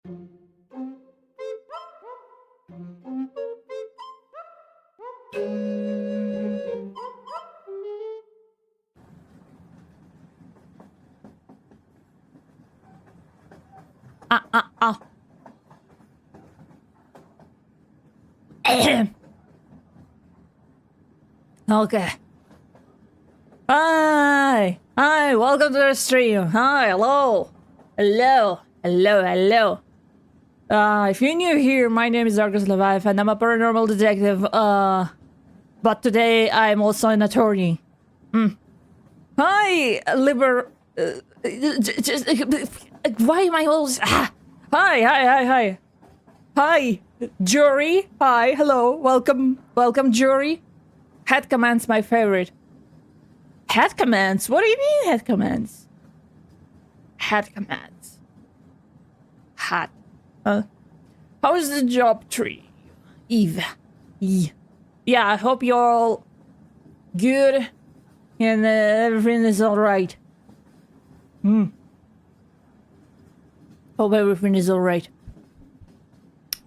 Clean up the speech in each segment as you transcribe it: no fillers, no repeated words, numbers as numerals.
Okay. Hi, welcome to the stream. Hi, hello. If you're new here, my name is Darkus Levive and I'm a paranormal detective, but today I'm also an attorney. Hi, why am I always... Hi. Hi, jury. Hi, hello, welcome, jury. Head commands my favorite. Head commands? What do you mean head commands? Head commands. Hat. How is the job tree? Eve. Yeah, I hope you're all good and everything is alright. Hope everything is alright.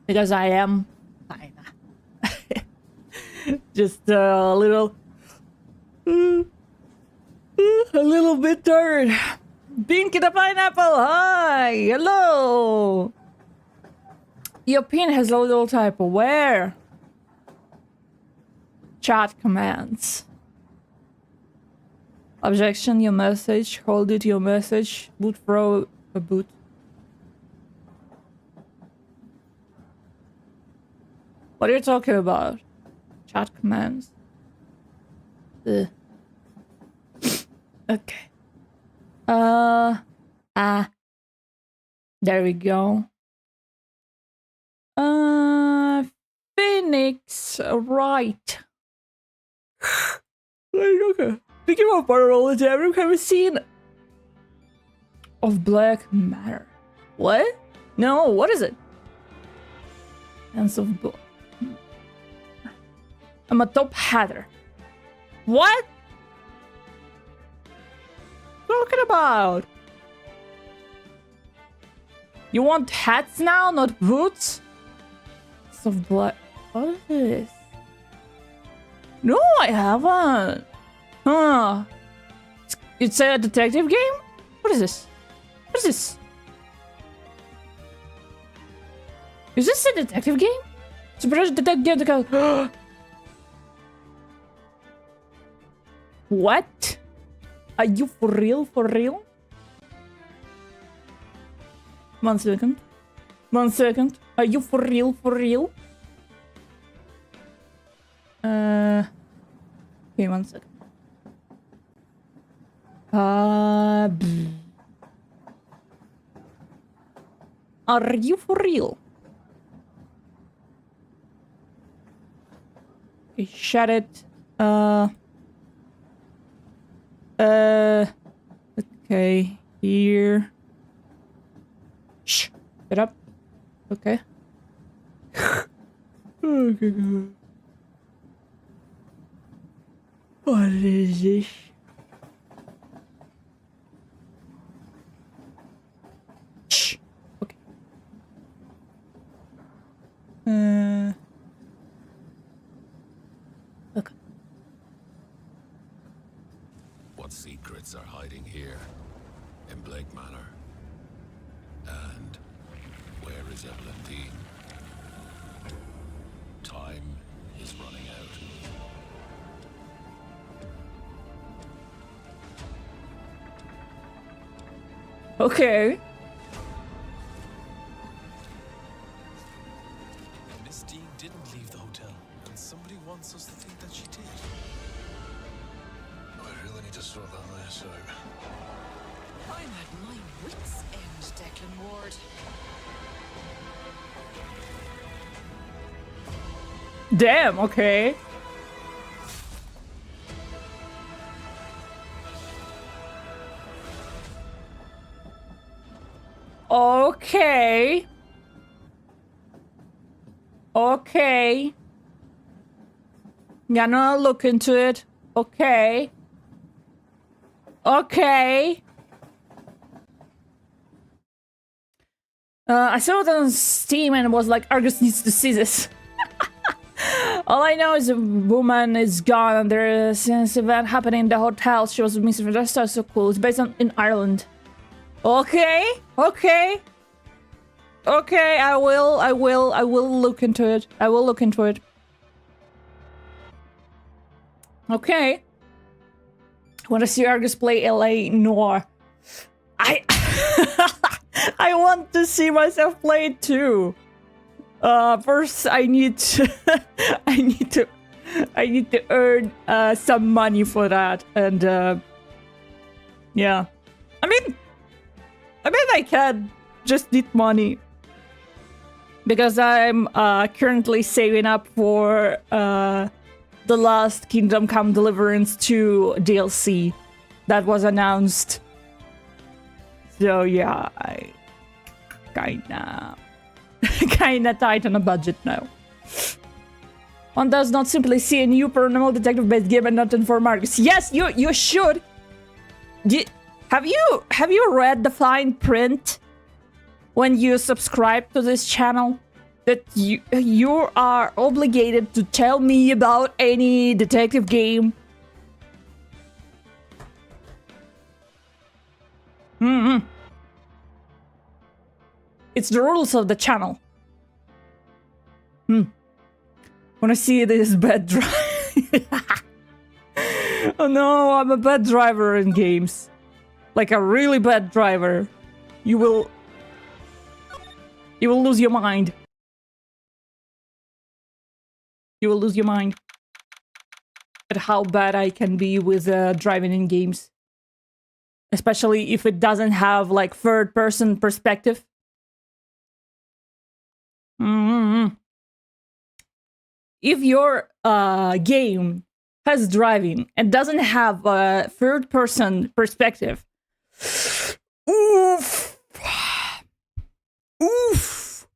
Because I am kinda. Just a little bit tired. Pinky the pineapple, hi, hello. Your pin has a little typo. Where? Chat commands. Objection, your message. Hold it, your message. Boot throw a boot. What are you talking about? Chat commands. Ugh. Okay. There we go. Phoenix, right. Okay. Thinking about Paranormal Detective, have you seen of Black Matter? What? No, what is it? Hands of Blood. I'm a top hatter. What? Talking about? You want hats now, not boots? Of blood. What is this? No, I haven't. Huh? It's a detective game? What is this? What is this? Is this a detective game? Super detective. What? Are you for real? For real? 1 second. 1 second. Are you for real? For real? Okay, 1 second. Are you for real? Okay, shut it. Okay, here. Shh, get up. Okay. Okay. What is this? Shh. Okay. Okay. What secrets are hiding here in Blake Manor? And where is Evelyn Dean? Time is running out. Okay. Miss Dean didn't leave the hotel, and somebody wants us to think that she did. I really need to sort that mess out. I'm at my wits' end, Declan Ward. Damn, okay. Okay. Okay. Gonna look into it. Okay. Okay. I saw it on Steam and was like, Argus needs to see this. All I know is a woman is gone and there's an event happening in the hotel. She was missing from the start. So cool. It's based in Ireland. Okay. Okay. Okay, I will look into it. I will look into it. Okay. Want to see Argus play LA Noir? I I want to see myself play it too. First I need to I need to earn some money for that, and yeah. I mean I can just need money because I'm currently saving up for the last Kingdom Come Deliverance 2 DLC that was announced. So yeah, I kinda tight on a budget now. One does not simply see a new Paranormal Detective based game and not inform Marcus. Yes, you should. Have you read the fine print when you subscribe to this channel? That you are obligated to tell me about any detective game. It's the rules of the channel. Wanna see this bad drive? Oh no, I'm a bad driver in games. Like a really bad driver. You will lose your mind. You will lose your mind at how bad I can be with driving in games. Especially if it doesn't have like third-person perspective. If your game has driving and doesn't have a third-person perspective, oof, oof.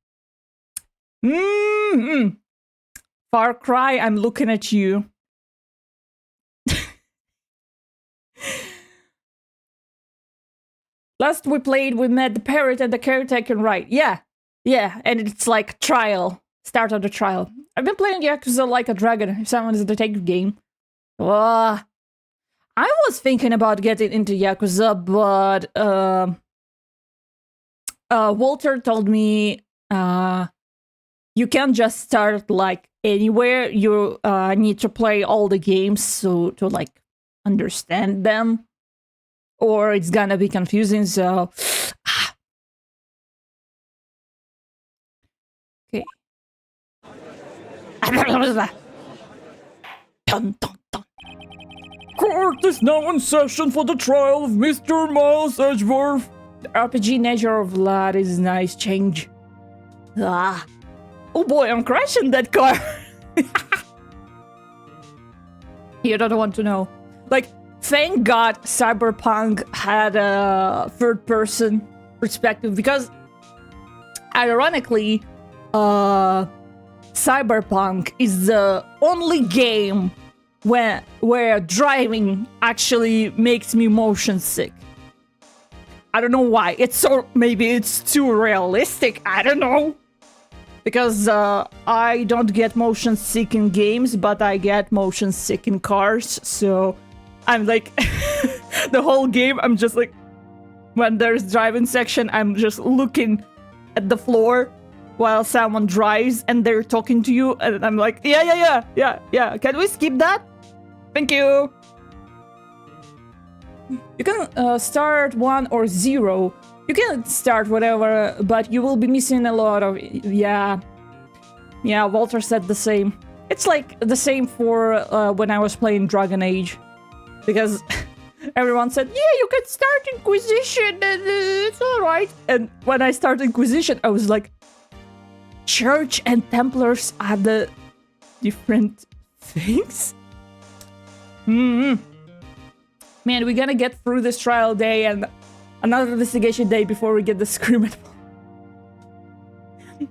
Far Cry, I'm looking at you. Last we played, we met the parrot and the caretaker, right? Yeah, and it's like trial. Start of the trial. I've been playing Yakuza Like a Dragon, if someone is a detective game. I was thinking about getting into Yakuza, but Walter told me you can't just start like anywhere. You need to play all the games to like understand them, or it's gonna be confusing. So okay. Dun, dun, dun. Court is now in session for the trial of Mr. Miles Edgeworth. The RPG nature of that is a nice change. Oh boy, I'm crashing that car. You don't want to know. Like, thank God Cyberpunk had a third-person perspective, because ironically, Cyberpunk is the only game where driving actually makes me motion sick. I don't know why. Maybe it's too realistic. I don't know. Because I don't get motion sick in games, but I get motion sick in cars. So I'm like, the whole game, I'm just like, when there's driving section, I'm just looking at the floor while someone drives and they're talking to you. And I'm like, yeah. Can we skip that? Thank you. You can start 1 or 0. You can start whatever, but you will be missing a lot of... Yeah, Walter said the same. It's like the same for when I was playing Dragon Age. Because everyone said, yeah, you can start Inquisition and it's alright. And when I started Inquisition, I was like, Church and Templars are the different things? Man, we're gonna get through this trial day and another investigation day before we get the scream at...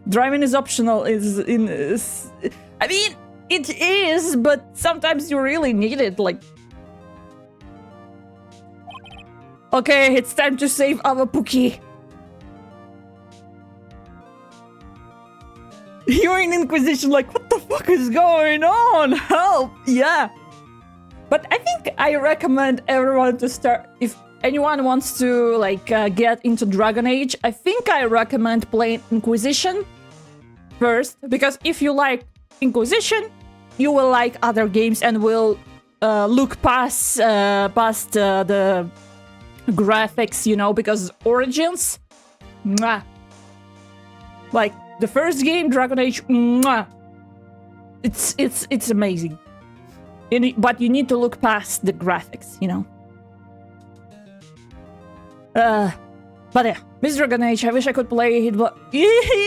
Driving is optional. I mean, it is, but sometimes you really need it, like... Okay, it's time to save our Pookie. You're in Inquisition, like, what the fuck is going on? Help! Yeah. But I think I recommend everyone to start, if anyone wants to, like, get into Dragon Age, I think I recommend playing Inquisition first, because if you like Inquisition, you will like other games and will look past the graphics, you know, because Origins, mwah. Like, the first game, Dragon Age, mwah. It's amazing. But you need to look past the graphics, you know. But yeah, Miss Dragon Age, I wish I could play it, but yeah.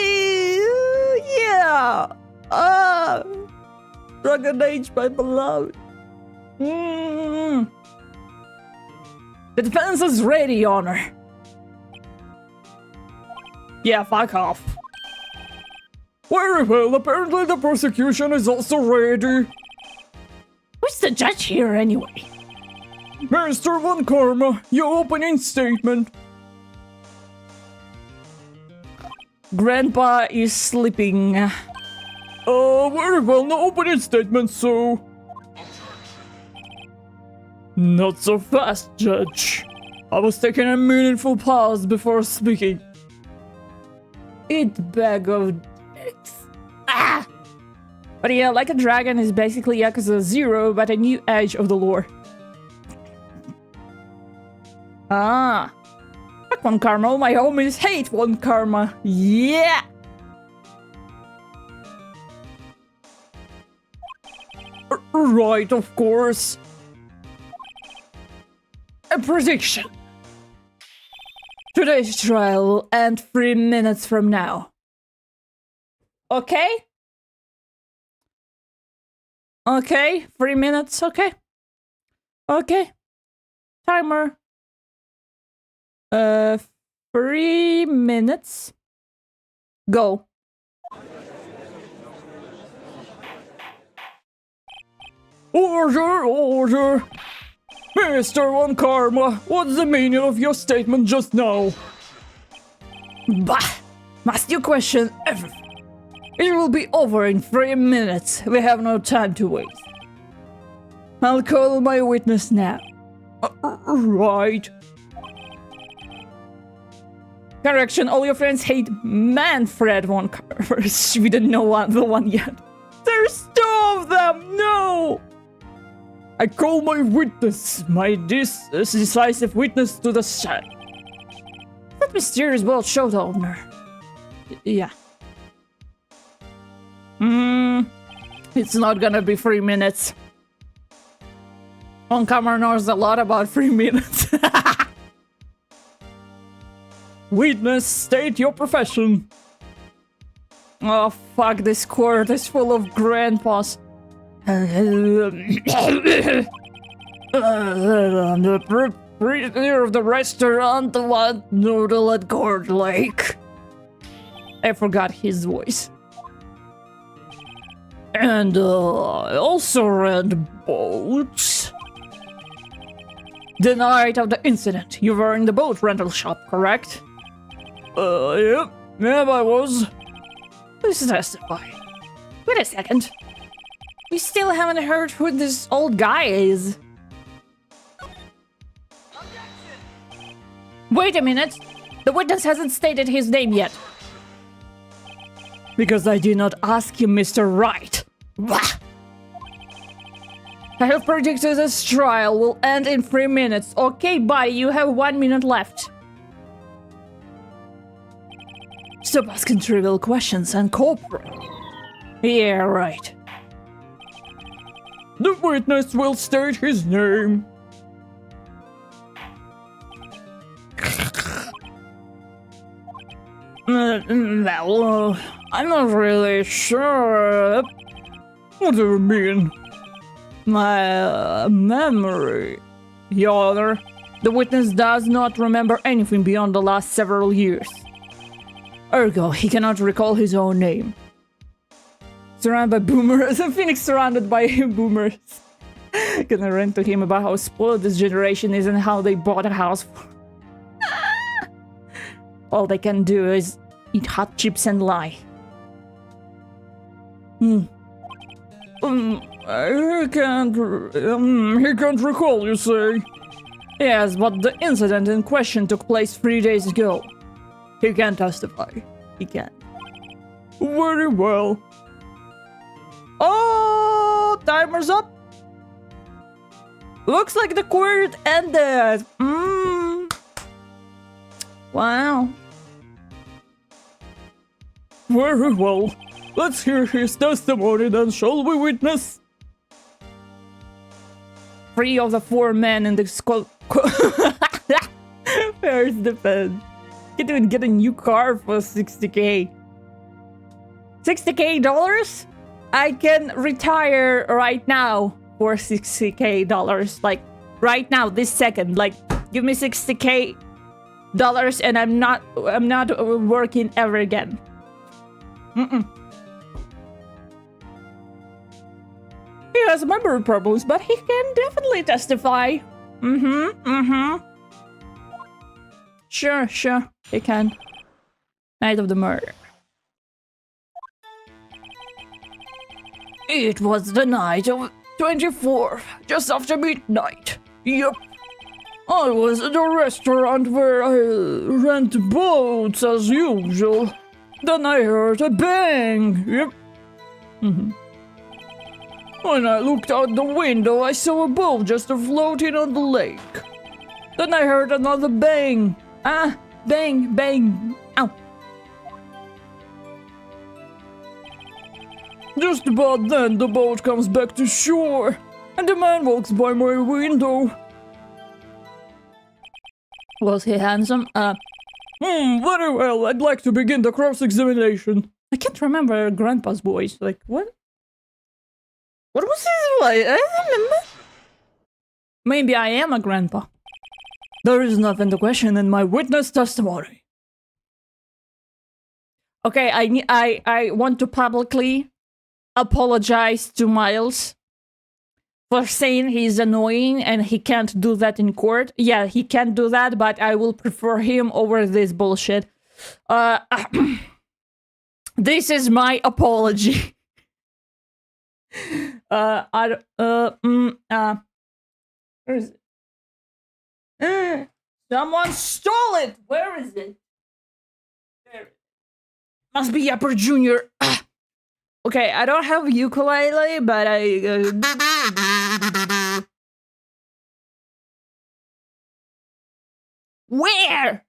Dragon Age, my beloved. The defense is ready, Honor. Yeah, fuck off. Very well, apparently the prosecution is also ready. Who's the judge here, anyway? Mr. Von Karma, your opening statement. Grandpa is sleeping. Very well, no opening statement, so... Not so fast, Judge. I was taking a meaningful pause before speaking. Eat bag of dicks. Ah! But yeah, Like a Dragon is basically Yakuza 0, but a new edge of the lore. Ah. Fuck Von Karma, my homies hate Von Karma. Yeah! Right, of course. A prediction. Today's trial will end 3 minutes from now. Okay? Okay, 3 minutes, okay. Okay. Timer. 3 minutes. Go. Order! Mr. Von Karma, what's the meaning of your statement just now? Bah! Must you question everything? It will be over in 3 minutes. We have no time to waste. I'll call my witness now. Right. Correction, all your friends hate Manfred Von Karma. We didn't know the one yet. There's 2 of them! No! I call my witness, my decisive witness to the set. That mysterious world showed owner. Yeah. It's not gonna be 3 minutes. On camera knows a lot about 3 minutes. Witness, state your profession. Oh fuck, this court is full of grandpas. The proprietor of the restaurant, the one noodle at Gourd Lake. I forgot his voice. And I also rent boats. The night of the incident, you were in the boat rental shop, correct? Yep, I was. Please testify. Wait a second. We still haven't heard who this old guy is. Wait a minute. The witness hasn't stated his name yet. Because I did not ask you, Mr. Wright. Bah! I have predicted this trial will end in 3 minutes. Okay, buddy, you have 1 minute left. Stop asking trivial questions and cooperate. Yeah, right. The witness will state his name. Well, I'm not really sure. What do you mean? My memory. Your Honor, the witness does not remember anything beyond the last several years. Ergo, he cannot recall his own name. Surrounded by boomers, and Phoenix surrounded by boomers. Gonna rant to him about how spoiled this generation is and how they bought a house. All they can do is eat hot chips and lie. He can't recall, you say? Yes, but the incident in question took place 3 days ago. He can testify. He can. Very well. Oh, timer's up. Looks like the court ended. Wow. Very well. Let's hear his testimony then, shall we, witness? 3 of the 4 men in the squad. Where's the pen? Can't even get a new car for 60k. 60k dollars? I can retire right now for 60k dollars. Like, right now, this second. Like, give me 60k dollars and I'm not working ever again. He has memory problems, but he can definitely testify. Sure, he can. Night of the murder. It was the night of 24th, just after midnight. Yep. I was at a restaurant where I rent boats as usual. Then I heard a bang. Yep. When I looked out the window, I saw a boat just floating on the lake. Then I heard another bang. Bang, bang. Ow. Just about then, the boat comes back to shore, and the man walks by my window. Was he handsome? Very well. I'd like to begin the cross-examination. I can't remember Grandpa's voice. Like, what? What was his voice? I don't remember. Maybe I am a grandpa. There is nothing to question in my witness testimony. Okay, I want to publicly apologize to Miles for saying he's annoying and he can't do that in court. Yeah, he can't do that, but I will prefer him over this bullshit. This is my apology. Where is it? Someone stole it! Where is it? There. Must be Upper Junior. Okay, I don't have ukulele, but Where?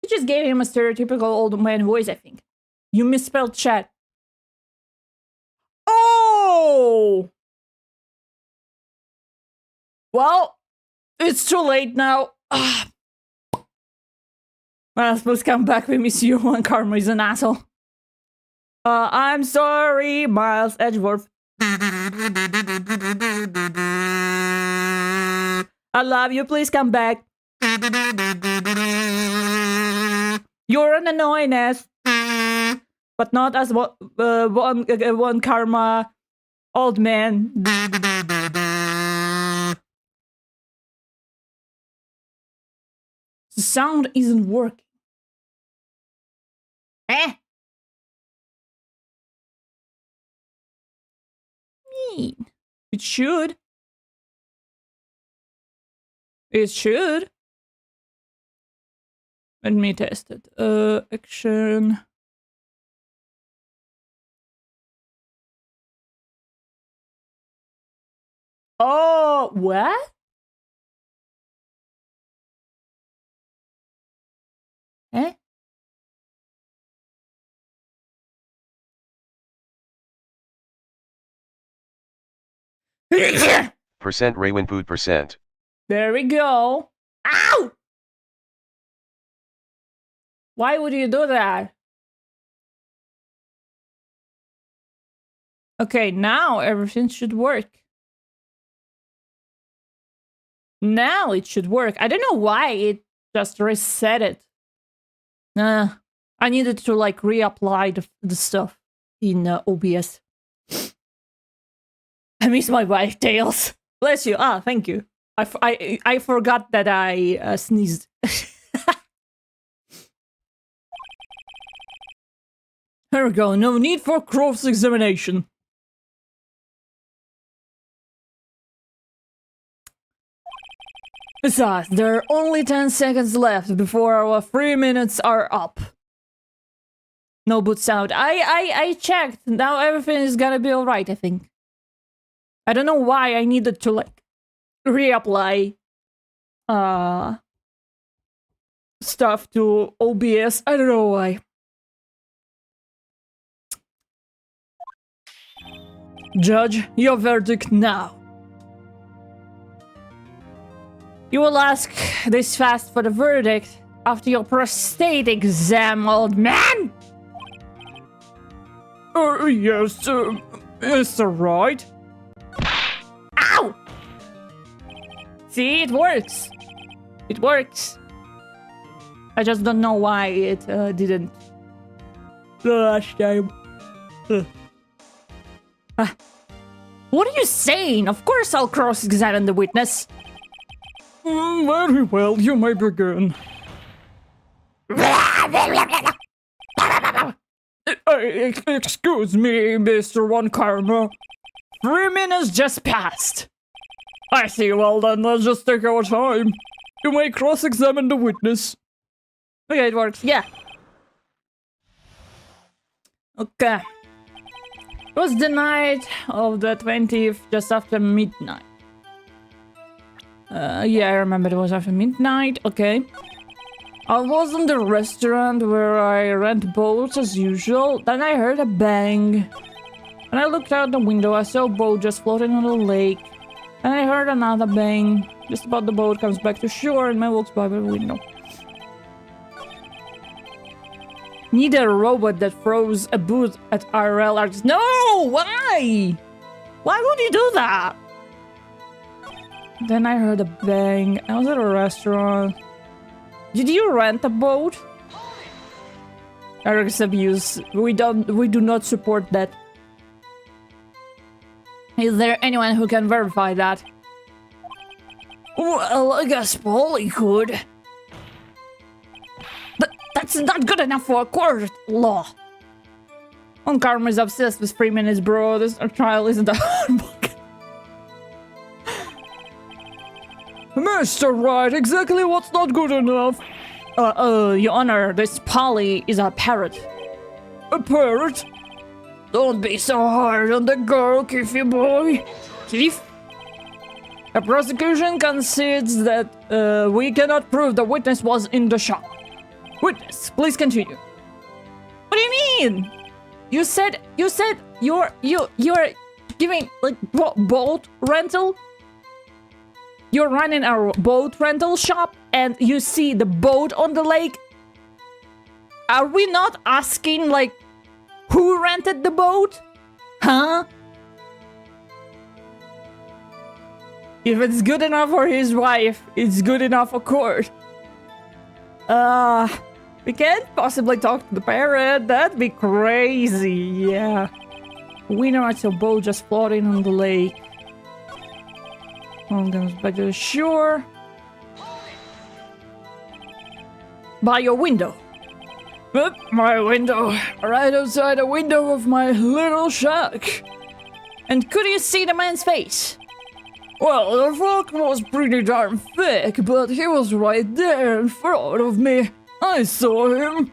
You just gave him a stereotypical old man voice, I think. You misspelled chat. Oh! Well, it's too late now. Miles, please come back. We miss you. And Karma is an asshole. I'm sorry, Miles Edgeworth. I love you. Please come back. You're an annoyingness, but not as one Karma old man. The sound isn't working. It should. It should. Let me test it. Action. Oh, what? Eh? Percent Raywinpood percent. There we go. Ow! Why would you do that? Okay, now everything should work. Now it should work. I don't know why it just reset it. I needed to like reapply the stuff in OBS. I miss my wife, Tails. Bless you. Ah, thank you. I forgot that I sneezed. There we go. No need for cross-examination. Besides, there are only 10 seconds left before our 3 minutes are up. No boot sound. I checked. Now everything is gonna be alright, I think. I don't know why I needed to, like, reapply stuff to OBS. I don't know why. Judge, your verdict now. You will ask this fast for the verdict after your prostate exam, old man? Yes, Mr. Right. Ow! See, it works. It works. I just don't know why it didn't the last time. What are you saying? Of course I'll cross-examine the witness. Very well, you may begin. Excuse me, Mr. One Karma. 3 minutes just passed. I see, well then, let's just take our time. You may cross-examine the witness. Okay, it works, yeah. Okay. It was the night of the 20th, just after midnight. Yeah, I remember it was after midnight, okay. I was in the restaurant where I rent boats as usual, then I heard a bang. When I looked out the window, I saw a boat just floating on the lake. Then I heard another bang. Just about the boat comes back to shore and man walks by the window. Need a robot that throws a boot at IRL artists. No! Why? Why would you do that? Then I heard a bang. I was at a restaurant. Did you rent a boat? Eric's abuse. We do not support that. Is there anyone who can verify that? Well, I guess Polly could. That's not good enough for a court law. On Karma is obsessed with 3 minutes, bro. This trial isn't a hard book. Mr. Right, exactly what's not good enough? Your Honor, this Polly is a parrot. A parrot? Don't be so hard on the girl, Keefy boy. Keef? The prosecution concedes that we cannot prove the witness was in the shop. Witness, please continue. What do you mean? You said you're giving like boat rental? You're running a boat rental shop and you see the boat on the lake? Are we not asking like who rented the boat? Huh? If it's good enough for his wife, it's good enough for court. We can't possibly talk to the parrot. That'd be crazy. Yeah. We know it's a boat just floating on the lake. One comes back to the shore. By your window. My window. Right outside the window of my little shack. And could you see the man's face? Well, the fog was pretty darn thick, but he was right there in front of me. I saw him.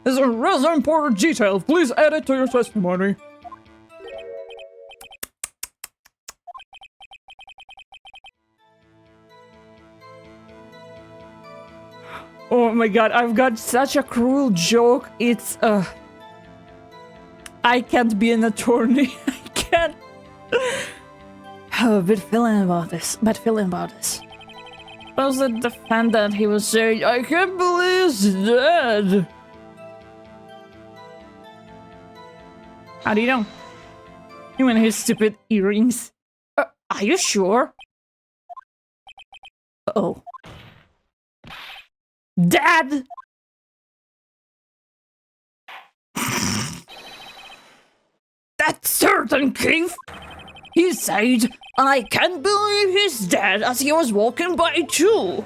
It's a rather important detail. Please add it to your testimony. Oh my god, I've got such a cruel joke. It's, I can't be an attorney. I can't. I have a bad feeling about this. Was the defendant, he was saying, I can't believe he's dead. How do you know? Him and his stupid earrings. Are you sure? Uh-oh. Dad! That's certain, Keith. He said, I can't believe he's dead as he was walking by too.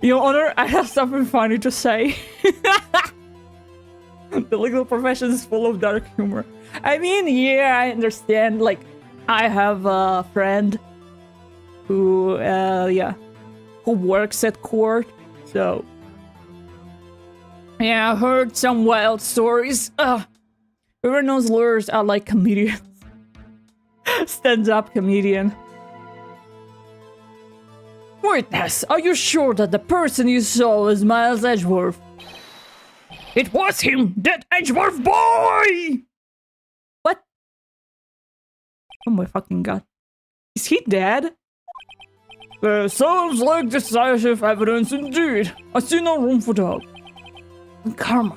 Your Honor, I have something funny to say. The legal profession is full of dark humor. I mean, yeah, I understand. Like, I have a friend who, who works at court. So, yeah, I heard some wild stories. Whoever knows lawyers are like comedians. Stand-up comedian. Witness, are you sure that the person you saw was Miles Edgeworth? It was him, that Edgeworth boy! What? Oh my fucking god. Is he dead? Sounds like decisive evidence indeed. I see no room for doubt. Karma.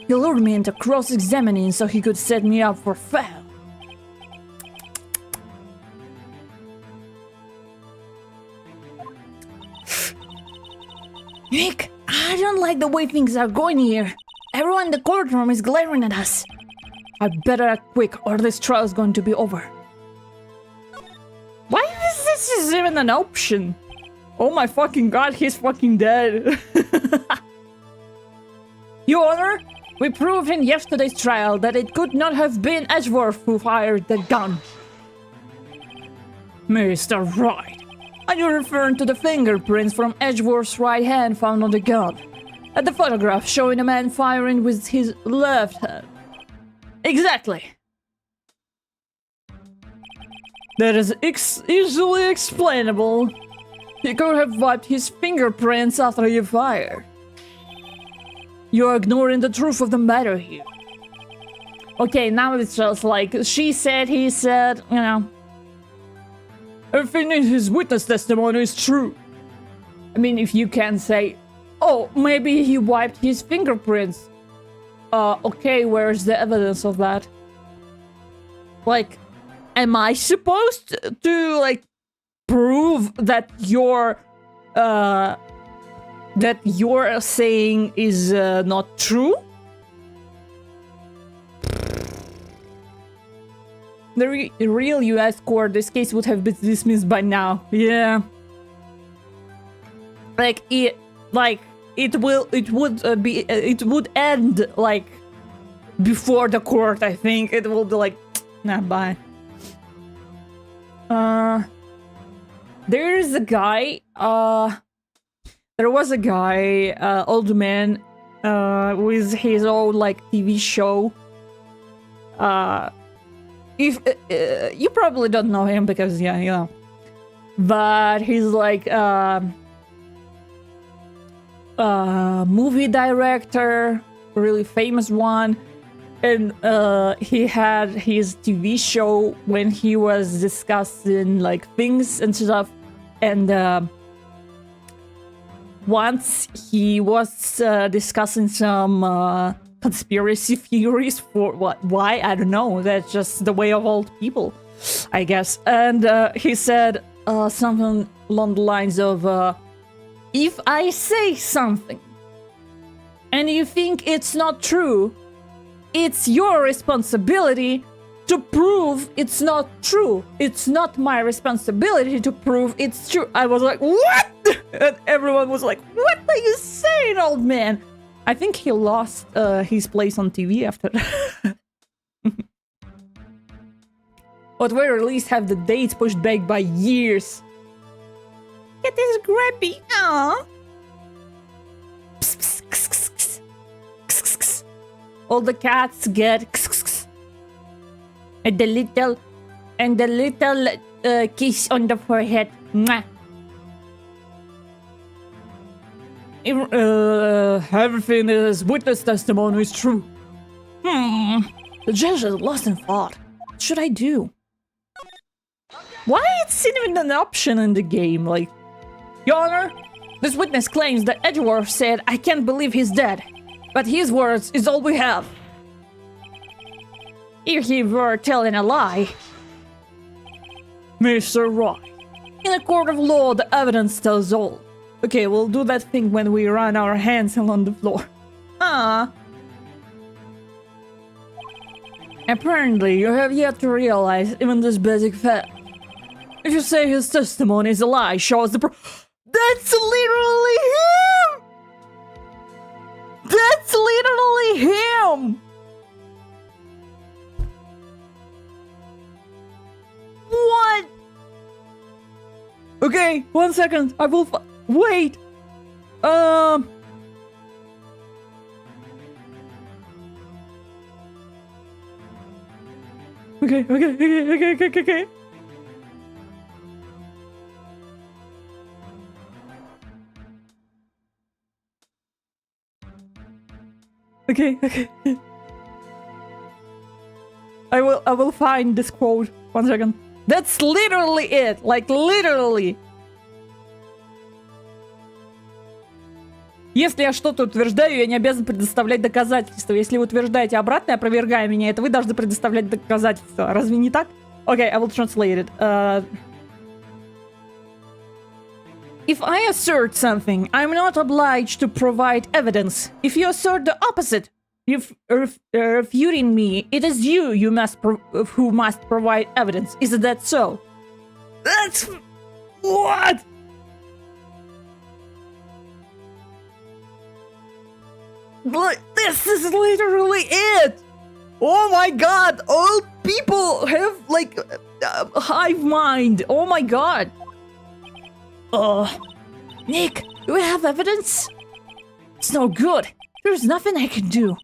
He lured me into cross-examining so he could set me up for fail. Nick, I don't like the way things are going here. Everyone in the courtroom is glaring at us. I better act quick or this trial is going to be over. Why is this even an option? Oh my fucking god, he's fucking dead. Your Honor, we proved in yesterday's trial that it could not have been Edgeworth who fired the gun. Mr. Wright, are you referring to the fingerprints from Edgeworth's right hand found on the gun? At the photograph showing a man firing with his left hand. Exactly. That is easily explainable. He could have wiped his fingerprints after he fired. You're ignoring the truth of the matter here. Okay, now it's just like, she said, he said, you know. Everything in his witness testimony is true. I mean, if you can say, oh, maybe he wiped his fingerprints. Okay, where's the evidence of that? Like, am I supposed to, like, prove that your saying is not true? The real U.S. court, this case would have been dismissed by now. Yeah. It would end like before the court. I think it will be like, nah, bye. There is a guy. There was a guy, old man, with his own like TV show. If you probably don't know him because yeah, you know, but he's like movie director, really famous one, and he had his TV show when he was discussing like things and stuff, and once he was discussing some conspiracy theories for why, I don't know, that's just the way of old people, I guess, and he said something along the lines of if I say something and you think it's not true, it's your responsibility to prove it's not true. It's not my responsibility to prove it's true. I was like, what? And everyone was like, what are you saying, old man? I think he lost his place on TV after that. But we at least have the dates pushed back by years. Get this grabby. Aww. All the cats get and the little kiss on the forehead. Mwah. Everything in his witness testimony is true. The judge is lost in thought. What should I do? Why it's even an option in the game? Like, Your Honor, this witness claims that Edgeworth said, I can't believe he's dead. But his words is all we have. If he were telling a lie. Mr. Wright, in a court of law, the evidence tells all. Okay, we'll do that thing when we run our hands along the floor. Apparently, you have yet to realize even this basic fact. If you say his testimony is a lie, shows the That's literally Damn! What? Okay, 1 second. I will wait. Okay. Okay. I will find this quote. 1 second. That's literally it. Like, literally. Если я что-то утверждаю, я не обязан предоставлять доказательства. Если вы утверждаете обратное, опровергая меня, это вы должны предоставлять доказательства. Разве не так? Okay, I will translate it. If I assert something, I'm not obliged to provide evidence. If you assert the opposite, if refuting me, it is you who must provide evidence. Isn't that so? That's... What? This is literally it! Oh my god! All people have, like, a hive mind! Oh my god! Nick, do we have evidence? It's no good. There's nothing I can do.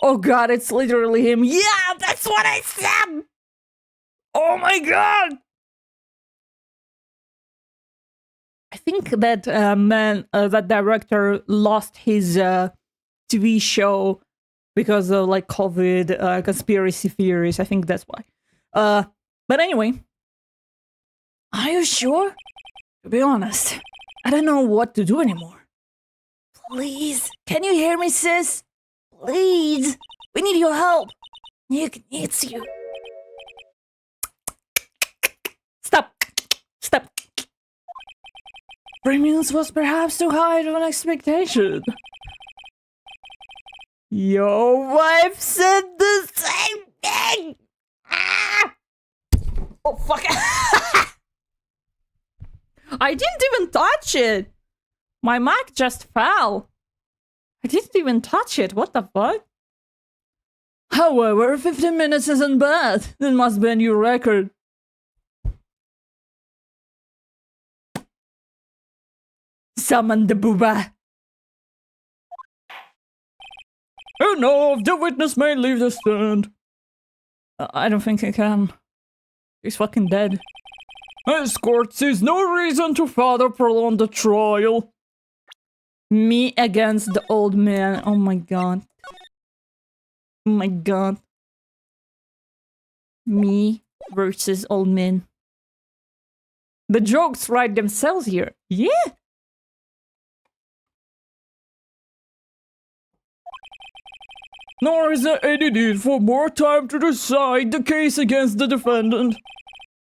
Oh god, it's literally him. Yeah, that's what I said! Oh my god! I think that that director lost his TV show because of like COVID, conspiracy theories. I think that's why. But anyway, are you sure? To be honest, I don't know what to do anymore. Please, can you hear me, sis? Please, we need your help. Nick needs you. Stop. 3 minutes was perhaps too high of an expectation. Your wife said the same thing! Ah! Oh, fuck. I didn't even touch it! My mic just fell. I didn't even touch it. What the fuck? However, 15 minutes isn't bad. It must be a new record. Summon the booba. Oh no, the witness may leave the stand. I don't think he can. He's fucking dead. This court sees no reason to further prolong the trial. Me against the old man. Oh my god. Oh my god. Me versus old man. The jokes write themselves here. Yeah. Nor is there any need for more time to decide the case against the defendant.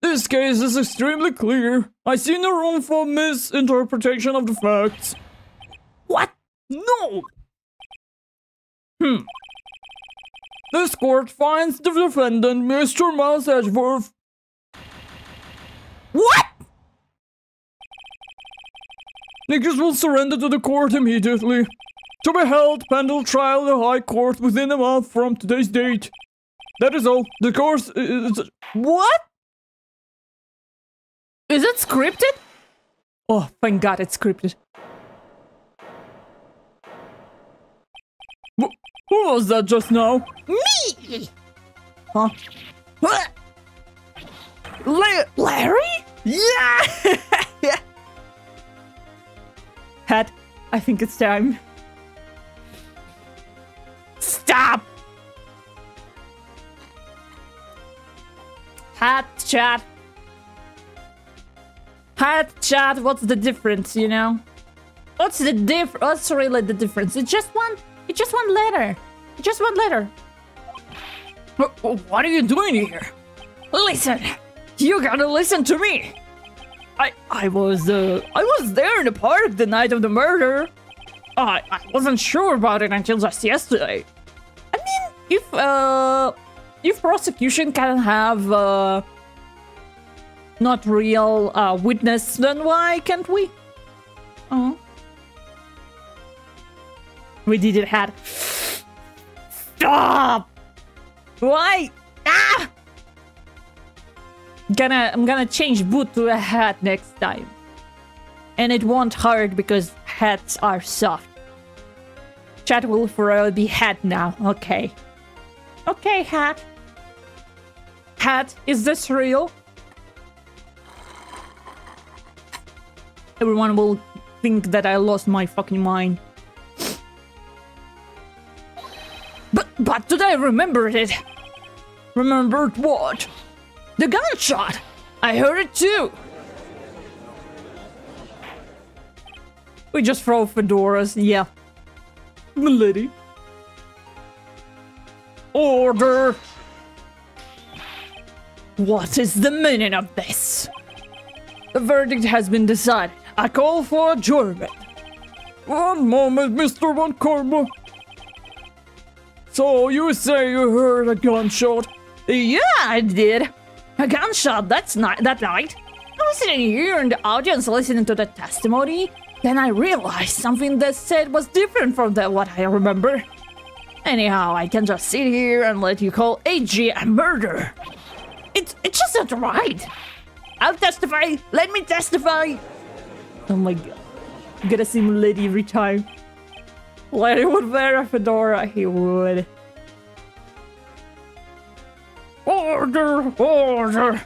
This case is extremely clear. I see no room for misinterpretation of the facts. What? No! This court finds the defendant, Mr. Miles Edgeworth. What? Nicholas will surrender to the court immediately. To be held pending trial in the High Court within a month from today's date. That is all. The course is... What? Is it scripted? Oh, thank God it's scripted. Who was that just now? Me! Huh? What? Larry? Yeah! Yeah! Hat, I think it's time. Stop! Hat chat. Hat chat, what's the difference, you know? What's really the difference? It's just one letter. Just one letter. What are you doing here? Listen, you gotta listen to me. I was there in the park the night of the murder. I wasn't sure about it until just yesterday. I mean, if prosecution can have not real witness, then why can't we? Oh, we did it, Hat. Stop! Why? Ah! I'm gonna change boot to a hat next time. And it won't hurt because hats are soft. Chat will forever be hat now. Okay. Okay, hat. Hat, is this real? Everyone will think that I lost my fucking mind. But today I remembered it. Remembered what? The gunshot! I heard it too! We just throw fedoras, yeah. Milady. Order! What is the meaning of this? The verdict has been decided. I call for adjournment. One moment, Mr. Von Karma. So, you say you heard a gunshot? Yeah, I did. A gunshot that night. I was sitting here in the audience listening to the testimony. Then I realized something they said was different from what I remember. Anyhow, I can just sit here and let you call AG a murderer. It's just not right. I'll testify. Let me testify. Oh my god. I'm gonna see Lady every time. Lady would wear a fedora. He would. Order! Order!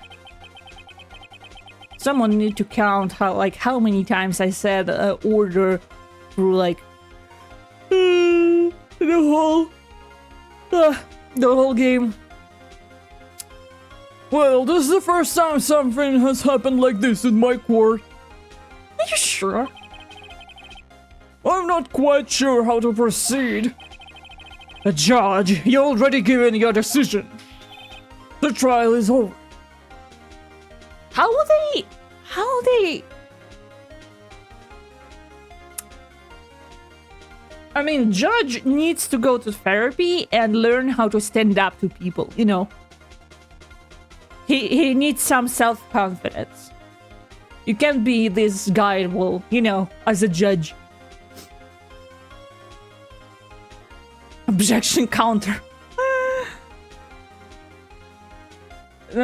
Someone need to count how many times I said order through the whole game. Well, this is the first time something has happened like this in my court. Are you sure? I'm not quite sure how to proceed. Judge, you already given your decision. The trial is over. How they... I mean, Judge needs to go to therapy and learn how to stand up to people, you know. He needs some self-confidence. You can't be this guy, well, you know, as a judge. Objection counter. I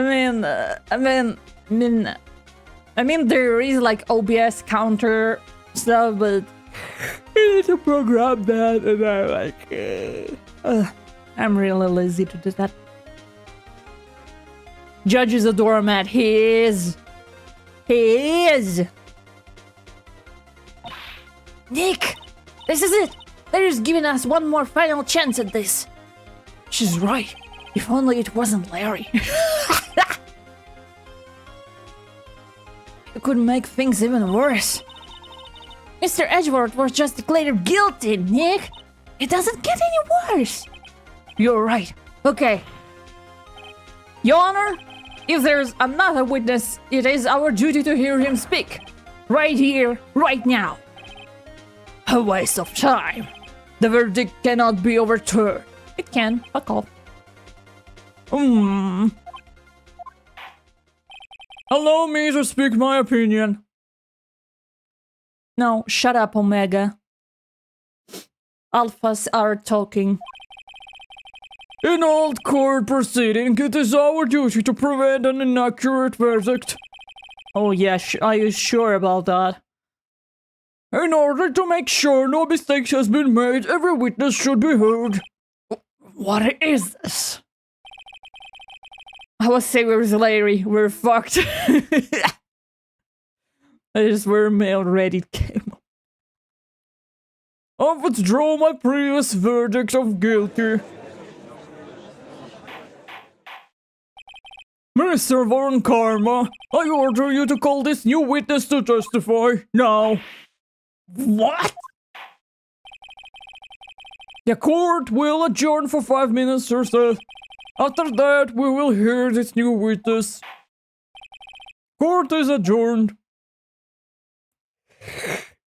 mean, there is like OBS counter stuff, but you need to program that, and I'm really lazy to do that. Judge is a doormat. He is. Nick, this is it. They're just giving us one more final chance at this. She's right. If only it wasn't Larry. It could make things even worse. Mr. Edgeworth was just declared guilty, Nick. It doesn't get any worse. You're right. Okay. Your Honor, if there's another witness, it is our duty to hear him speak. Right here, right now. A waste of time. The verdict cannot be overturned. It can. Fuck off. Allow me to speak my opinion. No, shut up, Omega. Alphas are talking. In all court proceeding, it is our duty to prevent an inaccurate verdict. Oh yeah, are you sure about that? In order to make sure no mistake has been made, every witness should be heard. What is this? I was saying where's Larry? We're fucked. I just were mail ready came. I withdraw my previous verdict of guilty. Mr. Von Karma, I order you to call this new witness to testify now. What? The court will adjourn for 5 minutes or so. After that, we will hear this new witness. Court is adjourned.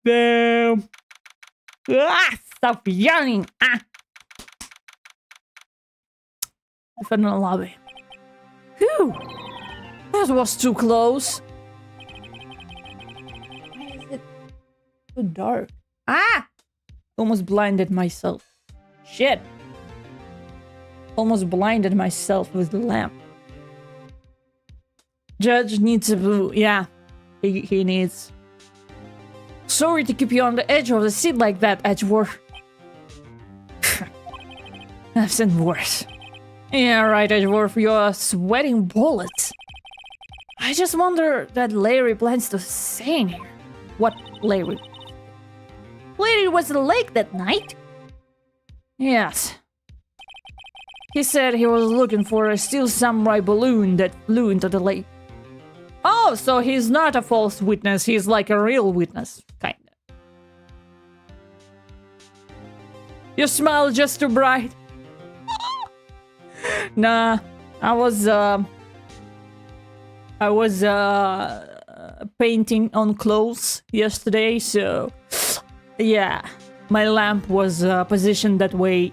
Damn. Stop yelling. Defend the lobby. Phew. That was too close. Why is it so dark? Almost blinded myself. Shit. almost blinded myself with the lamp. Judge needs a blue. Yeah, he needs. Sorry to keep you on the edge of the seat like that, Edgeworth. I've seen worse. Yeah, right, Edgeworth, you're sweating bullets. I just wonder that Larry plans to stay in here. What Larry? Larry was at the lake that night? Yes. He said he was looking for a steel samurai balloon that flew into the lake. Oh, so he's not a false witness, he's like a real witness, kinda. You smile just too bright. Nah, I was painting on clothes yesterday, so yeah, my lamp was positioned that way,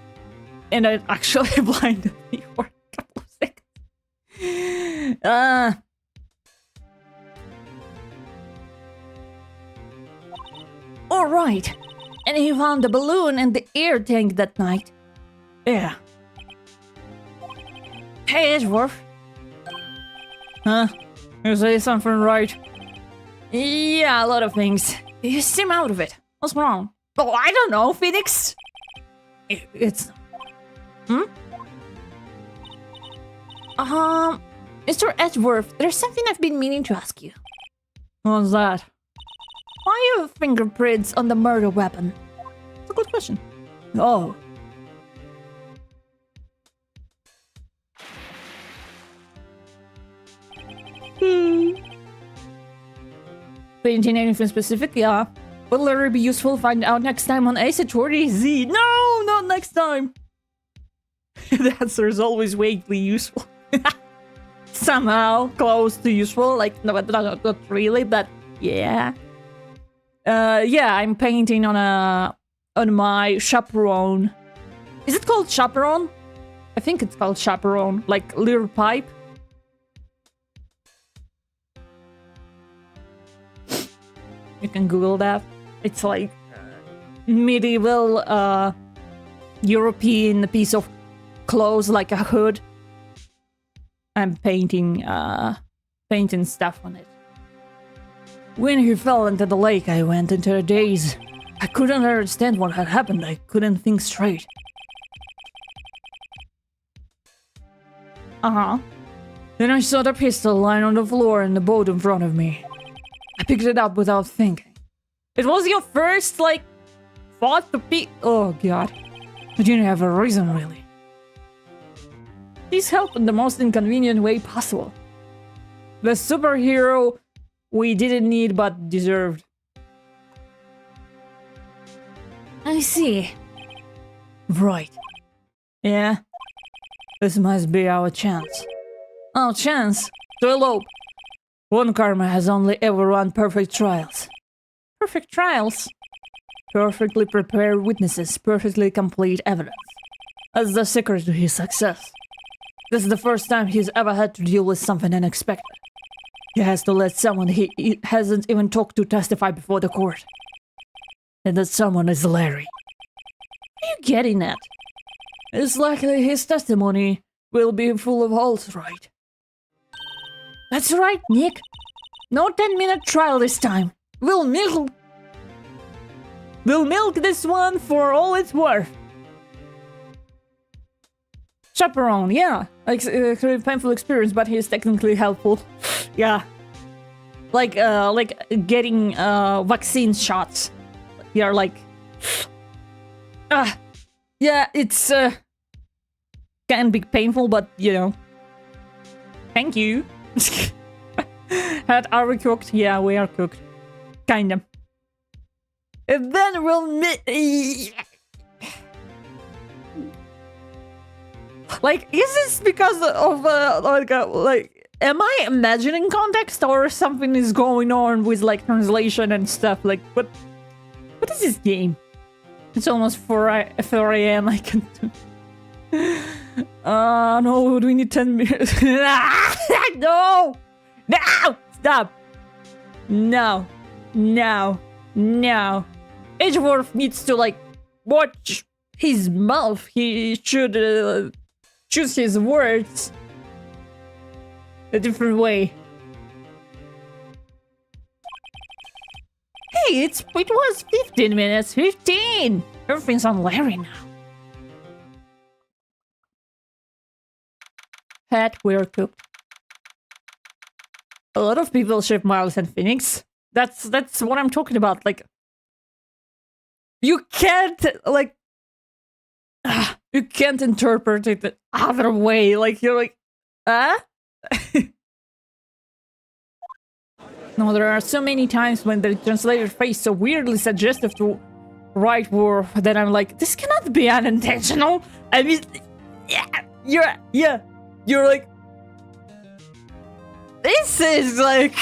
and it actually blinded me for a couple of seconds. All right, and he found the balloon and the air tank that night. Yeah. Hey, Edgeworth. Huh? You say something right? Yeah, a lot of things. You seem out of it. What's wrong? Oh, I don't know, Phoenix. It's... Mr. Edgeworth, there's something I've been meaning to ask you. What's that? Why are your fingerprints on the murder weapon? It's a good question. Oh. Painting anything specific? Yeah. Will Larry be useful? Find out next time on Ace Attorney Z. No, not next time. The answer is always vaguely useful. Somehow close to useful. Like, no, not really, but yeah. Yeah, I'm painting on my chaperone. Is it called chaperone? I think it's called chaperone. Like little pipe. You can Google that. It's like medieval European piece of clothes, like a hood. I'm painting stuff on it. When he fell into the lake, I went into a daze. I couldn't understand what had happened. I couldn't think straight. Then I saw the pistol lying on the floor in the boat in front of me. I picked it up without thinking. It was your first, like, thought to pick. Oh, God. I didn't have a reason, really. Please help in the most inconvenient way possible. The superhero we didn't need but deserved. I see. Right. Yeah. This must be our chance. Our chance to elope. One karma has only ever run perfect trials. Perfect trials? Perfectly prepared witnesses, perfectly complete evidence. That's the secret to his success. This is the first time he's ever had to deal with something unexpected. He has to let someone he hasn't even talked to testify before the court. And that someone is Larry. What are you getting at? It's likely his testimony will be full of holes, right? That's right, Nick. No 10-minute trial this time. We'll milk this one for all it's worth. Chaperone, yeah. Like a painful experience, but he's technically helpful. Yeah. Like getting vaccine shots. You're like... yeah, it's can be painful, but you know. Thank you. Are we cooked? Yeah, we are cooked. Kinda. And then we'll like, is this because of like, am I imagining context or something is going on with like translation and stuff? Like, what is this game? It's almost 4 a.m. I can do. No, we need 10 minutes. No! No! Stop! No. No. No. Edgeworth needs to, like, watch his mouth. He should choose his words a different way. Hey, it was 15 minutes. 15! Everything's on Larry now. Hat, we're cooked. A lot of people ship Miles and Phoenix. That's what I'm talking about. Like, you can't, like, you can't interpret it the other way. Like, you're like, No, there are so many times when the translator face so weirdly suggestive to right word that I'm like, this cannot be unintentional. I mean, you're like, this is like,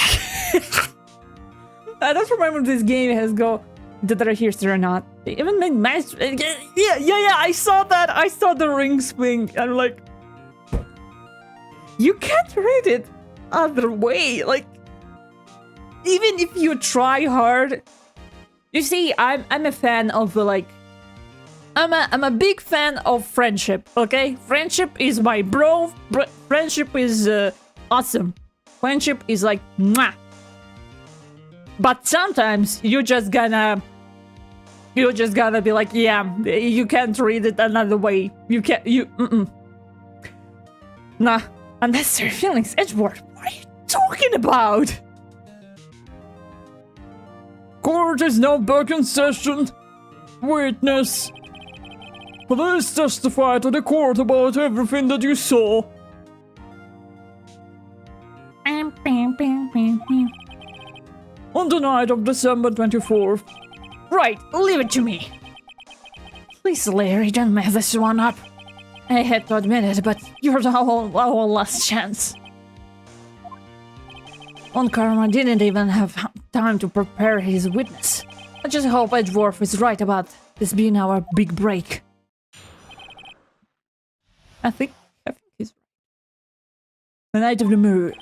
I don't remember if this game has go did I hear or not. They even made nice. Yeah. I saw that. I saw the rings thing. I'm like, you can't read it other way. Like, even if you try hard, you see, I'm a fan of like, I'm a big fan of friendship. Okay, friendship is my bro. Friendship is awesome. Friendship is like, mwah. But sometimes you just gonna be like, yeah, you can't read it another way. You can't, Nah, unnecessary feelings, Edgeworth. What are you talking about? Court is now back in session. Witness, please testify to the court about everything that you saw. On the night of December 24th. Right, leave it to me. Please, Larry, don't mess this one up. I had to admit it, but you're our last chance. On Karma didn't even have time to prepare his witness. I just hope Edgeworth is right about this being our big break. I think he's right. The night of the moon.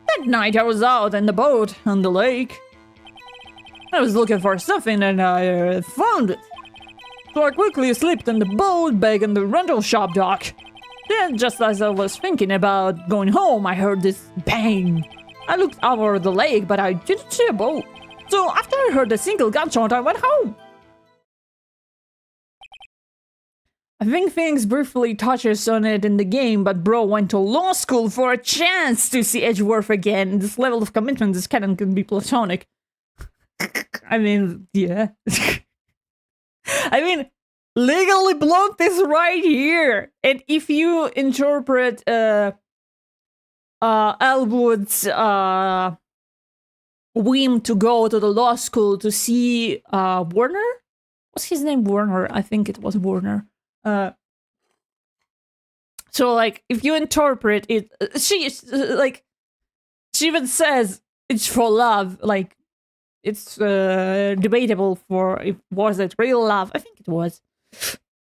That night I was out in the boat on the lake. I was looking for something and I found it. So I quickly slipped in the boat back in the rental shop dock. Then just as I was thinking about going home, I heard this bang. I looked over the lake, but I didn't see a boat. So after I heard a single gunshot, I went home. I think things briefly touches on it in the game, but bro went to law school for a chance to see Edgeworth again. This level of commitment is canon can be platonic. I mean, yeah. I mean, Legally Blonde is right here. And if you interpret Elwood's whim to go to the law school to see Warner? What's his name? Warner. I think it was Warner. So like, if you interpret it, she even says it's for love. Like, it's debatable for if was it real love. I think it was.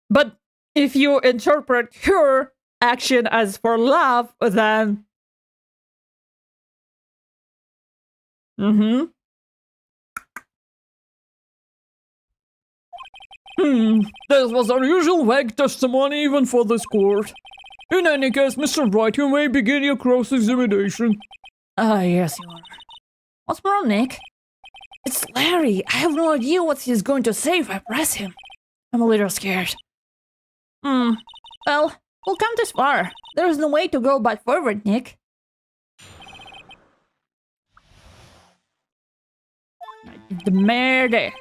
But if you interpret her action as for love, then this was unusual vague testimony even for this court. In any case, Mr. Wright, you may begin your cross-examination. Yes, Your Honor. What's wrong, Nick? It's Larry. I have no idea what he's going to say if I press him. I'm a little scared. Well, we'll come this far. There is no way to go but forward, Nick. The murder.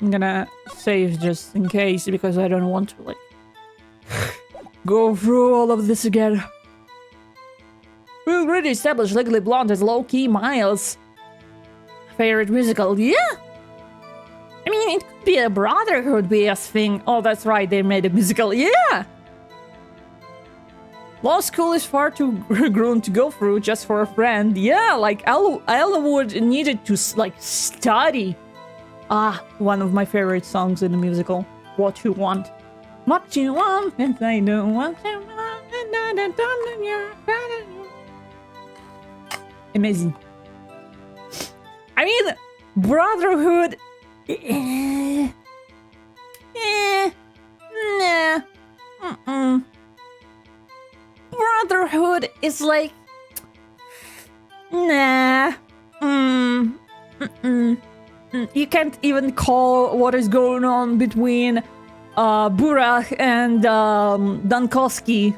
I'm gonna save just in case because I don't want to like go through all of this again. We already established Legally Blonde as low-key Miles' favorite musical. Yeah. I mean, it could be a Brotherhood BS thing. Oh, that's right, they made a musical. Yeah. Law school is far too grown to go through just for a friend. Yeah, like Elwood needed to like study. One of my favorite songs in the musical. What You Want. What you want, and I don't want you want, and I don't know you're better. Amazing. I mean, Brotherhood. Nah. it's like... Nah. You can't even call what is going on between Burak and Dankowski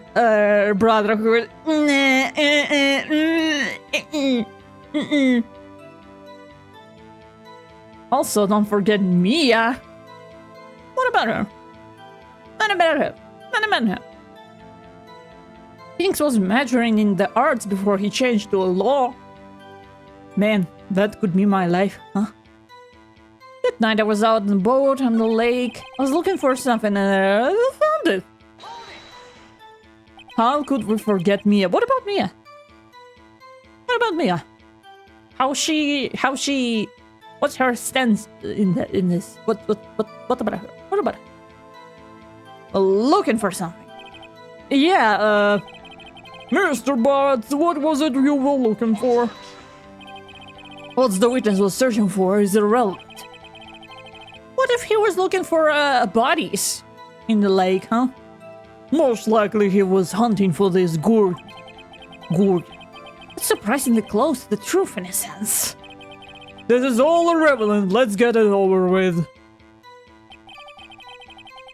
Brotherhood. Also, don't forget Mia. What about her? What about her? What about her? Phoenix was majoring in the arts before he changed to law. Man, that could be my life, huh? That night I was out on the boat on the lake. I was looking for something and I found it. How could we forget Mia? What about Mia? What about Mia? How's she... What's her stance in this? What about her? What about her? Looking for something. Yeah, Mr. Butts, what was it you were looking for? What the witness was searching for is irrelevant. What if he was looking for bodies in the lake, huh? Most likely he was hunting for this gourd. It's surprisingly close to the truth in a sense. This is all irrelevant, let's get it over with.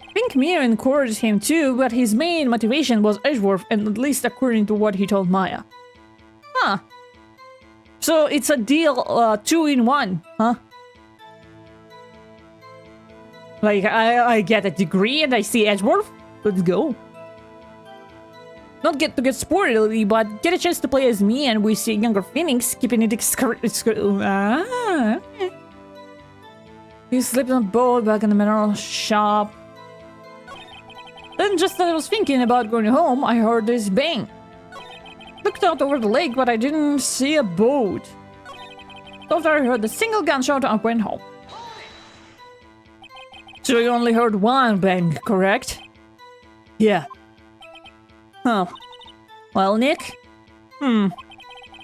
I think Mia encouraged him too, but his main motivation was Edgeworth, and at least according to what he told Maya. Huh. So it's a deal 2-in-1, huh? Like, I get a degree and I see Edgeworth? Let's go. Not to get spoilery, but get a chance to play as me and we see younger Phoenix keeping it okay. He slipped on a boat back in the mineral shop. Then just as I was thinking about going home, I heard this bang. Looked out over the lake, but I didn't see a boat. After I heard a single gunshot, I went home. So you only heard one bang, correct? Yeah. Huh. Well, Nick? It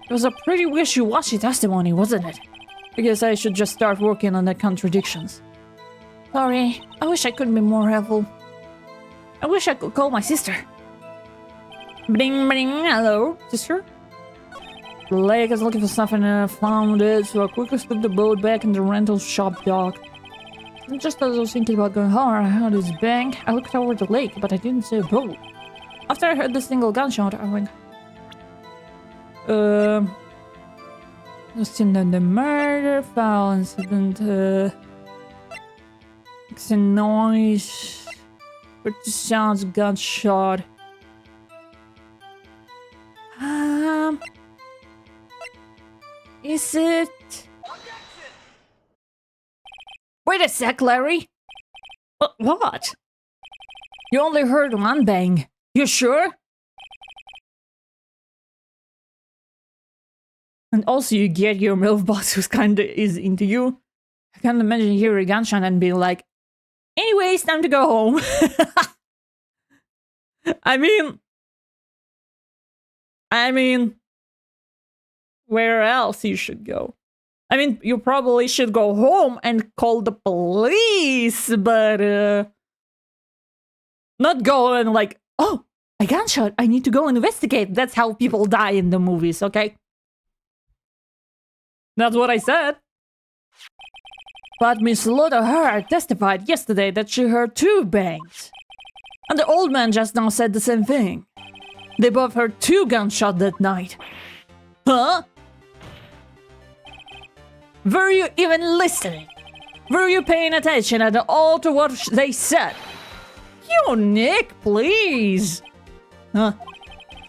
was a pretty wishy-washy testimony, wasn't it? I guess I should just start working on the contradictions. Sorry, I wish I could be more helpful. I wish I could call my sister. Bling bling, hello, sister? The lake is looking for something and I found it, so I quickly slipped the boat back in the rental shop dock. And just as I was thinking about going home, I heard this bang. I looked over the lake, but I didn't see a boat. After I heard the single gunshot, I went... Just in the murder, foul incident, it's a noise... Pretty sounds gunshot. Is it... Wait a sec, Larry. What? You only heard one bang. You sure? And also you get your MILF boss who's kinda is into you. I can't imagine hearing a gunshot and being like, anyways, time to go home. I mean, where else you should go? I mean, you probably should go home and call the police, but not go and like, oh, a gunshot, I need to go investigate. That's how people die in the movies, okay? That's what I said. But Miss Loda Hart testified yesterday that she heard 2 bangs. And the old man just now said the same thing. They both heard 2 gunshots that night. Huh? Were you even listening? Were you paying attention at all to what they said? You, Nick, please. Huh?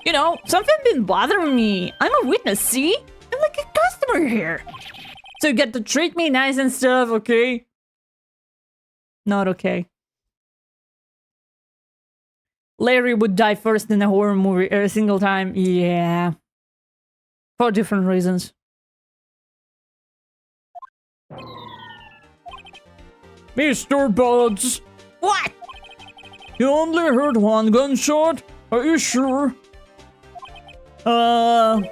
You know, something been bothering me. I'm a witness, see? I'm like a customer here. So you get to treat me nice and stuff, okay? Not okay. Larry would die first in a horror movie every single time. Yeah. For different reasons. Mr. Buds! What? You only heard 1 gunshot? Are you sure? Well,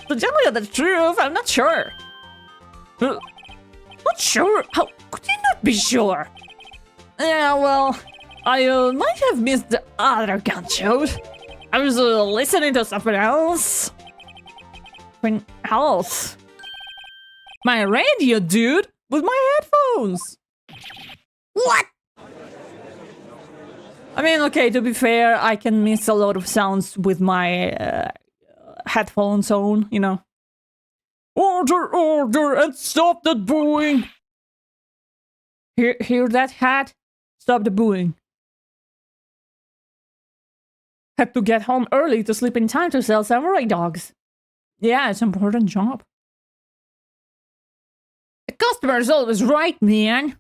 to tell you the truth, I'm not sure. Not sure? How could you not be sure? Yeah, well, I might have missed the other gunshot. I was listening to something else. Something else. My radio, dude, with my headphones. What? I mean, okay, to be fair, I can miss a lot of sounds with my headphones on, you know. Order, order, and stop that booing. Hear that, hat? Stop the booing. Had to get home early to sleep in time to sell samurai dogs. Yeah, it's an important job. The customer's always right, man.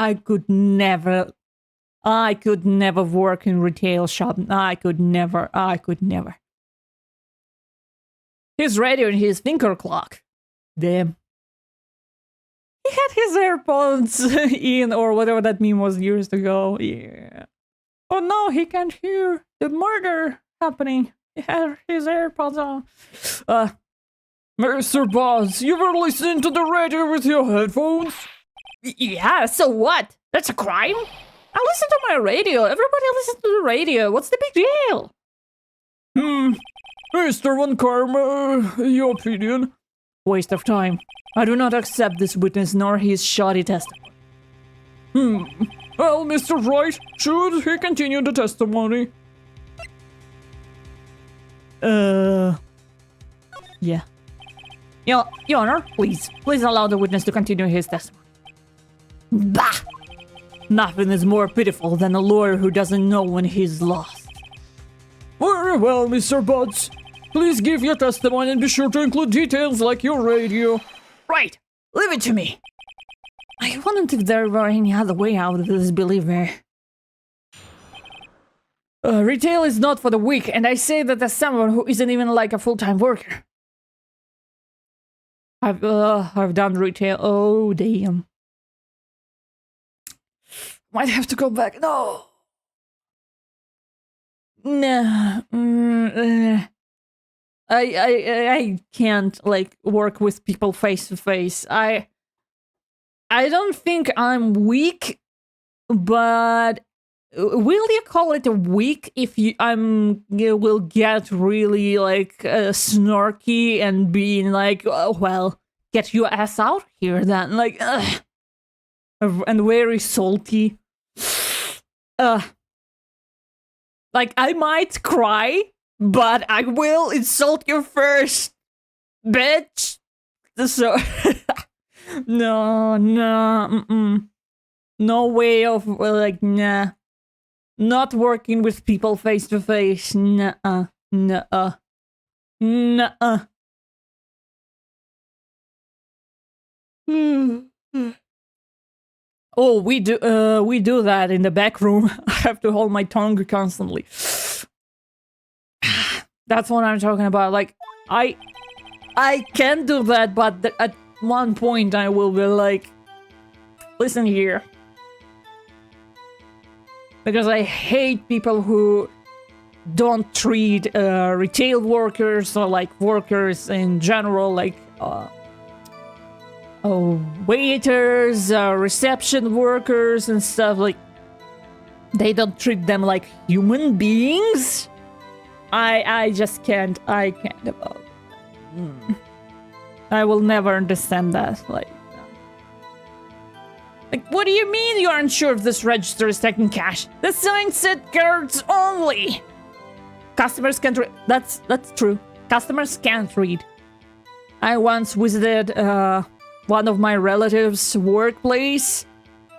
I could never work in retail shop. I could never. His radio and his finger clock. Damn. He had his AirPods in, or whatever that meme was years ago. Yeah. Oh no, he can't hear the murder happening. He had his AirPods on. Mr. Boss, you were listening to the radio with your headphones? Yeah, so what? That's a crime? I listen to my radio. Everybody listens to the radio. What's the big deal? Mr. Von Karma, your opinion? Waste of time. I do not accept this witness nor his shoddy testimony. Well, Mr. Wright, should he continue the testimony? Yeah. Your Honor, please allow the witness to continue his testimony. Bah! Nothing is more pitiful than a lawyer who doesn't know when he's lost. Very well, Mr. Butts. Please give your testimony and be sure to include details like your radio. Right. Leave it to me. I wondered if there were any other way out of this, believe me. Retail is not for the weak, and I say that as someone who isn't even like a full-time worker. I've done retail. Oh, damn. Might have to go back. No. Nah. I can't like work with people face to face. I don't think I'm weak, but will you call it a weak if you will get really like snarky and being like, oh, well, get your ass out here then, like, and very salty. Like I might cry, but I will insult you first, bitch. So no way of like, nah. Not working with people face to face. Nuh-uh. Oh, we do that in the back room. I have to hold my tongue constantly. That's what I'm talking about. Like, I can do that, but at one point I will be like, listen here. Because I hate people who don't treat retail workers or like workers in general, like waiters, reception workers and stuff, like they don't treat them like human beings. I just can't. I can't about. I will never understand that. Like, what do you mean you aren't sure if this register is taking cash? The sign said cards only. Customers can't read. That's true. Customers can't read. I once visited one of my relatives' workplace,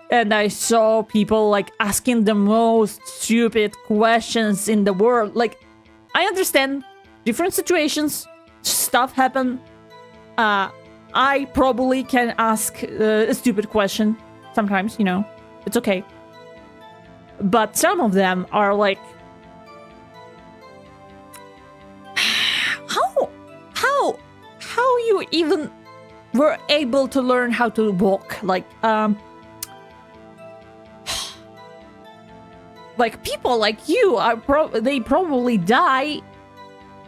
and I saw people like asking the most stupid questions in the world. Like, I understand different situations, stuff happen. I probably can ask a stupid question sometimes, you know, it's okay. But some of them are like, how you even were able to learn how to walk? Like people like you are they probably die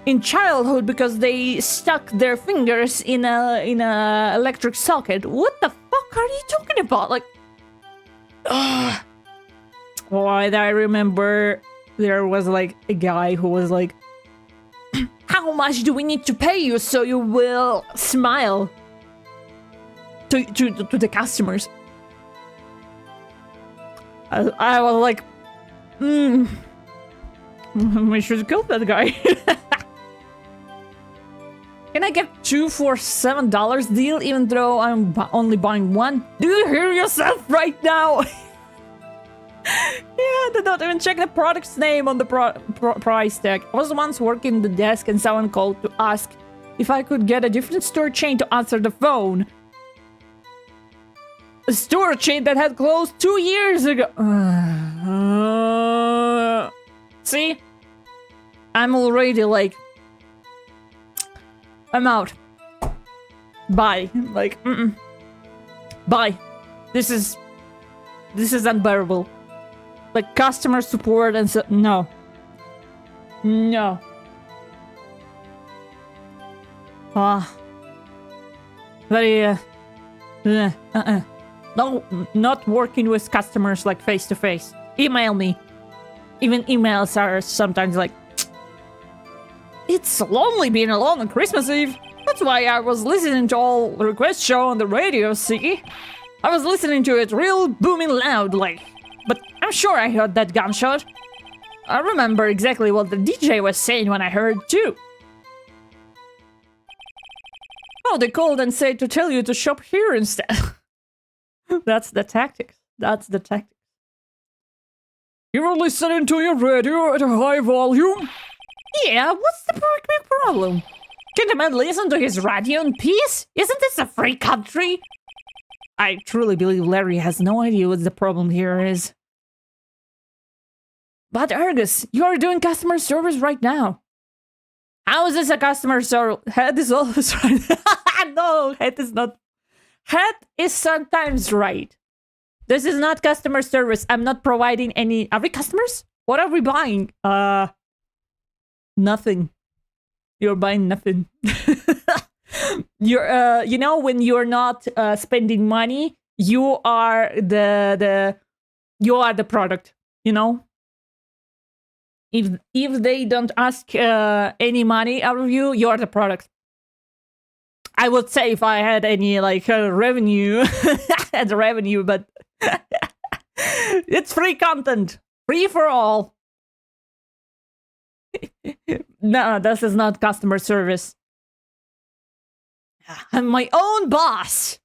in childhood because they stuck their fingers in a electric socket. What the fuck are you talking about? Like, oh, I remember there was like a guy who was like, how much do we need to pay you so you will smile to the customers? I was like, we should kill that guy. Can I get 2 for $7 deal even though I'm only buying 1? Do you hear yourself right now? Yeah, they don't even check the product's name on the price tag. I was once working the desk and someone called to ask if I could get a different store chain to answer the phone. A store chain that had closed 2 years ago. See? I'm already like... I'm out. Bye. Like, Bye. This is unbearable. Like, customer support and so... No. No. Very, No, not working with customers, like, face-to-face. Email me. Even emails are sometimes like... It's lonely being alone on Christmas Eve. That's why I was listening to all request show on the radio, see? I was listening to it real booming loud, like... But I'm sure I heard that gunshot. I remember exactly what the DJ was saying when I heard too. Oh, they called and said to tell you to shop here instead. That's the tactics. That's the tactics. You're listening to your radio at a high volume? Yeah, what's the big problem? Can the man listen to his radio in peace? Isn't this a free country? I truly believe Larry has no idea what the problem here is. But Argus, you're doing customer service right now. How is this a customer service? Head is always right. No, head is not. Head is sometimes right. This is not customer service. I'm not providing any... Are we customers? What are we buying? Nothing. You're buying nothing. You're, you know, when you're not spending money, you are the product, you know? If they don't ask any money out of you, you're the product. I would say if I had any, like, revenue, had revenue, but it's free content. Free for all. No, this is not customer service. I'm my own boss.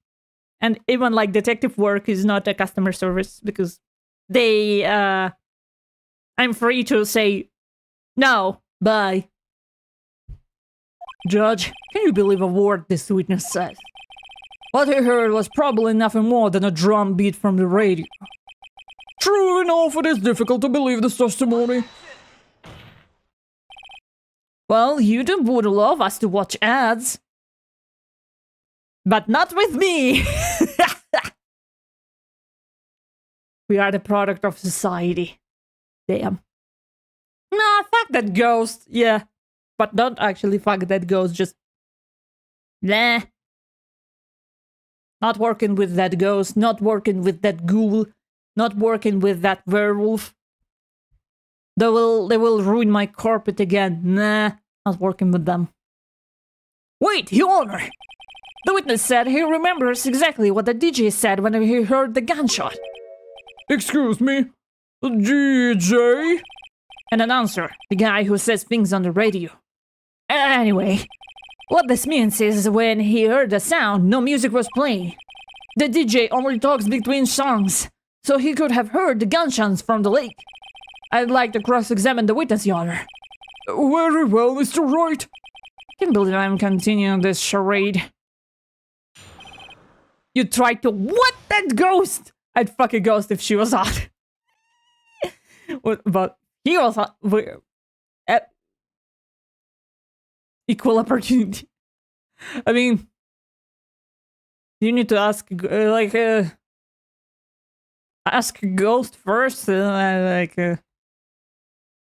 And even like detective work is not a customer service because they, I'm free to say, no, bye. Judge, can you believe a word this witness says? What he heard was probably nothing more than a drum beat from the radio. True enough, it is difficult to believe this testimony. Well, YouTube would love us to watch ads. But not with me! We are the product of society. Damn. Nah, fuck that ghost. Yeah. But don't actually fuck that ghost, just... Nah. Not working with that ghost, not working with that ghoul, not working with that werewolf. They will ruin my carpet again. Nah, not working with them. Wait, Your Honor! The witness said he remembers exactly what the DJ said when he heard the gunshot. Excuse me? The DJ? An announcer, the guy who says things on the radio. Anyway, what this means is when he heard the sound, no music was playing. The DJ only talks between songs, so he could have heard the gunshots from the lake. I'd like to cross-examine the witness, Your Honor. Very well, Mr. Wright. I can't believe I'm continuing this charade. You tried to what that ghost? I'd fuck a ghost if she was hot. But he was hot. Equal opportunity. I mean, you need to ask, ask ghost first.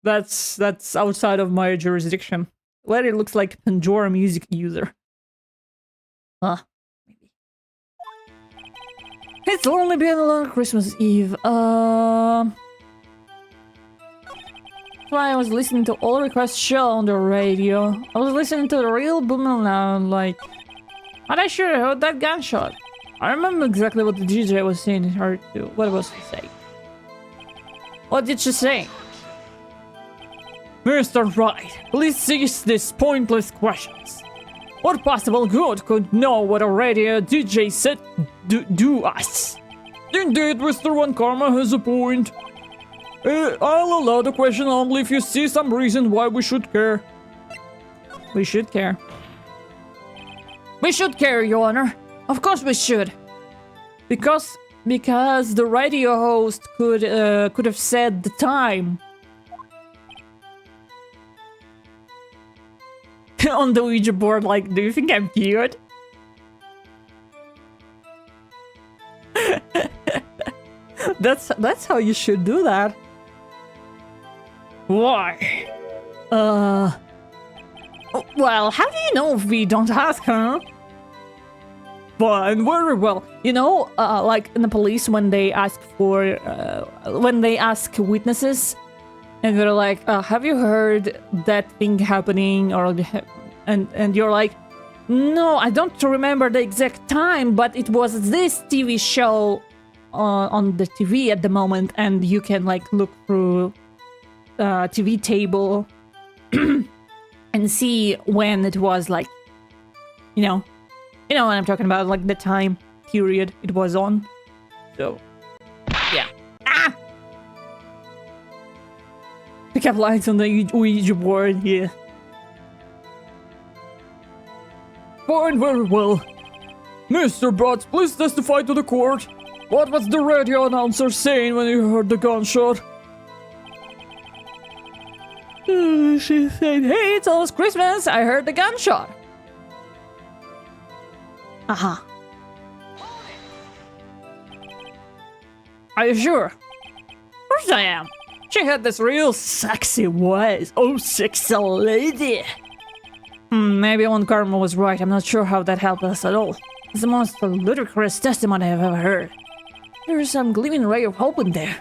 That's outside of my jurisdiction. Larry looks like Pandora music user. Huh. Maybe. It's only been a long Christmas Eve. that's why I was listening to all requests show on the radio. I was listening to the real booming loud, like... And I sure heard that gunshot. I remember exactly what the DJ was saying in her too. What was she saying? What did she say? Mr. Wright, please cease these pointless questions. What possible good could know what a radio DJ said do us? Indeed, Mr. One Karma has a point. I'll allow the question only if you see some reason why we should care. We should care. We should care, Your Honor. Of course we should. Because the radio host could have said the time. On the Ouija board, like, do you think I'm cute? That's how you should do that. Why? Well, how do you know if we don't ask, huh? Fine, very well. You know, like in the police when they ask for, when they ask witnesses, and they're like, have you heard that thing happening? Or and you're like, no, I don't remember the exact time, but it was this TV show on the TV at the moment, and you can like look through TV table and see when it was, like, you know what I'm talking about, like the time period it was on. So, yeah. Ah! Pick up lines on the Ouija board, yeah. Fine, very well. Mr. Butts, please testify to the court. What was the radio announcer saying when you heard the gunshot? She said, hey, it's almost Christmas. I heard the gunshot. Uh-huh. Are you sure? Of course I am. She had this real sexy voice. Oh, sexy lady. Maybe One Karma was right. I'm not sure how that helped us at all. It's the most ludicrous testimony I've ever heard. There's some gleaming ray of hope in there.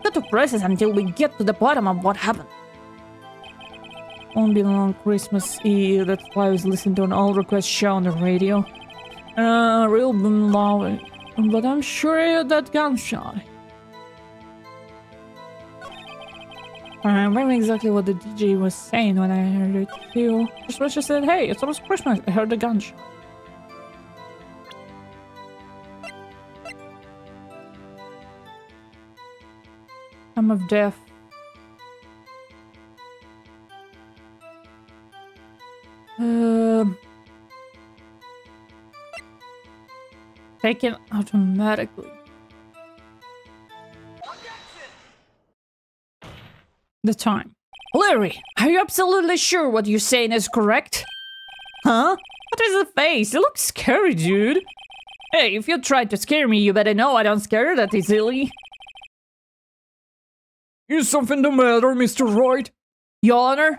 Got to press it until we get to the bottom of what happened. Won't be long Christmas Eve. That's why I was listening to an all request show on the radio. Real loud. But I'm sure I heard that gunshot. I remember exactly what the DJ was saying when I heard it too. Just when she said, hey, it's almost Christmas. I heard the gunshot. Time of death. Taken automatically. The time. Larry, are you absolutely sure what you're saying is correct? Huh? What is the face? You look scary, dude. Hey, if you tried to scare me, you better know I don't scare that easily. Is something the matter, Mr. Wright? Your Honor?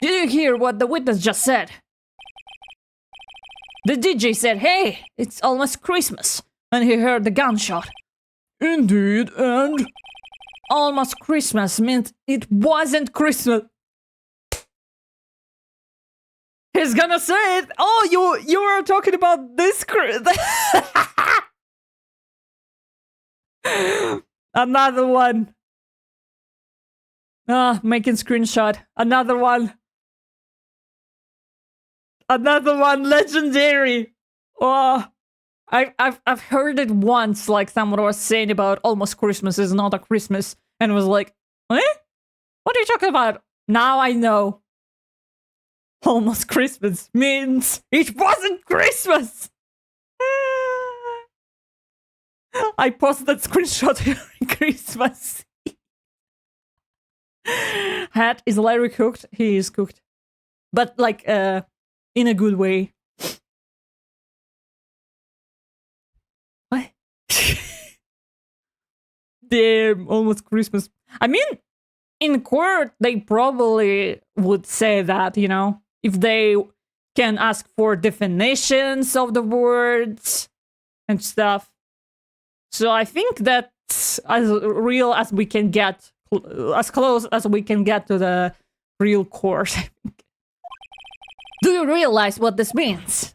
Did you hear what the witness just said? The DJ said, hey, it's almost Christmas, and he heard the gunshot. Indeed, and? Almost Christmas meant it wasn't Christmas. He's gonna say it. Oh, you were talking about this Another one. Making screenshot. Another one. Another one. Legendary. Oh, I've heard it once. Like someone was saying about almost Christmas is not a Christmas, and was like, eh? What are you talking about? Now I know. Almost Christmas means it wasn't Christmas. I posted that screenshot during Christmas. Hat, is Larry cooked? He is cooked. But like, in a good way. What? Damn, almost Christmas. I mean, in court, they probably would say that, you know, if they can ask for definitions of the words and stuff. So I think that's as real as we can get as close as we can get to the real course. Do you realize what this means?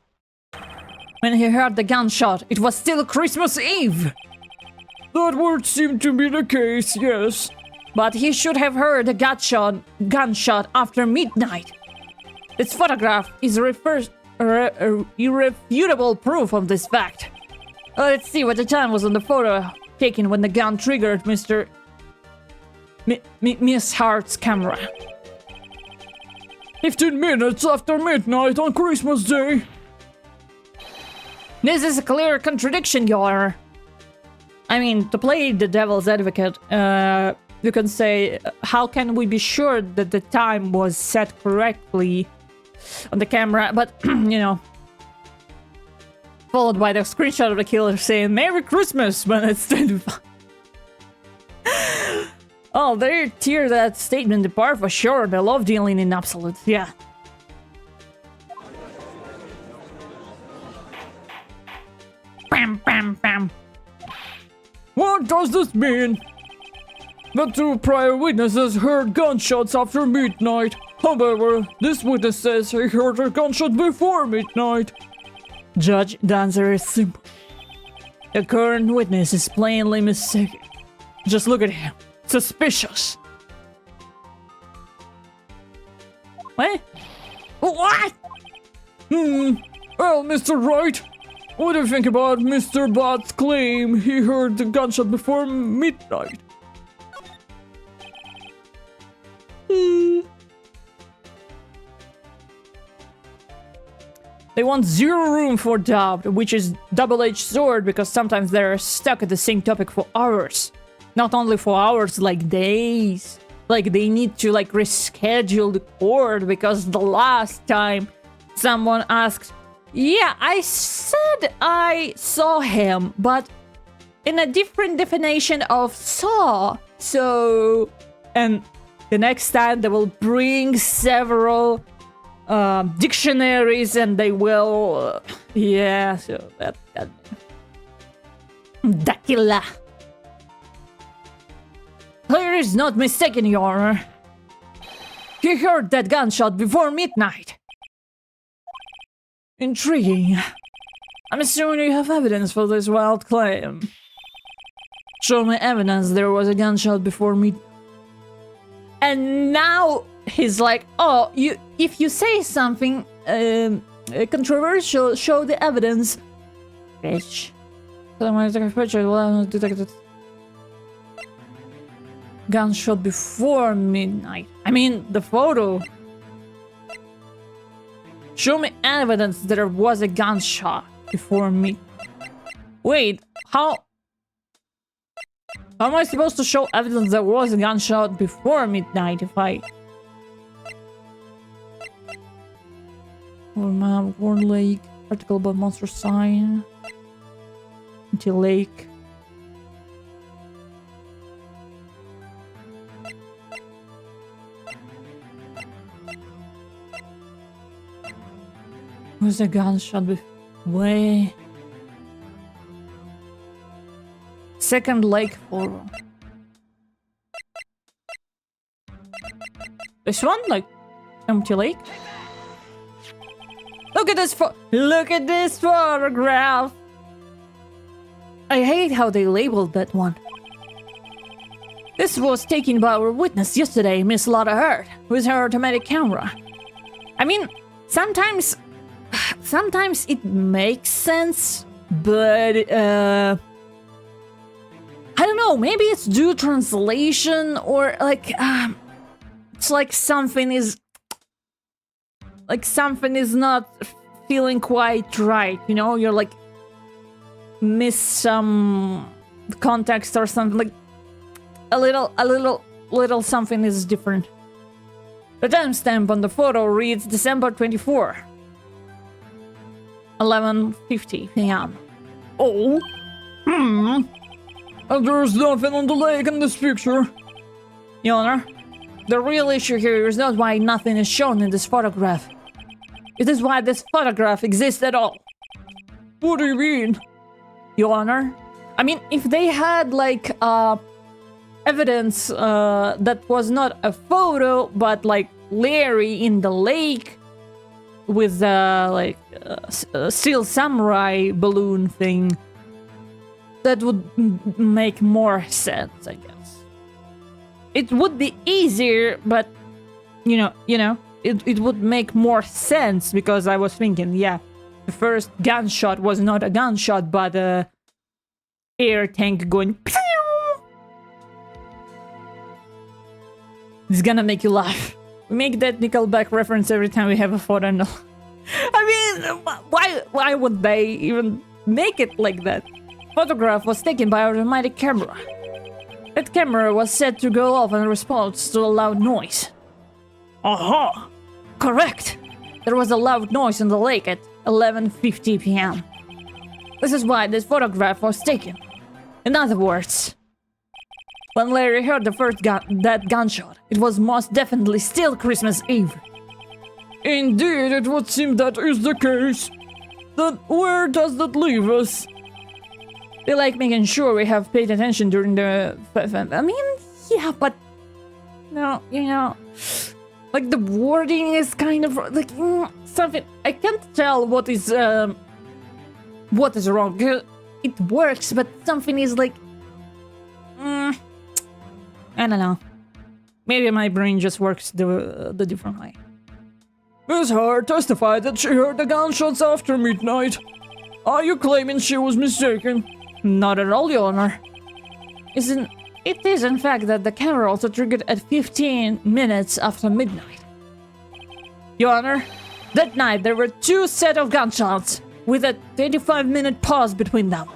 When he heard the gunshot, it was still Christmas Eve. That would seem to be the case, yes. But he should have heard a gunshot after midnight. This photograph is irrefutable proof of this fact. Let's see what the time was on the photo taken when the gun triggered Miss Hart's camera. 15 minutes after midnight on Christmas Day. This is a clear contradiction, Your Honor. I mean, to play the devil's advocate, you can say, how can we be sure that the time was set correctly on the camera? But, you know, followed by the screenshot of the killer saying, Merry Christmas, when it's 25. Oh, they tear that statement apart for sure. They love dealing in absolutes, yeah. Bam, bam, bam. What does this mean? The 2 prior witnesses heard gunshots after midnight. However, this witness says he heard a gunshot before midnight. Judge, the answer is simple. The current witness is plainly mistaken. Just look at him. Suspicious. What? What? Well, Mr. Wright, what do you think about Mr. Bott's claim he heard the gunshot before midnight? They want zero room for doubt, which is double-edged sword because sometimes they're stuck at the same topic for hours. Not only for hours, like days. Like they need to like reschedule the court because the last time someone asked, yeah, I said I saw him, but in a different definition of saw. So, and the next time they will bring several dictionaries and they will, yeah, so that Dracula. Clear is not mistaken, Your Honor. He heard that gunshot before midnight. Intriguing. I'm assuming you have evidence for this wild claim. Show me evidence there was a gunshot before midnight. And now he's like, oh, if you say something controversial, show the evidence. Bitch. Gunshot before midnight. I mean, the photo. Show me evidence there was a gunshot before midnight. Wait, how am I supposed to show evidence there was a gunshot before midnight if I... Warn Lake, article about monster sign. Until Lake. Was a gunshot before? Way. Second lake photo. This one, like empty lake. Look at this photograph. I hate how they labeled that one. This was taken by our witness yesterday, Miss Lotta Hurt, with her automatic camera. I mean, sometimes it makes sense, but I don't know, maybe it's due translation or like it's like something is not feeling quite right, you know? You're like miss some context or something, like a little something is different. The timestamp on the photo reads December 24. 11:50 p.m. Oh? And there's nothing on the lake in this picture. Your Honor, the real issue here is not why nothing is shown in this photograph. It is why this photograph exists at all. What do you mean? Your Honor, I mean, if they had like a evidence that was not a photo, but like Larry in the lake with steel samurai balloon thing, that would make more sense, I guess. It would be easier, but you know, it would make more sense because I was thinking, yeah, the first gunshot was not a gunshot, but a air tank going pew! It's gonna make you laugh. We make that Nickelback reference every time we have a photo. No. I mean, why would they even make it like that? Photograph was taken by an automatic camera. That camera was set to go off in response to a loud noise. Aha! Correct! There was a loud noise in the lake at 11:50 p.m. This is why this photograph was taken. In other words, when Larry heard the first gunshot, it was most definitely still Christmas Eve. Indeed, it would seem that is the case. Then where does that leave us? They like making sure we have paid attention during the... I mean, yeah, but... No, you know... Like, the wording is kind of... Like, something... I can't tell what is wrong. It works, but something is like... I don't know. Maybe my brain just works the different way. Ms. Hart testified that she heard the gunshots after midnight. Are you claiming she was mistaken? Not at all, Your Honor. It is in fact that the camera also triggered at 15 minutes after midnight. Your Honor, that night there were 2 sets of gunshots, with a 25-minute pause between them.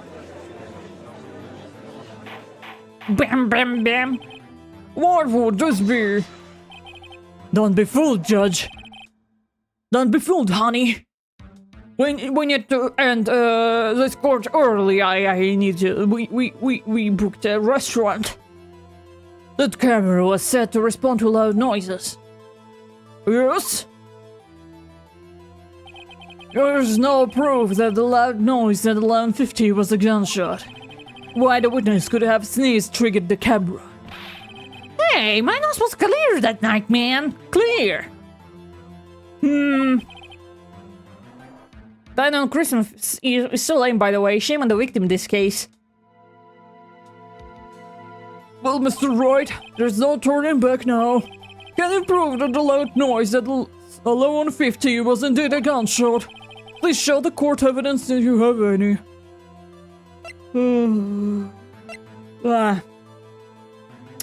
Bam, bam, bam. What would this be? Don't be fooled, Judge. Don't be fooled, honey. We need to end this court early. I need to. We booked a restaurant. That camera was set to respond to loud noises. Yes? There's no proof that the loud noise at 11:50 was a gunshot. Why the witness could have sneezed triggered the camera. Hey, my nose was clear that night, man. Clear. Dying on Christmas is so lame, by the way. Shame on the victim in this case. Well, Mr. Wright, there's no turning back now. Can you prove that the loud noise at 11:50 was indeed a gunshot? Please show the court evidence if you have any.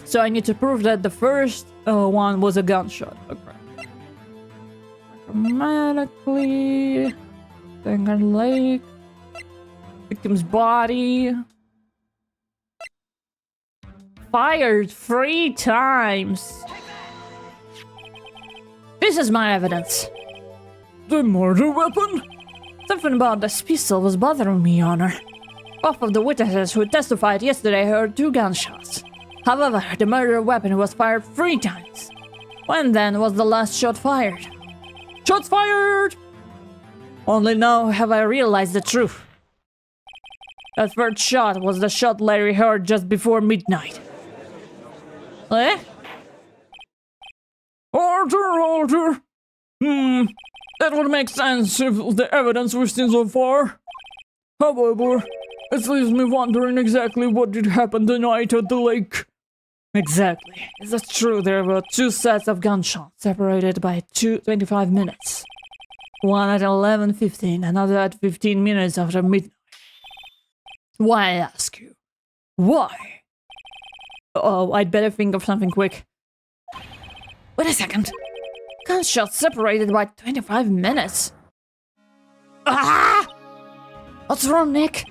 So I need to prove that the first one was a gunshot. Okay. Automatically. Second lake. Victim's body. Fired 3 times. This is my evidence. The murder weapon? Something about this pistol was bothering me, Your Honor. Both of the witnesses who testified yesterday heard 2 gunshots. However, the murder weapon was fired 3 times. When then was the last shot fired? Shots fired! Only now have I realized the truth. That third shot was the shot Larry heard just before midnight. Eh? Order! That would make sense if the evidence we've seen so far. However, it leaves me wondering exactly what did happen the night at the lake. Exactly. Is that true? There were 2 sets of gunshots separated by 25 minutes. One at 11:15, another at 15 minutes after midnight. Why, I ask you? Why? Oh, I'd better think of something quick. Wait a second. Gunshots separated by 25 minutes. Ah! What's wrong, Nick?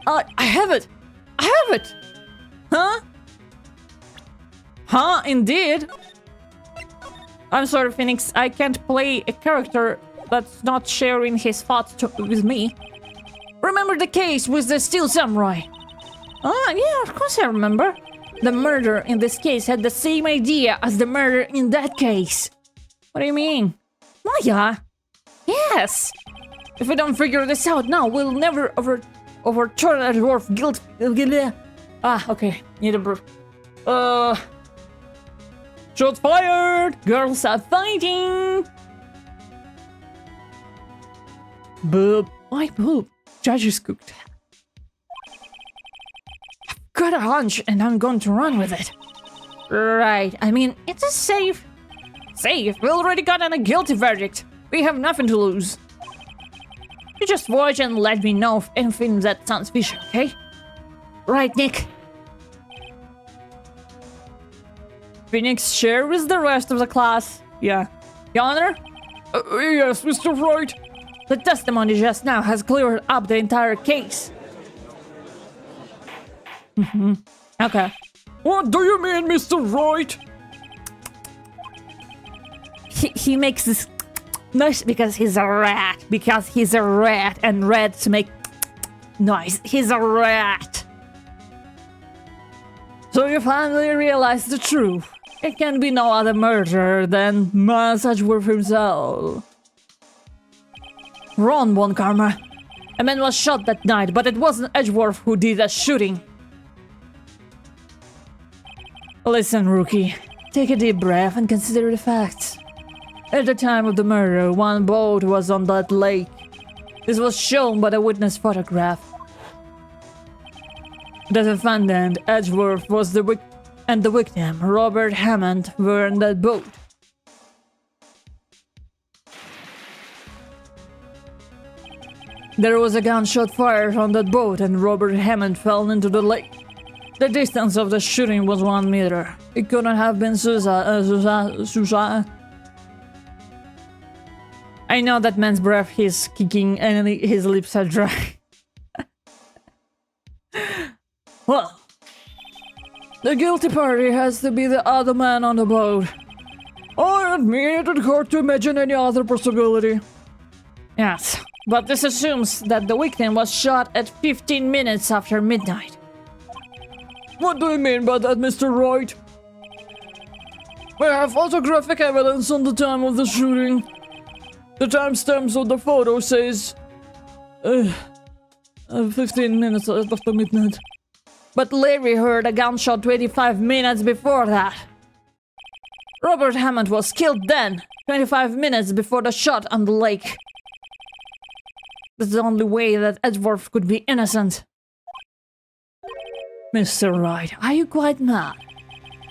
I have it! I have it! Huh? Huh? Indeed? I'm sorry, Phoenix. I can't play a character that's not sharing his thoughts with me. Remember the case with the steel samurai? Ah, yeah, of course I remember. The murderer in this case had the same idea as the murderer in that case. What do you mean? Maya? Yes! If we don't figure this out now, we'll never overturn a dwarf guilt. Ah, okay. Need a brew. Shots fired! Girls are fighting! Boop. Why boop? Judges cooked. I've got a hunch and I'm going to run with it. Right, I mean, it's a safe. Safe? We already got a guilty verdict. We have nothing to lose. You just watch and let me know if anything that sounds fishy, okay? Right, Nick? Phoenix, share with the rest of the class. Yeah. Your Honor? Yes, Mr. Wright. The testimony just now has cleared up the entire case. Okay. What do you mean, Mr. Wright? He makes this noise because he's a rat. Because he's a rat, and rats make noise. He's a rat. So you finally realized the truth. It can be no other murderer than Miles Edgeworth himself. Wrong one, Karma. A man was shot that night, but it wasn't Edgeworth who did the shooting. Listen, rookie. Take a deep breath and consider the facts. At the time of the murder, one boat was on that lake. This was shown by the witness photograph. The defendant, Edgeworth, was the victim, Robert Hammond, were in that boat. There was a gunshot fired on that boat and Robert Hammond fell into the lake. The distance of the shooting was 1 meter. It couldn't have been suicide. I know that man's breath is kicking and his lips are dry. Well, the guilty party has to be the other man on the boat. I admit it's hard to imagine any other possibility. Yes, but this assumes that the victim was shot at 15 minutes after midnight. What do you mean by that, Mr. Wright? We have photographic evidence on the time of the shooting. The timestamps of the photo says 15 minutes after midnight. But Larry heard a gunshot 25 minutes before that. Robert Hammond was killed then, 25 minutes before the shot on the lake. That's the only way that Edgeworth could be innocent. Mr. Wright, are you quite mad?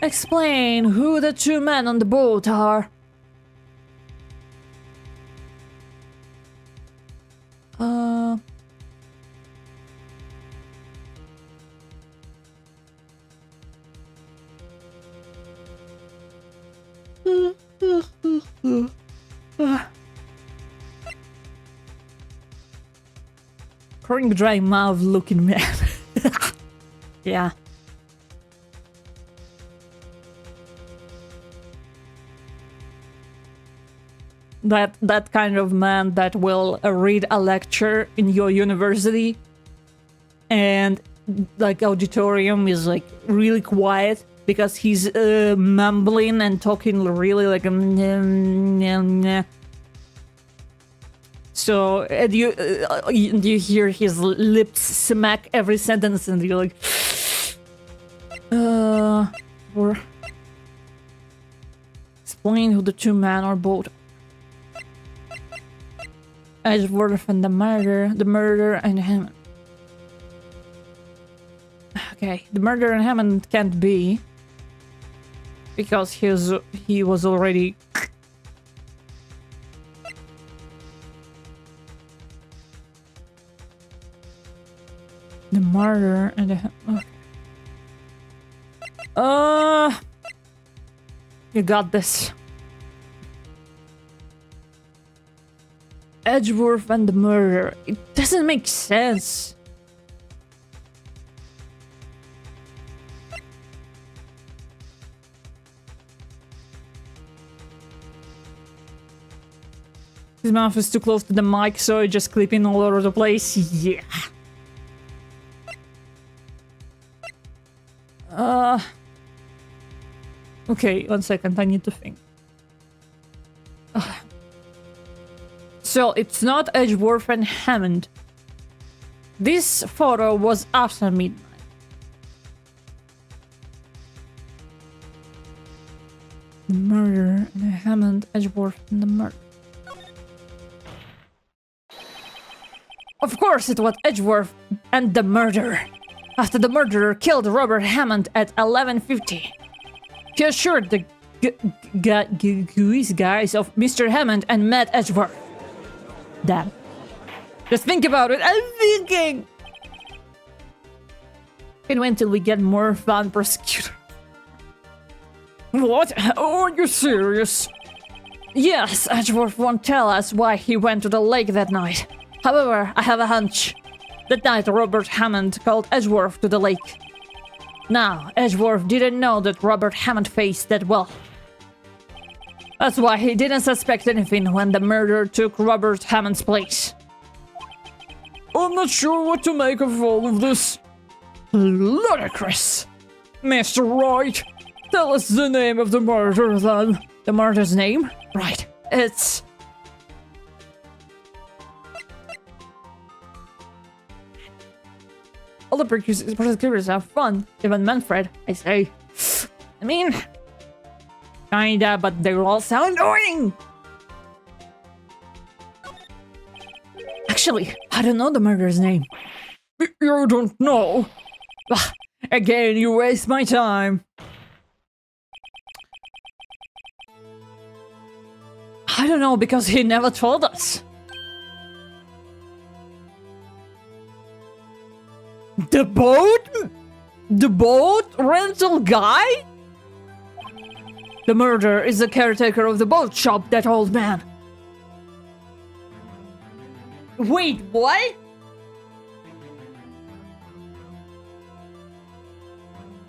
Explain who the two men on the boat are. Crying dry mouth looking man. Yeah. That kind of man that will read a lecture in your university and like auditorium is like really quiet because he's mumbling and talking really like so and you hear his lips smack every sentence and you're like or explain who the two men are both. Edgeworth and the murder and Hammond. Okay, the murder and Hammond can't be because he was already the murder and the okay. You got this. Edgeworth and the murder. It doesn't make sense. His mouth is too close to the mic, so it's just clipping all over the place. Yeah. Okay, 1 second, I need to think. So, it's not Edgeworth and Hammond. This photo was after midnight. the murder, and Hammond, Edgeworth, and the murder. Of course it was Edgeworth and the murder. After the murderer killed Robert Hammond at 11:50, he assured the guys of Mr. Hammond and met Edgeworth. Damn. Just think about it. I'm thinking. Can't wait till we get more fun prosecutor. What? Oh, are you serious? Yes, Edgeworth won't tell us why he went to the lake that night. However, I have a hunch. That night, Robert Hammond called Edgeworth to the lake. Now, Edgeworth didn't know that Robert Hammond faced that well. That's why he didn't suspect anything when the murderer took Robert Hammond's place. I'm not sure what to make of all of this. Ludicrous! Mr. Wright, tell us the name of the murderer then. The murderer's name? Right. It's... all the prosecutors have fun. Even Manfred, I say. I mean... kinda, but they all sound annoying! Actually, I don't know the murderer's name. You don't know? Again, you waste my time. I don't know, because he never told us. The boat? The boat rental guy? The murderer is the caretaker of the boat shop, that old man. Wait, what?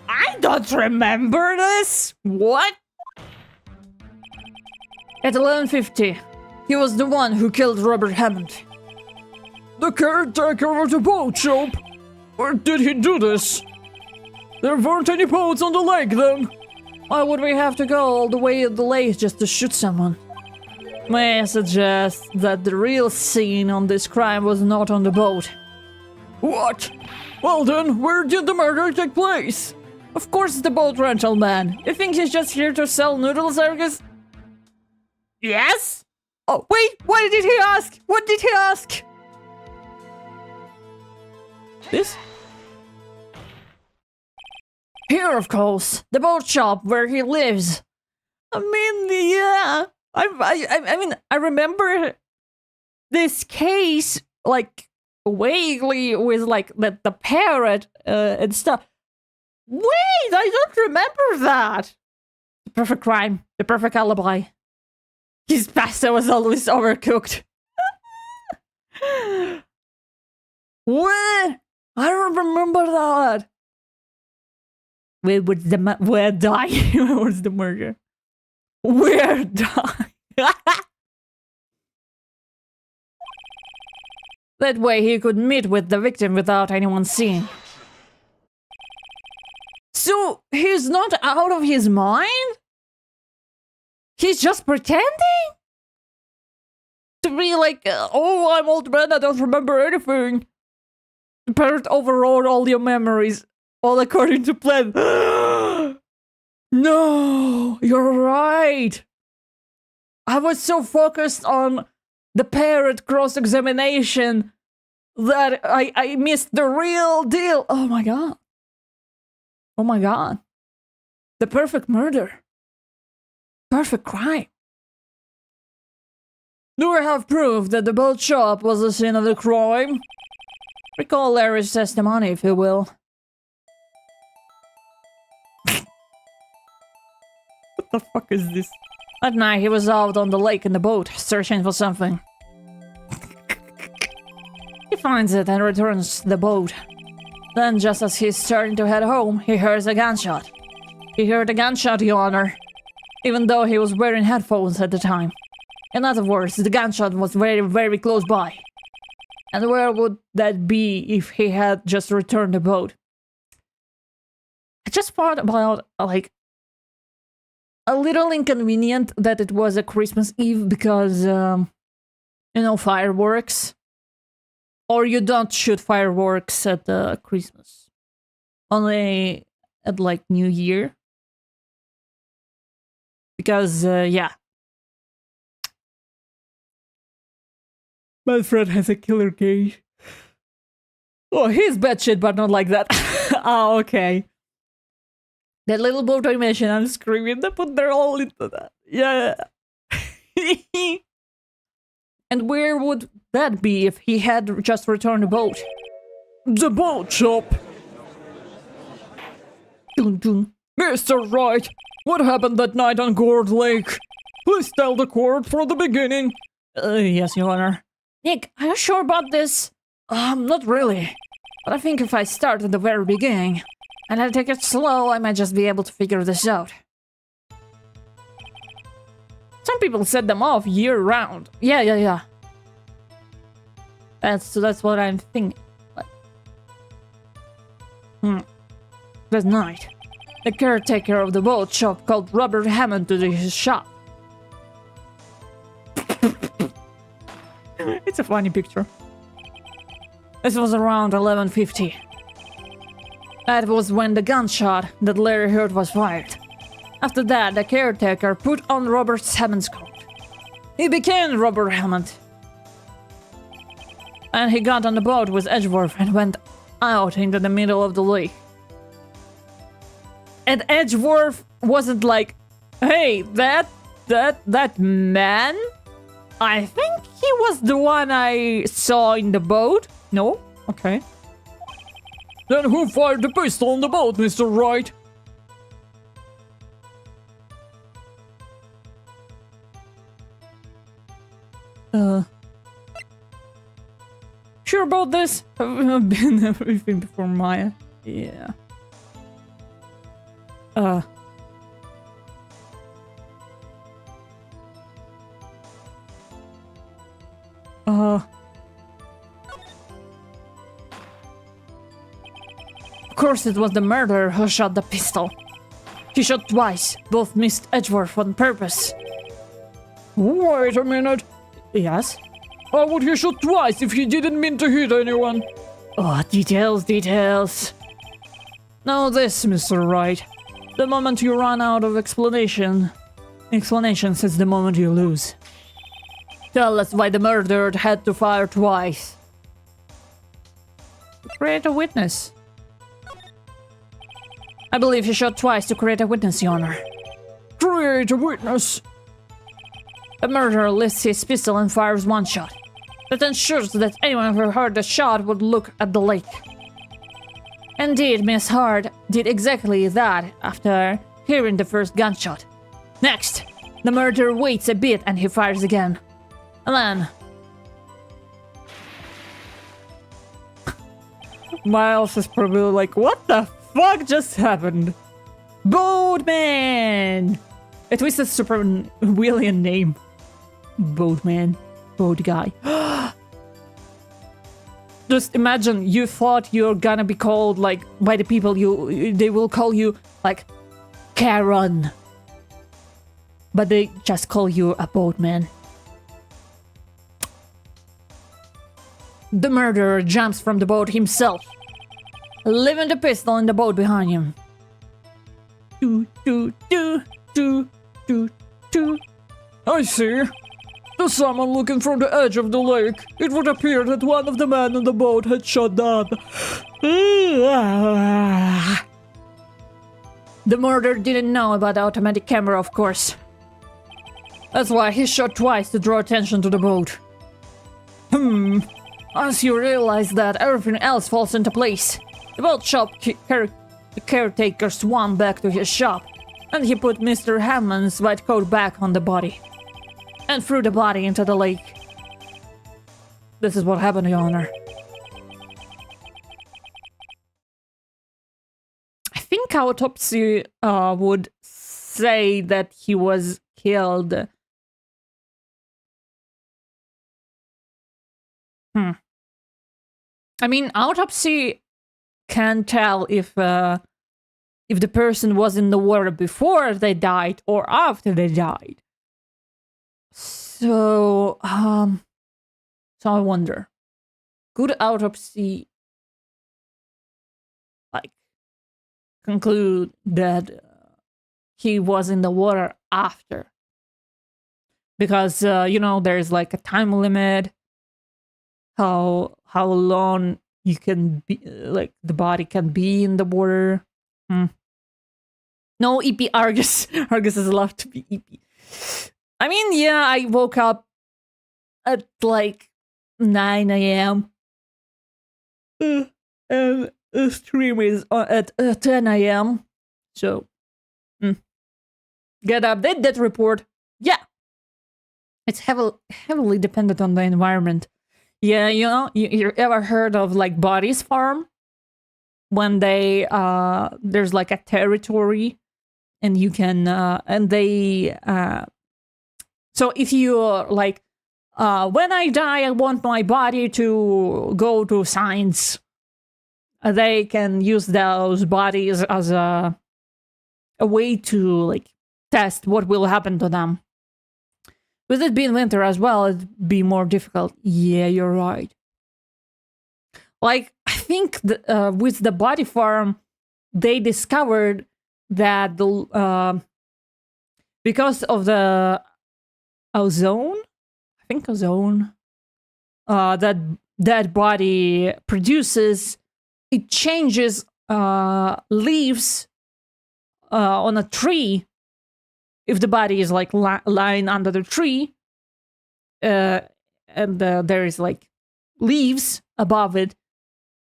I don't remember this. What? At 11:50, he was the one who killed Robert Hammond. The caretaker of the boat shop? Where did he do this? There weren't any boats on the lake then. Why would we have to go all the way to the lake just to shoot someone? May I suggest that the real scene on this crime was not on the boat? What? Well then, where did the murder take place? Of course the boat rental man. You think he's just here to sell noodles, Argus? Yes? Oh, wait, what did he ask? What did he ask? This? Here, of course, the boat shop where he lives. I mean, yeah. I mean, I remember this case, like, vaguely with, like, the parrot and stuff. Wait, I don't remember that. The perfect crime, the perfect alibi. His pasta was always overcooked. What? I don't remember that. Where was the where die? Where was the murder? Where die? That way he could meet with the victim without anyone seeing. So he's not out of his mind? He's just pretending? To be like, oh, I'm old man, I don't remember anything. The parrot overrode all your memories, all according to plan. No, you're right. I was so focused on the parrot cross-examination that I missed the real deal. Oh my god. Oh my god. The perfect murder. Perfect crime. Do we have proof that the boat shop was the scene of the crime? Recall Larry's testimony, if you will. What the fuck is this? That night he was out on the lake in the boat, searching for something. He finds it and returns to the boat. Then, just as he's starting to head home, he hears a gunshot. He heard a gunshot, Your Honor, even though he was wearing headphones at the time. In other words, the gunshot was very, very close by. And where would that be if he had just returned the boat? I just thought about, like, a little inconvenient that it was a Christmas Eve because, you know, fireworks. Or you don't shoot fireworks at Christmas. Only at, like, New Year. Because, yeah. My friend has a killer case. Oh, he's batshit, but not like that. Oh, okay. That little boat animation, I'm screaming. They put their all into that. Yeah. And where would that be if he had just returned the boat? The boat shop. Dun, dun. Mr. Wright, what happened that night on Gourd Lake? Please tell the court from the beginning. Yes, Your Honor. Nick, are you sure about this? Not really. But I think if I start at the very beginning, and I take it slow, I might just be able to figure this out. Some people set them off year-round. Yeah. That's what I'm thinking. That night, the caretaker of the boat shop called Robert Hammond to his shop. It's a funny picture. This was around 11:50. That was when the gunshot that Larry heard was fired. After that, the caretaker put on Robert Hammond's coat. He became Robert Hammond. And he got on the boat with Edgeworth and went out into the middle of the lake. And Edgeworth wasn't like, hey, that man? I think he was the one I saw in the boat. No? Okay. Then who fired the pistol on the boat, Mr. Wright? Sure about this? I've been everything before Maya. Yeah. Of course it was the murderer who shot the pistol. He shot twice, both missed Edgeworth on purpose. Wait a minute. Yes? How would he shoot twice if he didn't mean to hit anyone? Oh, details. Know this, Mr. Wright. The moment you run out of explanations is the moment you lose. Tell us why the murderer had to fire twice. To create a witness. I believe he shot twice to create a witness, Your Honor. Create a witness. The murderer lifts his pistol and fires one shot. That ensures that anyone who heard the shot would look at the lake. Indeed, Miss Hard did exactly that after hearing the first gunshot. Next, the murderer waits a bit and he fires again. And then... Miles is probably like, what the fuck just happened? Boatman! At least a super William name. Boatman. Boat guy. Just imagine you thought you're gonna be called, like, by the people they will call you, like, Karen. But they just call you a boatman. The murderer jumps from the boat himself, leaving the pistol in the boat behind him. I see. There's someone looking from the edge of the lake. It would appear that one of the men on the boat had shot up. The murderer didn't know about the automatic camera, of course. That's why he shot twice to draw attention to the boat. Once you realize that, everything else falls into place. The boat shop caretaker swam back to his shop, and he put Mr. Hammond's white coat back on the body, and threw the body into the lake. This is what happened, Your Honor. I think autopsy would say that he was killed. I mean, autopsy can tell if the person was in the water before they died or after they died. So I wonder, could autopsy like conclude that he was in the water after. Because, you know, there's like a time limit. How long you can be, like, the body can be in the water. No, EP Argus. Argus is allowed to be EP. I mean, yeah, I woke up at like 9 a.m. And the stream is at 10 a.m. So, get update that report. Yeah. It's heavily dependent on the environment. Yeah, you know, you ever heard of like Bodies Farm? When they, there's like a territory and you can, and they, so if you like, when I die, I want my body to go to science. They can use those bodies as a way to like test what will happen to them. With it being winter as well, it'd be more difficult. Yeah, you're right. Like, I think with the body farm, they discovered that the because of the ozone, I think ozone, that body produces, it changes leaves on a tree. If the body is like lying under the tree, and there is like leaves above it,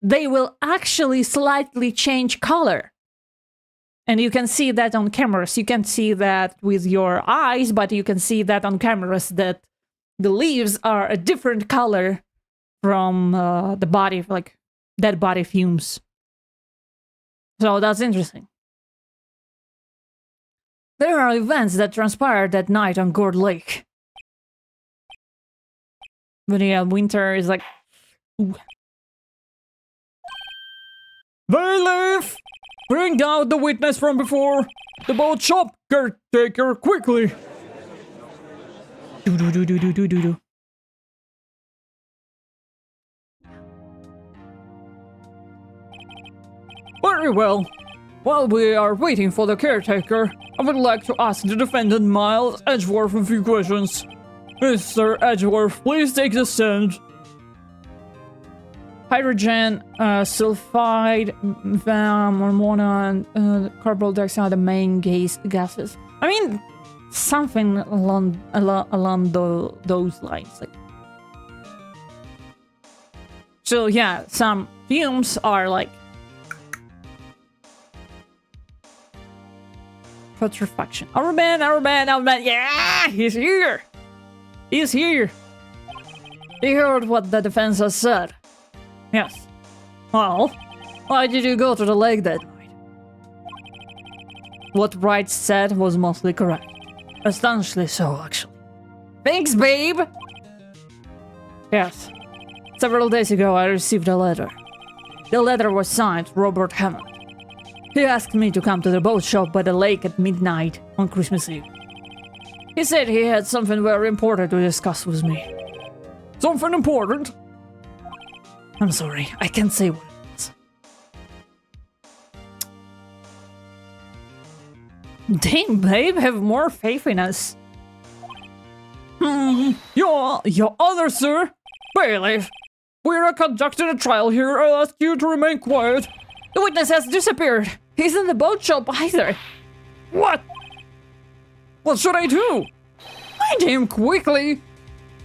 they will actually slightly change color. And you can see that on cameras. You can't see that with your eyes, but you can see that on cameras that the leaves are a different color from the body, like dead body fumes. So that's interesting. There are events that transpired that night on Gourd Lake. But yeah, winter is like... Ooh. Bailiff! Bring out the witness from before! The boat shop caretaker, quickly! Do. Very well. While we are waiting for the caretaker, I would like to ask the defendant Miles Edgeworth a few questions. Mr. Edgeworth, please take the stand. Hydrogen, sulfide, ammonia, and carbon dioxide are the main gases. I mean, something along those lines. Like. So yeah, some fumes are like putrefaction. Our man, yeah, he's here. He's here. He heard what the defense has said. Yes. Well, why did you go to the lake that night? What Wright said was mostly correct. Astonishingly so, actually. Thanks, babe! Yes. Several days ago, I received a letter. The letter was signed Robert Hammond. He asked me to come to the boat shop by the lake at midnight on Christmas Eve. He said he had something very important to discuss with me. Something important? I'm sorry, I can't say what it is. Damn, babe, have more faith in us. Your Honor, sir! Bailiff! We are conducting a trial here. I'll ask you to remain quiet. The witness has disappeared. He's in the boat shop either. What? What should I do? Find him quickly.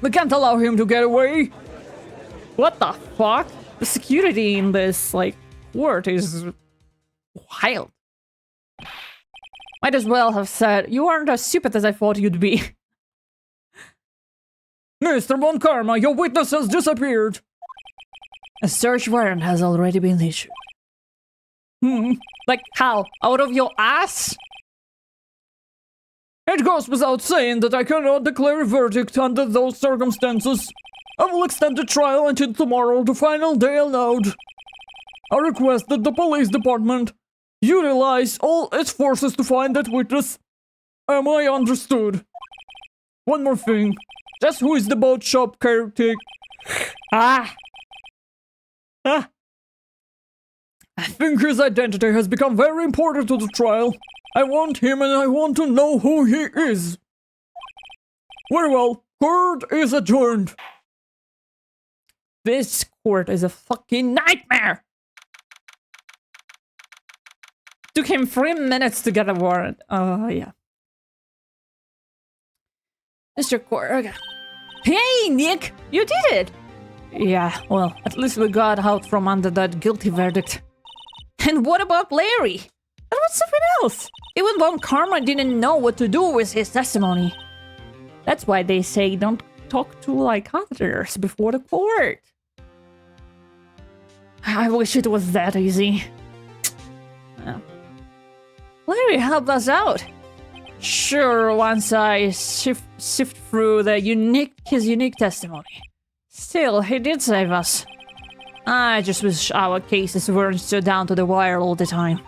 We can't allow him to get away. What the fuck? The security in this, like, court is wild. Might as well have said, you aren't as stupid as I thought you'd be. Mr. Von Karma, your witness has disappeared. A search warrant has already been issued. Like how? Out of your ass? It goes without saying that I cannot declare a verdict under those circumstances. I will extend the trial until tomorrow, the final day allowed. I request that the police department utilize all its forces to find that witness. Am I understood? One more thing. Just who is the boat shop caretaker? I think his identity has become very important to the trial. I want him and I want to know who he is. Very well, court is adjourned. This court is a fucking nightmare! Took him 3 minutes to get a warrant. Oh, yeah. Mr. Court, okay. Hey, Nick! You did it! Yeah, well, at least we got out from under that guilty verdict. And what about Larry? That was something else! Even Von Karma didn't know what to do with his testimony. That's why they say don't talk to, like, others before the court. I wish it was that easy. Yeah. Larry helped us out. Sure, once I sift through his unique testimony. Still, he did save us. I just wish our cases weren't so down to the wire all the time.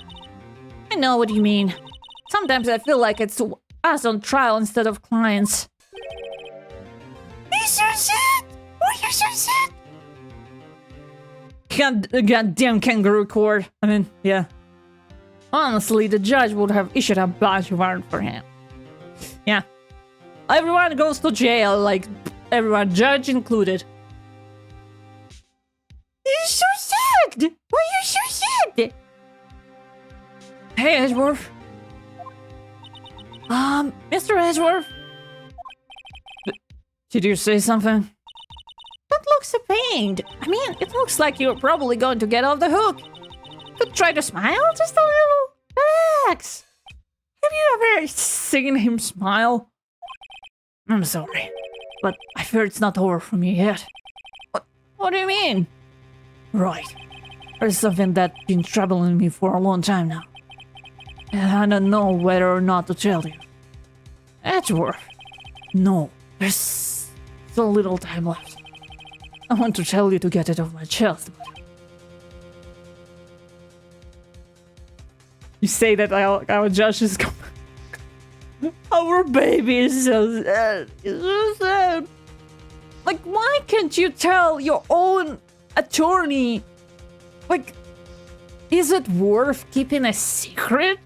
I know what you mean. Sometimes I feel like it's us on trial instead of clients. You're so sad! Oh, you're so sad! Goddamn kangaroo court. I mean, yeah. Honestly, the judge would have issued a badge warrant for him. Yeah. Everyone goes to jail, like, everyone, judge included. You're so sad! Why are you so sad? Hey, Edgeworth. Mr. Edgeworth? Did you say something? That looks pained. I mean, it looks like you're probably going to get off the hook. Could try to smile just a little. Relax. Have you ever seen him smile? I'm sorry, but I fear it's not over for me yet. What do you mean? Right. There's something that's been troubling me for a long time now. And I don't know whether or not to tell you. Edgeworth. No, there's so little time left. I want to tell you to get it off my chest, but... You say that our judge is coming. Our baby is so sad. It's so sad. Like, why can't you tell your own attorney? Like, is it worth keeping a secret?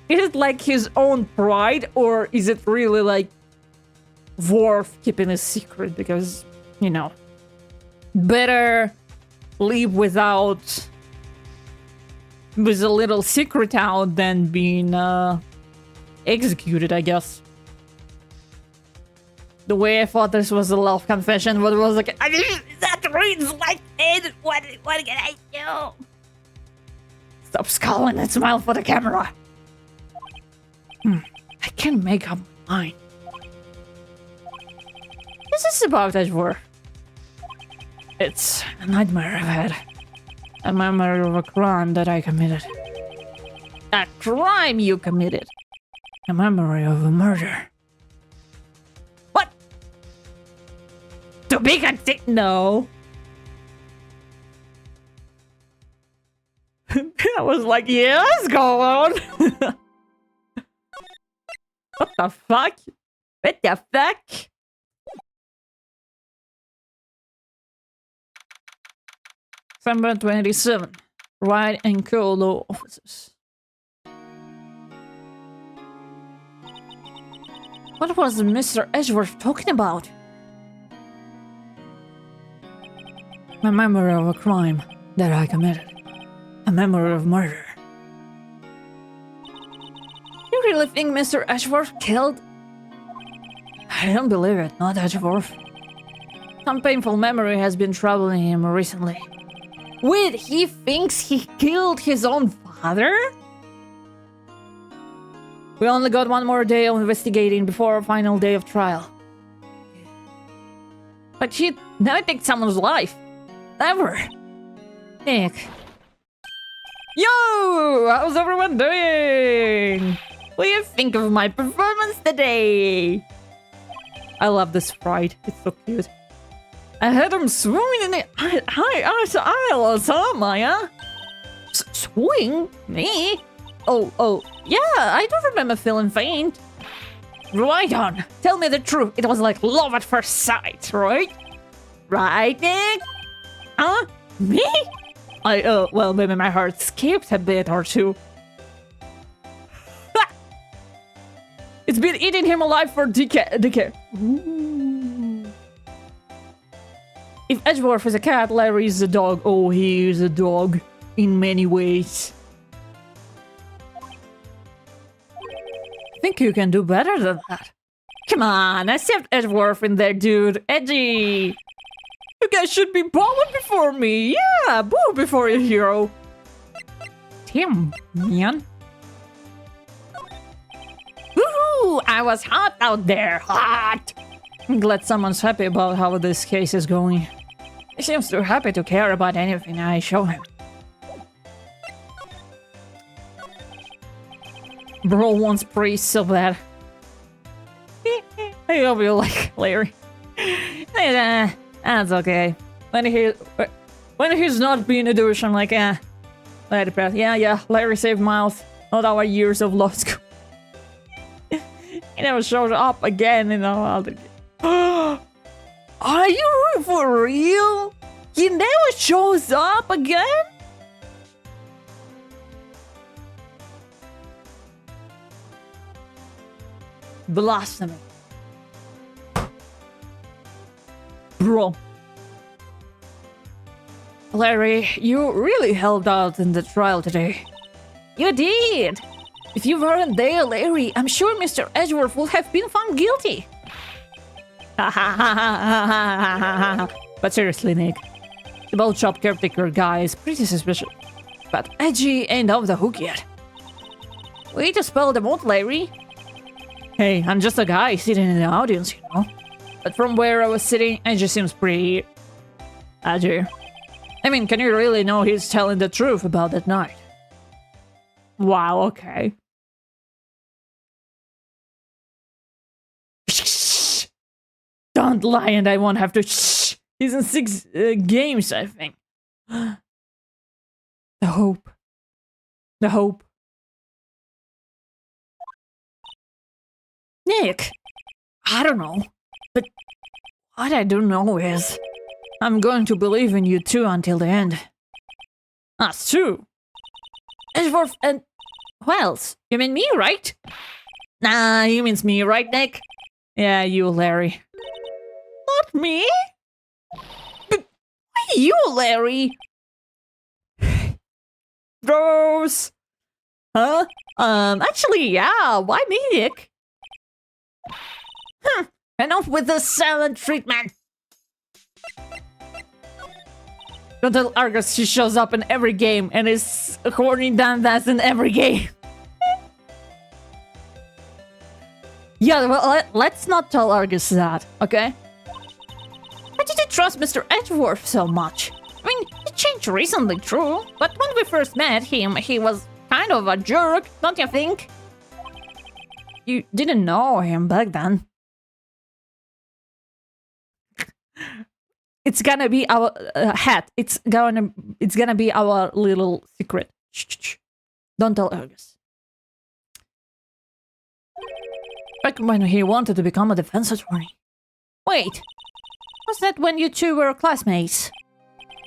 Is it like his own pride, or is it really like worth keeping a secret? Because, you know, better leave with a little secret out than being executed, I guess. The way I thought this was a love confession, but it was like, I mean, that reads like it. What can I do? Stop scowling and smile for the camera. I can't make up my mind. This is about Edgeworth. It's a nightmare I've had. A memory of a crime that I committed. A crime you committed. A memory of a murder. What? To be continued? No. I was like, yeah, let's go on. What the fuck? What the fuck? December 27. Ride and Co. offices. What was Mr. Edgeworth talking about? A memory of a crime that I committed. A memory of murder. You really think Mr. Edgeworth killed? I don't believe it, not Edgeworth. Some painful memory has been troubling him recently. Wait, he thinks he killed his own father? We only got one more day of investigating before our final day of trial. But he'd never take someone's life. Ever. Nick. Yo! How's everyone doing? What do you think of my performance today? I love this sprite. It's so cute. I had him swimming in the aisles, huh, Maya? Swing? Me? Oh, yeah, I do remember feeling faint. Right on. Tell me the truth. It was like love at first sight, right? Right, Nick? Huh? Me? Well, maybe my heart skipped a bit or two. It's been eating him alive for decade. If Edgeworth is a cat, Larry is a dog. Oh, he is a dog in many ways. I think you can do better than that. Come on, accept Edgeworth in there, dude. Edgy! You guys should be bowing before me. Yeah, bow before your hero. Damn, man. Woohoo! I was hot out there. Hot! I'm glad someone's happy about how this case is going. He seems too happy to care about anything I show him. Bro wants praise so bad. I hope you like Larry. That's okay. When he's not being a douche, I'm like, let it pass. Yeah, Larry saved Miles. Not our years of law school. He never showed up again in our other game. Are you for real? He never shows up again? Blasphemy. Bro. Larry, you really held out in the trial today. You did! If you weren't there, Larry, I'm sure Mr. Edgeworth would have been found guilty. But seriously, Nick, the boat shop caretaker guy is pretty suspicious. But Edgy ain't off the hook yet. Way to spell them out, Larry. Hey, I'm just a guy sitting in the audience, you know. But from where I was sitting, Edgy seems pretty... edgy. I mean, can you really know he's telling the truth about that night? Wow, okay. Shh. Don't lie and I won't have to shh. He's in 6 games, I think. The hope. The hope. Nick, I don't know. But what I do know is I'm going to believe in you too until the end. That's true. Edgeworth and... who else? You mean me, right? Nah, he means me, right, Nick? Yeah, you, Larry. Not me? But you, Larry? Bros! Huh? Actually, yeah, why me, Nick? Enough with the silent treatment! Don't tell Argus she shows up in every game and is horny dandas in every game. Yeah, well, let's not tell Argus that, okay? Why did you trust Mr. Edgeworth so much? I mean, he changed recently, true, but when we first met him, he was kind of a jerk, don't you think? You didn't know him back then. It's gonna be our hat. It's gonna be our little secret. Shh. Don't tell Argus. Back when he wanted to become a defense attorney. Wait, was that when you two were classmates?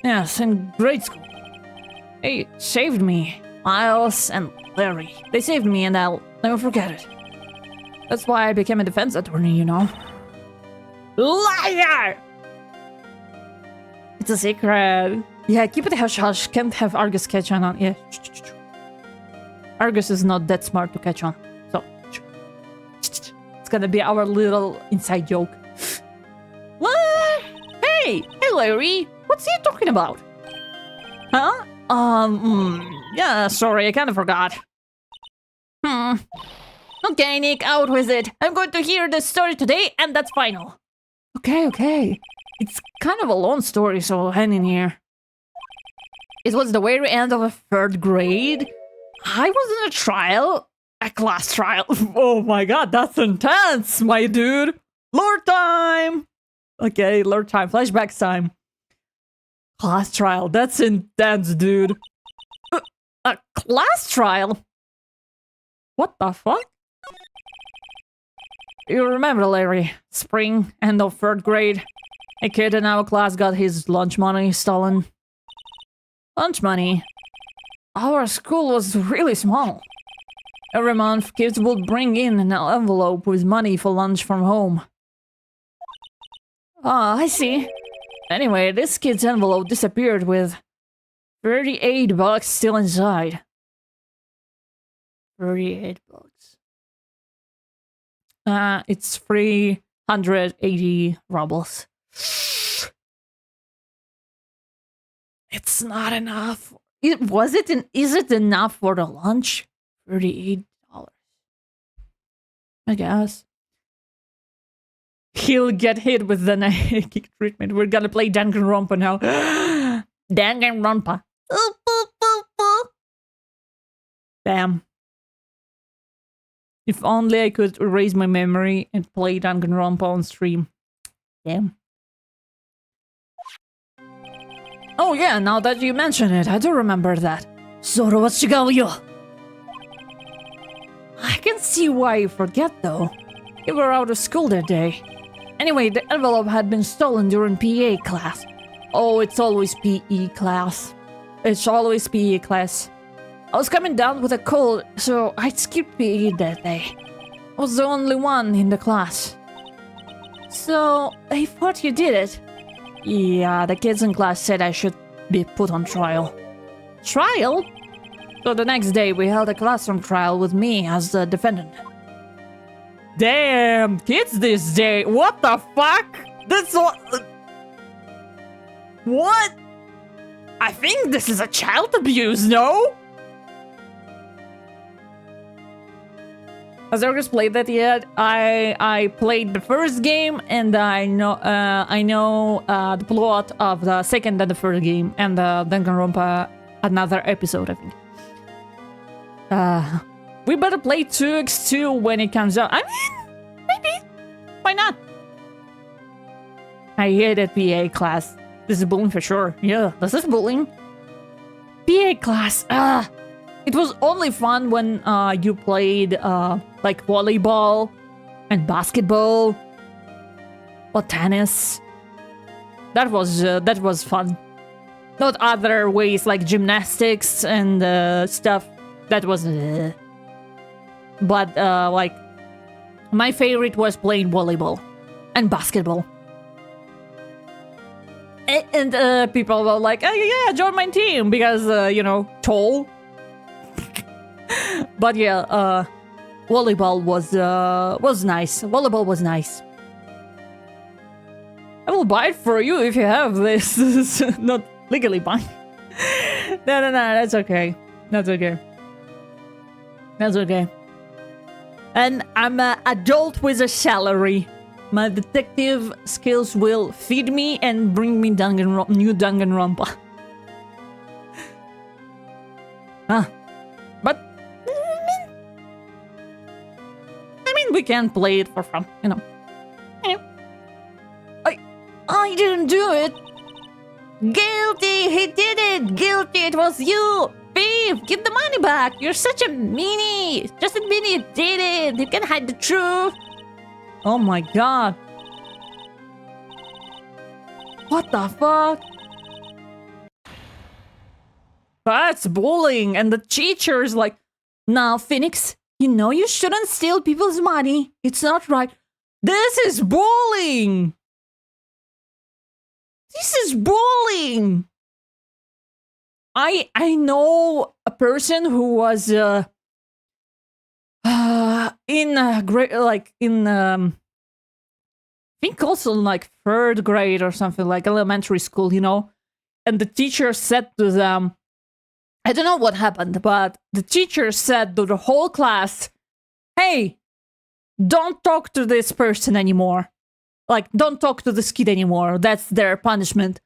Yes, in grade school. They saved me, Miles and Larry. They saved me, and I'll never forget it. That's why I became a defense attorney, you know. Liar! It's a secret. Yeah, keep it hush-hush. Can't have Argus catch on. Yeah. Argus is not that smart to catch on. So, it's gonna be our little inside joke. What? Hey, Larry. What's he talking about? Huh? Yeah, sorry, I kind of forgot. Okay, Nick, out with it. I'm going to hear the story today, and that's final. Okay. It's kind of a long story, so hang in here. It was the very end of a 3rd grade. I was in a trial. A class trial. Oh my god, that's intense, my dude. Lore time! Okay, lore time. Flashback time. Class trial. That's intense, dude. A class trial? What the fuck? You remember, Larry? Spring, end of 3rd grade. A kid in our class got his lunch money stolen. Lunch money. Our school was really small. Every month, kids would bring in an envelope with money for lunch from home. Ah, I see. Anyway, this kid's envelope disappeared with $38 still inside. 38 bucks. It's 380 rubles. It's not enough. Is it enough for the lunch? $38. I guess. He'll get hit with the kick treatment. We're gonna play Danganronpa now. Danganronpa. Damn. If only I could erase my memory and play Danganronpa on stream. Damn. Oh yeah, now that you mention it, I do remember that. Zorowachigaoyo. I can see why you forget though. You were out of school that day. Anyway, the envelope had been stolen during PA class. Oh, it's always PE class. It's always PE class. I was coming down with a cold, so I skipped PE that day. I was the only one in the class. So, I thought you did it. Yeah, the kids in class said I should be put on trial. Trial? So the next day we held a classroom trial with me as the defendant. Damn, kids this day, what the fuck? That's what... What? I think this is a child abuse, no? Has Ergus played that yet? I played the first game and I know the plot of the second and the third game and Danganronpa another episode, I think. We better play 2x2 when it comes out. I mean, maybe. Why not? I hated PA class. This is bullying for sure. Yeah, this is bullying. PA class. It was only fun when you played like volleyball and basketball or tennis. That was fun. Not other ways like gymnastics and stuff. That was. But like my favorite was playing volleyball and basketball. And people were like, "Oh yeah, join my team," because you know, tall. But yeah, volleyball was nice. Volleyball was nice. I will buy it for you if you have this. This is not legally buying. No, that's okay. That's okay. That's okay. And I'm an adult with a salary. My detective skills will feed me and bring me new Danganronpa. But I mean, we can play it for fun, you know. I didn't do it. Guilty, he did it. Guilty, it was you. Thief, give the money back. You're such a meanie. Just admit you did it. You can hide the truth. Oh my god. What the fuck? That's bullying. And the teacher's like, now, Phoenix, you know you shouldn't steal people's money. It's not right. This is bullying. This is bullying. I know a person who was in grade, like in I think also in like 3rd grade or something, like elementary school, you know. And the teacher said to them, I don't know what happened, but the teacher said to the whole class, "Hey, don't talk to this person anymore. Like, don't talk to this kid anymore. That's their punishment."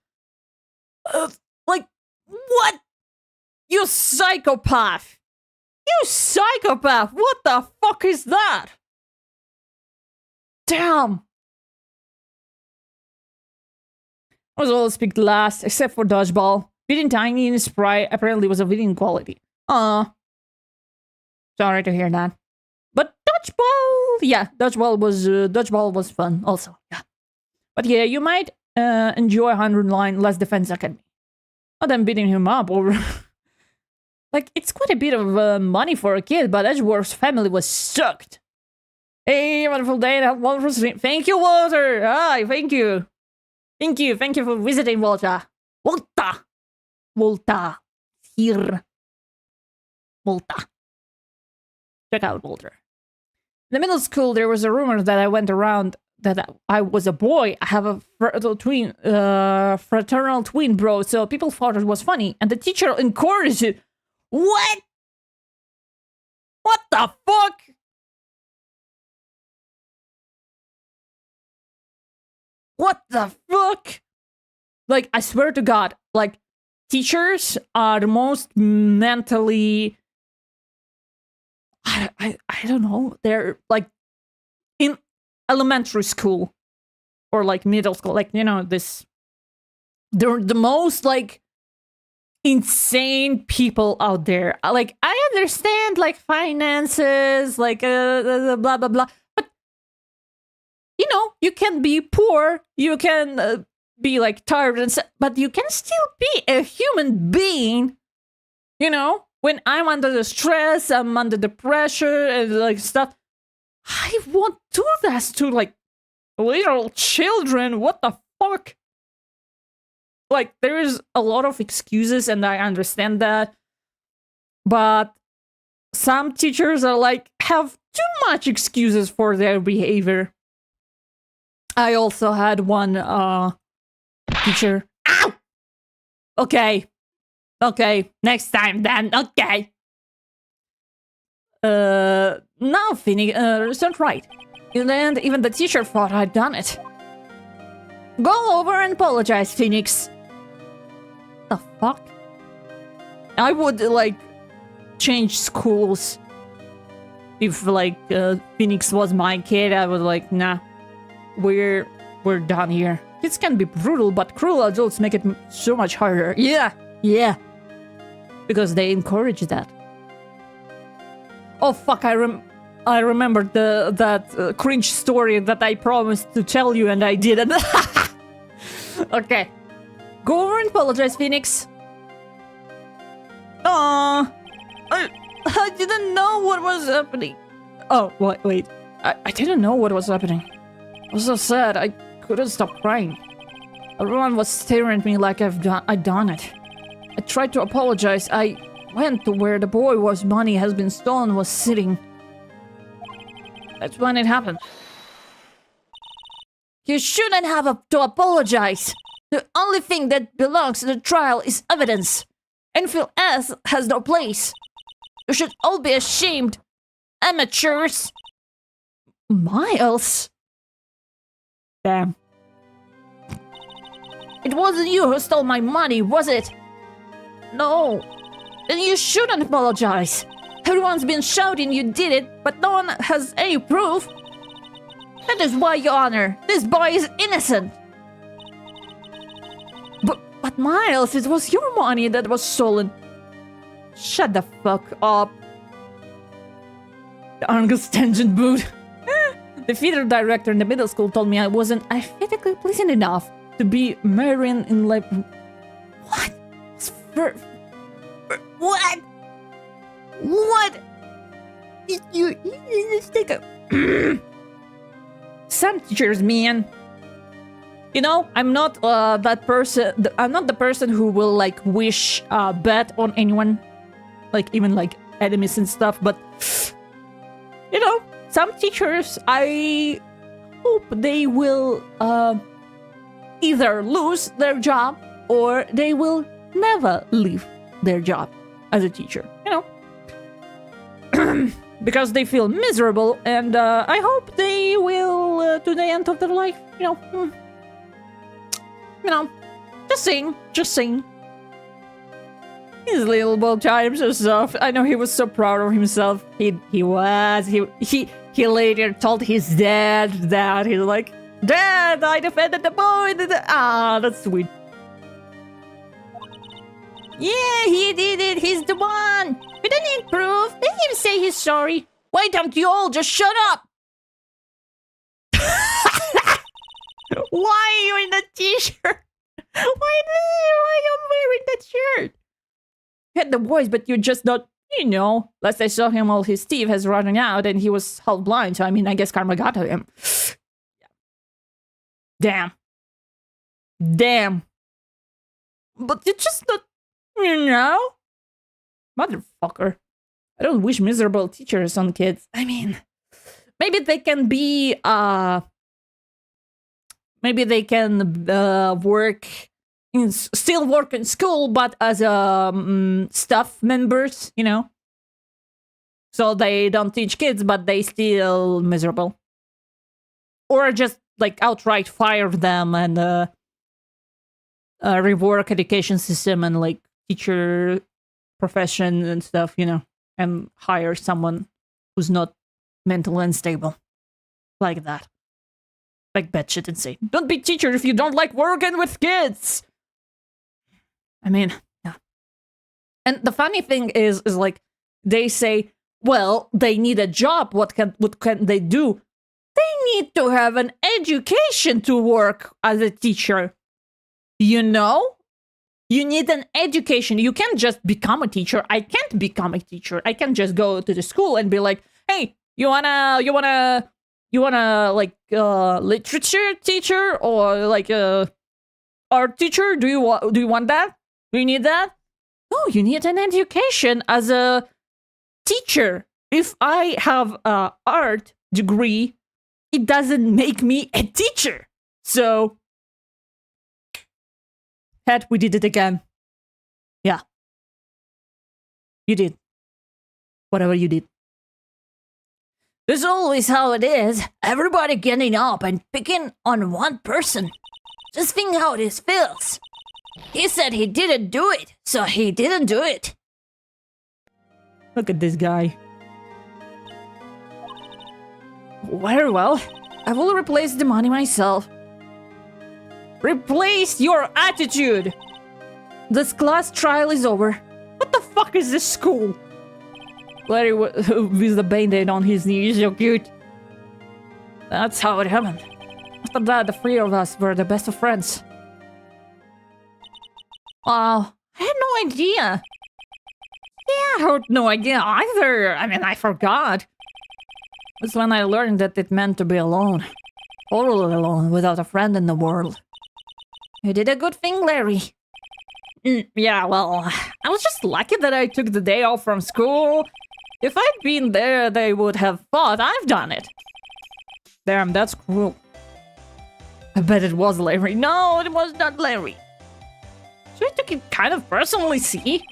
Like, what? You psychopath! You psychopath! What the fuck is that? Damn! I was always picked last, except for dodgeball. Beating Tiny in Sprite apparently was a winning quality. Sorry to hear that. But dodgeball, yeah, dodgeball was fun also. Yeah, but yeah, you might enjoy 100 line Last Defense Academy. Not them beating him up or... Like, it's quite a bit of money for a kid, but Edgeworth's family was sucked. Hey, wonderful day and wonderful stream. Thank you, Walter. Hi, thank you. Thank you for visiting, Walter. Walter. Here. Walter. Check out Walter. In the middle school, there was a rumor that I went around that I was a boy. I have a fraternal twin bro, so people thought it was funny, and the teacher encouraged it. What? What the fuck? What the fuck? Like, I swear to God, like, teachers are the most mentally... I don't know. They're, like, in elementary school or, like, middle school. Like, you know, this... They're the most, like, insane people out there. Like, I understand, like, finances, like, blah, blah, blah. But, you know, you can be poor, you can be, like, tired, and but you can still be a human being, you know? When I'm under the stress, I'm under the pressure, and, like, stuff. I won't do that to, like, little children. What the fuck? Like, there is a lot of excuses, and I understand that. But some teachers are like, have too much excuses for their behavior. I also had one teacher. Ow! Okay. Okay, next time then. Okay. No, Phoenix, it's not right. And even the teacher thought I'd done it. Go over and apologize, Phoenix. The fuck? I would, like, change schools. If, like, Phoenix was my kid, I would, like, nah. We're done here. Kids can be brutal, but cruel adults make it so much harder. Yeah, yeah. Because they encourage that. Oh, fuck, I remembered that cringe story that I promised to tell you and I didn't. Okay. Go over and apologize, Phoenix. Aww. I didn't know what was happening. Oh, wait. I didn't know what was happening. I was so sad, I couldn't stop crying. Everyone was staring at me like I'd done it. I tried to apologize. I went to where the boy whose money has been stolen was sitting. That's when it happened. You shouldn't have to apologize. The only thing that belongs to the trial is evidence. Anything else has no place. You should all be ashamed. Amateurs. Miles? Damn. It wasn't you who stole my money, was it? No. Then you shouldn't apologize. Everyone's been shouting you did it, but no one has any proof. That is why, Your Honor, this boy is innocent. But Miles, it was your money that was stolen. Shut the fuck up. The Angus tangent boot. The theater director in the middle school told me I wasn't aesthetically pleasing enough to be marrying in like... What? What? What? You stick a... Some teachers, man. You know, I'm not that person. I'm not the person who will like wish bad on anyone, like even like enemies and stuff. But you know, some teachers, I hope they will either lose their job or they will never leave their job as a teacher. You know, because they feel miserable, and I hope they will to the end of their life. You know, just saying. His little boy times and stuff. I know he was so proud of himself. He later told his dad that he's like, Dad, I defended the boy. Ah, that's sweet. Yeah, he did it. He's the one. We don't need proof. Let him say he's sorry. Why don't you all just shut up? Why are you in the t-shirt? Why wearing that shirt? You had the voice, but you're just not, you know. Last I saw him, all his teeth has running out, and he was half blind. So I mean, I guess karma got to him. Damn. But you're just not, you know, motherfucker. I don't wish miserable teachers on kids. I mean, maybe they can be, maybe they can still work in school, but as staff members, you know. So they don't teach kids, but they still miserable. Or just like outright fire them and rework education system and like teacher profession and stuff, you know. And hire someone who's not mentally unstable. Like that. Like batshit insane. Don't be teacher if you don't like working with kids! I mean, yeah. And the funny thing is like, they say, well, they need a job, what can they do? They need to have an education to work as a teacher. You know? You need an education. You can't just become a teacher. I can't become a teacher. I can't just go to the school and be like, hey, you wanna like literature teacher or like art teacher? Do you want that? Do you need that? No, you need an education as a teacher. If I have a art degree, it doesn't make me a teacher. So Head, we did it again. Yeah. You did. Whatever you did. This is always how it is. Everybody getting up and picking on one person. Just think how this feels. He said he didn't do it, so he didn't do it. Look at this guy. Very well. I will replace the money myself. Replace your attitude! This class trial is over. What the fuck is this school? Larry with the band-aid on his knee is so cute. That's how it happened. After that, the three of us were the best of friends. Oh, I had no idea. Yeah, I had no idea either. I mean, I forgot. That's when I learned that it meant to be alone. Totally alone, without a friend in the world. You did a good thing, Larry. Yeah, well, I was just lucky that I took the day off from school. If I'd been there, they would have thought I've done it. Damn, that's cruel. I bet it was Larry. No, it was not Larry. So I took it kind of personally, see?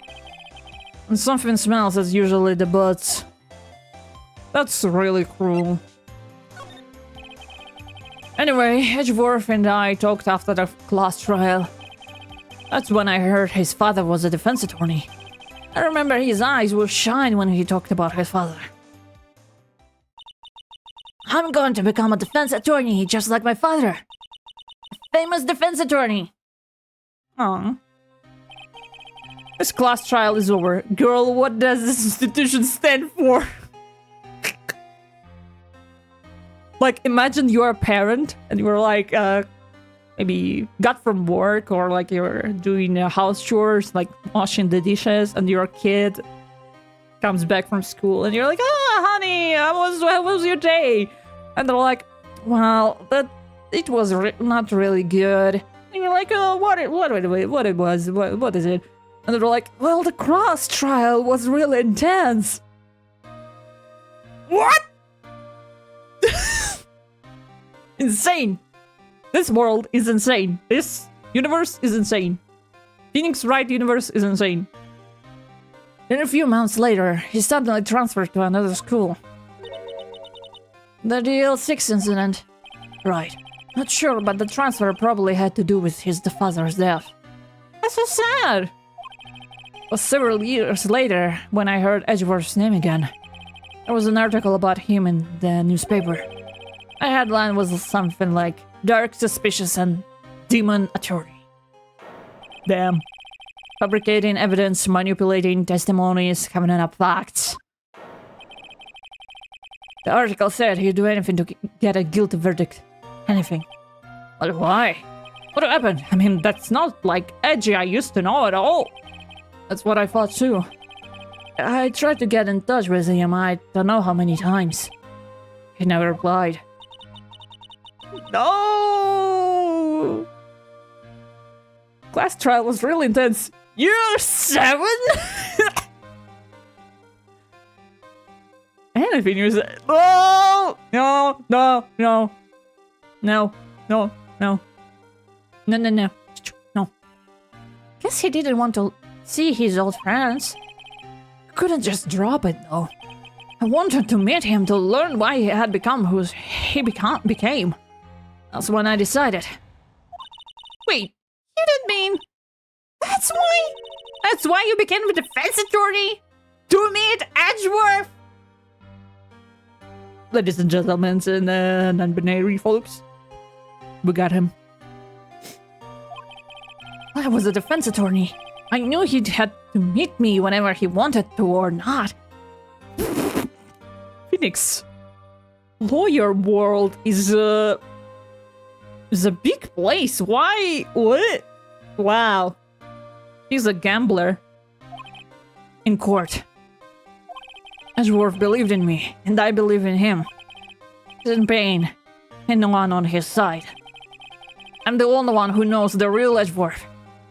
When something smells, it's usually the butts. That's really cruel. Anyway, Edgeworth and I talked after the class trial. That's when I heard his father was a defense attorney. I remember his eyes would shine when he talked about his father. I'm going to become a defense attorney just like my father. A famous defense attorney. Aww. This class trial is over. Girl, what does this institution stand for? Like, imagine you're a parent and you're like, maybe got from work or like you're doing house chores, like washing the dishes, and your kid comes back from school and you're like, oh, honey, how was your day? And they're like, well, it was not really good. And you're like, oh, what is it? And they're like, well, the cross trial was really intense. What? Insane. This world is insane. This universe is insane. Phoenix Wright universe is insane. Then a few months later, he suddenly transferred to another school. The DL6 incident. Right. Not sure, but the transfer probably had to do with his father's death. That's so sad. It was several years later when I heard Edgeworth's name again. There was an article about him in the newspaper. My headline was something like, Dark, Suspicious, and Demon Attorney. Damn. Fabricating evidence, manipulating testimonies, coming up facts. The article said he'd do anything to get a guilty verdict. Anything. But why? What happened? I mean, that's not like Edgy I used to know at all. That's what I thought too. I tried to get in touch with him, I don't know how many times. He never replied. No! Class trial was really intense. You're 7? Anything you said. No! No, no, no. No, no, no. No, no, no. No. Guess he didn't want to see his old friends. Couldn't just drop it though. I wanted to meet him to learn why he had become who he became. That's when I decided. Wait, you didn't mean... That's why? That's why you became a defense attorney? To meet Edgeworth? Ladies and gentlemen and non-binary folks, we got him. I was a defense attorney. I knew he'd had to meet me whenever he wanted to or not. Phoenix. Lawyer world is a big place. Why? What? Wow. He's a gambler. In court. Edgeworth believed in me, and I believe in him. He's in pain, and no one on his side. I'm the only one who knows the real Edgeworth.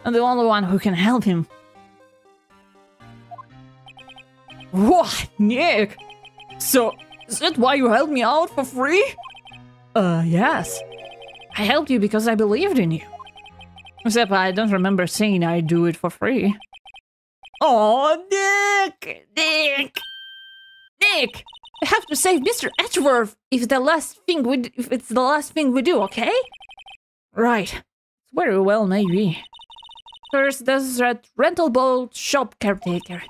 I'm the only one who can help him. What, Nick? So, is that why you helped me out for free? Yes. I helped you because I believed in you. Except I don't remember saying I'd do it for free. Oh, Nick! Nick! Nick! I have to save Mr. Edgeworth if it's the last thing we do, okay? Right. Very well, maybe. First, there's that rental boat shop caretaker.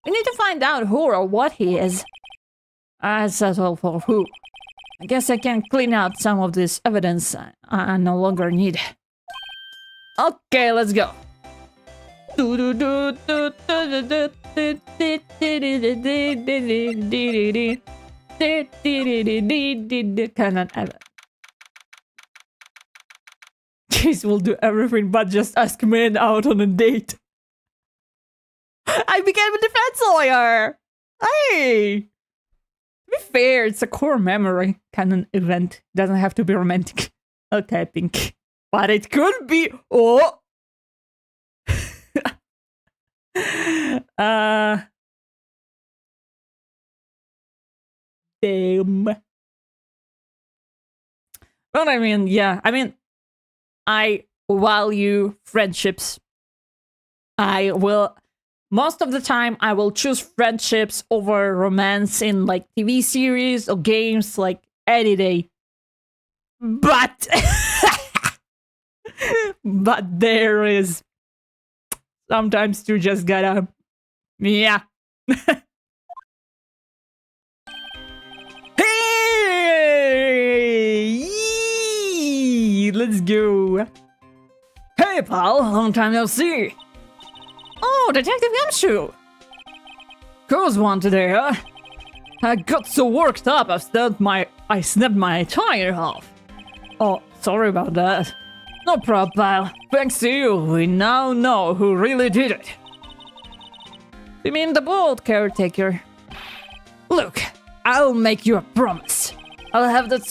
We need to find out who or what he is. I settle for who. I guess I can clean out some of this evidence I no longer need. Okay, let's go. Chase will do everything but just ask men out on a date. I became a defense lawyer! Hey! To be fair, it's a core memory canon event. Doesn't have to be romantic. Okay, Pink. But it could be. Oh! Damn. But I mean, yeah. I mean, I value friendships. Most of the time, I will choose friendships over romance in like TV series or games like any day. But, but there is sometimes you just gotta, yeah. Hey, let's go. Hey, pal, long time no see. Oh, Detective Gumshoe! Who's one today, huh? I got so worked up I snapped my tire off. Oh, sorry about that. No problem, pal. Thanks to you, we now know who really did it. You mean the boat caretaker? Look, I'll make you a promise. I'll have that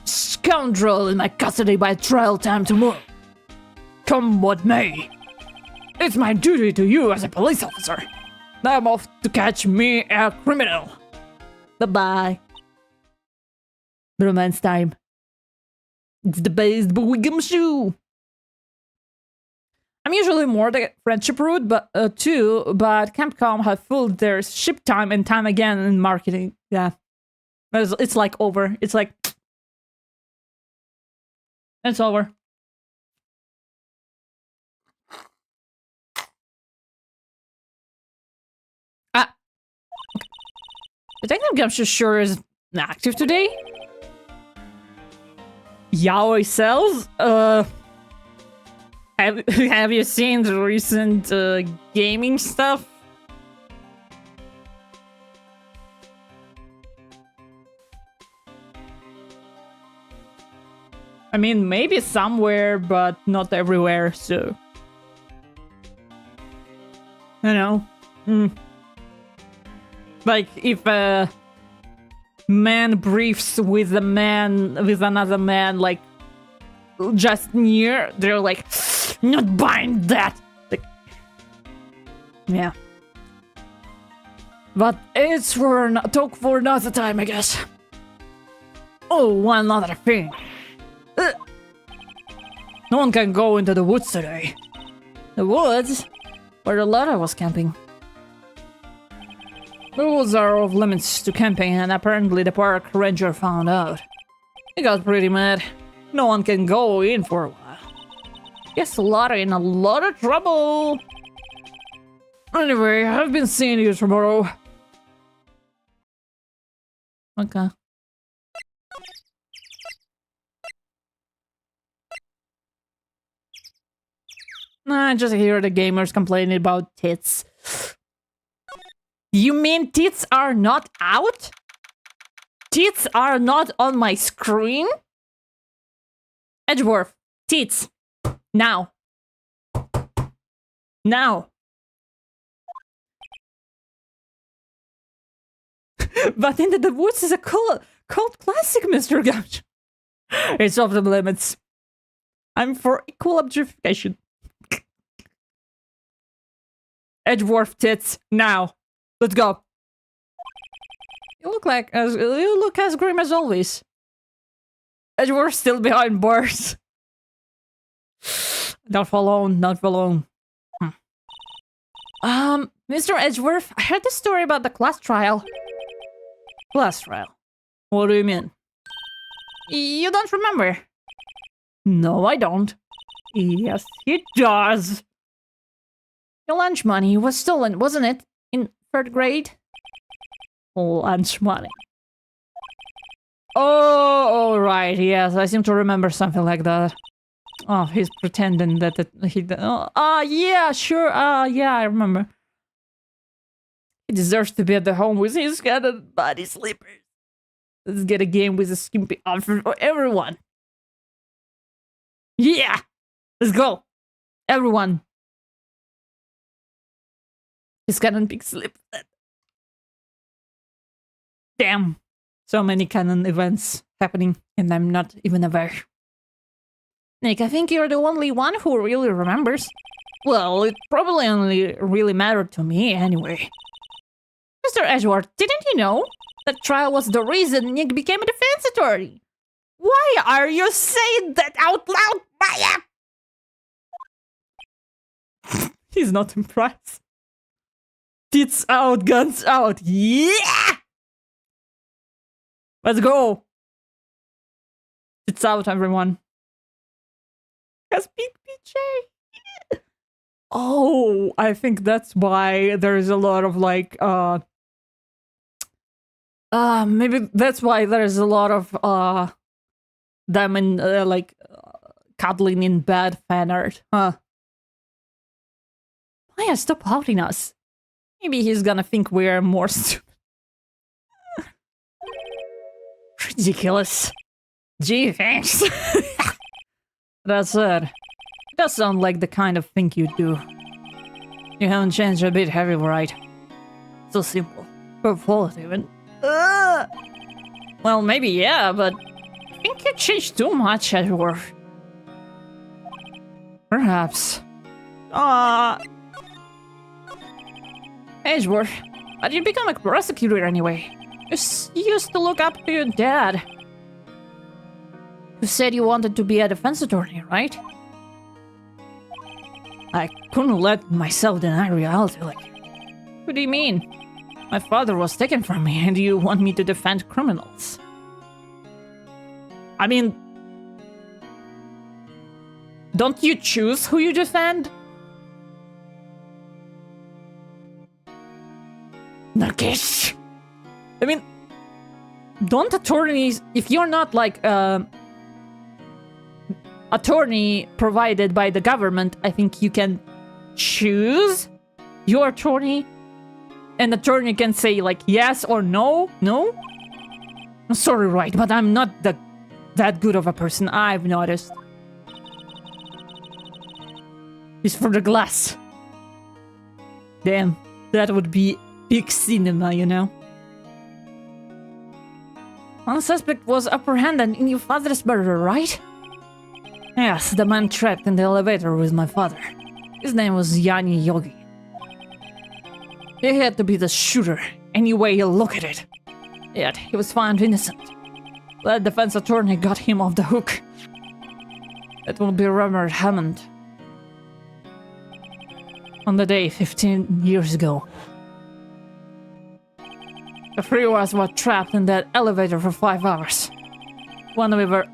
scoundrel in my custody by trial time tomorrow. Come what may. It's my duty to you as a police officer. Now I'm off to catch me a criminal. Bye-bye. Romance time. It's the best boy Gumshoe. I'm usually more the friendship route, but Capcom have fooled their ship time and time again in marketing. Yeah. It's like over. It's like... It's over. Detective Gumshoe sure is active today. Yaoi sells? Have you seen the recent gaming stuff? I mean, maybe somewhere, but not everywhere, so... You know? Like, if a man briefs with a man, with another man, like, just near, they're like, not buying that! Like, yeah. But it's for talk for another time, I guess. Oh, one other thing. No one can go into the woods today. The woods? Where the Lara was camping. The woods are off limits to camping, and apparently the park ranger found out. He got pretty mad. No one can go in for a while. Guess Lara in a lot of trouble. Anyway, I've been seeing you tomorrow. Okay. I just hear the gamers complaining about tits. You mean tits are not out? Tits are not on my screen? Edgeworth, tits. Now. Now. But Into the Woods is a cult classic, Mr. Gouch. It's off the limits. I'm for equal objectification. Edgeworth tits, now. Let's go. You look as grim as always. Edgeworth still behind bars. Not for long, not for long. Mr. Edgeworth, I heard the story about the class trial. Class trial? What do you mean? You don't remember? No, I don't. Yes, he does. Your lunch money was stolen, wasn't it? In 3rd grade? Lunch money. Oh, right, yes, I seem to remember something like that. Oh, he's pretending that he... yeah, sure, yeah, I remember. He deserves to be at the home with his scattered body slippers. Let's get a game with a skimpy outfit for everyone. Yeah! Let's go! Everyone! His canon big slip. Damn. So many canon events happening, and I'm not even aware. Nick, I think you're the only one who really remembers. Well, it probably only really mattered to me anyway. Mr. Edgeworth, didn't you know? That trial was the reason Nick became a defense attorney. Why are you saying that out loud, Maya? He's not impressed. Tits out, guns out. Yeah! Let's go. Tits out, everyone. Has big PJ. Oh, I think that's why there's a lot of like, maybe that's why there's a lot of, them in, cuddling in bed fan art, huh? Maya, stop outing us. Maybe he's gonna think we're more stupid. Ridiculous. Gee, thanks. That said, it does sound like the kind of thing you do. You haven't changed a bit, have you, right? So simple. Purple, even. Well, maybe yeah, but I think you changed too much, Edgeworth. Perhaps. Edgeworth, how did you become a prosecutor anyway? You used to look up to your dad. You said you wanted to be a defense attorney, right? I couldn't let myself deny reality like that. What do you mean? My father was taken from me and you want me to defend criminals. I mean... Don't you choose who you defend? Nakish! I mean... Don't attorneys... If you're not like attorney provided by the government, I think you can choose your attorney. An attorney can say like yes or no. No? I'm sorry, right, but I'm not the that good of a person, I've noticed. He's for the glass. Damn, that would be big cinema, you know? One suspect was apprehended in your father's murder, right? Yes, the man trapped in the elevator with my father. His name was Yanni Yogi. He had to be the shooter, any way you look at it. Yet, he was found innocent. The defense attorney got him off the hook. It will be Robert Hammond. On the day 15 years ago. The three of us were trapped in that elevator for 5 hours. When we were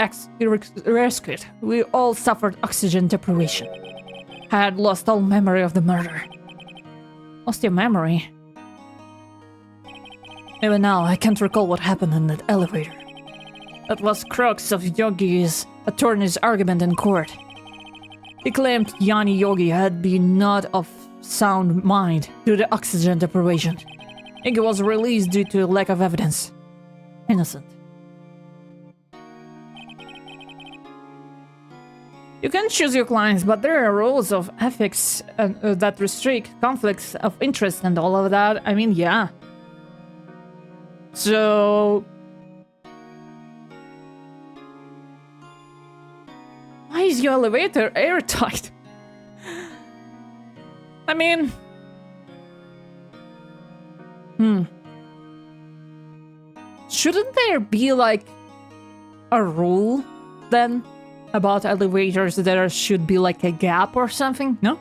rescued, we all suffered oxygen deprivation. I had lost all memory of the murder. Lost your memory? Even now, I can't recall what happened in that elevator. That was crux of Yogi's attorney's argument in court. He claimed Yanni Yogi had been not of sound mind due to oxygen deprivation. Yogi was released due to lack of evidence. Innocent. You can choose your clients, but there are rules of ethics that restrict conflicts of interest and all of that. I mean, yeah. So... why is your elevator airtight? I mean... shouldn't there be, like, a rule, then, about elevators that there should be, like, a gap or something? No?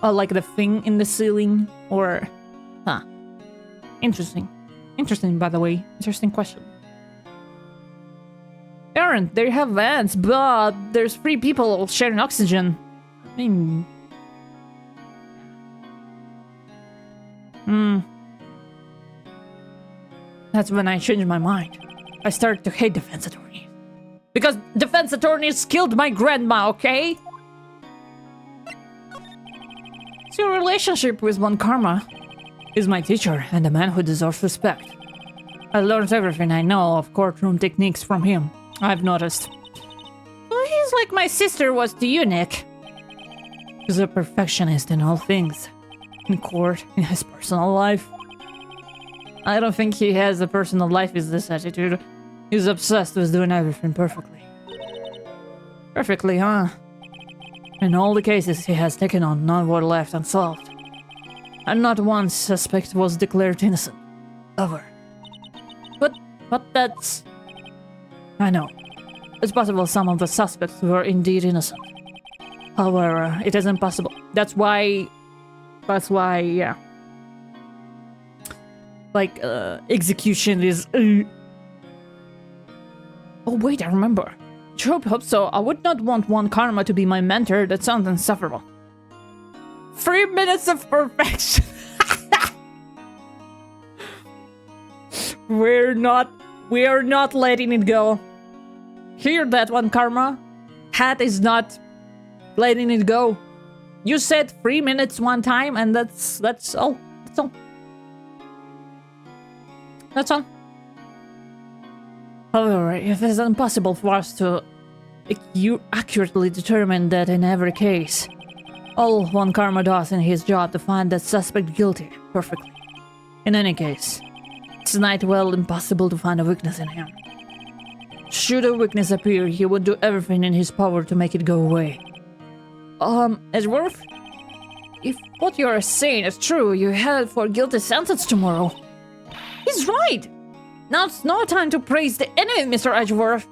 Or, like, the thing in the ceiling? Or... huh. Interesting. Interesting, by the way. Interesting question. Aaron, they have vents, but there's 3 people sharing oxygen. I mean... That's when I changed my mind. I started to hate defense attorneys. Because defense attorneys killed my grandma, okay? It's your relationship with Von Karma. He's my teacher and a man who deserves respect. I learned everything I know of courtroom techniques from him, I've noticed. Well, he's like my sister was to you, Nick. He's a perfectionist in all things. In court, in his personal life. I don't think he has a personal life with this attitude. He's obsessed with doing everything perfectly. Perfectly, huh? In all the cases he has taken on, none were left unsolved. And not one suspect was declared innocent. Ever. But that's... I know. It's possible some of the suspects were indeed innocent. However, it is impossible. That's why, yeah. Like, execution is... Oh wait, I remember. Sure hope so. I would not want Von Karma to be my mentor. That sounds insufferable. 3 minutes of perfection. We are not letting it go. Hear that, Von Karma? Hat is not letting it go. You said 3 minutes one time, and that's all. That's all. That's all. However, if it's impossible for us to accurately determine that in every case, all Von Karma does in his job to find that suspect guilty perfectly. In any case, it's not well impossible to find a weakness in him. Should a weakness appear, he would do everything in his power to make it go away. Edgeworth? If what you are saying is true, you head for a guilty sentence tomorrow. He's right! Now it's no time to praise the enemy, Mr. Edgeworth.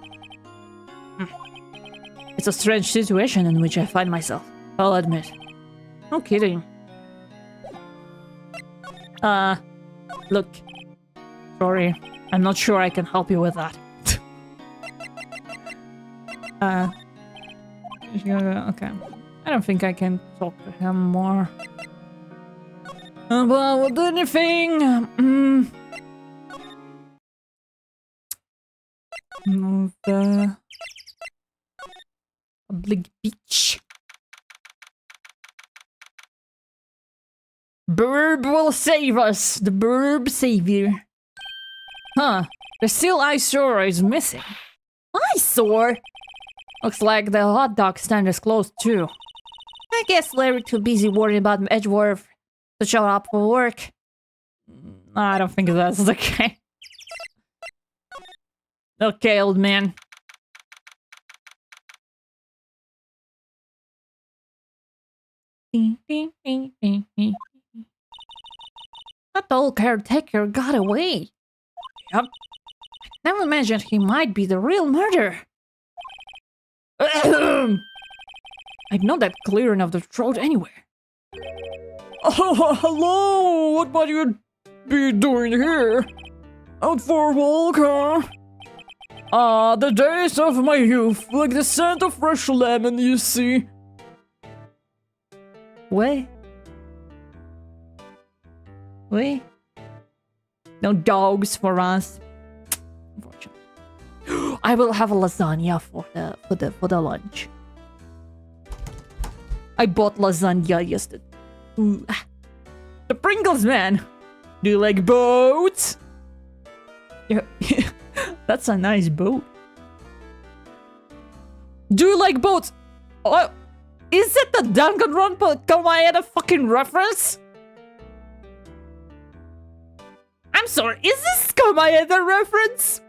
It's a strange situation in which I find myself, I'll admit. No kidding. Look. Sorry, I'm not sure I can help you with that. Okay. I don't think I can talk to him more. About anything. Move the public beach. Burb will save us. The Burb savior. Huh. The seal I saw is missing. eyesore. Looks like the hot dog stand is closed too. I guess Larry too busy worrying about Edgeworth to show up for work. I don't think that's the case. Okay, old man. That old caretaker got away. Yep. Never imagined he might be the real murderer. I'd know that clearing of the throat anywhere. Oh, hello! What might you be doing here? Out for a walk, huh? Ah, the days of my youth, like the scent of fresh lemon, you see. Wait. No dogs for us. Unfortunately. I will have a lasagna for the lunch. I bought lasagna yesterday. Ooh. The Pringles man. Do you like boats? Yeah. That's a nice boat. Do you like boats? Oh, is it the Danganronpa Kawaii fucking reference? I'm sorry, is this Kawaii reference?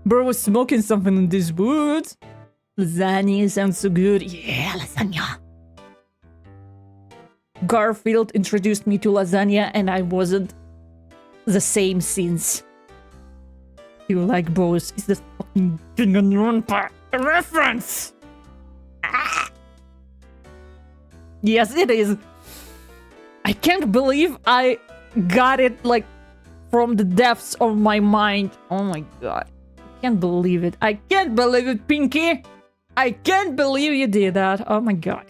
Bro was smoking something in these woods. Lasagna sounds so good. Yeah, lasagna. Garfield introduced me to lasagna and I wasn't the same since. You like both? Is this fucking Danganronpa reference? Ah. Yes, it is. I can't believe I got it like from the depths of my mind. Oh my god. I can't believe it. I can't believe it, Pinky. I can't believe you did that. Oh my god.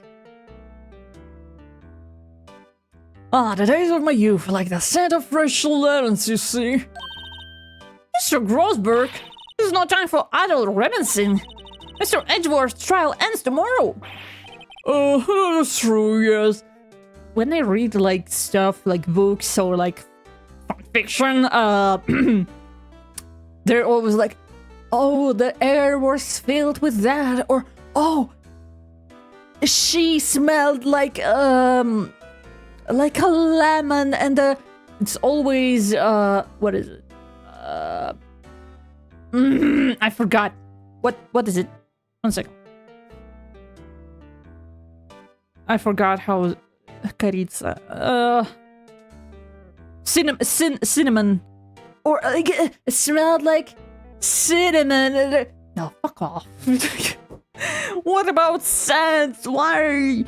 Ah, the days of my youth, like the scent of fresh lemons, you see. Mr. Grossberg, this is no time for idle reminiscing. Mr. Edgeworth's trial ends tomorrow. That's true, yes. When I read like stuff like books or like fiction, they're always like, oh, the air was filled with that, or oh, she smelled like a lemon, and it's always what is it? I forgot. What is it? 1 second. I forgot how Karitsa. Cinnamon. Or like it smelled like cinnamon. No, fuck off. What about scent? Why?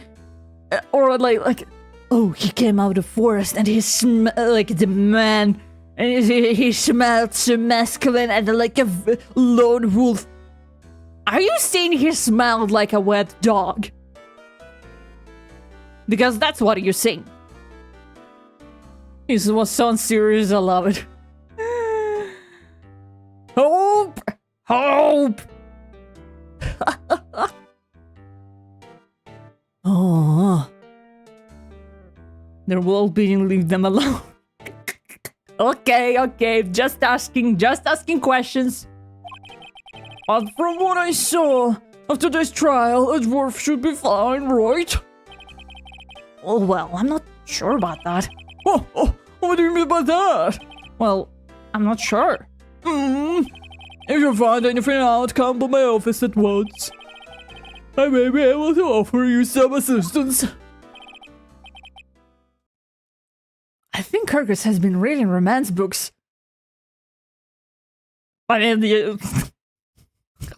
Or like oh, he came out of the forest and he smelled like the man. And he smelled so masculine and like a lone wolf. Are you saying he smelled like a wet dog? Because that's what you're saying. This was so serious, I love it. Hope! Hope! Oh. They're all being, leave them alone. Okay, just asking questions. From what I saw, after this trial, Edgeworth should be fine, right? Oh, well, I'm not sure about that. Oh, what do you mean by that? Well, I'm not sure. If you find anything out, come to my office at once. I may be able to offer you some assistance. I think Kirkus has been reading romance books. I mean,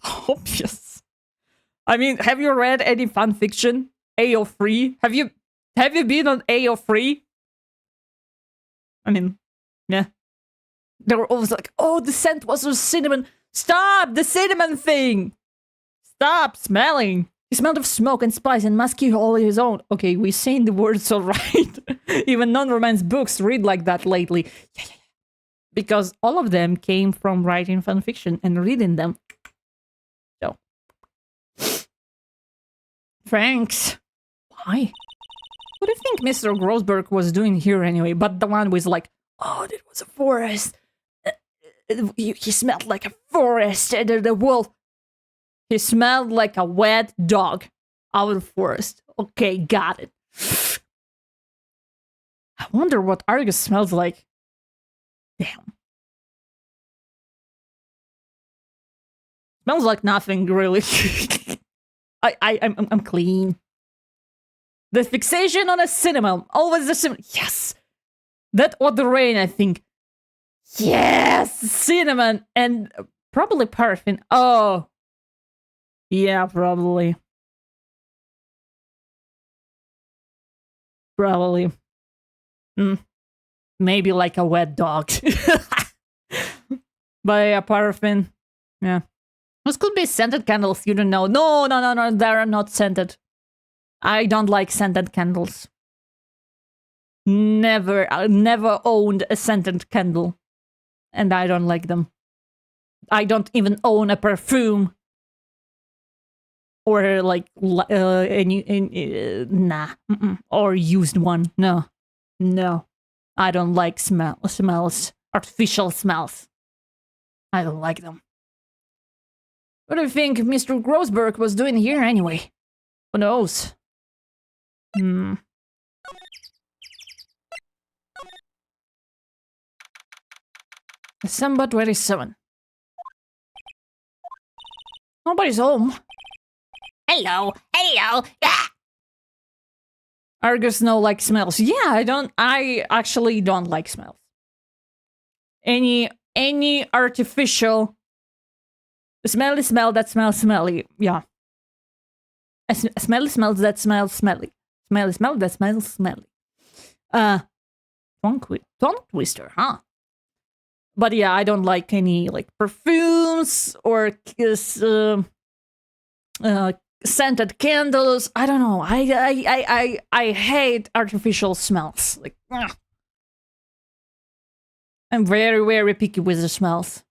obvious. I mean, have you read any fan fiction? AO3? Have you been on AO3? I mean, yeah. They were always like, oh, the scent was of cinnamon. Stop! The cinnamon thing! Stop smelling! He smelled of smoke and spice and musky all his own. Okay, we're saying the words all right. Even non-romance books read like that lately. Yeah. Because all of them came from writing fanfiction and reading them. So. Thanks. Why? What do you think Mr. Grossberg was doing here anyway? But the one was like, oh, that was a forest. He smelled like a forest and the wolf. He smelled like a wet dog out of the forest. Okay, got it. I wonder what Argus smells like. Damn. Smells like nothing, really. I'm clean. The fixation on a cinnamon. Always the cinnamon. Yes! That or the rain, I think. Yes! Cinnamon and probably paraffin. Oh. Yeah, probably. Probably. Maybe like a wet dog. But yeah, paraffin. Yeah. This could be scented candles, you don't know. No, they are not scented. I don't like scented candles. I never owned a scented candle. And I don't like them. I don't even own a perfume. Or like, nah. Or used one. No. I don't like smells. Artificial smells. I don't like them. What do you think Mr. Grossberg was doing here anyway? Who knows? December 27. Nobody's home. Hello. Ah! Argus no like smells. Yeah, I actually don't like smells. Any artificial smelly smell that smells smelly. Yeah. A smelly smell that smells smelly. Smelly smell that smells smelly. Tongue twister, huh? But yeah, I don't like any like perfumes or scented candles. I don't know. I hate artificial smells. Like, ugh. I'm very, very picky with the smells.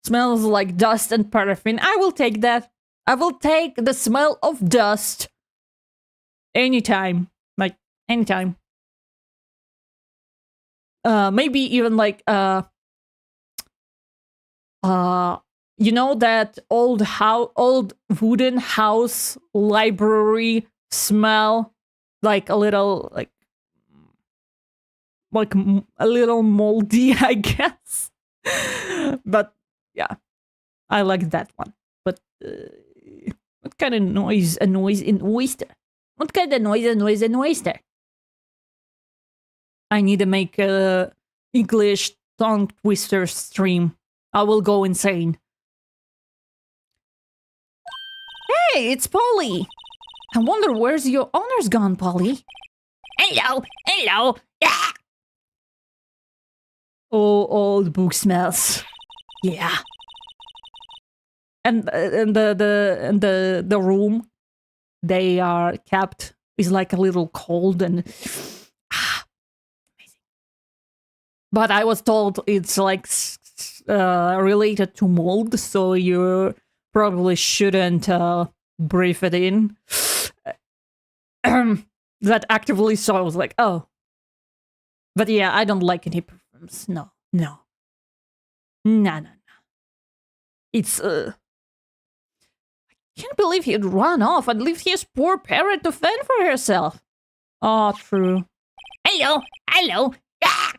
Smells like dust and paraffin. I will take that. I will take the smell of dust. Anytime. Like, anytime. Maybe even like, you know that old wooden house library smell? Like a little, like a little moldy, I guess. But yeah, I like that one. But what kind of noise annoys an oyster? What kind of noise annoys an oyster? I need to make a English tongue twister stream. I will go insane. Hey, it's Polly. I wonder where's your owner's gone, Polly. Hello. Ah! Oh, old book smells. Yeah. And the room they are kept is like a little cold and amazing. But I was told it's like related to mold, so you probably shouldn't breathe it in. That actively, so I was like, oh. But yeah, I don't like any perfumes. No. It's I can't believe he'd run off and leave his poor parrot to fend for herself. Oh, true. Hello. Ah!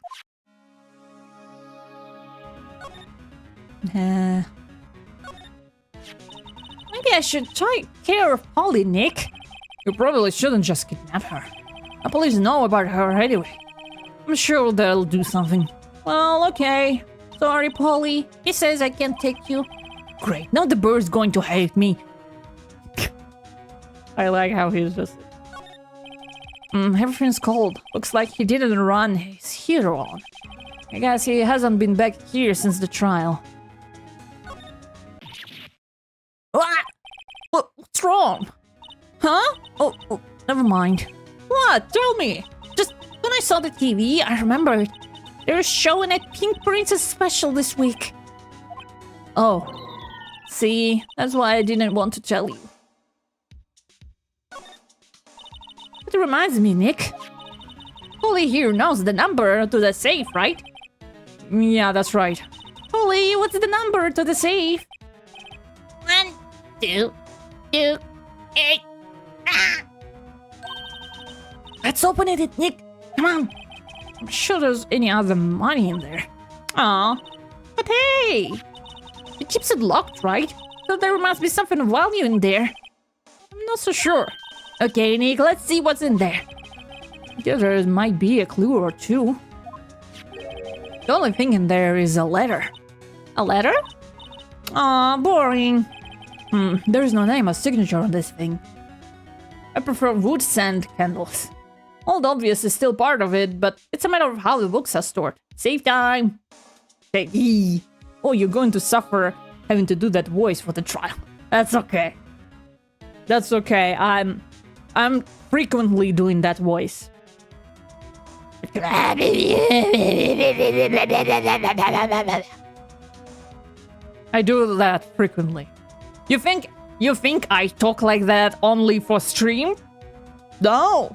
Maybe I should take care of Polly, Nick. You probably shouldn't just kidnap her. The police know about her anyway. I'm sure they'll do something. Well, okay. Sorry, Polly. He says I can't take you. Great, now the bird's going to hate me. I like how he's just... everything's cold. Looks like he didn't run his heater on. I guess he hasn't been back here since the trial. What's wrong? Huh? Oh, never mind. What? Tell me. Just when I saw the TV, I remembered. They're showing a Pink Princess special this week. Oh. See? That's why I didn't want to tell you. It reminds me, Nick. Polly here knows the number to the safe, right? Yeah, that's right. Slowly, what's the number to the safe? 1, 2, 2, 8. Let's open it, Nick. Come on. I'm sure there's any other money in there. Aw. But hey! It keeps it locked, right? So there must be something of value in there. I'm not so sure. Okay, Nick, let's see what's in there. Yeah, there might be a clue or two. The only thing in there is a letter. A letter? Aw, boring. There's no name or signature on this thing. I prefer wood sand candles. Old Obvious is still part of it, but it's a matter of how the books are stored. Save time! Hey, oh, you're going to suffer having to do that voice for the trial. That's okay. That's okay. I'm frequently doing that voice. I do that frequently. You think I talk like that only for stream? No.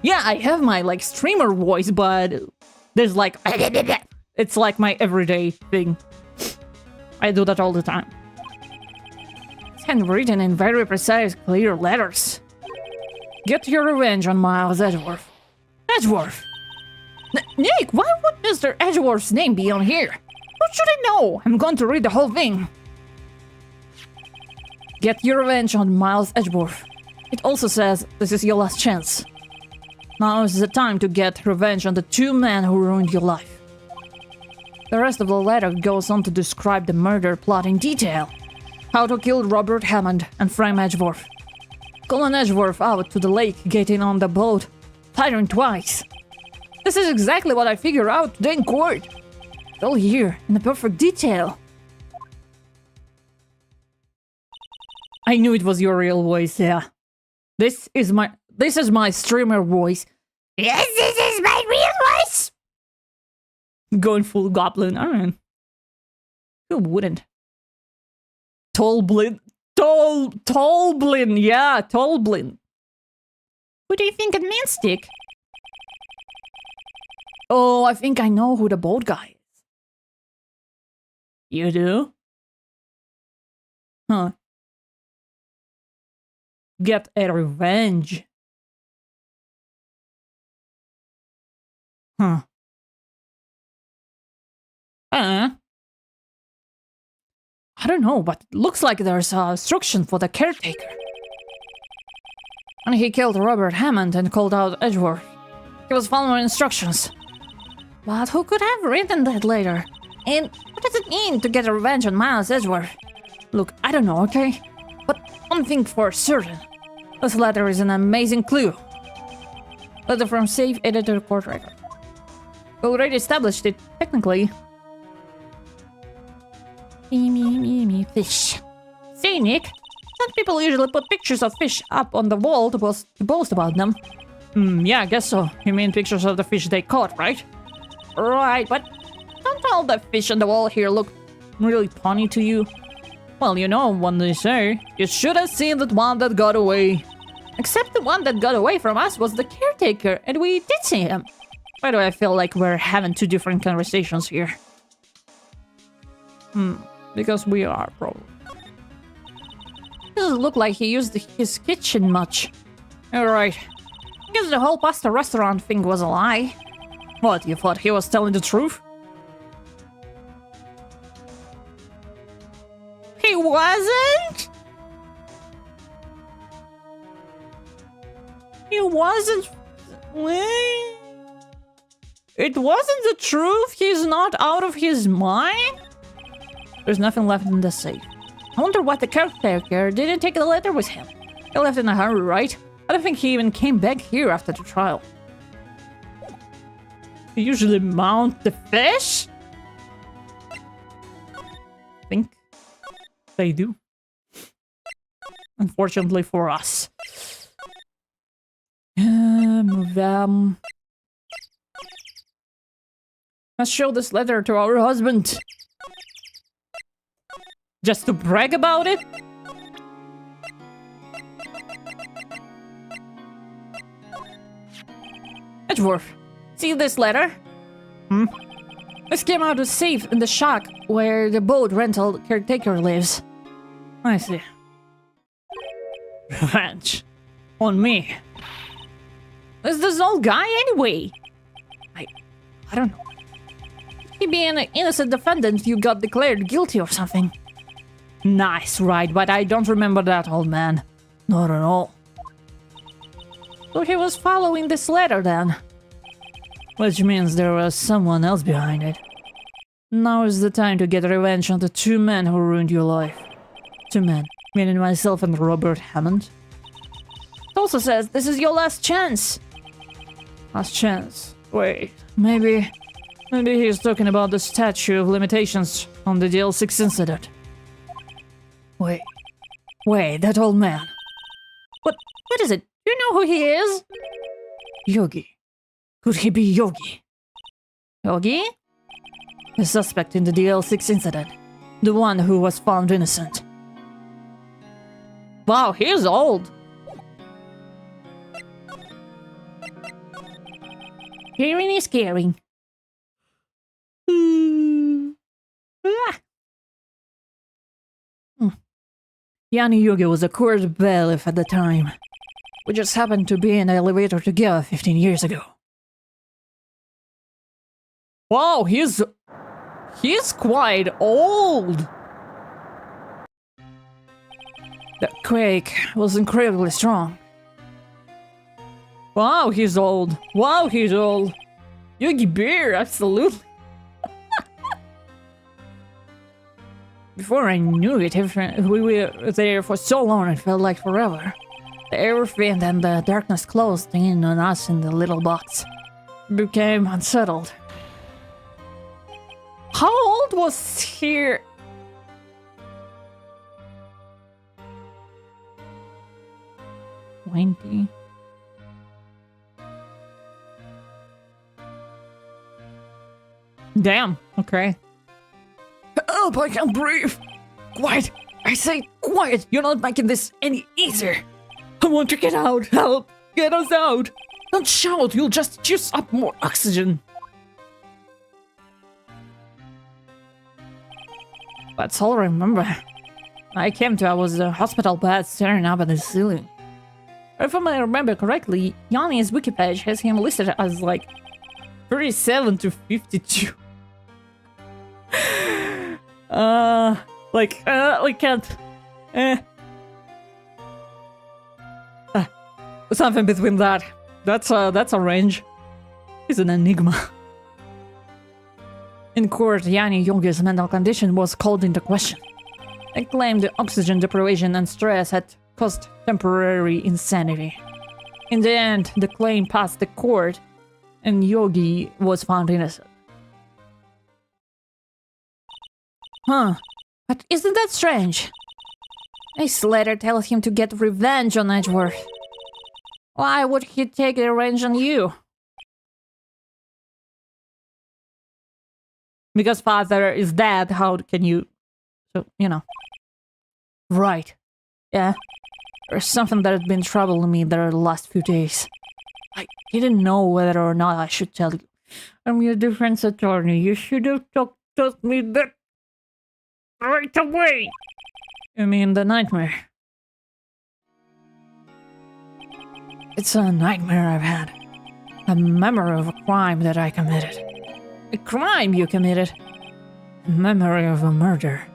Yeah, I have my like streamer voice, but there's like it's like my everyday thing. I do that all the time. It's handwritten in very precise, clear letters. Get your revenge on Miles Edgeworth. Edgeworth! Nick, why would Mr. Edgeworth's name be on here? What should I know? I'm going to read the whole thing. Get your revenge on Miles Edgeworth. It also says this is your last chance. Now is the time to get revenge on the two men who ruined your life. The rest of the letter goes on to describe the murder plot in detail. How to kill Robert Hammond and frame Edgeworth. Calling Edgeworth out to the lake, getting on the boat, firing twice. This is exactly what I figured out today in court. It's all here, in the perfect detail. I knew it was your real voice, yeah. This is my streamer voice. Yes, this is my real voice. Going full goblin, alright. Who wouldn't? Tolblin. Tolblin, yeah, Tolblin. Who do you think it means, Dick? Oh, I think I know who the boat guy is. You do? Huh. Get a revenge. Huh. I don't know, but it looks like there's a instruction for the caretaker. And he killed Robert Hammond and called out Edgeworth. He was following instructions. But who could have written that later? And what does it mean to get a revenge on Miles Edgeworth? Look, I don't know, okay? But one thing for certain. This letter is an amazing clue. Letter from safe editor court record. We already established it, technically. Fish. Say, Nick, some people usually put pictures of fish up on the wall to boast about them. Yeah, I guess so. You mean pictures of the fish they caught, right? Right, but don't all the fish on the wall here look really funny to you? Well, you know what they say. You should have seen that one that got away. Except the one that got away from us was the caretaker, and we did see him. Why do I feel like we're having two different conversations here? Because we are, probably. Doesn't look like he used his kitchen much. Alright. I guess the whole pasta restaurant thing was a lie. What, you thought he was telling the truth? He wasn't? He wasn't... It wasn't the truth? He's not out of his mind? There's nothing left in the safe. I wonder what the caretaker didn't take the letter with him. He left in a hurry, right? I don't think he even came back here after the trial. You usually mount the fish? I think they do. Unfortunately for us. Let's show this letter to our husband. Just to brag about it? Edgeworth, see this letter? This came out of safe in the shack where the boat rental caretaker lives. I see. Revenge. On me. Is this old guy anyway? I don't know. He be an innocent defendant, you got declared guilty or something. Nice, right, but I don't remember that old man. Not at all. So he was following this letter then. Which means there was someone else behind it. Now is the time to get revenge on the 2 men who ruined your life. 2 men, meaning myself and Robert Hammond. It also says this is your last chance. Last chance. Wait, maybe he's talking about the statute of limitations on the DL6 incident. Wait, that old man. What is it? Do you know who he is? Yogi. Could he be Yogi? Yogi? The suspect in the DL6 incident. The one who was found innocent. Wow, he's old. Hearing is caring. Yanni Yogi was a court bailiff at the time. We just happened to be in an elevator together 15 years ago. Wow, he's quite old. That quake was incredibly strong. Wow, he's old. Wow, he's old. Yogi Bear, absolutely. Before I knew it, we were there for so long it felt like forever. The airfield and the darkness closed in on us in the little box. We became unsettled. How old was he? 20. Damn, okay. Help, I can't breathe! Quiet! I say quiet! You're not making this any easier! I want to get out! Help! Get us out! Don't shout! You'll just use up more oxygen! That's all I remember. I was a hospital bed staring up at the ceiling. If I remember correctly, Yanni's wiki page has him listed as like 37 to 52. Can't. Something between that. That's a range. He's an enigma. In court, Yanni Yogi's mental condition was called into question. They claimed the oxygen deprivation and stress had caused temporary insanity. In the end, the claim passed the court, and Yogi was found innocent. Huh. But isn't that strange? This letter tells him to get revenge on Edgeworth. Why would he take revenge on you? Because father is dead, how can you... So, you know. Right. Yeah. There's something that has been troubling me the last few days. I didn't know whether or not I should tell you. I'm your defense attorney. You should have told me that right away. You mean the nightmare? It's a nightmare I've had. A memory of a crime that I committed. A crime you committed. A memory of a murder.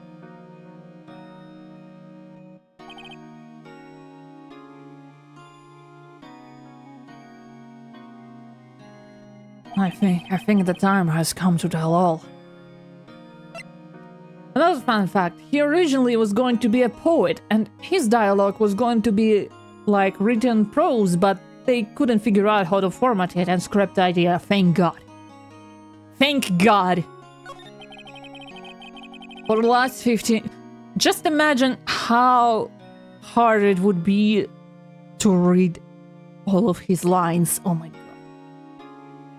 I think the time has come to tell all. Another fun fact, he originally was going to be a poet, and his dialogue was going to be like written prose, but they couldn't figure out how to format it and scrapped the idea, thank God. Thank God! For the last 15... Just imagine how hard it would be to read all of his lines, oh my God.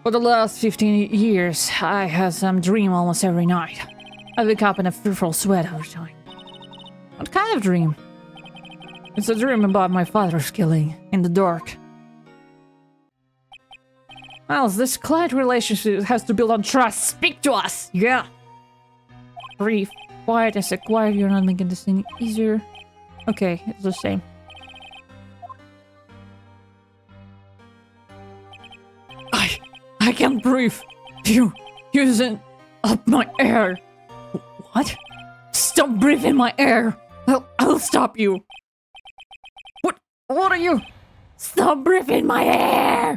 For the last 15 years, I had some dream almost every night. I wake up in a fearful sweat every time. What kind of dream? It's a dream about my father's killing, in the dark. Miles, this client relationship has to build on trust. Speak to us! Yeah! Brief. Quiet. I said quiet. You're not making this any easier. Okay, it's the same. I can't breathe. You using up my air. What? Stop breathing my air. I'll stop you. What are you? Stop breathing my air.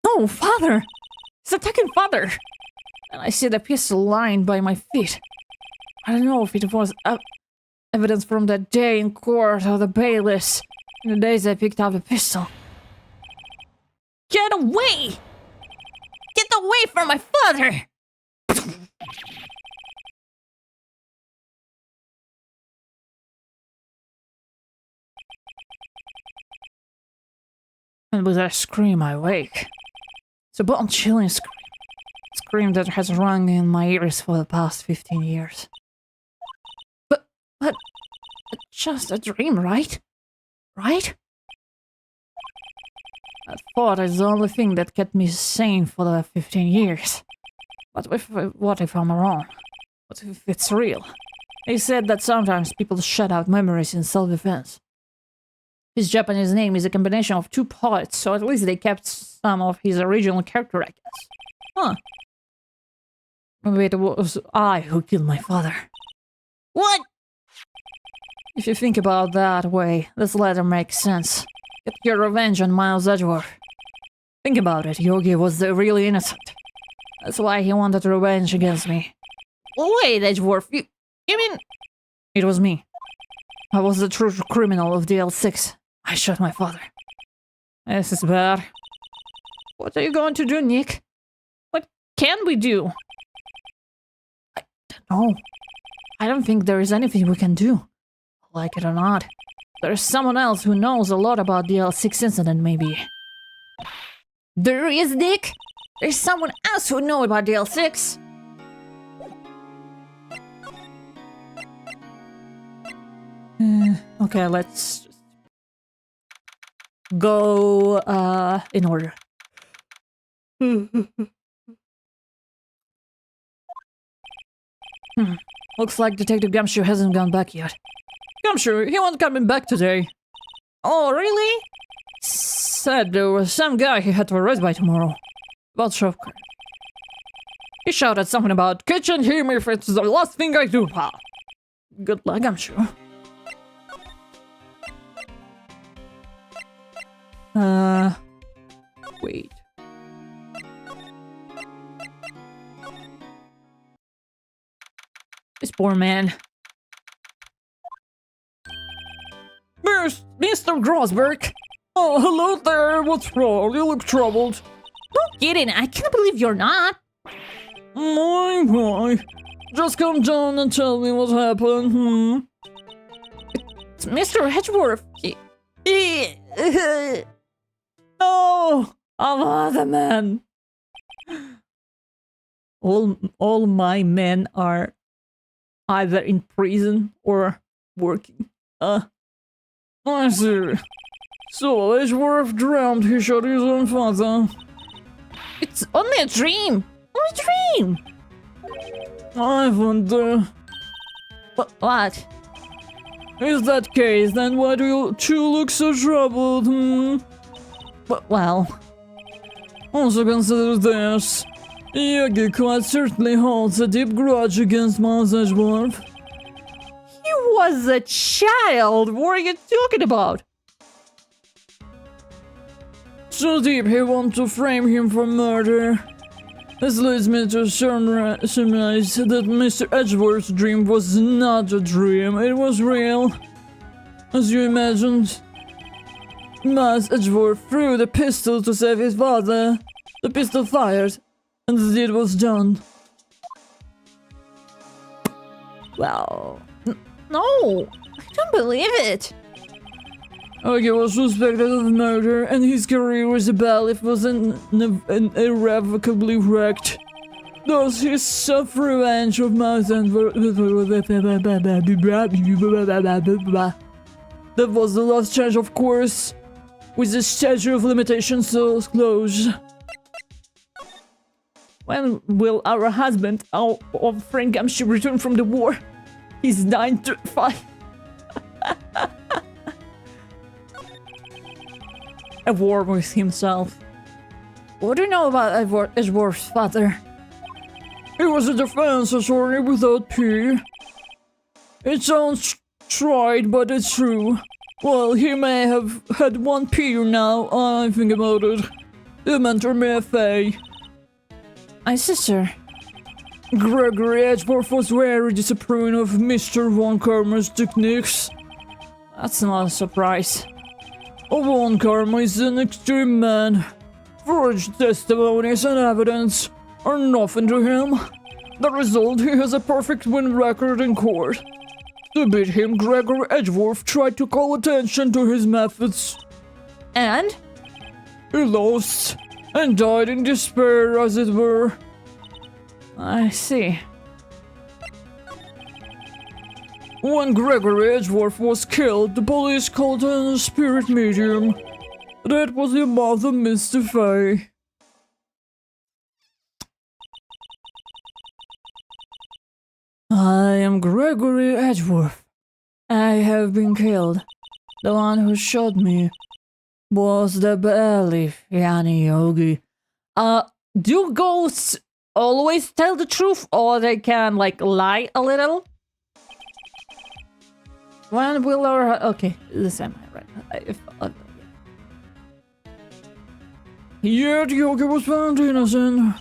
No, father. It's attacking father. And I see the pistol lying by my feet. I don't know if it was evidence from that day in court or the bailiffs. In the days I picked up a pistol. Get away! Get away from my father! And with that scream, I wake. It's a bone-chilling scream. A scream that has rung in my ears for the past 15 years. But it's just a dream, right? Right? That thought is the only thing that kept me sane for the 15 years. But what if I'm wrong? What if it's real? He said that sometimes people shut out memories in self-defense. His Japanese name is a combination of two parts, so at least they kept some of his original character, I guess. Huh. Maybe it was I who killed my father. What? If you think about that way, this letter makes sense. Get your revenge on Miles Edgeworth. Think about it, Yogi was really innocent. That's why he wanted revenge against me. Wait, Edgeworth, you mean... It was me. I was the true criminal of DL6. I shot my father. This is bad. What are you going to do, Nick? What can we do? I don't know. I don't think there is anything we can do. Like it or not. There's someone else who knows a lot about the DL6 incident, maybe. There is, Nick? There's someone else who knows about DL6? Okay, let's just go in order. Looks like Detective Gumshoe hasn't gone back yet. Gumshoe, he wasn't coming back today. Oh, really? Said there was some guy he had to arrest by tomorrow. About shopkeeper. He shouted something about kitchen him if it's the last thing I do, pal. Good luck, Gumshoe. Wait. This poor man. Mr. Grosberg! Oh, hello there, what's wrong? You look troubled. No kidding, I can't believe you're not. My. Just come down and tell me what happened, It's Mr. Edgeworth. No! I'm other man. All my men are either in prison or working. I see. So Edgeworth drowned, he shot his own father. It's only a dream. Only a dream. I wonder. What? Is that case, then why do you two look so troubled, Well... Also consider this. Yogi quite certainly holds a deep grudge against Miles Edgeworth. He was a child! What are you talking about? So deep he wants to frame him for murder. This leads me to surmise that Mr. Edgeworth's dream was not a dream, it was real. As you imagined, Miles Edgeworth threw the pistol to save his father. The pistol fired, and the deed was done. Well... No! I don't believe it! Yogi was suspected of murder, and his career as a bailiff was irrevocably wrecked. Thus, he sought revenge of Miles Edgeworth. That was the last charge, of course, with the statute of limitations so close. When will our husband, of Frank Gumshoe, return from the war? He's dying to fight. A war with himself. What do you know about Edgeworth's father? He was a defense attorney without P. It sounds trite, but it's true. Well, he may have had one P now, I think about it. He mentored me a Faye. My sister. Gregory Edgeworth was very disapproving of Mr. Von Karma's techniques. That's not a surprise. Von Karma is an extreme man. Forged testimonies and evidence are nothing to him. The result, he has a perfect win record in court. To beat him, Gregory Edgeworth tried to call attention to his methods. And? He lost, and died in despair, as it were. I see. When Gregory Edgeworth was killed, the police called him a spirit medium. That was the mouth of Mr. Faye. I am Gregory Edgeworth. I have been killed. The one who shot me was the bailiff, Yani Yogi. Do ghosts always tell the truth, or they can, like, lie a little? When will our... Okay, the same, right? Yet Yogi was found innocent.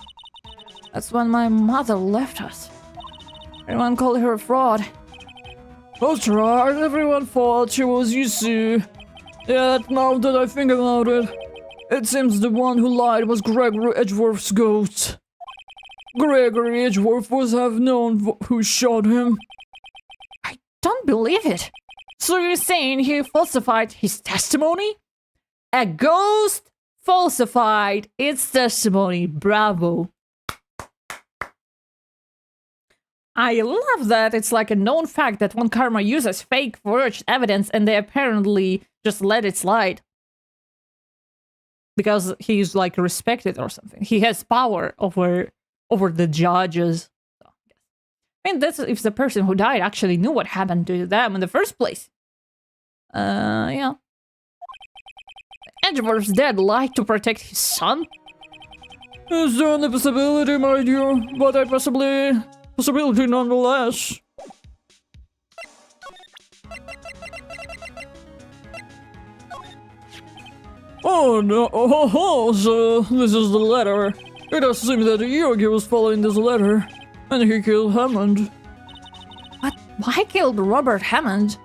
That's when my mother left us. Everyone called her a fraud. That's right, everyone thought she was, you see. Yet, now that I think about it, it seems the one who lied was Gregory Edgeworth's ghost. Gregory Edgeworth was have known who shot him. I don't believe it. So you're saying he falsified his testimony? A ghost falsified its testimony. Bravo. I love that it's like a known fact that Von Karma uses fake forged evidence and they apparently just let it slide. Because he's like respected or something. He has power over the judges. So, I mean, that's if the person who died actually knew what happened to them in the first place. Yeah. Edgeworth's dad lied to protect his son? It's the only possibility, my dear, but a possibility nonetheless. Oh no, so this is the letter. It does seem that Yogi was following this letter, and he killed Hammond. What? Why killed Robert Hammond?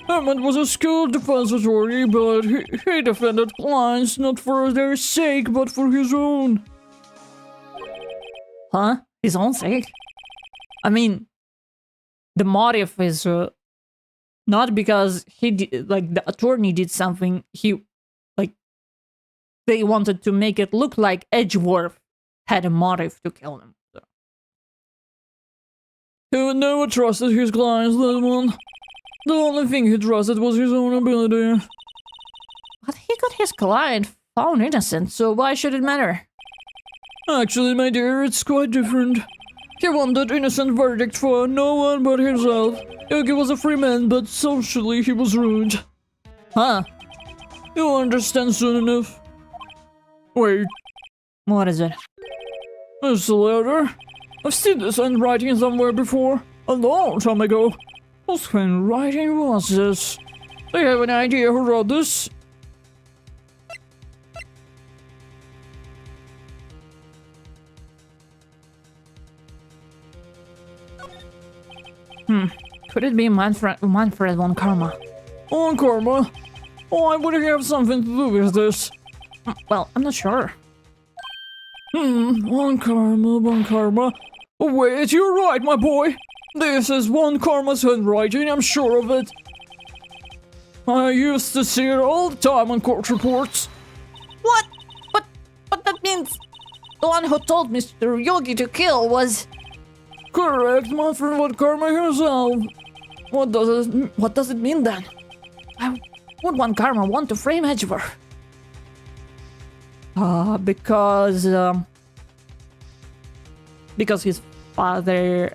Hammond was a skilled defense attorney, but he defended clients not for their sake, but for his own. Huh? His own sake? I mean, the motive is not because he did, like, the attorney did something. They wanted to make it look like Edgeworth had a motive to kill him. So. He would never trusted his clients, that one. The only thing he trusted was his own ability. But he got his client found innocent, so why should it matter? Actually, my dear, it's quite different. He wanted innocent verdict for no one but himself. Yogi was a free man, but socially he was ruined. Huh? You'll understand soon enough. Wait. What is it? It's a letter. I've seen this handwriting somewhere before. A long time ago. Whose handwriting was this? Do you have an idea who wrote this? Could it be Manfred Von Karma? Von Karma? Why would he have something to do with this? Well, I'm not sure. Von Karma. Oh, wait, you're right, my boy. This is Von Karma's handwriting, I'm sure of it. I used to see it all the time on court reports. What? But that means the one who told Mr. Yogi to kill was... Correct, my friend Von Karma himself. What does it mean then? Why would Von Karma want to frame Edgeworth? Because because his father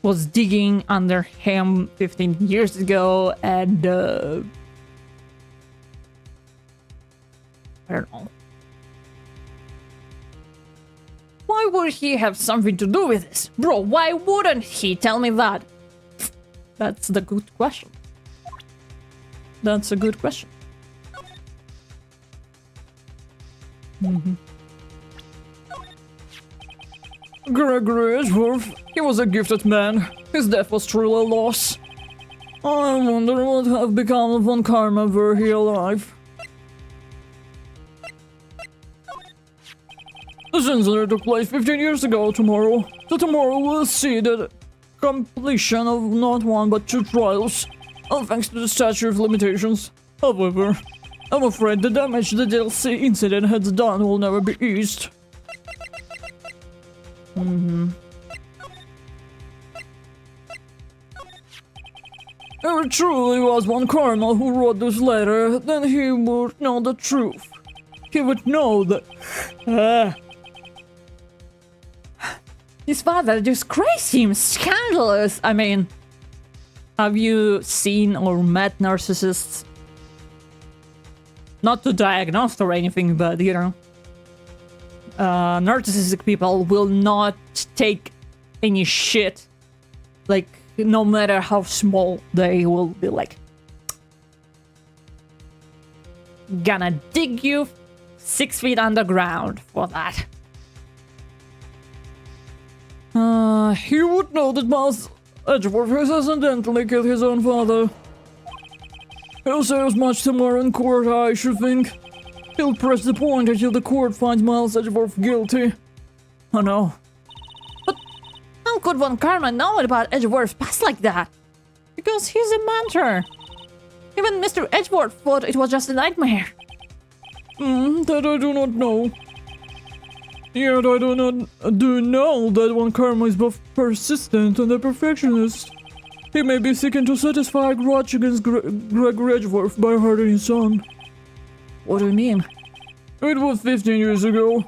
was digging under him 15 years ago, and I don't know. Why would he have something to do with this? Bro, why wouldn't he tell me that? That's the good question. That's a good question. Gregory Edgeworth, he was a gifted man. His death was truly a loss. I wonder what have become of Von Karma were he alive. This incident took place 15 years ago tomorrow. So tomorrow we'll see the completion of not one but 2 trials, all thanks to the statute of limitations. However, I'm afraid the damage the DLC incident has done will never be eased. If it truly was Von Karma who wrote this letter, then he would know the truth. He would know that... His father disgraced him! Scandalous! I mean, have you seen or met narcissists? Not to diagnose or anything, but you know. Narcissistic people will not take any shit. Like, no matter how small, they will be like... gonna dig you 6 feet underground for that. He would know that Miles Edgeworth has accidentally killed his own father. He'll say as much tomorrow in court, I should think. He'll press the point until the court finds Miles Edgeworth guilty. Oh no. But how could Von Karma know about Edgeworth's past like that? Because he's a mentor. Even Mr. Edgeworth thought it was just a nightmare. That I do not know. Yet I do know that Von Karma is both persistent and a perfectionist. He may be seeking to satisfy a grudge against Greg Edgeworth by hurting his son. What do you mean? It was 15 years ago.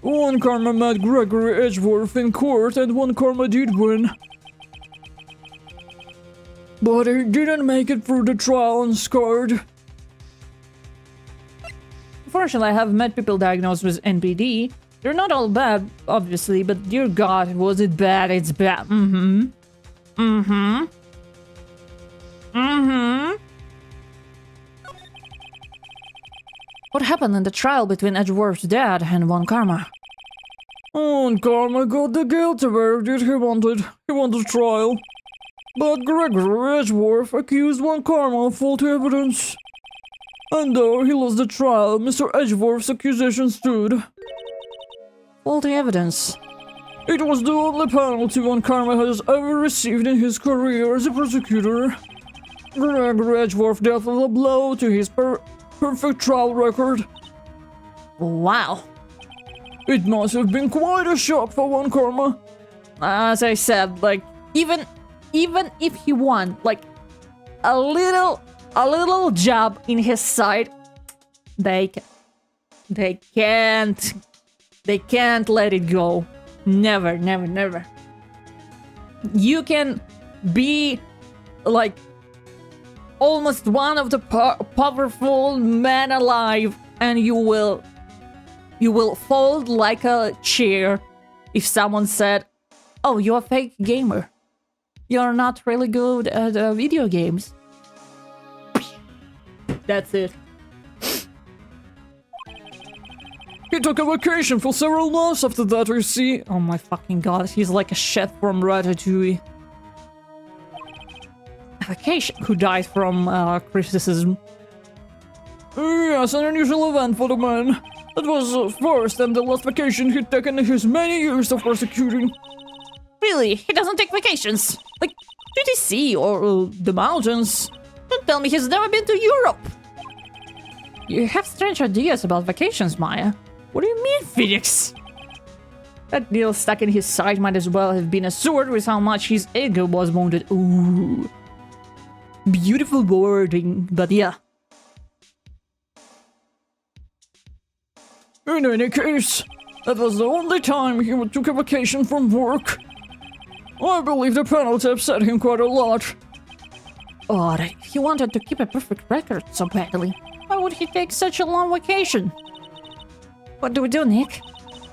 Von Karma met Gregory Edgeworth in court and Von Karma did win. But he didn't make it through the trial unscarred. Unfortunately, I have met people diagnosed with NPD. They're not all bad, obviously, but dear God, was it bad? It's bad. What happened in the trial between Edgeworth's dad and Von Karma? Von Karma got the guilty verdict he wanted. He wanted trial. But Gregory Edgeworth accused Von Karma of faulty evidence. And though he lost the trial, Mr. Edgeworth's accusation stood. Faulty evidence. It was the only penalty Von Karma has ever received in his career as a prosecutor. Gregory Edgeworth dealt a blow to his perfect trial record. Wow. It must have been quite a shock for Von Karma. As I said, like, even if he won, like, a little jab in his side, they can't let it go. Never, never, never. You can be like almost one of the powerful men alive, and you will fold like a chair if someone said, "Oh, you're a fake gamer. You're not really good at video games." That's it. He took a vacation for several months after that, you see. Oh my fucking god, he's like a chef from Ratatouille. A vacation who died from criticism. Yes, an unusual event for the man. It was the first and the last vacation he'd taken in his many years of persecuting. Really? He doesn't take vacations? Like, to the sea or the mountains? Don't tell me he's never been to Europe! You have strange ideas about vacations, Maya. What do you mean, Phoenix? That needle stuck in his side might as well have been a sword with how much his ego was wounded. Ooh. Beautiful wording, but yeah. In any case, That was the only time he took a vacation from work. I believe the penalty upset him quite a lot. Odd, he wanted to keep a perfect record so badly. Why would he take such a long vacation? What do we do, Nick?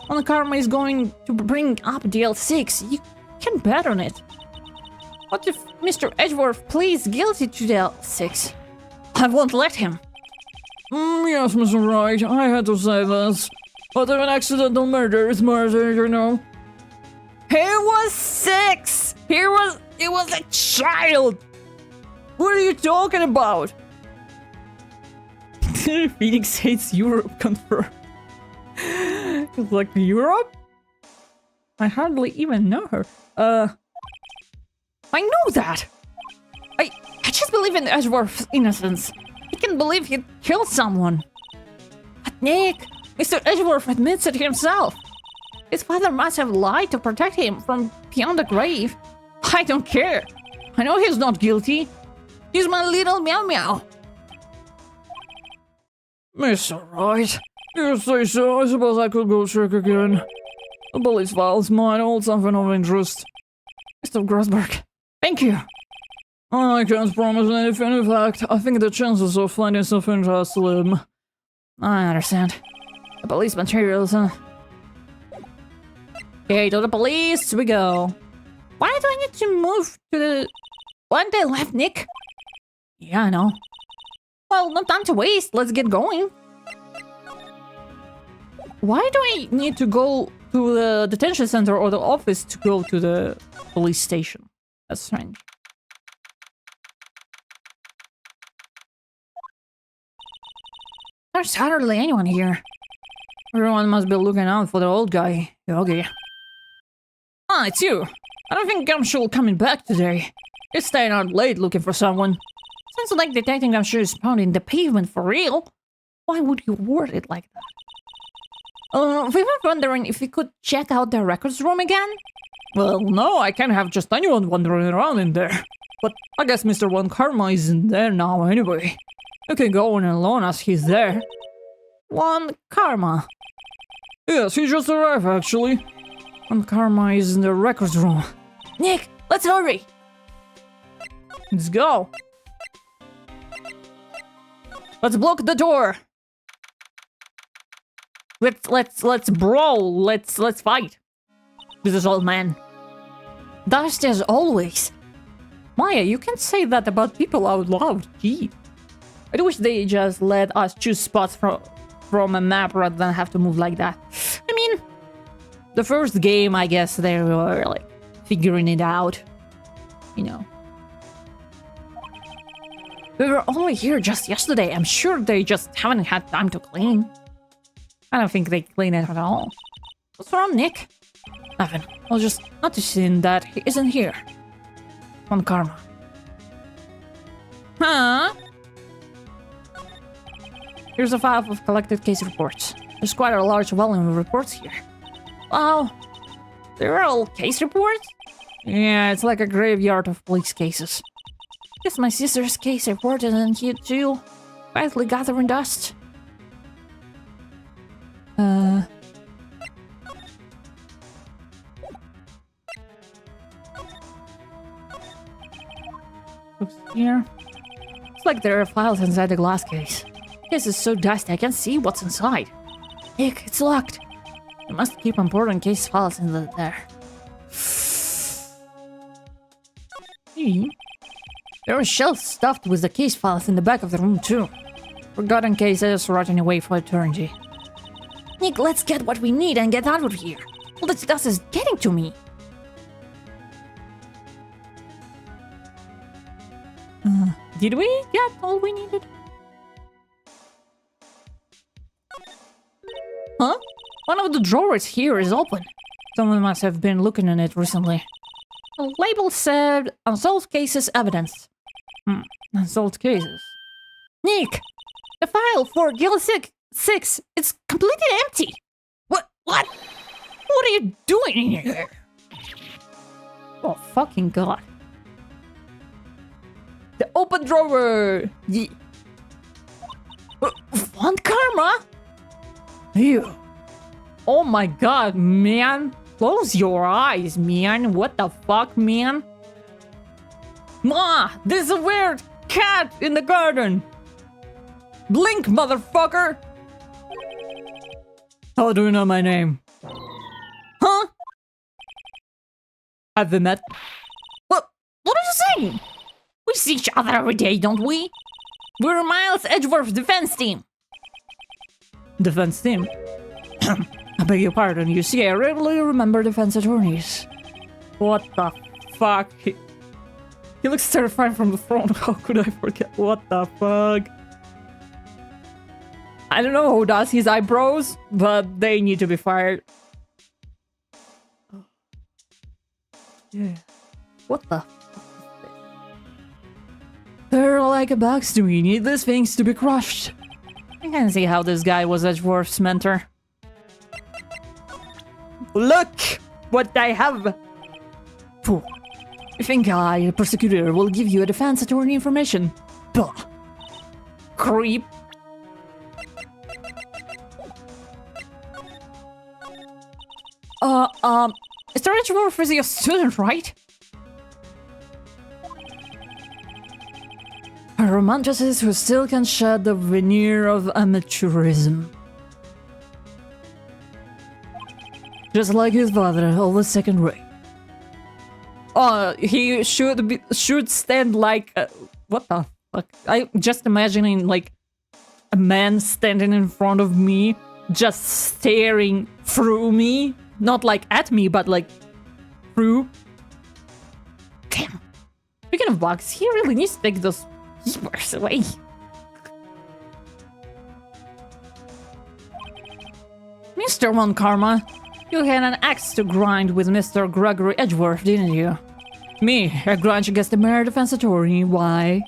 When Karma is going to bring up DL6, you can bet on it. What if Mr. Edgeworth pleads guilty to DL6? I won't let him. Yes, Mr. Wright, I had to say this. But if an accidental murder is murder, you know. He was 6! He was a child! What are you talking about? Phoenix hates Europe, confirmed. It's like, Europe? I hardly even know her. I know that! I just believe in Edgeworth's innocence. I can't believe he killed someone. But Nick, Mr. Edgeworth admits it himself. His father must have lied to protect him from beyond the grave. I don't care. I know he's not guilty. He's my little meow meow. Mr. Wright, you say so. I suppose I could go check again. The police files might hold something of interest. Mr. Grossberg, thank you. I can't promise anything. In fact, I think the chances of finding something are slim. I understand. The police materials, huh? Okay, to the police we go. Why do I need to move to the one day left, Nick? Yeah, I know. Well, no time to waste. Let's get going. Why do I need to go to the detention center or the office to go to the police station? That's strange. There's hardly anyone here. Everyone must be looking out for the old guy, Yogi. Ah, it's you. I don't think Gumshoe coming back today. He's staying out late looking for someone. Sounds like Detective Gumshoe is pounding the pavement for real. Why would you word it like that? We were wondering if we could check out the records room again? Well, no, I can't have just anyone wandering around in there. But I guess Mr. Von Karma isn't there now anyway. You can go in alone as he's there. One Karma. Yes, he just arrived actually. One Karma is in the records room. Nick, let's hurry! Let's go. Let's block the door. Let's brawl. Let's fight. This is old man. Dust as always. Maya, you can't say that about people out loud. Gee. I wish they just let us choose spots from a map rather than have to move like that. I mean, the first game, I guess they were like figuring it out. You know. We were only here just yesterday. I'm sure they just haven't had time to clean. I don't think they clean it at all. What's wrong, Nick? Nothing. I was just noticing that he isn't here. On Karma. Huh? Here's a file of collected case reports. There's quite a large volume of reports here. Wow. They're all case reports? Yeah, it's like a graveyard of police cases. Guess my sister's case report isn't here too. Quietly gathering dust. Oops, here. It's like there are files inside the glass case. This is so dusty I can't see what's inside. Nick, it's locked. You must keep important case files in there. There are shelves stuffed with the case files in the back of the room too. Forgotten cases rotting away for eternity. Nick, let's get what we need and get out of here. All this dust is getting to me. Did we get all we needed? Huh? One of the drawers here is open. Someone must have been looking in it recently. The label said unsolved cases evidence. Unsolved cases. Nick! The file for Gil 6 is completely empty! What? What are you doing in here? Oh, fucking god. The open drawer! One Karma? You. Oh my god, man. Close your eyes, man. What the fuck, man? Ma, there's a weird cat in the garden. Blink, motherfucker. How do you know my name? Huh? Have we met? What are you saying? We see each other every day, don't we? We're Miles Edgeworth's defense team. Defense team? I beg your pardon, you see, I rarely remember defense attorneys. What the fuck? He looks terrifying from the front. How could I forget? What the fuck? I don't know who does his eyebrows, but they need to be fired. Yeah. What the fuck? They're like a box to me. Need these things to be crushed. I can see how this guy was Edgeworth's mentor. Look what I have! Phew. You think I, a prosecutor, will give you a defense attorney information? Bah! Creep! Mr. Edgeworth is your student, right? A romanticist who still can shed the veneer of amateurism. Just like his father, always second rate. He should stand like what the fuck? I just imagining like a man standing in front of me, just staring through me, not like at me, but like through. Damn. Speaking of bugs, he really needs to take those keepers away. Mr. Von Karma. You had an axe to grind with Mr. Gregory Edgeworth, didn't you? Me, a grudge against the mayor defense attorney, why?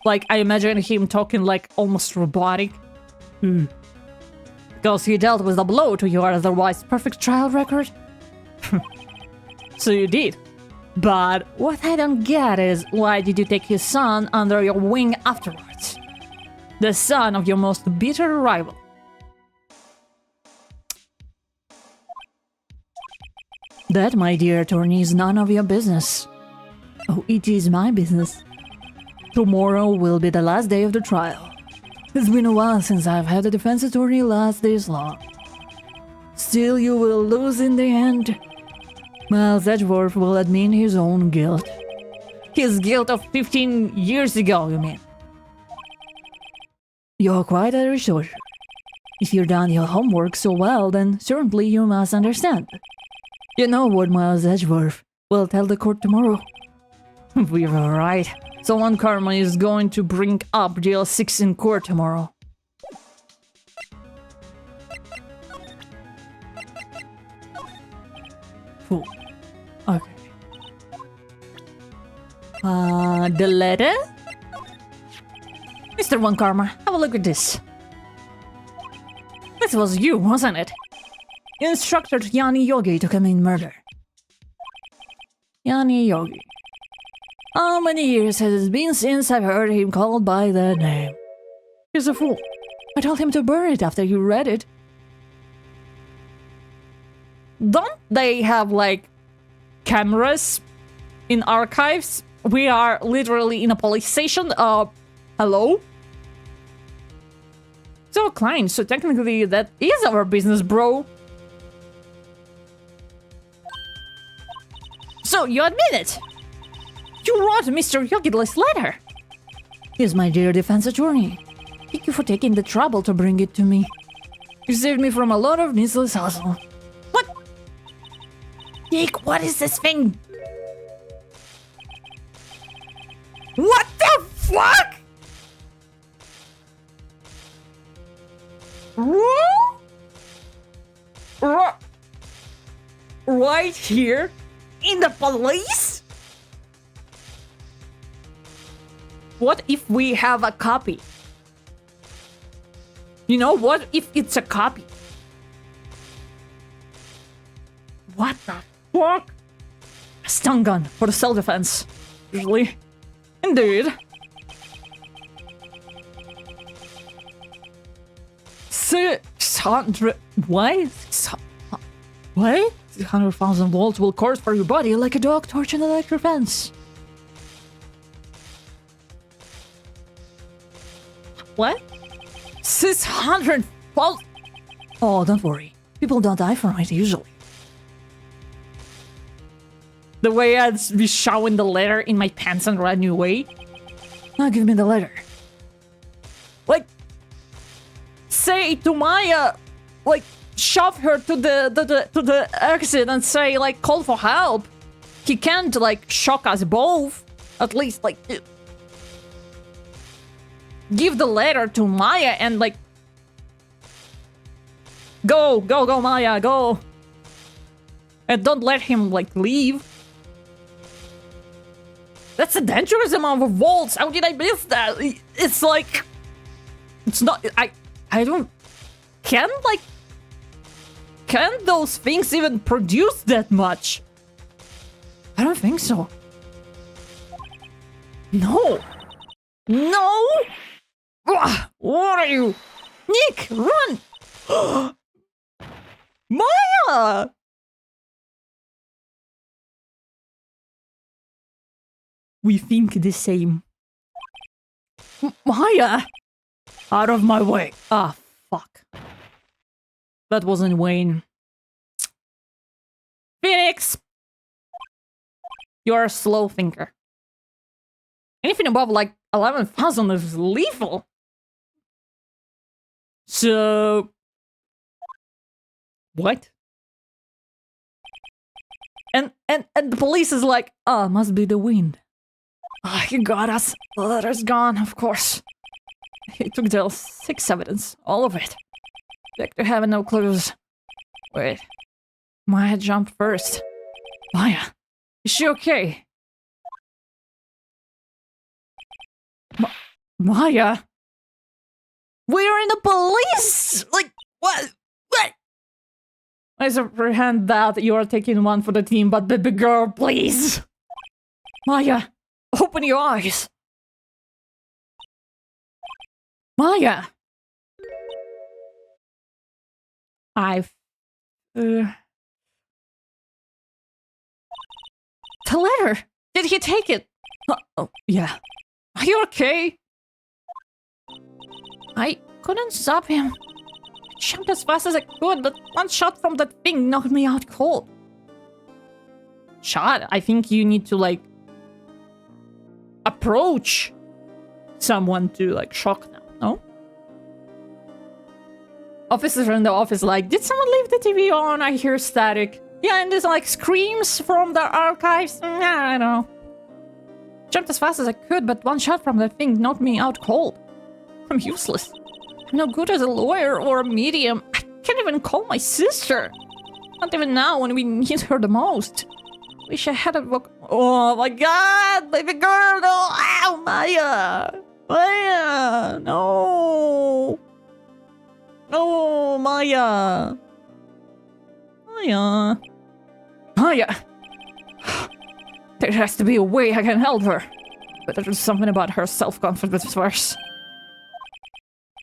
Like, I imagine him talking like almost robotic. Because he dealt with a blow to your otherwise perfect trial record? So you did. But what I don't get is, why did you take his son under your wing afterwards? The son of your most bitter rival. That, my dear attorney, is none of your business. Oh, it is my business. Tomorrow will be the last day of the trial. It's been a while since I've had a defense attorney last this long. Still, you will lose in the end. Miles Edgeworth will admit his own guilt. His guilt of 15 years ago, you mean? You're quite a researcher. If you've done your homework so well, then certainly you must understand. You know what Miles Edgeworth will tell the court tomorrow. We're alright. Someone Karma is going to bring up DL6 in court tomorrow. Cool. Okay. The letter? Mr. One Karma, have a look at this. This was you, wasn't it? You instructed Yanni Yogi to commit murder. Yanni Yogi. How many years has it been since I've heard him called by that name? He's a fool. I told him to burn it after he read it. Don't they have, like, cameras in archives? We are literally in a police station. Hello? So, Klein, so technically that is our business, bro. So, you admit it? You wrote Mr. Yogi this letter. He's my dear defense attorney. Thank you for taking the trouble to bring it to me. You saved me from a lot of needless hassle. What? Nick, what is this thing? What the fuck? Right here? In the police? What if we have a copy? You know, what if it's a copy? What the fuck? A stun gun for the self-defense. Usually. Indeed. Six. 600... What? What? 600,000 volts will course for your body like a dog torch in an electric fence. What? 600 volts? Oh, don't worry. People don't die from it usually. The way I'd be showing the letter in my pants and run away. Now give me the letter. Like, say to Maya, like, shove her to the exit and say, like, call for help. He can't, like, shock us both. At least, like, give the letter to Maya and, like, go, Maya, go. And don't let him, like, leave. That's a dangerous amount of volts. How did I miss that? It's like... It's not... I don't... Can those things even produce that much? I don't think so. No! No! Ugh, what are you? Nick, run! Maya! We think the same. Maya! Out of my way. Ah, fuck. That wasn't Wayne. Phoenix! You're a slow thinker. Anything above like 11,000 is lethal. So... What? And the police is like, oh, must be the wind. Ah, he got us. The letter's gone, of course. He took the 6 evidence, all of it. Back to having no clues. Wait. Maya jumped first. Maya, is she okay? Maya? We're in the police! Like, what? What? I apprehend that you are taking one for the team, but baby girl, please! Maya, open your eyes! Maya! The letter! Did he take it? Oh, yeah. Are you okay? I couldn't stop him. I jumped as fast as I could, but one shot from that thing knocked me out cold. Shot? I think you need to, like, approach someone to, like, shock them, no? Officers in the office like, did someone leave the TV on? I hear static. Yeah, and there's, like, screams from the archives. I don't know. Jumped as fast as I could, but one shot from that thing knocked me out cold. I'm useless. I'm no good as a lawyer or a medium. I can't even call my sister. Not even now when we need her the most. Wish I had a book. Oh my god, baby girl, no! Ow, Maya! Maya! No! No, Maya! Maya! Maya! There has to be a way I can help her. But there's something about her self-confidence first.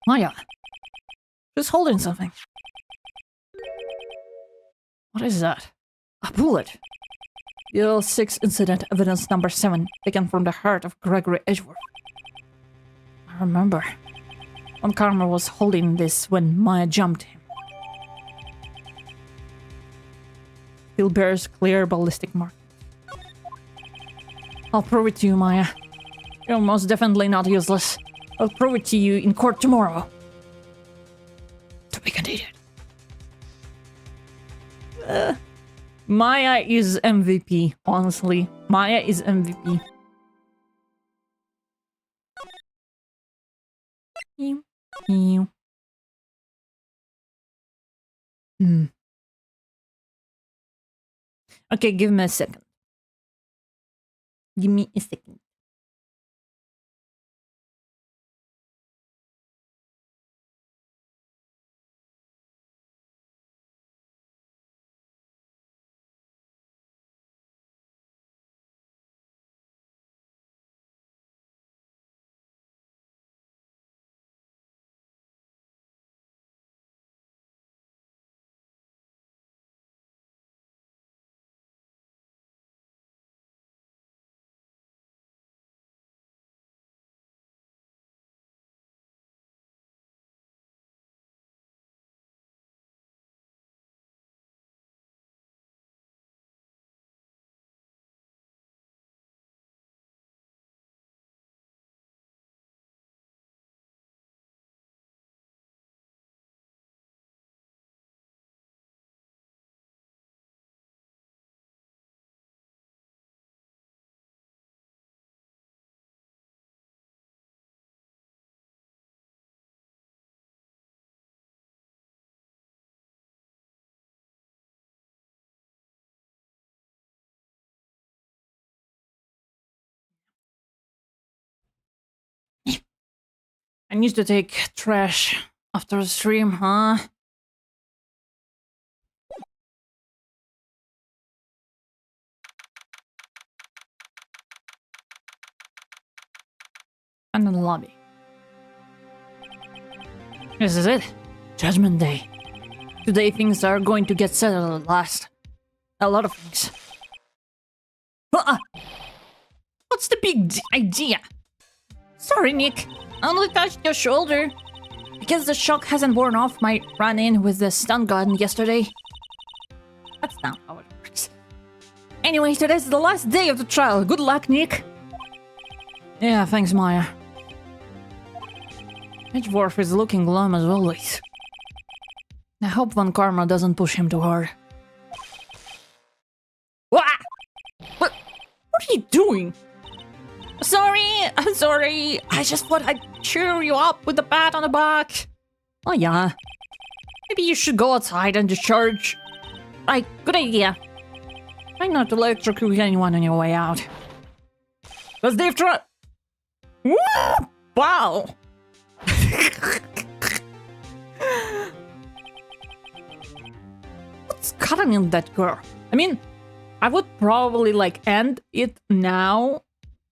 Maya. She's holding something. What is that? A bullet. Bill 6 incident evidence number 7, taken from the heart of Gregory Edgeworth. I remember. Von Karma was holding this when Maya jumped him. Still bears clear ballistic marks. I'll prove it to you, Maya. You're most definitely not useless. I'll prove it to you in court tomorrow. To be continued. Maya is MVP, honestly. Maya is MVP. Okay, give me a second. Give me a second. I need to take trash after the stream, huh? And in the lobby. This is it. Judgment Day. Today things are going to get settled at last. A lot of things. What's the big idea? Sorry, Nick. I only touched your shoulder. Because the shock hasn't worn off my run-in with the stun gun yesterday. That's not how it works. Anyway, today's the last day of the trial. Good luck, Nick. Yeah, thanks, Maya. Edgeworth is looking glum as always. I hope Von Karma doesn't push him too hard. What are you doing? I'm sorry. I just thought I'd cheer you up with a pat on the back. Oh yeah. Maybe you should go outside and discharge. Like, good idea. Try not to electrocute anyone on your way out. Because they've tried. Wow. What's gotten in that girl? I mean, I would probably like end it now,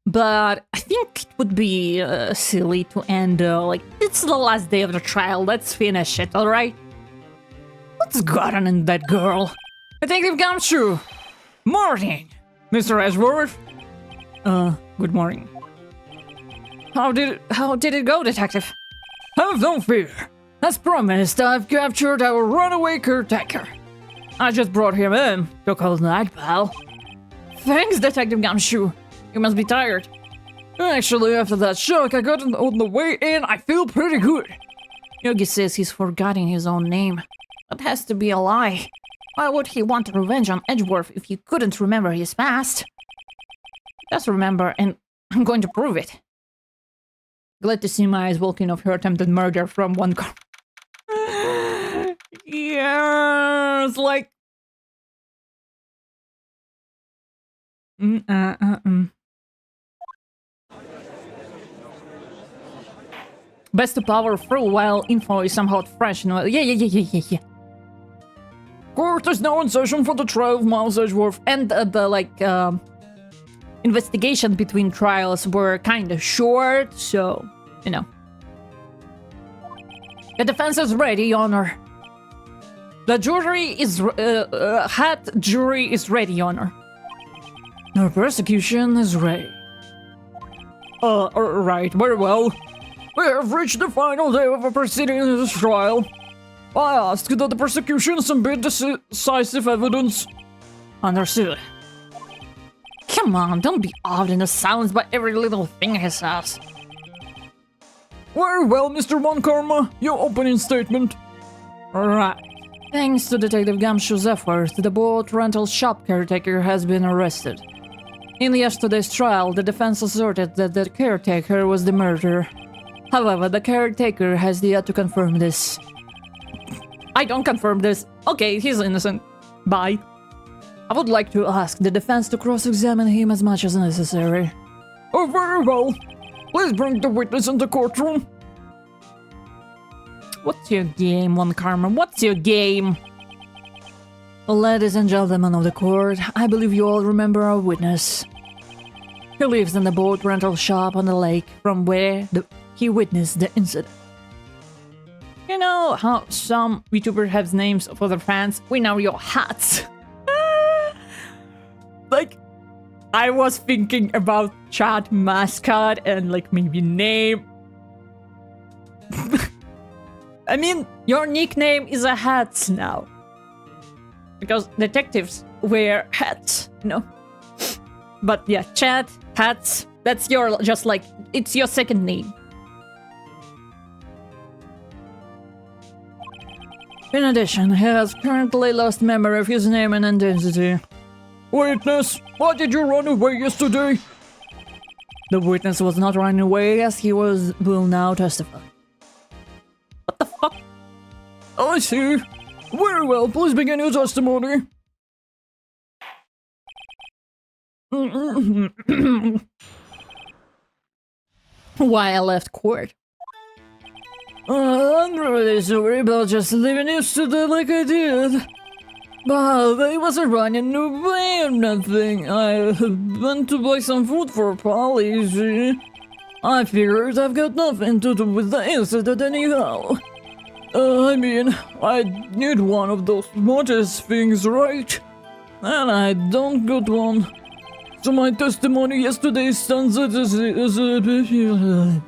but I think it would be silly to end like it's the last day of the trial. Let's finish it, all right? What's gotten in that girl? I think they've gone through. Morning, Mr. Ashworth. Good morning. How did it go, Detective? Have no fear. As promised, I've captured our runaway caretaker. I just brought him in to call night, pal. Thanks, Detective Gumshoe. You must be tired. Actually, after that shock I got on the way in, I feel pretty good. Yogi says he's forgotten his own name. That has to be a lie. Why would he want revenge on Edgeworth if he couldn't remember his past? Just remember, and I'm going to prove it. Glad to see my eyes walking off her attempted murder from one car. Yes, like... Best to power through while info is somehow fresh. Yeah. Court is now in session for the trial of Miles Edgeworth. And investigation between trials were kind of short, so, you know. The defense is ready, Your Honor. The jury is, jury is ready, Your Honor. The prosecution is ready. Right, very well. We have reached the final day of a proceeding in this trial. I ask that the prosecution submit decisive evidence. Understood. Come on, don't be awed in the silence by every little thing he says. Very well, Mr. Von Karma, your opening statement. Alright. Thanks to Detective Gumshoe's efforts, the boat rental shop caretaker has been arrested. In yesterday's trial, the defense asserted that the caretaker was the murderer. However, the caretaker has yet to confirm this. I don't confirm this. Okay, he's innocent. Bye. I would like to ask the defense to cross-examine him as much as necessary. Oh, very well. Please bring the witness in the courtroom. What's your game, Von Karma? What's your game? Ladies and gentlemen of the court, I believe you all remember our witness. He lives in the boat rental shop on the lake from where he witnessed the incident. You know how some VTubers have names for their fans? We know your hats. Like, I was thinking about chat mascot and like maybe name. I mean, your nickname is a hats now. Because detectives wear hats, you know? But yeah, chat, hats, that's your, just like, it's your second name. In addition, he has currently lost memory of his name and identity. Witness, why did you run away yesterday? The witness was not running away as he will now testify. What the fuck? I see. Very well, please begin your testimony. Why I left court? I'm really sorry about just leaving yesterday like I did. But I wasn't running away or nothing. I went to buy some food for Polly, see? I figured I've got nothing to do with the incident anyhow. I mean, I need one of those modest things, right? And I don't got one. So my testimony yesterday stands as a...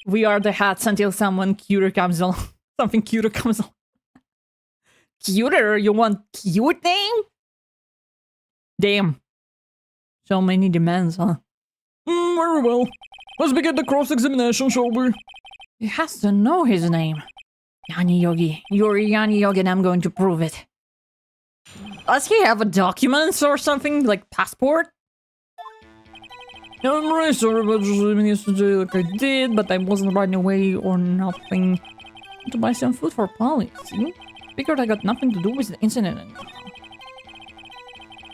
We are the hats until someone cuter comes along. Something cuter comes along. Cuter? You want cute name? Damn. So many demands, huh? Very well. Let's begin the cross-examination, shall we? He has to know his name. Yanni Yogi. You're Yanni Yogi and I'm going to prove it. Does he have a documents or something? Like passport? I'm really sorry about just leaving yesterday like I did, But I wasn't running away or nothing. To buy some food for Polly, see? Figured I got nothing to do with the incident anymore.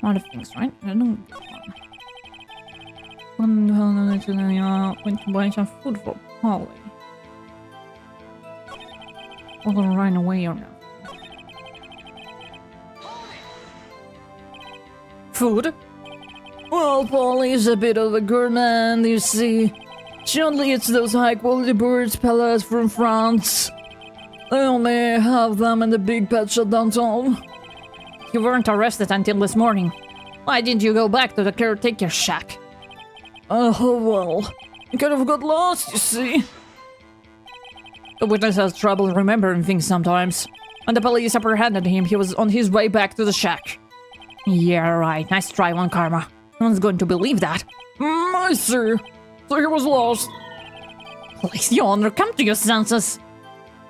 Lot of things, right? I don't went to buy some food for Polly. Wasn't running away or nothing. Food? Well, Polly's a bit of a gourmand, you see. She only eats those high-quality birds pellets from France. I only have them in the big pet shop downtown. You weren't arrested until this morning. Why didn't you go back to the caretaker shack? Oh, well. I kind of got lost, you see. The witness has trouble remembering things sometimes. When the police apprehended him, he was on his way back to the shack. Yeah, right. Nice try on karma. No one's going to believe that. I see. So he was lost. Please, Your Honor, come to your senses.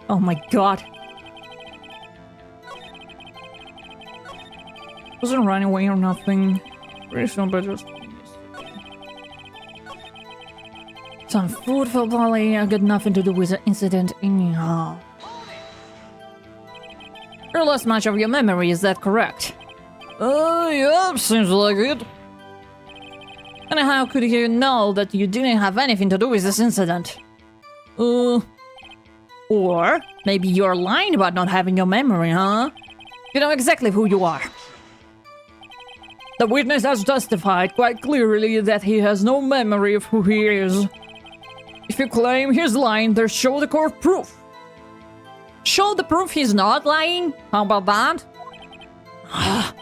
Oh my god. Wasn't running away or nothing. Pretty sure, but just... Some food for Polly. I got nothing to do with the incident anyhow. You lost much of your memory, is that correct? Yeah, seems like it. And how could you know that you didn't have anything to do with this incident? Or maybe you're lying about not having your memory, huh? You know exactly who you are. The witness has testified quite clearly that he has no memory of who he is. If you claim he's lying, then show the court proof. Show the proof he's not lying? How about that? How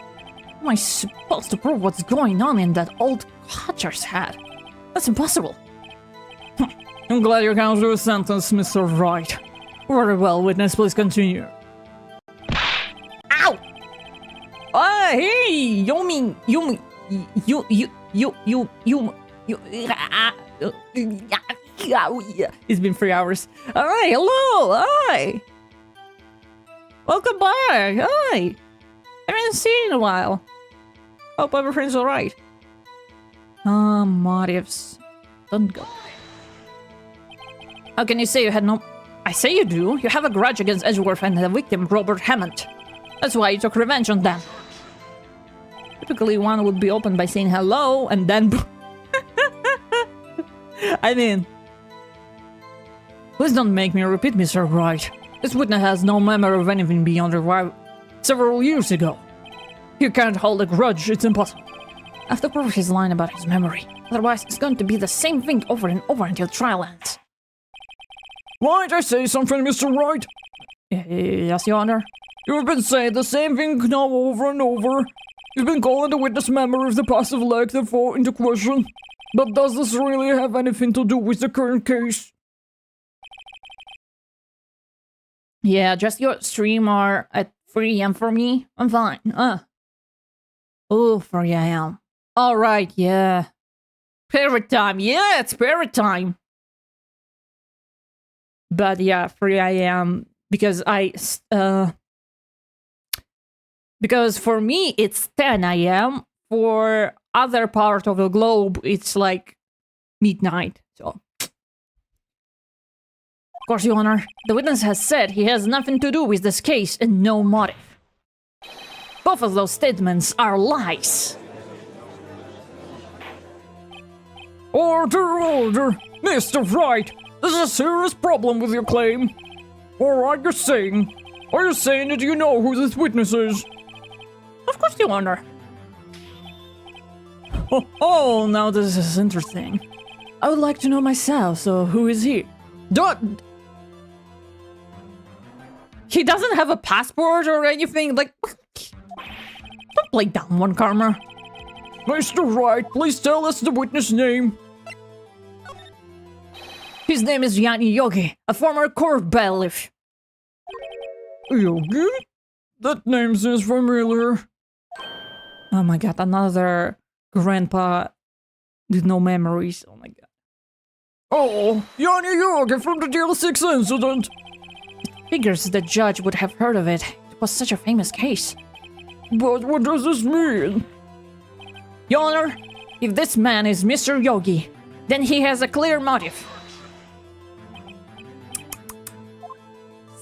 am I supposed to prove what's going on in that old Codger's head? That's impossible. I'm glad you come to a sentence, Mr. Wright. Very well, witness, please continue. Ow! Hey! It's been 3 hours. Alright, hello! Hi! Welcome back! Hi! I haven't seen you in a while. Hope everything's alright. Motives. Don't go. How can you say you had no... I say you do. You have a grudge against Edgeworth and the victim, Robert Hammond. That's why you took revenge on them. Typically, one would be opened by saying hello, and then... I mean... Please don't make me repeat, Mr. Wright. This witness has no memory of anything beyond several years ago. You can't hold a grudge, it's impossible. I have to prove he's lying about his memory. Otherwise, it's going to be the same thing over and over until trial ends. Might I say something, Mr. Wright? Yes, Your Honor. You've been saying the same thing now over and over. You've been calling the witness memory of the passive leg therefore into question. But does this really have anything to do with the current case? Yeah, just your stream are at 3 AM for me. I'm fine. Oh, 3 AM. Alright, yeah. Parrot time. Yeah, it's parrot time. But yeah, 3 AM because because for me it's 10 AM. For other part of the globe it's like midnight. So of course, Your Honor, the witness has said he has nothing to do with this case and no motive. Both of those statements are lies. Order, order! Mr. Wright, There's a serious problem with your claim. Or are you saying that you know who this witness is? Of course, Your Honor. Oh, now this is interesting. I would like to know myself, so who is he? He doesn't have a passport or anything, like... Don't play down one, Karma. Mr. Wright, please tell us the witness name. His name is Yanni Yogi, a former court bailiff. Yogi? That name seems familiar. Oh my god, another grandpa with no memories. Oh my god. Oh, Yanni Yogi from the DL6 incident. Figures the judge would have heard of it. It was such a famous case. But what does this mean? Your Honor, if this man is Mr. Yogi, then he has a clear motive.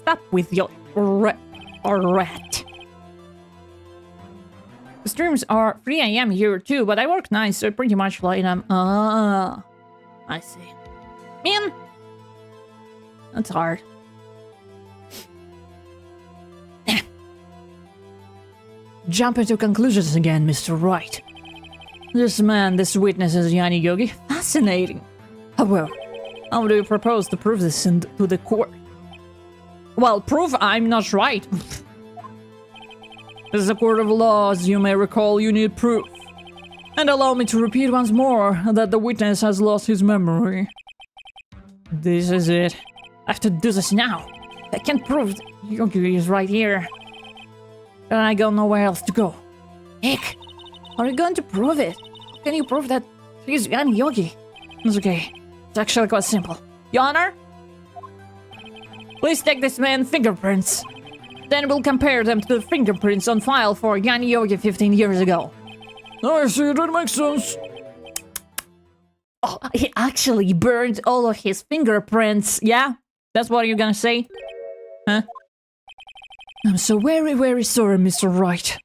Stop with your rat. The streams are 3 AM here too, but I work nights, so pretty much like them. I see. Man, that's hard. Jump into conclusions again, Mr. Wright. This witness is Yanni Yogi. Fascinating. However, how do you propose to prove this to the court? Well, prove I'm not right. This is a court of laws, you may recall you need proof. And allow me to repeat once more that the witness has lost his memory. This is it. I have to do this now. I can't prove Yogi is right here. And I got nowhere else to go. Nick, how are you going to prove it? How can you prove that he's Yanni Yogi? It's okay. It's actually quite simple. Your Honor? Please take this man's fingerprints. Then we'll compare them to the fingerprints on file for Yanni Yogi 15 years ago. I see, that makes sense. Oh, he actually burned all of his fingerprints, yeah? That's what you're gonna say? Huh? I'm so very, very sorry, Mr. Wright.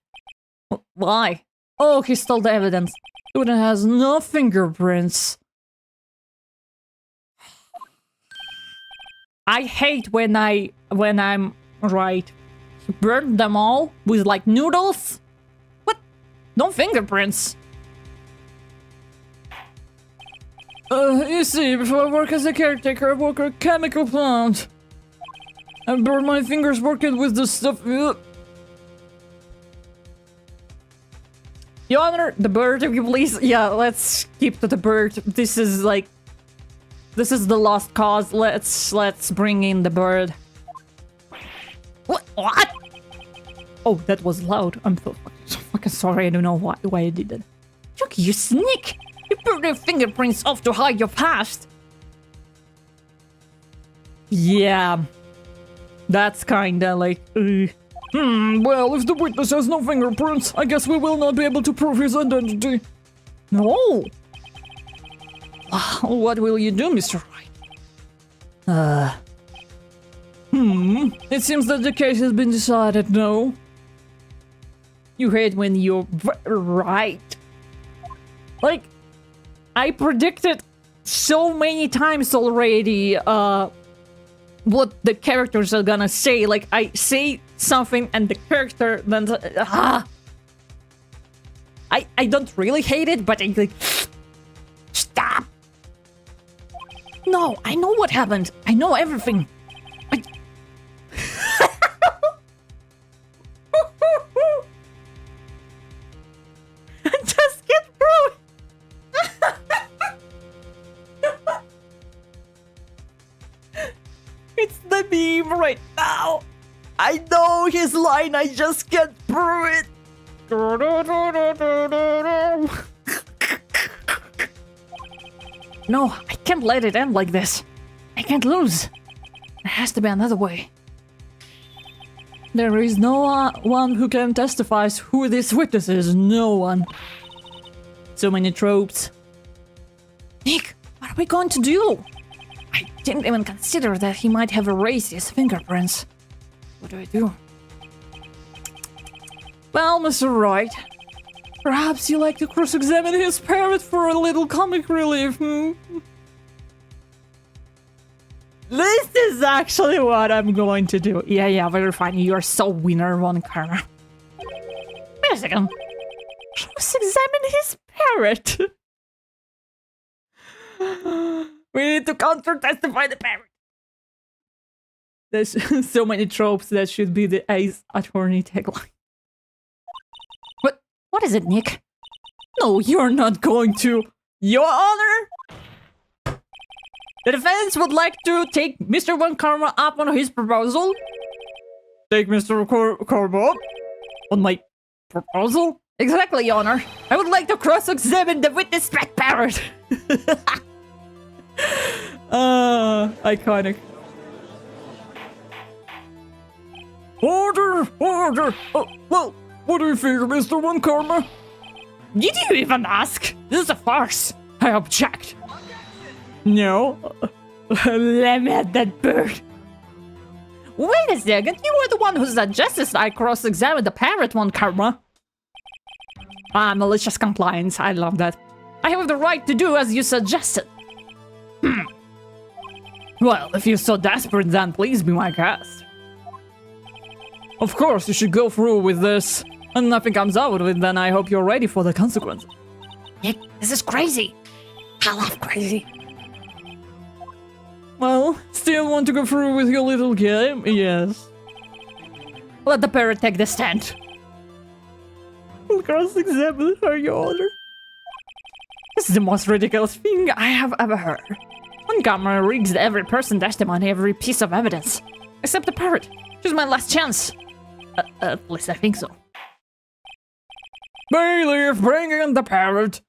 Why? Oh, he stole the evidence. It has no fingerprints. I hate when I'm right. He burned them all with like noodles? What? No fingerprints. You see, before I work as a caretaker, I work at a chemical plant. I burned my fingers working with this stuff. Your Honor, the bird, if you please. Yeah, let's keep to the bird. This is the lost cause. Let's bring in the bird. What? Oh, that was loud. I'm so fucking sorry. I don't know why I did that. Look, you sneak! You burned your fingerprints off to hide your past. Yeah. That's kinda like... Well, if the witness has no fingerprints, I guess we will not be able to prove his identity. No! What will you do, Mr. Wright? It seems that the case has been decided, no? You hate when you're right. Like, I predicted so many times already, what the characters are gonna say. Like, I say something and the character then... I don't really hate it, but I like... Stop! No, I know what happened. I know everything. Just get through it. It's the meme right now. I know his line, I just can't prove it. No, I can't let it end like this. I can't lose. There has to be another way. There is no one who can testify who this witness is. No one. So many tropes. Nick, what are we going to do? I didn't even consider that he might have erased his fingerprints. What do I do? Well, Mr. Wright, perhaps you like to cross-examine his parrot for a little comic relief, This is actually what I'm going to do. Yeah, very funny. You're so winner, one karma. Wait a second. Let's examine his parrot. We need to counter-testify the parrot. There's so many tropes that should be the Ace Attorney tagline. What is it, Nick? No, you're not going to. Your Honor? The defense would like to take Mr. Von Karma up on his proposal. Take Mr. Karma up on my proposal? Exactly, Your Honor. I would like to cross-examine the witness back parrot. Iconic. Order! Order! Well, what do you think, Mr. Von Karma? Did you even ask? This is a farce. I object. No. Let me at that bird. Wait a second. You were the one who suggested I cross-examine the parrot, Von Karma. Malicious compliance. I love that. I have the right to do as you suggested. Well, if you're so desperate, then please be my guest. Of course, you should go through with this. And nothing comes out of it, then I hope you're ready for the consequences. Nick, this is crazy. I love crazy. Well, still want to go through with your little game? Yes. Let the parrot take the stand. We'll cross-examine her, Your Honor. This is the most ridiculous thing I have ever heard. One camera rigs every person testimony, every piece of evidence. Except the parrot. She's my last chance. At least I think so. Bailiff, bring in the parrot.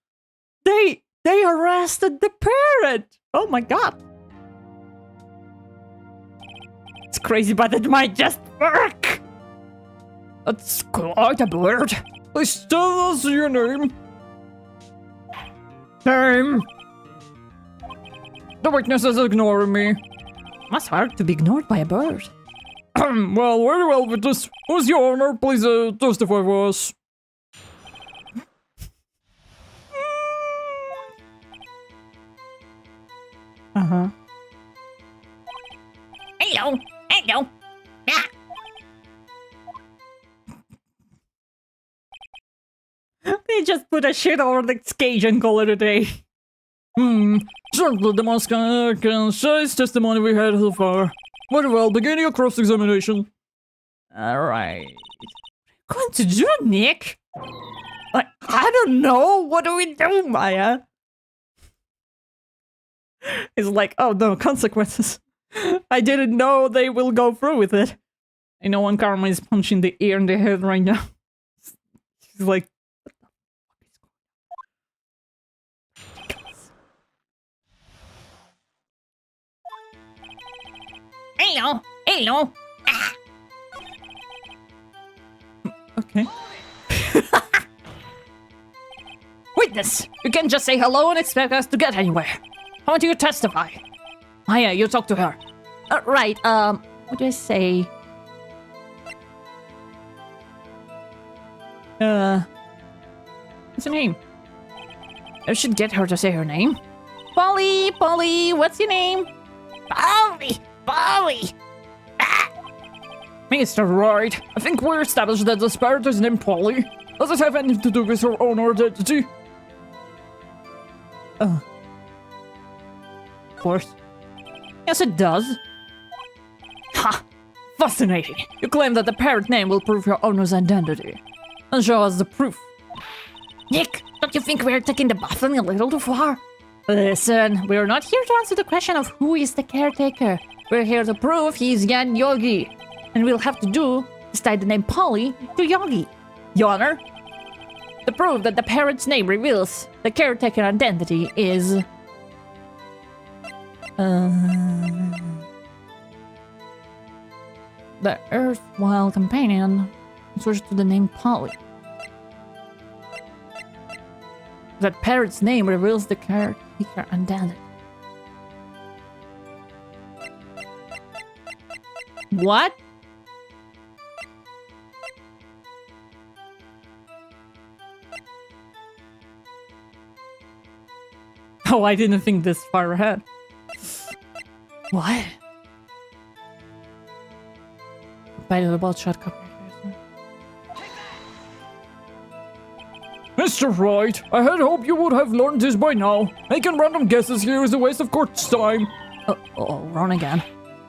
They arrested the parrot. Oh my god. It's crazy, but it might just work. That's quite a bird. Please tell us your name. Name. The witness is ignoring me. Must hard to be ignored by a bird. Well, very well, witness. Who's Your Honor? Please testify for us. Uh-huh. Hello. Ah. They just put a shit over the cage and call it a day. Certainly the most concise testimony we had so far. Very well, begin your cross-examination. Alright. What are you going to do, Nick? I don't know. What do we do, Maya? It's like, oh no, consequences. I didn't know they will go through with it. I know one Karma is punching the ear in the head right now. She's like, what the fuck is going on? Hello. Ah. Okay. Witness, you can't just say hello and expect us to get anywhere. I want you to testify. Maya, you talk to her. Right, what do I say? What's her name? I should get her to say her name. Polly, what's your name? Polly. Ah. Mr. Wright, I think we're established that the spirit is named Polly. Does it have anything to do with her own identity? Of course. Yes, it does. Ha! Fascinating. You claim that the parrot name will prove your owner's identity. And show us the proof. Nick, don't you think we're taking the bathroom a little too far? Listen, we're not here to answer the question of who is the caretaker. We're here to prove he's Yan Yogi. And we'll have to do is tie the name Polly to Yogi. Your Honor, to prove that the parrot's name reveals the caretaker identity is... the erstwhile companion switched to the name Polly. That parrot's name reveals the caretaker identity. What? Oh, I didn't think this far ahead. What? valuable shot copy. Mr. Wright, I had hoped you would have learned this by now. Making random guesses here is a waste of court's time. Oh, wrong again.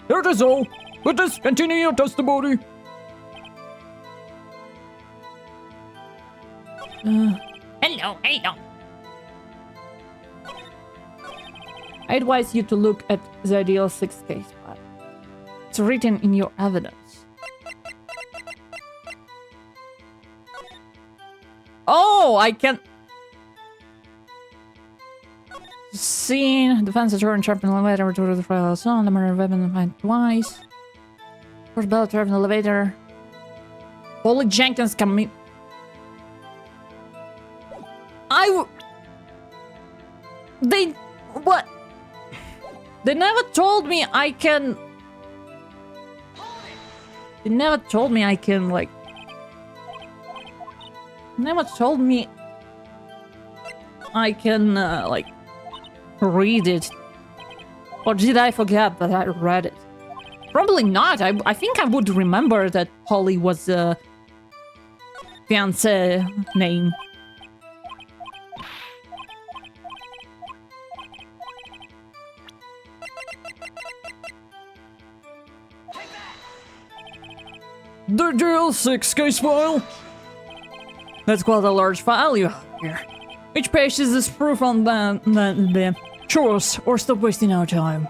That is all. Witness, continue your testimony. Hello. I advise you to look at the ideal 6 case file. It's written in your evidence. Oh, I can... Scene, defense attorney trapped in the elevator, to the file on the murder weapon found twice. First bell trapped in the elevator. Holly Jenkins coming. They... What? They never told me I can... They never told me I can, like... Never told me I can, like, read it. Or did I forget that I read it? Probably not. I think I would remember that Holly was a fiancé name. The DL6 case file. That's quite a large file you have here. Which page is this proof on then? Show us, or stop wasting our time.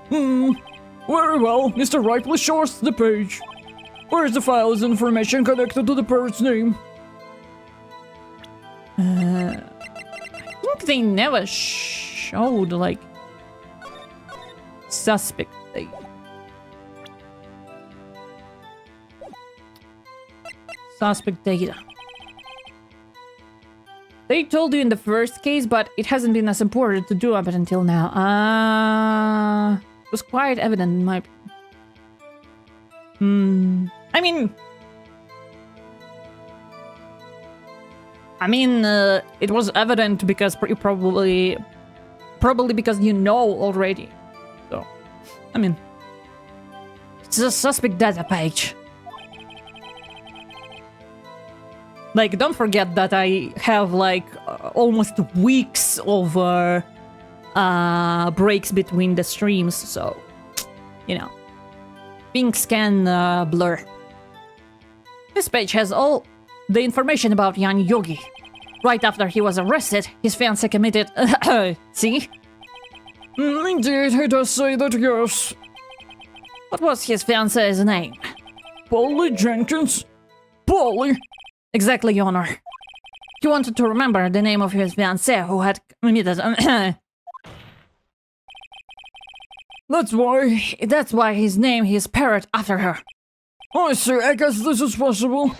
Very well. Mr. Wright, please show us the page. Where is the file's information connected to the parrot's name? I think they never showed, like, suspect data. Suspect data. They told you in the first case, but it hasn't been as important to do up until now. It was quite evident in my... I mean, it was evident because you probably because you know already. So, I mean, it's a suspect data page. Like, don't forget that I have, like, almost weeks of breaks between the streams, so, you know, things can blur. This page has all the information about young Yogi. Right after he was arrested, his fiancé committed... See? Indeed, he does say that, yes. What was his fiancé's name? Polly Jenkins. Polly. Exactly, Your Honor. He wanted to remember the name of his fiancé who had committed... That's why his name is Parrot after her. I see, I guess this is possible.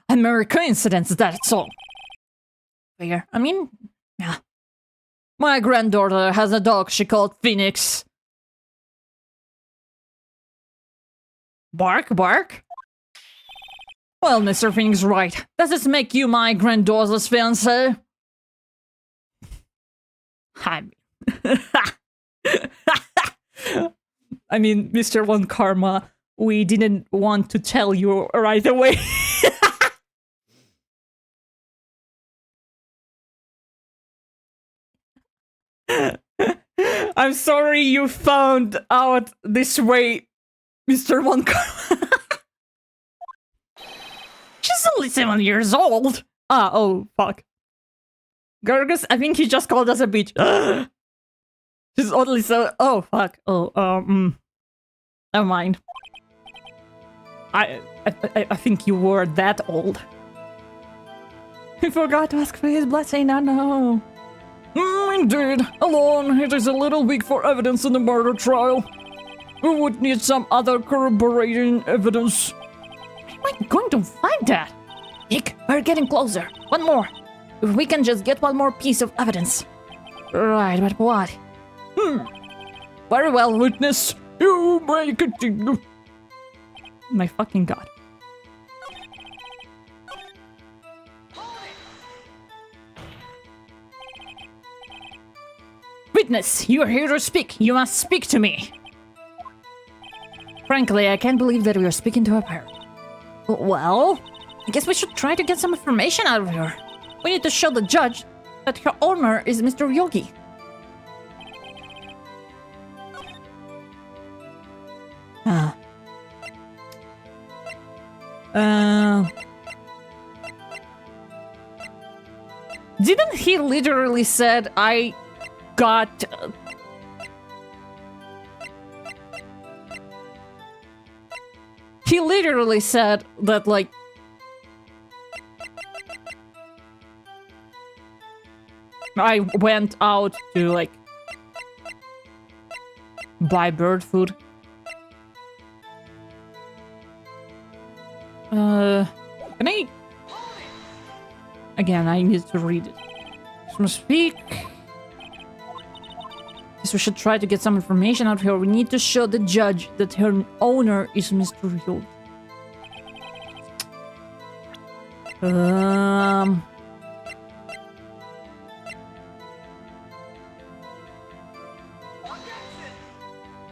A mere coincidence, that's all. Figure. I mean, yeah. My granddaughter has a dog she called Phoenix. Bark, bark? Well, Mr. Phoenix, right. Does this make you my granddaughter's fiancé? I mean, Mr. One Karma, we didn't want to tell you right away. I'm sorry you found out this way, Mr. One Karma. She's only 7 years old. Oh, fuck. Gargus, I think he just called us a bitch. She's only so... Oh, fuck. Never mind. I think you were that old. He forgot to ask for his blessing, no. Indeed. Alone, it is a little weak for evidence in the murder trial. We would need some other corroborating evidence. Where am I going to find that? Nick, we're getting closer. One more. If we can just get one more piece of evidence. Right, but what? Very well, witness. You may continue. My fucking god. Witness, you are here to speak. You must speak to me. Frankly, I can't believe that we are speaking to a parrot. Well, I guess we should try to get some information out of her. We need to show the judge that her owner is Mr. Yogi. Didn't he literally said I got... He literally said that, like... I went out to, like... buy bird food. Can I... Again, I need to read it. From speak... Guess we should try to get some information out of her. We need to show the judge that her owner is Mr. Yogi.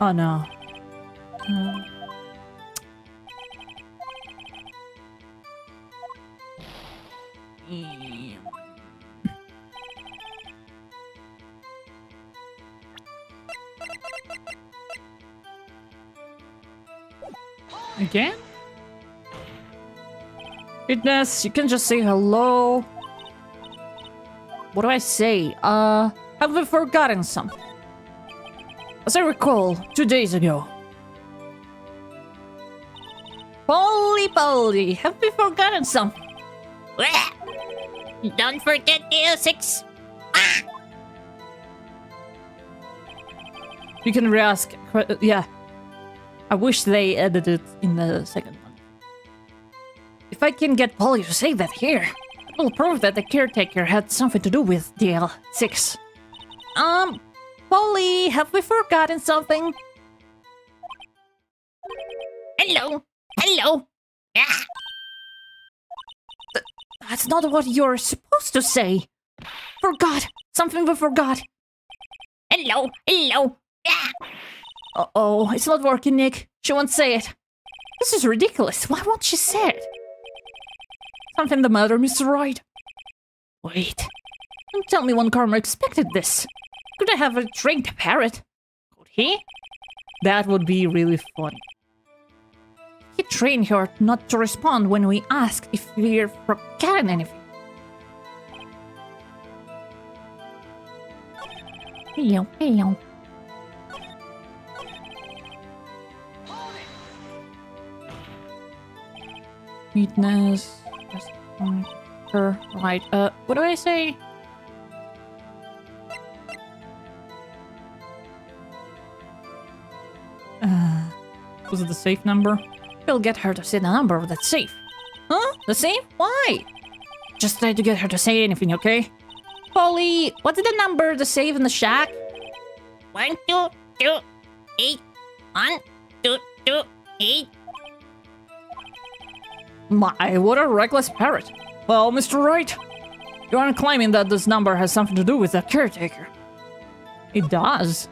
Oh no. Again? Goodness, you can just say hello. What do I say? Have we forgotten something? As I recall, 2 days ago. Polly, have we forgotten something? Don't forget DO6. You can re-ask. Yeah. I wish they edited in the second one. If I can get Polly to say that here, it will prove that the caretaker had something to do with DL6. Polly, have we forgotten something? Hello. Ah, That's not what you're supposed to say. Forgot. Something we forgot. hello. Ah, Uh-oh, it's not working, Nick. She won't say it. This is ridiculous. Why won't she say it? Something the matter, Mr. Wright? Wait. Don't tell me One Karma expected this. Could I have a trained parrot? Could he? That would be really funny. He trained her not to respond when we ask if we're forgotten anything. Hello. Neatness. Her. Right. What do I say? Was it the safe number? We'll get her to say the number of that safe. Huh? The safe? Why? Just try to get her to say anything, okay? Polly, what's the number to save in the shack? 1, 2, 2, 8. 1, 2, 2, 8. My, what a reckless parrot. Well, Mr. Wright, you aren't claiming that this number has something to do with the caretaker. It does.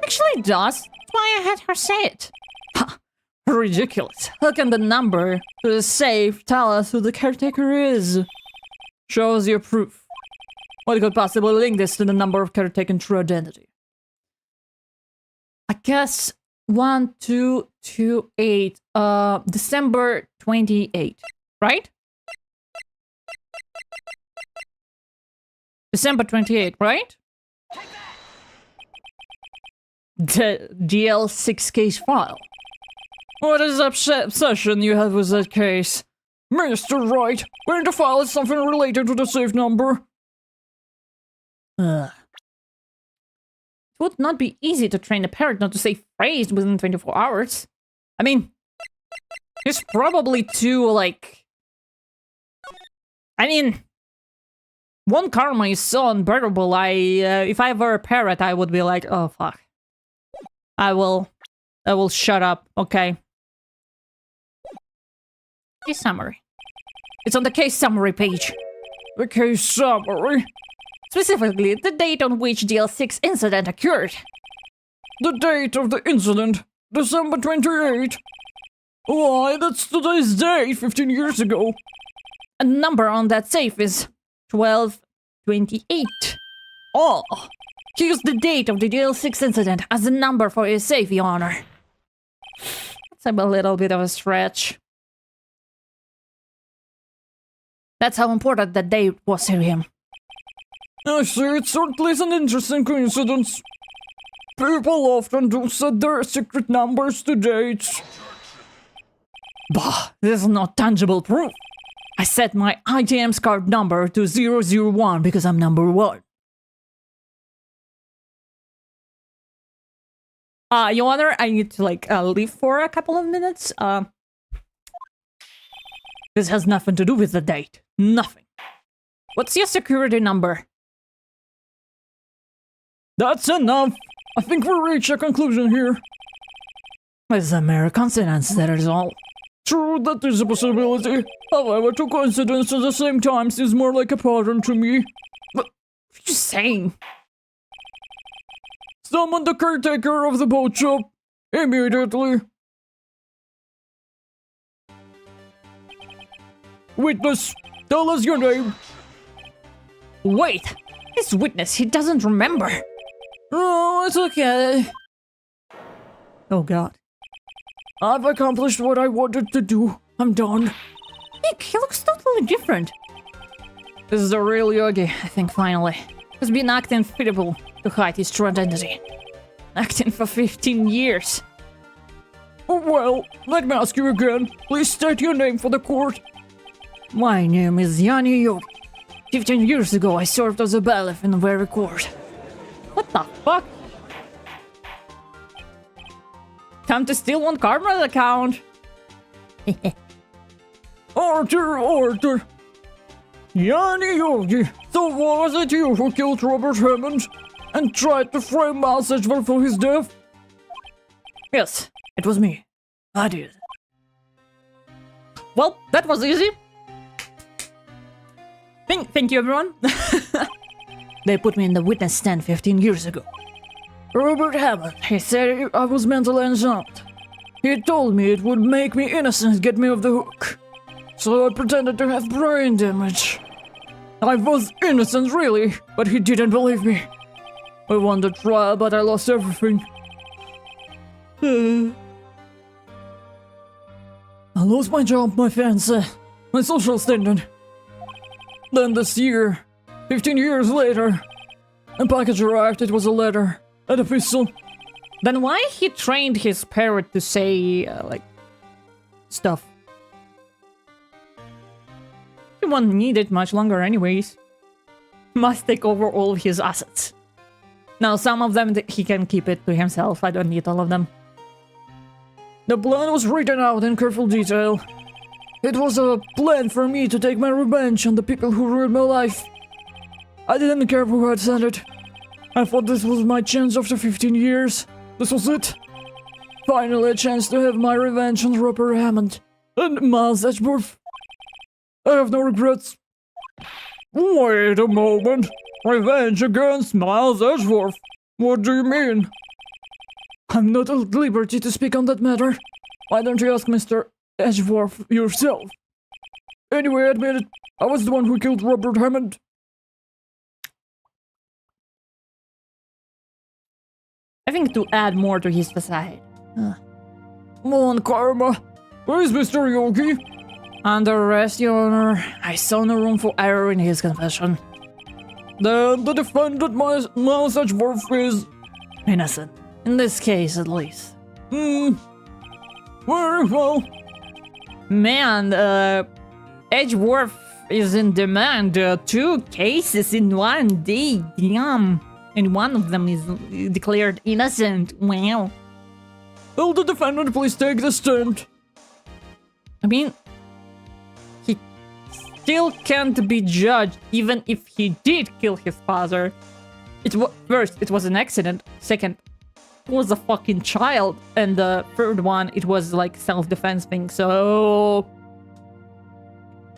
Actually, it does. That's why I had her say it. Ha! Ridiculous. How can the number to the safe tell us who the caretaker is? Show us your proof. What could possibly link this to the number of caretaking true identity? I guess 1228. December 28, right? December 28, right? The DL6 case file. What is the obsession you have with that case? Mr. Wright, where in the file is something related to the safe number? It would not be easy to train a parrot not to say phrase within 24 hours. I mean, it's probably too, like... I mean... One Karma is so unbearable, if I were a parrot, I would be like, oh fuck. I will shut up, okay? Case summary. It's on the case summary page. The case summary? Specifically, the date on which DL6 incident occurred. The date of the incident? December 28. Why, that's today's date, 15 years ago. A number on that safe is 1228. Oh, he used the date of the DL6 incident as a number for his safe, Your Honor. That's a little bit of a stretch. That's how important that date was to him. I see, it certainly is an interesting coincidence. People often do set their secret numbers to dates. Bah, this is not tangible proof. I set my ITM's card number to 001 because I'm number 1. Your Honor, I need to, leave for a couple of minutes. This has nothing to do with the date. Nothing. What's your security number? That's enough. I think we reached a conclusion here. It's a mere coincidence, that is all. True, that is a possibility. However, two coincidences at the same time seems more like a pattern to me. What are you saying? Summon the caretaker of the boat shop. Immediately. Witness, tell us your name. Wait, this witness, he doesn't remember. Oh, it's okay. Oh god. I've accomplished what I wanted to do. I'm done. Nick, he looks totally different. This is the real Yogi. I think finally. He's been acting fitable to hide his true identity. Acting for 15 years. Well, let me ask you again. Please state your name for the court. My name is Yanni Yogi. 15 years ago, I served as a bailiff in the very court. What the fuck? Time to steal one Karma's account. Arthur. Yanni Yogi, so was it you who killed Robert Hammond and tried to frame Miles Edgeworth for his death? Yes, it was me. I did. Well, that was easy. Thank you, everyone. They put me in the witness stand 15 years ago. Robert Hammond, he said I was mentally unsound. He told me it would make me innocent, get me off the hook. So I pretended to have brain damage. I was innocent, really, but he didn't believe me. I won the trial, but I lost everything. I lost my job, my fiancé, my social standing. Then this year, 15 years later, a package arrived. It was a letter, an epistle. Then why he trained his parrot to say, stuff? He won't need it much longer anyways. Must take over all of his assets. Now, some of them he can keep it to himself. I don't need all of them. The plan was written out in careful detail. It was a plan for me to take my revenge on the people who ruined my life. I didn't care who had sent it. I thought this was my chance after 15 years. This was it. Finally a chance to have my revenge on Robert Hammond and Miles Edgeworth. I have no regrets. Wait a moment. Revenge against Miles Edgeworth? What do you mean? I'm not at liberty to speak on that matter. Why don't you ask Mr. Edgeworth yourself? Anyway, admit it. I was the one who killed Robert Hammond. I think to add more to his facade. Come on, Karma. Where is Mr. Yogi? Under arrest, Your Honor. I saw no room for error in his confession. Then the defendant, Miles Edgeworth, is innocent. In this case, at least. Very well. Man, Edgeworth is in demand. 2 cases in 1 day. Damn. And one of them is declared innocent. Wow. Will the defendant please take the stand? I mean, he still can't be judged even if he did kill his father. First, it was an accident. Second, it was a fucking child. And the third one, it was like self-defense thing. So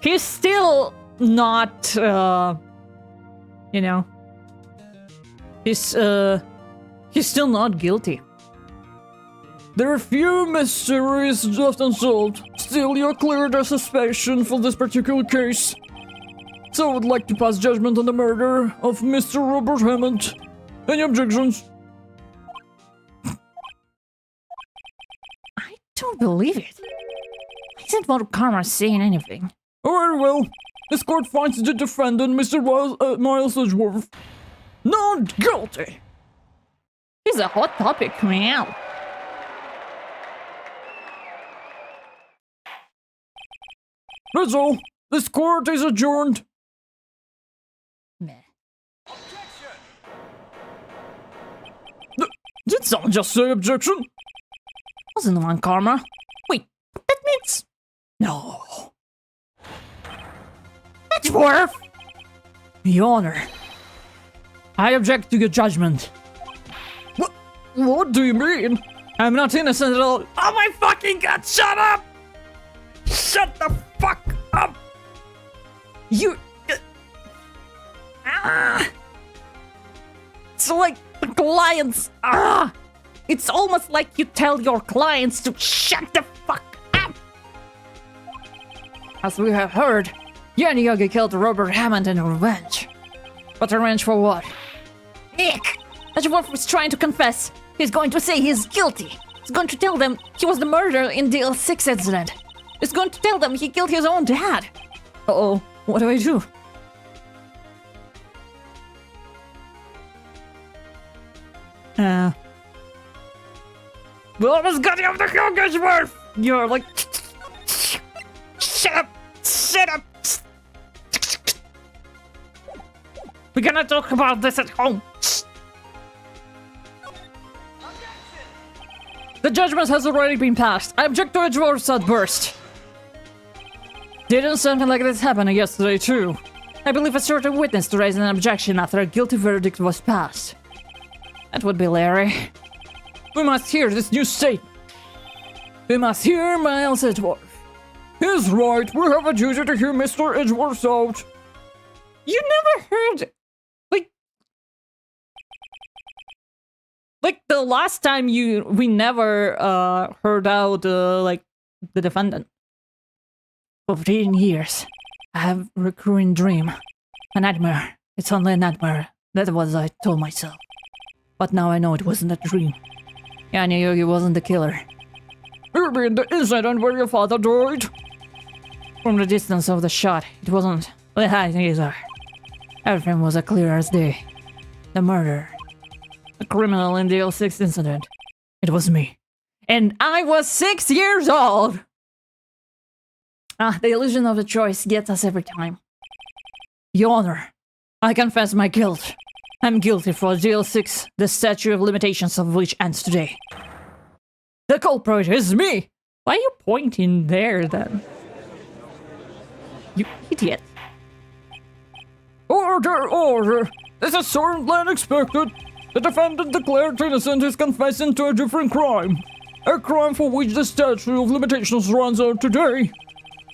he's still not, you know, he's still not guilty. There are few mysteries left unsolved. Still, you're cleared of suspicion for this particular case. So I would like to pass judgment on the murder of Mr. Robert Hammond. Any objections? I don't believe it. Isn't Lord Karma saying anything? Very well. This court finds the defendant, Mr. Miles Edgeworth, not guilty. He's a hot topic, man. That's all. This court is adjourned. Meh. Did someone just say objection? Wasn't one Karma. Wait, that means... No. Edgeworth! Your Honor, I object to your judgment. What do you mean? I'm not innocent at all. Oh my fucking god, shut up! Shut the fuck up! You... It's like the clients... It's almost like you tell your clients to shut the fuck up! As we have heard, Yanni Yogi killed Robert Hammond in revenge. But revenge for what? Ick! Edgeworth was trying to confess. He's going to say he's guilty. He's going to tell them he was the murderer in the L6 incident. He's going to tell them he killed his own dad. Uh-oh, what do I do? Well, let's get you off the hill, Edgeworth! You're like... Shut up! Shut up! We're gonna talk about this at home. The judgment has already been passed. I object to Edgeworth's outburst. Didn't something like this happen yesterday too? I believe a certain witness to raise an objection after a guilty verdict was passed. That would be Larry. We must hear this new statement. We must hear Miles Edgeworth. He's right, we have a duty to hear Mr. Edgeworth out. You never heard... Like the last time we never heard out like the defendant. 15 years. I have a recurring dream. A nightmare. It's only a nightmare. That was I told myself. But now I know it wasn't a dream. Yanni Yogi wasn't the killer. You mean the incident where your father died? From the distance of the shot, it wasn't the height either. Everything was as clear as day. The murder. The criminal in the L6 incident. It was me. And I was 6 years old! The illusion of the choice gets us every time. Your Honor, I confess my guilt. I'm guilty for DL6, the statute of limitations of which ends today. The culprit is me! Why are you pointing there then? You idiot. Order, order! This is certainly unexpected. The defendant declared innocent is confessing to a different crime. A crime for which the statute of limitations runs out today.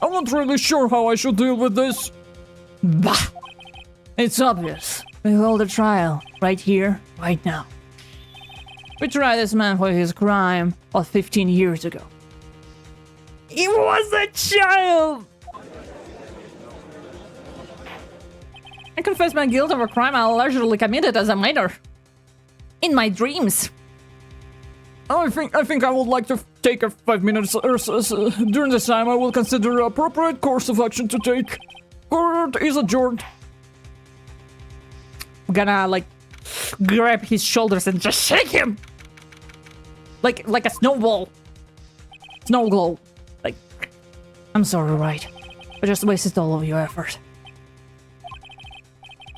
I'm not really sure how I should deal with this. Bah! It's obvious. We hold a trial, right here, right now. We tried this man for his crime of 15 years ago. He was a child! I confess my guilt of a crime I allegedly committed as a minor. In my dreams. I think I would like to take a 5 minutes or so. During this time, I will consider the appropriate course of action to take. Court is adjourned. I'm gonna, like, grab his shoulders and just shake him! Like a snowball. Snow globe. Like, I'm sorry, right? I just wasted all of your effort.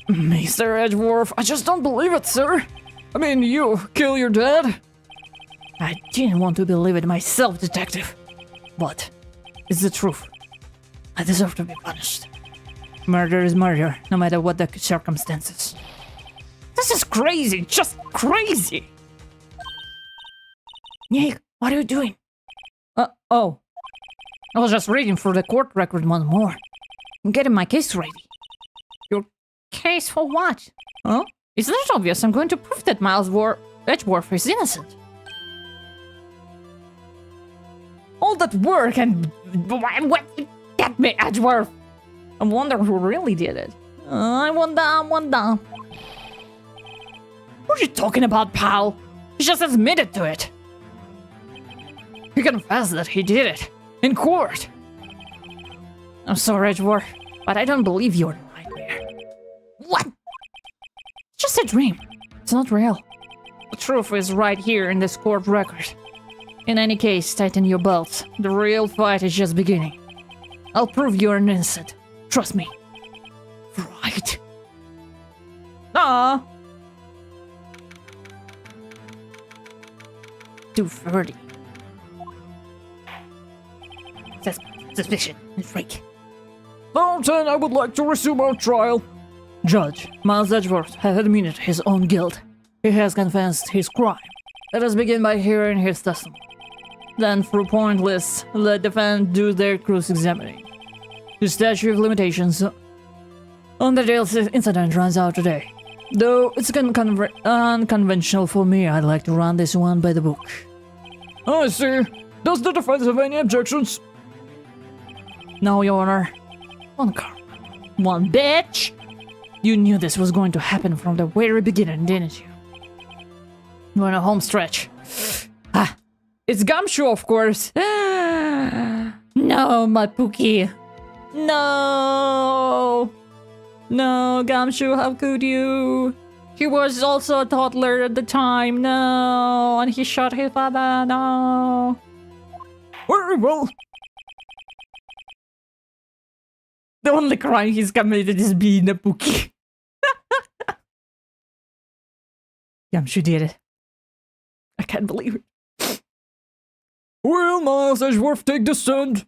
Mr. Edgeworth, I just don't believe it, sir. I mean, you kill your dad? I didn't want to believe it myself, detective. But it's the truth. I deserve to be punished. Murder is murder, no matter what the circumstances. this is crazy! Just crazy! Nick, what are you doing? Oh. I was just reading through the court record once more. I'm getting my case ready. Your case for what? Huh? Isn't it obvious? I'm going to prove that Miles Edgeworth is innocent. All that work and what? Get me, Edgeworth. I wonder who really did it. I wonder. What are you talking about, pal? He just admitted to it. He confessed that he did it in court. I'm sorry, Edgeworth, but I don't believe your nightmare. What? It's just a dream. It's not real. The truth is right here in this court record. In any case, tighten your belts. The real fight is just beginning. I'll prove you're innocent. Trust me. Right. Ah. 230. Suspicion and freak. Fountain, I would like to resume our trial. Judge, Miles Edgeworth has admitted his own guilt. He has confessed his crime. Let us begin by hearing his testimony. Then, through pointless, let defendant do their cross-examining. The statute of limitations on the jail incident runs out today. Though it's unconventional for me, I'd like to run this one by the book. I see. Does the defense have any objections? No, Your Honor. One car. One bitch! You knew this was going to happen from the very beginning, didn't you? You're on a home stretch. Ah, it's Gumshoe, of course. No, my Pookie. No! No, Gumshoe, how could you? He was also a toddler at the time, no! And he shot his father, no! Very well. The only crime he's committed is being a Pookie. Gumshoe did it. I can't believe it. Will Miles Edgeworth take the stand?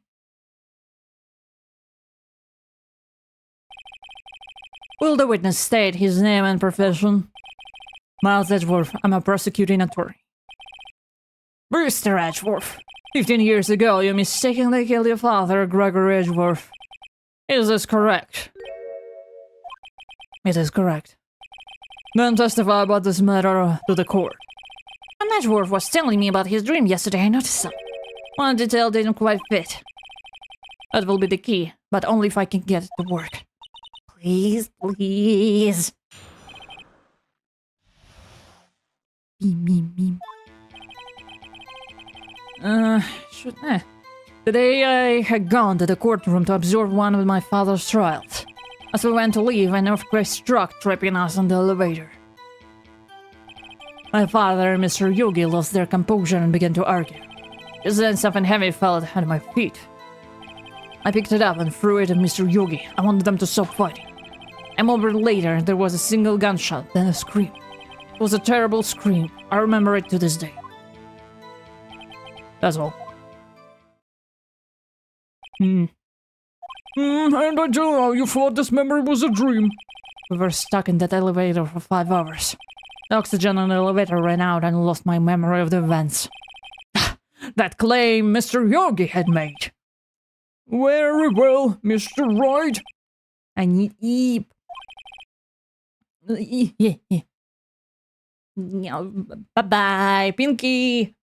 Will the witness state his name and profession? Miles Edgeworth, I'm a prosecuting attorney. Mr. Edgeworth, 15 years ago you mistakenly killed your father, Gregory Edgeworth. Is this correct? It is correct. Then testify about this matter to the court. When Edgeworth was telling me about his dream yesterday, I noticed something. One detail didn't quite fit. That will be the key, but only if I can get it to work. Please, please. Today I had gone to the courtroom to observe one of my father's trials. As we went to leave, an earthquake struck, trapping us on the elevator. My father and Mr. Yogi lost their composure and began to argue. Just then something heavy fell at my feet. I picked it up and threw it at Mr. Yogi. I wanted them to stop fighting. A moment later, there was a single gunshot, then a scream. It was a terrible scream. I remember it to this day. That's all. And I tell how you thought this memory was a dream. We were stuck in that elevator for 5 hours. The oxygen on the elevator ran out and I lost my memory of the events. That claim Mr. Yogi had made. Very well, Mr. Wright. I need eep. Bye-bye, Pinky.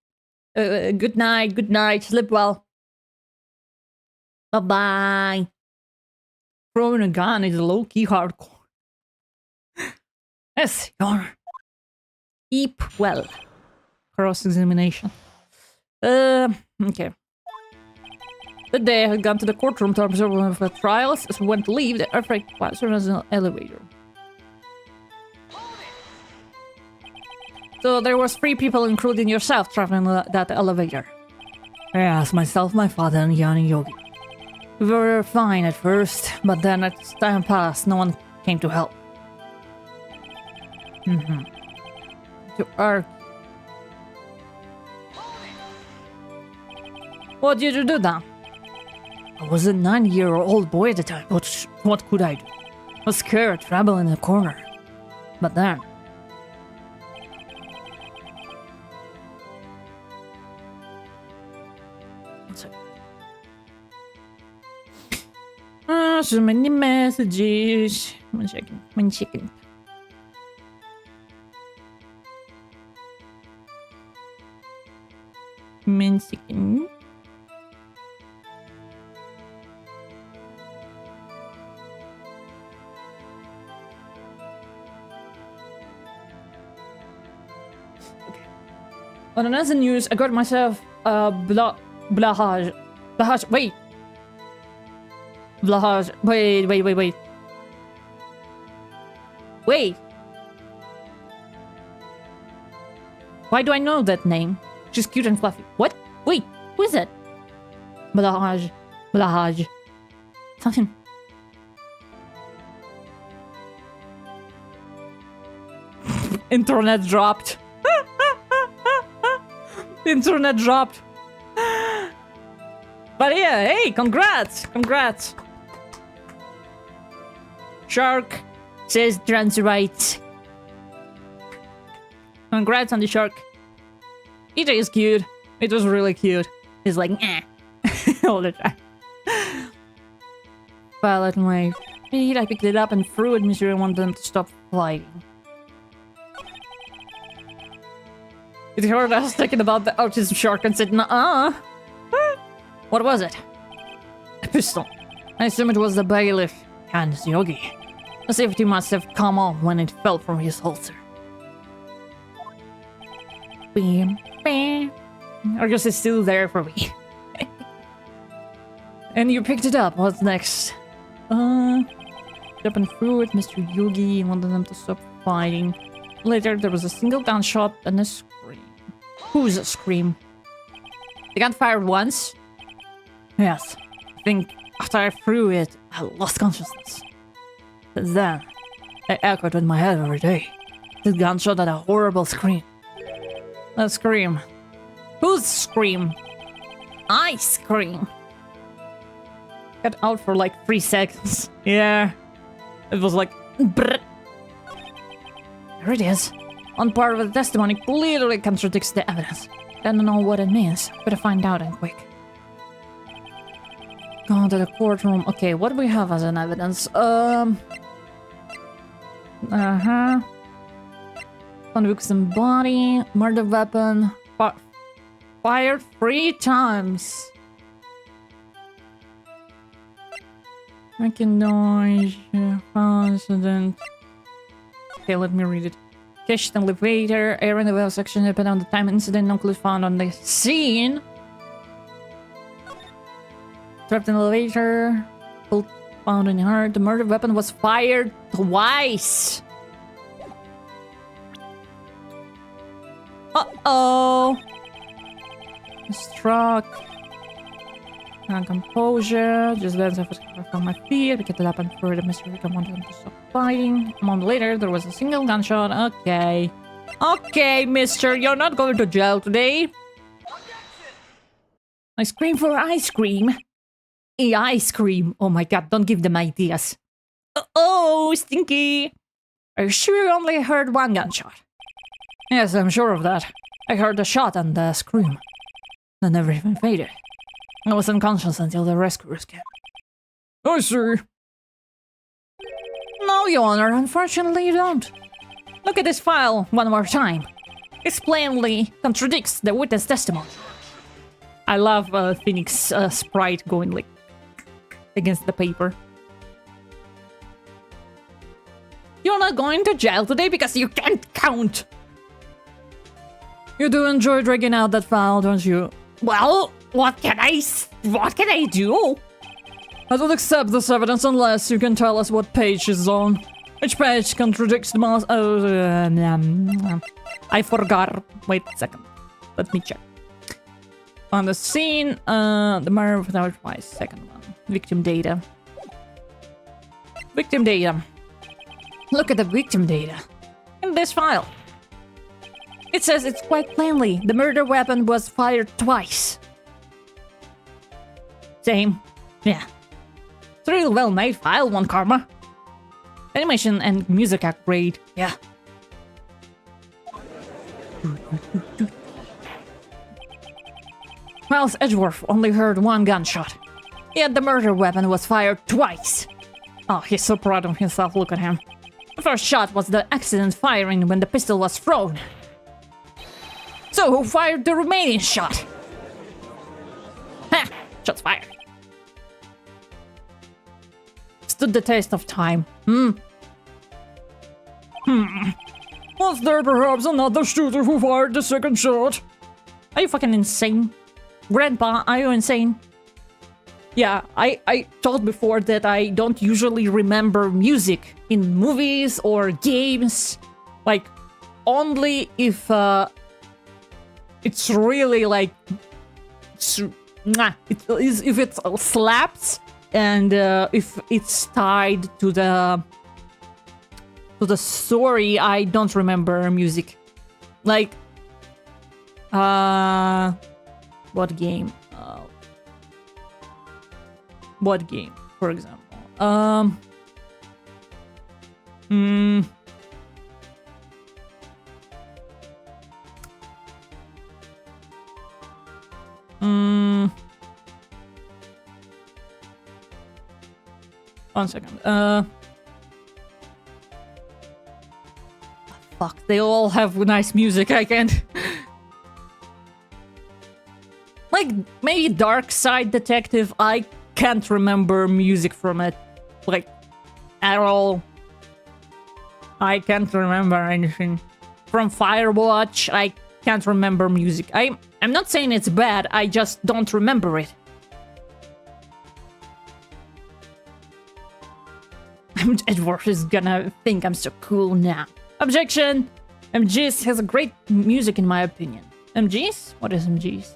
Good night, sleep well. Bye-bye. Throwing a gun is low-key hardcore. Yes, Your Honor. Eep well. Cross-examination. Okay. That day I had gone to the courtroom to observe one of the trials. As we went to leave, the earthquake was on an elevator. So there was 3 people, including yourself, traveling that elevator. I asked myself, my father, and Yanni Yogi. We were fine at first, but then as time passed, no one came to help. To argue. What did you do then? I was a 9-year-old boy at the time. What could I do? I was scared, trembling in the corner. But then... so many messages. One second. Okay. On another news, I got myself a Blahaj. Wait. Blahaj. Wait. Wait. Why do I know that name? She's cute and fluffy. What? Wait, who is it? Blahaj. Something. Internet dropped. Internet dropped. But yeah, hey, congrats. Shark says trans rights. Congrats on the shark. EJ is cute. It was really cute. He's like, eh. All the time. Fell at my feet. I picked it up and threw it. Mystery wanted them to stop fighting. It heard us thinking about the autism shark and said, nuh-uh. What was it? A pistol. I assume it was the bailiff and Yogi. The safety must have come off when it fell from his holster. I guess it's still there for me. And you picked it up. What's next? Up and threw it. Mr. Yogi wanted them to stop fighting. Later, there was a single gunshot and a scream. Whose scream? The gun fired once? Yes. I think after I threw it, I lost consciousness. Since then, I echoed in my head every day. The gunshot had a horrible scream. A scream. Whose scream? I scream. Got out for like 3 seconds. Yeah. It was like... Brr. There it is. One part of the testimony clearly contradicts the evidence. I don't know what it means. Better find out and quick. Go to the courtroom. Okay, what do we have as an evidence? Convicted body, murder weapon, fired 3 times. Making noise, incident. Okay, let me read it. Cached elevator, air in the well section, depending on the time incident, no clues found on the scene. Trapped in the elevator, found in her. The murder weapon was fired twice. Uh-oh. Struck. Composure. Just then I from my feet. I picked it up and threw it at Mr. Rick. I wanted him to stop fighting. A moment later, there was a single gunshot. Okay. Okay, mister. You're not going to jail today. I scream for ice cream. Ice cream. Oh my god, don't give them ideas. Oh, stinky. Are you sure you only heard 1 gunshot? Yes, I'm sure of that. I heard the shot and the scream. Then everything faded. I was unconscious until the rescuers came. I see. No, Your Honor, unfortunately you don't. Look at this file one more time. It plainly contradicts the witness testimony. I love Phoenix sprite going like against the paper. You're not going to jail today because you can't count. You do enjoy dragging out that file, don't you? Well, what can I do? I don't accept this evidence unless you can tell us what page it's on. Which page contradicts the most... I forgot. Wait a second. Let me check. On the scene, the murder without twice. Second one. Victim data. Victim data. Look at the victim data. In this file. It says it's quite plainly the murder weapon was fired twice. Same. Yeah. It's a really well made file, One Karma. Animation and music are great. Yeah. Miles Edgeworth only heard 1 gunshot. Yet the murder weapon was fired twice. Oh, he's so proud of himself, look at him. The first shot was the accident firing when the pistol was thrown. So who fired the remaining shot? Ha! Shots fired. Stood the test of time. Who Was there perhaps another shooter who fired the second shot? Are you fucking insane? Grandpa, are you insane? Yeah, I told before that I don't usually remember music in movies or games. Like, only if it's really like... if it slaps and if it's tied to the story, I don't remember music. Like, what game? What game, for example? One second. Fuck, they all have nice music, I can't... Like, maybe Dark Side Detective, I can't remember music from it. Like, at all. I can't remember anything. From Firewatch, I can't remember music. I'm not saying it's bad, I just don't remember it. Edward is gonna think I'm so cool now. Objection! MGs has a great music in my opinion. MGs? What is MGs?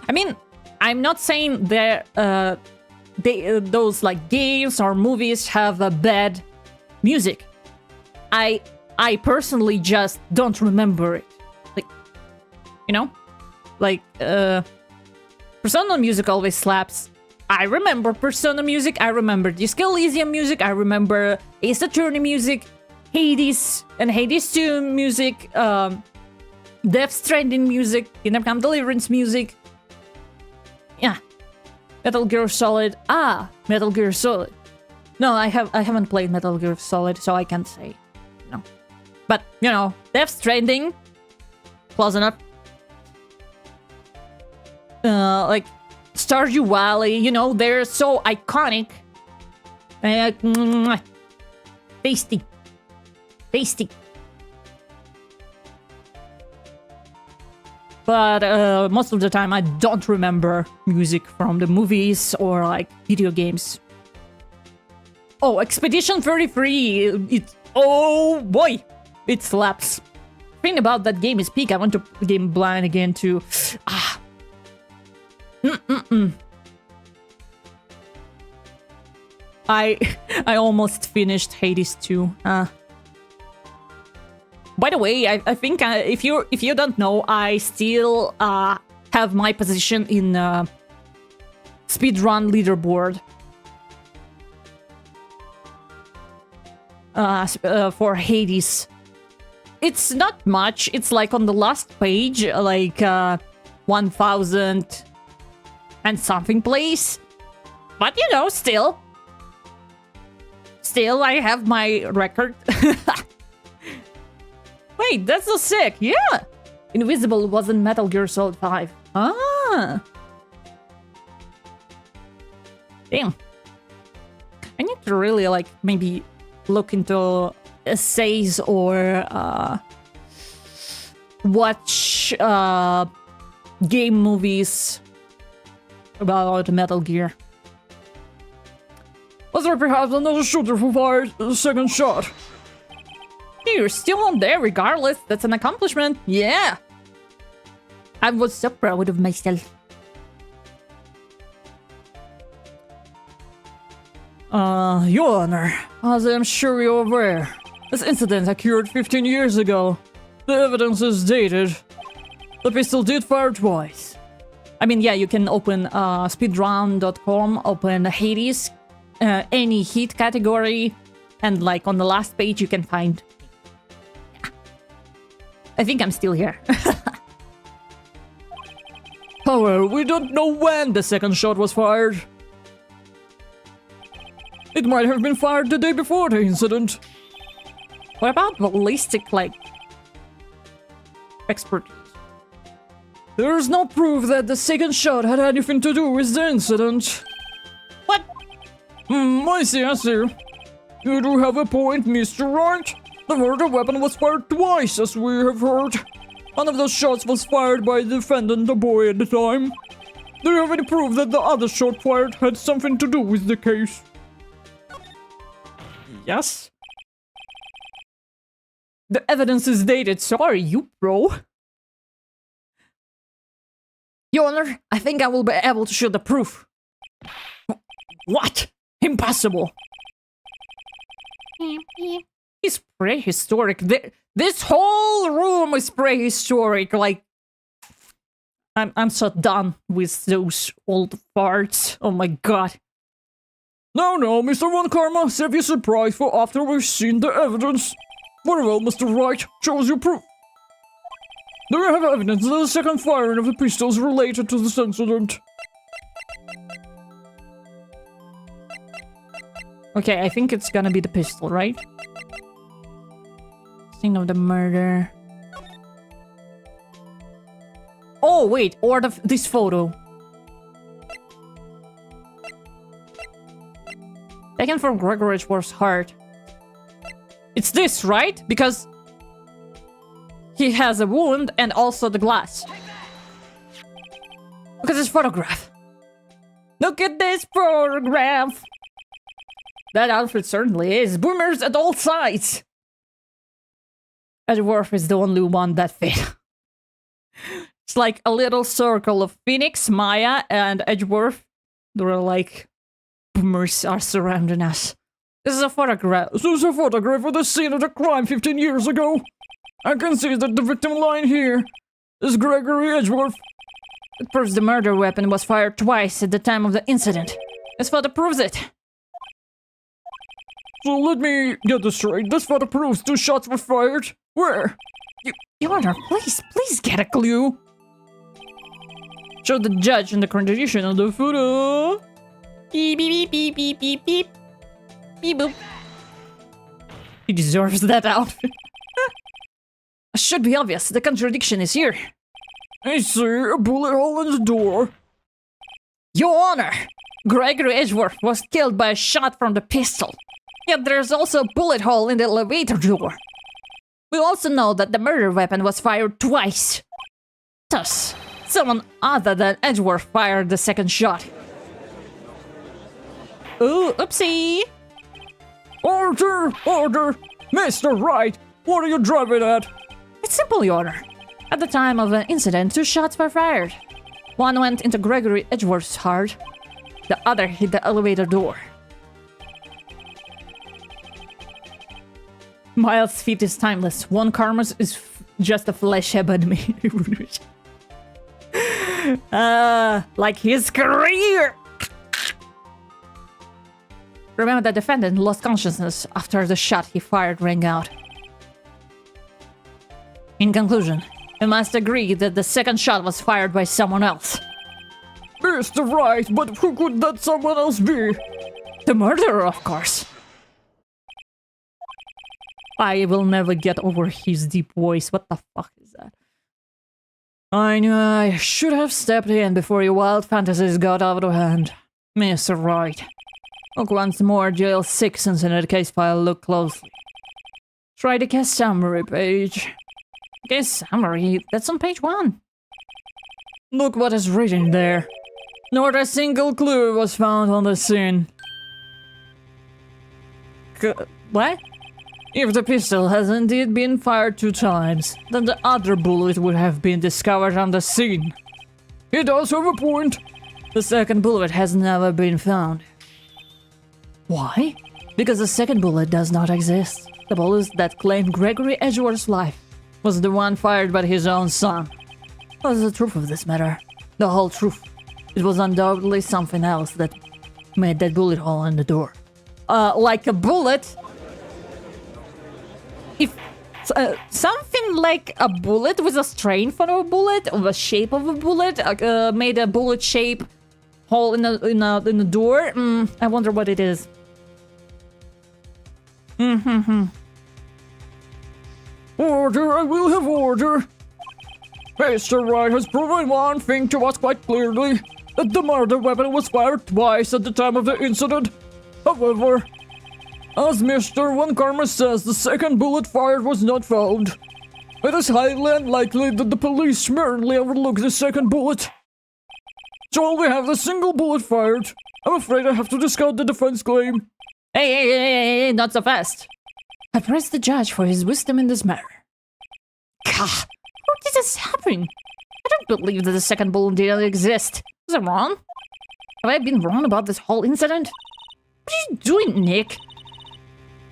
I mean, I'm not saying that those like games or movies have a bad music. I personally just don't remember it. Like, you know? Like, Persona music always slaps. I remember Persona music, I remember Disco Elysium music, I remember Ace Attorney music, Hades and Hades 2 music, Death Stranding music, Kingdom Come Deliverance music. Yeah. Metal Gear Solid. Metal Gear Solid. No, I haven't played Metal Gear Solid, so I can't say. No. But, you know, Death Stranding. Close enough. Like, Stardew Valley, you know, they're so iconic. Tasty. Tasty. But most of the time I don't remember music from the movies or like video games. Oh, Expedition 33, oh boy, it slaps. The thing about that game is peak. I want to game blind again too. I almost finished Hades 2. By the way, I think if you don't know, I still have my position in speedrun leaderboard for Hades. It's not much. It's like on the last page, like 1,000 and something place. But you know, still I have my record. Wait, that's so sick. Yeah. Invisible was in Metal Gear Solid 5. Ah. Damn. I need to really like maybe look into essays or watch game movies about Metal Gear. Was there perhaps another shooter who fired the second shot? You're still on there regardless. That's an accomplishment. Yeah. I was so proud of myself. Your Honor, as I'm sure you're aware, this incident occurred 15 years ago. The evidence is dated. The pistol did fire twice. I mean, yeah, you can open speedrun.com, open Hades, any heat category, and like on the last page you can find... I think I'm still here. However, we don't know when the second shot was fired. It might have been fired the day before the incident. What about ballistic, like, expertise? There's no proof that the second shot had anything to do with the incident. What? I see. You do have a point, Mr. Wright. The murder weapon was fired twice, as we have heard. One of those shots was fired by the defendant, the boy at the time. Do you have any proof that the other shot fired had something to do with the case? Yes. The evidence is dated. Sorry, you bro. Your Honor, I think I will be able to show the proof. What? Impossible. It's prehistoric. This whole room is prehistoric. Like, I'm so done with those old farts. Oh my god. No, Mr. Von Karma, save your surprise for after we've seen the evidence. Very well, Mr. Wright, show us your proof. Do you have evidence that the second firing of the pistol is related to this incident? Okay, I think it's gonna be the pistol, right? Scene of the murder. Oh, wait, or this photo. Taken from Gregory Edgeworth's heart. It's this, right? Because he has a wound and also the glass. Look at this photograph. Look at this photograph. That outfit certainly is. Boomers at all sides. Edgeworth is the only one that fit. It's like a little circle of Phoenix, Maya, and Edgeworth. They're like, boomers are surrounding us. This is a photograph. This is a photograph of the scene of the crime 15 years ago. I can see that the victim lying here is Gregory Edgeworth. It proves the murder weapon was fired twice at the time of the incident. This photo proves it. So let me get this straight. This photo proves 2 shots were fired. Where? Your Honor, please get a clue. Show the judge in the condition of the photo. Beep, beep, beep, beep, beep, beep. Beep, boop. He deserves that outfit. It should be obvious. The contradiction is here. I see a bullet hole in the door. Your Honor, Gregory Edgeworth was killed by a shot from the pistol. Yet there's also a bullet hole in the elevator door. We also know that the murder weapon was fired twice. Thus, someone other than Edgeworth fired the second shot. Ooh, oopsie! Order! Mr. Wright, what are you driving at? It's simple, Your Honor. At the time of the incident, 2 shots were fired. One went into Gregory Edgeworth's heart. The other hit the elevator door. Miles' feat is timeless. One Karma's is just a flesh head me. Like his career! Remember, the defendant lost consciousness after the shot he fired rang out. In conclusion, we must agree that the second shot was fired by someone else. Mr. Wright, but who could that someone else be? The murderer, of course. I will never get over his deep voice. What the fuck is that? I knew I should have stepped in before your wild fantasies got out of hand. Mr. Wright. Look once more, Jail 6 incident case file. Look closely. Try the case summary page. Case summary? That's on page 1. Look what is written there. Not a single clue was found on the scene. What? If the pistol has indeed been fired 2 times, then the other bullet would have been discovered on the scene. He does have a point. The second bullet has never been found. Why? Because the second bullet does not exist. The bullet that claimed Gregory Edgeworth's life was the one fired by his own son. What's the truth of this matter? The whole truth. It was undoubtedly something else that made that bullet hole in the door. Like a bullet? If something like a bullet with a strength of a bullet, of a shape of a bullet, made a bullet shape hole in the door. I wonder what it is. Order, I will have order. Mr. Wright has proven one thing to us quite clearly, that the murder weapon was fired twice at the time of the incident. However, As Mr. One Karma says, the second bullet fired was not found. It is highly unlikely that the police merely overlooked the second bullet. So while we have the single bullet fired, I'm afraid I have to discount the defense claim. Hey, not so fast. I praise the judge for his wisdom in this matter. God, how did this happen? I don't believe that the second bullet didn't exist. Was I wrong? Have I been wrong about this whole incident? What are you doing, Nick?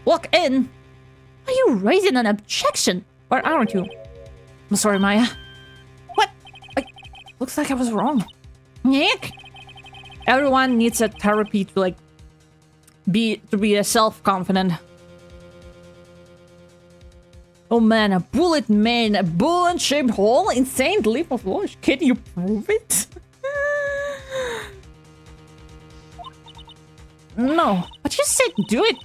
Walk in. Are you raising an objection? Or aren't you? I'm sorry, Maya. What? Looks like I was wrong. Nick? Everyone needs a therapy to be a self-confident. Oh man, a bullet-shaped hole in St. Leaf of Lodge. Can you prove it? No, but you said do it.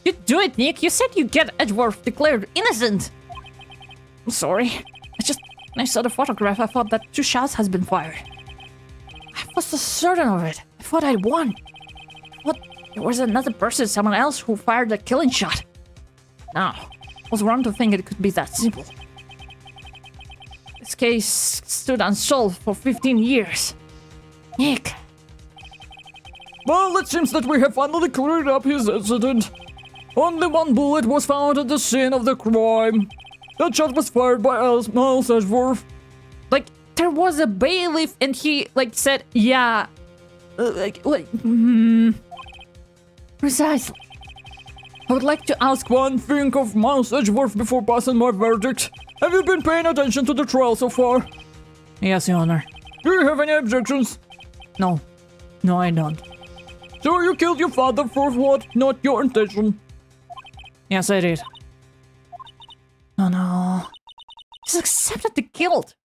You do it, Nick. You said you get Edgeworth declared innocent. I'm sorry. When I saw the photograph, I thought that 2 shots has been fired. I was so certain of it. I thought I'd won. What? There was another person, someone else, who fired the killing shot. No, I was wrong to think it could be that simple. This case stood unsolved for 15 years. Nick. Well, it seems that we have finally cleared up his incident. Only 1 bullet was found at the scene of the crime. That shot was fired by Miles Edgeworth. There was a bailiff and he, said, yeah. Precisely. I would like to ask one thing of Miles Edgeworth before passing my verdict. Have you been paying attention to the trial so far? Yes, Your Honor. Do you have any objections? No. No, I don't. So you killed your father for what? Not your intention? Yes, I did. Oh no. He's accepted the guilt.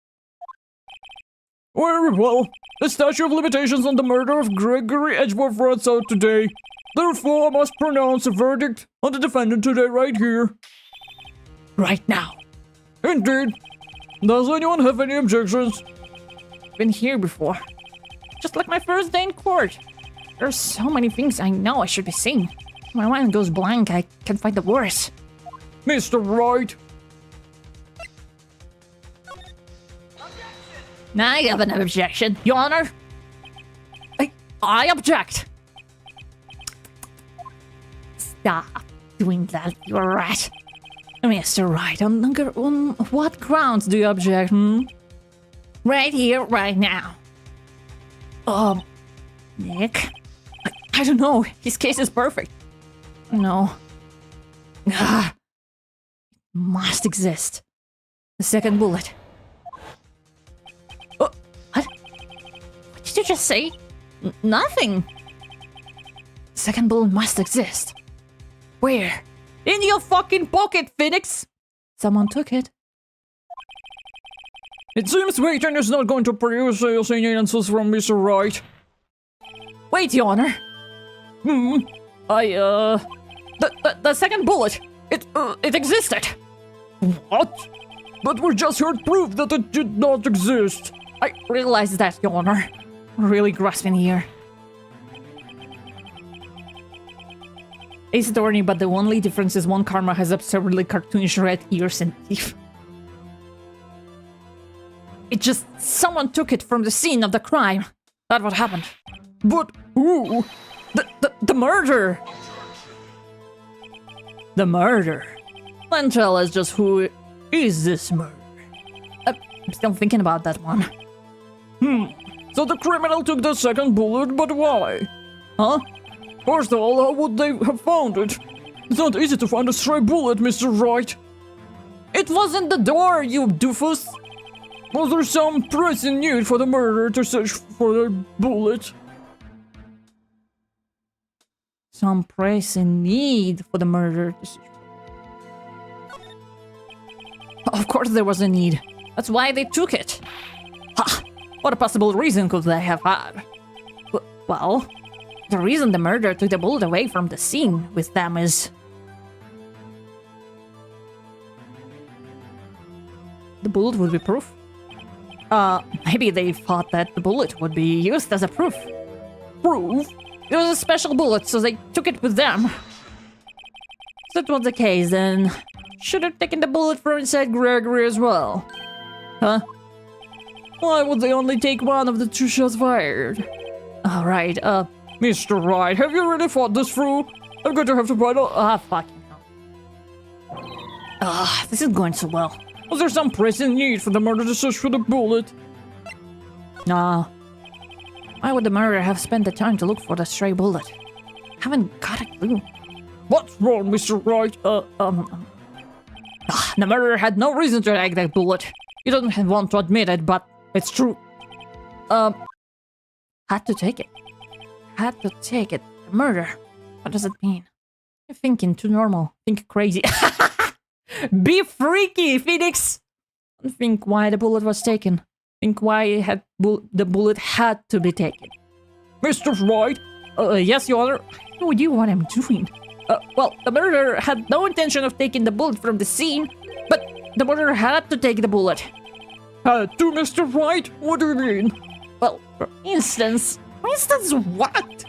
Very well. The statute of limitations on the murder of Gregory Edgeworth runs out today. Therefore, I must pronounce a verdict on the defendant today right here. Right now. Indeed. Does anyone have any objections? Been here before. Just like my first day in court. There's so many things I know I should be saying. My mind goes blank, I can't find the words. Mr. Wright. I have an objection, Your Honor. I object. Stop doing that, you rat. Mr. Wright, on what grounds do you object, Right here, right now. Nick? I don't know. His case is perfect. No. It must exist. The second bullet. What? What did you just say? Nothing. The second bullet must exist. Where? In your fucking pocket, Phoenix! Someone took it. It seems waiting is not going to produce any answers from Mr. Wright. Wait, Your Honor. The second bullet. It existed. What? But we just heard proof that it did not exist. I realize that, Your Honor. Really grasping here. Ace Attorney, but the only difference is one Karma has absurdly cartoonish red ears and teeth. It just... someone took it from the scene of the crime. That's what happened. But who? The murder! The murder. Then tell us just who is this murder. I'm still thinking about that one. So the criminal took the second bullet, but why? Huh? First of all, how would they have found it? It's not easy to find a stray bullet, Mr. Wright. It wasn't the door, you doofus! Was there some pressing need for the murderer to search for the bullet? Some pressing need for the murderer to search. Of course there was a need. That's why they took it. Ha! What a possible reason could they have had? Well, the reason the murderer took the bullet away from the scene with them is... the bullet would be proof? Maybe they thought that the bullet would be used as a proof. Proof? It was a special bullet, so they took it with them. that was the case, then should have taken the bullet from inside Gregory as well. Huh? Why would they only take one of the 2 shots fired? Alright, Mr. Wright, have you really thought this through? I'm going to have to find out. fucking hell. This is going so well. Was there some pressing need for the murder to search for the bullet? Nah. Why would the murderer have spent the time to look for the stray bullet? Haven't got a clue. What's wrong, Mr. Wright? The murderer had no reason to take that bullet. He doesn't want to admit it, but it's true. Had to take it. Had to take it. The murder. What does it mean? You're thinking too normal. Think crazy. Be freaky, Phoenix! Don't think why the bullet was taken. Think why the bullet had to be taken. Mr. Wright? Yes, Your Honor. I have no idea what I'm doing. Well, the murderer had no intention of taking the bullet from the scene, but the murderer had to take the bullet. Had to, Mr. Wright? What do you mean? Well, for instance... For instance, what?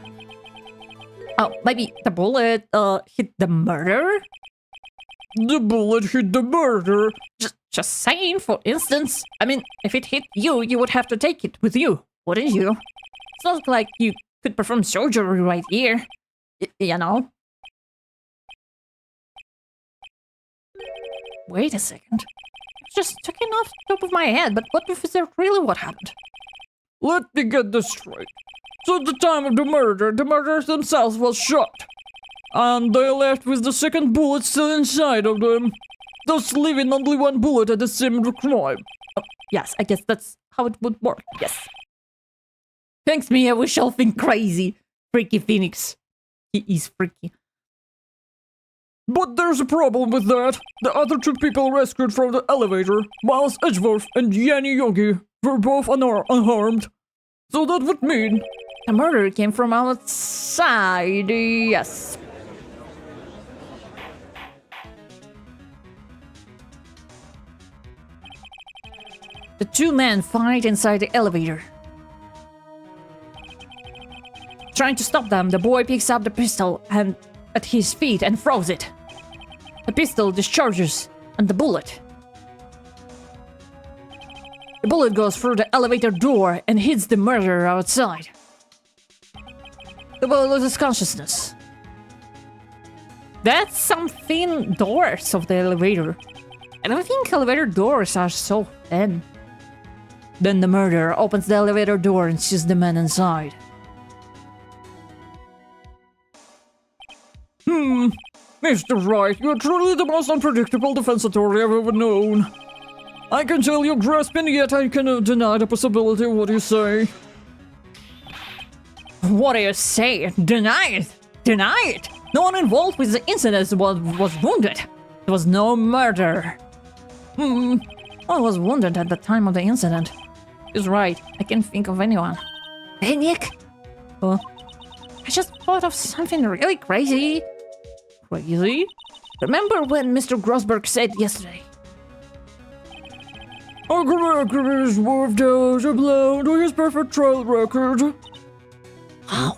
Oh, maybe the bullet, hit the murderer? The bullet hit the murderer? Just saying, for instance. I mean, if it hit you, you would have to take it with you, wouldn't you? It's not like you could perform surgery right here. You know? Wait a second. It's just checking off the top of my head, but what if it's really what happened? Let me get this straight. So at the time of the murderers themselves was shot. And they left with the second bullet still inside of them, thus leaving only 1 bullet at the scene of the crime. Oh, yes, I guess that's how it would work, yes. Thanks, Mia, we shall think crazy. Freaky Phoenix. He is freaky. But there's a problem with that. The other 2 people rescued from the elevator, Miles Edgeworth and Yanni Yogi, were both unharmed. So that would mean... The murder came from outside, yes. The 2 men fight inside the elevator. Trying to stop them, the boy picks up the pistol at his feet and throws it. The pistol discharges, and the bullet goes through the elevator door and hits the murderer outside. The boy loses consciousness. That's some thin doors of the elevator. I don't think elevator doors are so thin. Then the murderer opens the elevator door and sees the man inside. Mr. Wright, you're truly the most unpredictable defense attorney I've ever known. I can tell you're grasping, yet I cannot deny the possibility. What do you say? What do you say? Deny it! Deny it! No one involved with the incident was wounded. There was no murder. I was wounded at the time of the incident. He's right. I can't think of anyone. Hey, Nick! I just thought of something really crazy. Crazy? Remember when Mr. Grossberg said yesterday? Gregory is moved out a blow to his perfect trail record. How?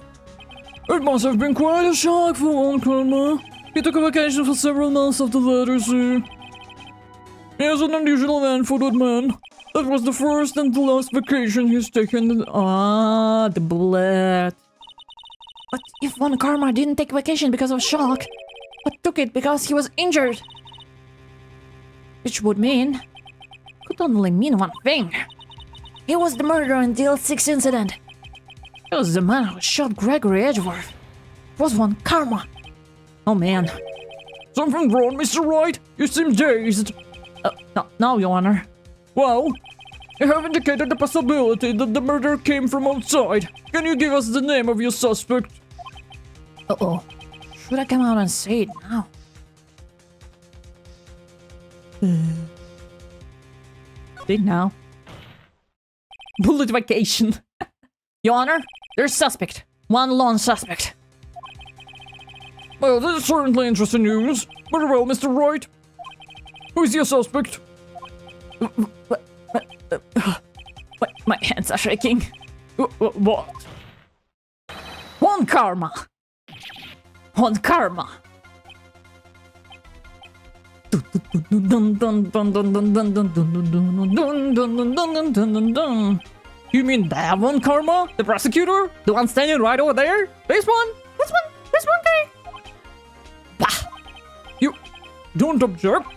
It must have been quite a shock for one Karma. He took a vacation for several months after the letter C. He is an unusual man for that man. That was the first and the last vacation he's taken. The bullet. But if Von Karma didn't take vacation because of shock, but took it because he was injured, which would mean, could only mean one thing. He was the murderer in the L6 incident. He was the man who shot Gregory Edgeworth. It was Von Karma. Oh man. Something wrong, Mr. Wright? You seem dazed. No, Your Honor. Well, you have indicated the possibility that the murder came from outside. Can you give us the name of your suspect? Uh-oh. Should I come out and say it now? Did now. Bullet vacation. Your Honor, there's suspect. One lone suspect. Well, this is certainly interesting news. Very well, Mr. Wright. Who is your suspect? My hands are shaking. What? Von Karma. Von Karma. You mean that one, Karma? The prosecutor? The one standing right over there? This one? This one? This one guy? Bah! You don't object?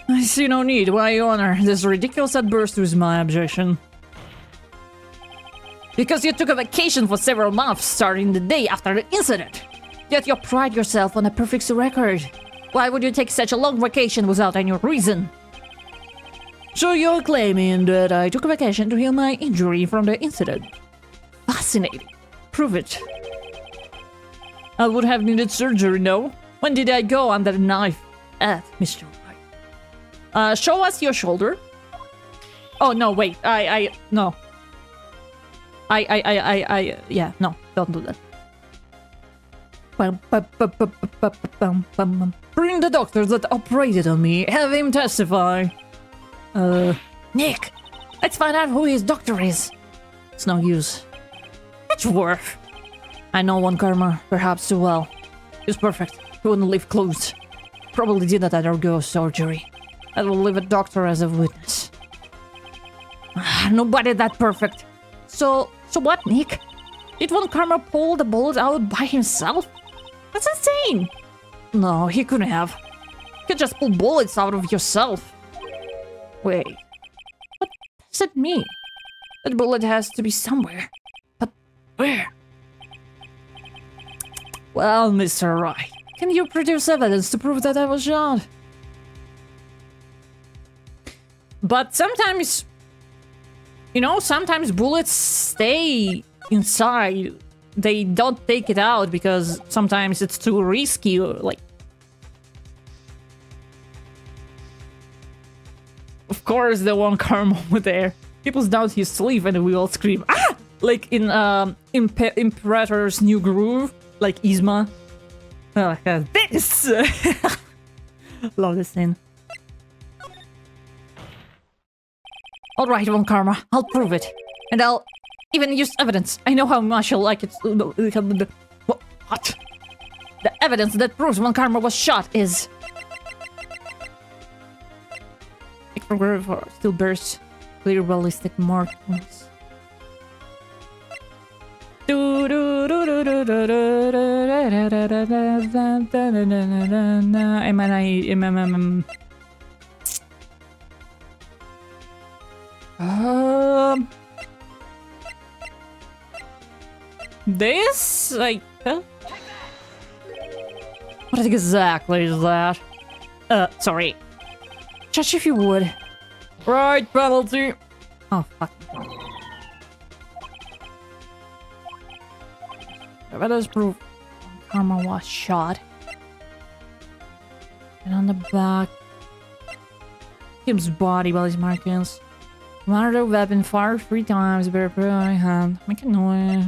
I see no need. Why, Your Honor? This ridiculous outburst was my objection. Because you took a vacation for several months starting the day after the incident. Yet you pride yourself on a perfect record. Why would you take such a long vacation without any reason? So you're claiming that I took a vacation to heal my injury from the incident. Fascinating. Prove it. I would have needed surgery, no? When did I go under the knife? Mr. White. Show us your shoulder. Oh, no, wait. No. Yeah, no, don't do that. Bring the doctor that operated on me. Have him testify. Nick, let's find out who his doctor is. It's no use. It's worth. I know one, Karma, perhaps too well. He's perfect. He wouldn't leave clues. Probably did that at our ghost surgery. I will leave a doctor as a witness. Nobody that perfect. So what, Nick? Did one Karma pull the bullet out by himself? That's insane! No, he couldn't have. You could just pull bullets out of yourself. Wait. What does it mean? That bullet has to be somewhere. But where? Well, Mr. Wright, can you produce evidence to prove that I was shot? But sometimes... You know, sometimes bullets stay inside. They don't take it out because sometimes it's too risky or like... Of course, the one Karma over there. He pulls down his sleeve and we all scream, ah! Like in Imperator's New Groove, like Yzma. This! Love this scene. Alright, Von Karma, I'll prove it. And I'll even use evidence. I know how much you'll like it. What? The evidence that proves Von Karma was shot is... Still bears clear ballistic markings. This? Like... What exactly is that? Sorry. Judge if you would. Right, penalty. Oh, fuck. Let us prove Karma was shot. And on the back... Kim's body by his markings. Monitor weapon fired 3 times, bear put on my hand. Make a noise.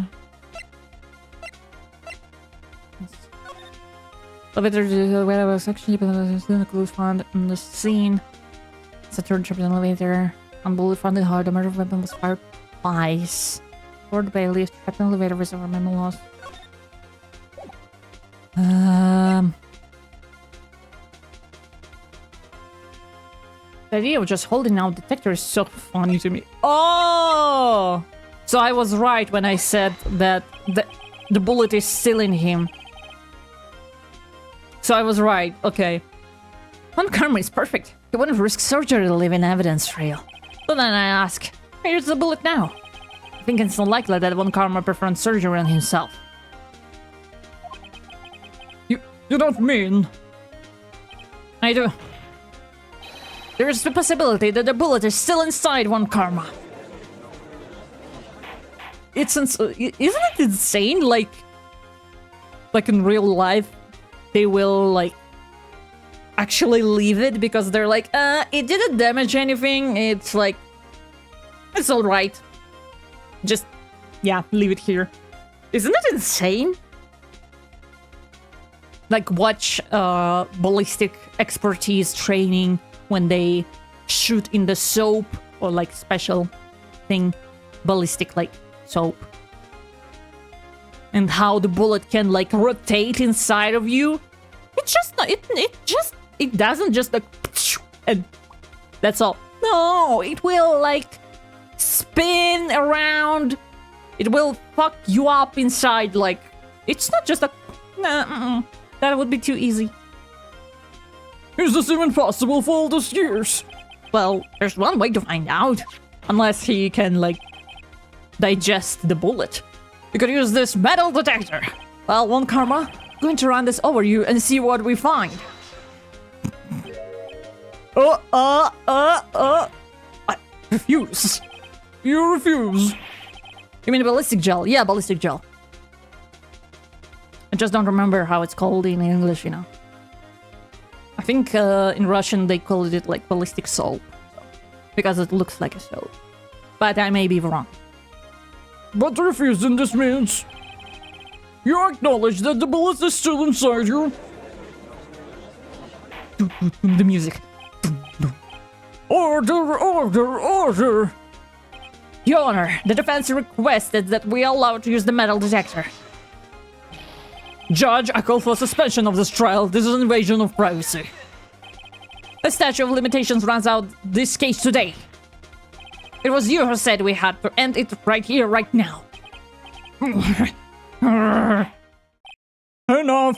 Elevator to the whatever section, but the clues found in the scene. It's a third trip in the elevator. On bullet found in hard, the murder weapon was fired twice. Lord Bailey is trapped in the elevator with over memory loss. The idea of just holding out detector is so funny to me. Oh! So I was right when I said that the bullet is still in him. So I was right, okay. One Karma is perfect. He wouldn't risk surgery to leave an evidence trail. So then I ask, here's the bullet now. I think it's unlikely that one Karma performed surgery on himself. You don't mean... I do. There's the possibility that the bullet is still inside one Karma. Isn't it insane? Like in real life, they will like actually leave it because they're like, it didn't damage anything. It's like, it's all right. Just, yeah, leave it here. Isn't it insane? Like watch ballistic expertise training when they shoot in the soap or like special thing, ballistic like soap. And how the bullet can like rotate inside of you. It's just not, it just it doesn't just like and that's all. No, it will like spin around. It will fuck you up inside. Like it's not just a. Nah, that would be too easy. Is this even possible for all those years? Well, there's one way to find out. Unless he can, like, digest the bullet. You could use this metal detector. Well, One Karma, I'm going to run this over you and see what we find. I refuse. You refuse. You mean ballistic gel? Yeah, ballistic gel. I just don't remember how it's called in English, you know. I think in Russian they called it like ballistic soap. Because it looks like a soap. But I may be wrong. But refusing this means you acknowledge that the bullet is still inside you. The music. Order, order, order! Your Honor, the defense requested that we are allowed to use the metal detector. Judge, I call for suspension of this trial. This is an invasion of privacy. The statute of limitations runs out this case today. It was you who said we had to end it right here, right now. Enough!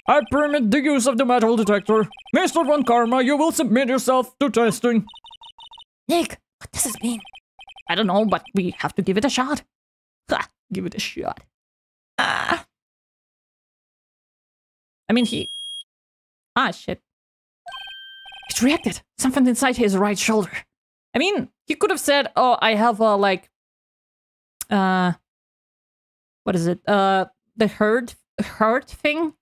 I permit the use of the metal detector. Mr. Von Karma, you will submit yourself to testing. Nick, what does this mean? I don't know, but we have to give it a shot. Ha, give it a shot. I mean, shit. It reacted. Something inside his right shoulder. I mean, he could have said, oh, I have a, like... what is it? The hurt thing?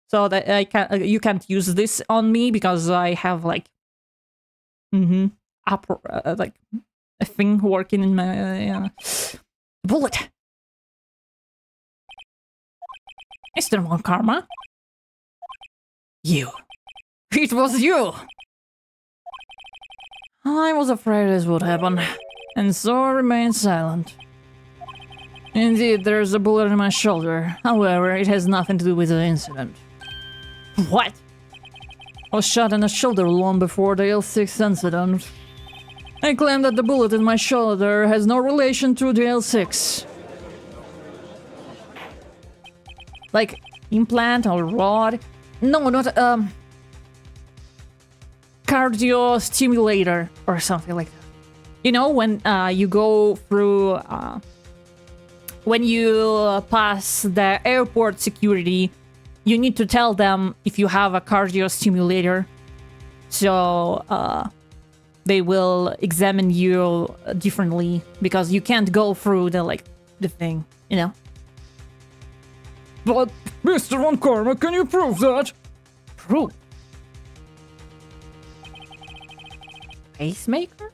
So that I can't, you can't use this on me because I have, like... like, a thing working in my... bullet. Mr. Von Karma? You. It was you! I was afraid this would happen, and so I remained silent. Indeed, there's a bullet in my shoulder. However, it has nothing to do with the incident. What? I was shot in the shoulder long before the L6 incident. I claim that the bullet in my shoulder has no relation to the L6. Like, implant or rod? No, not, cardio stimulator or something like that. You know, when you go through, when you pass the airport security, you need to tell them if you have a cardio stimulator. So, they will examine you differently because you can't go through the, like, the thing, you know? But, Mr. Von Karma, can you prove that? Prove? Pacemaker?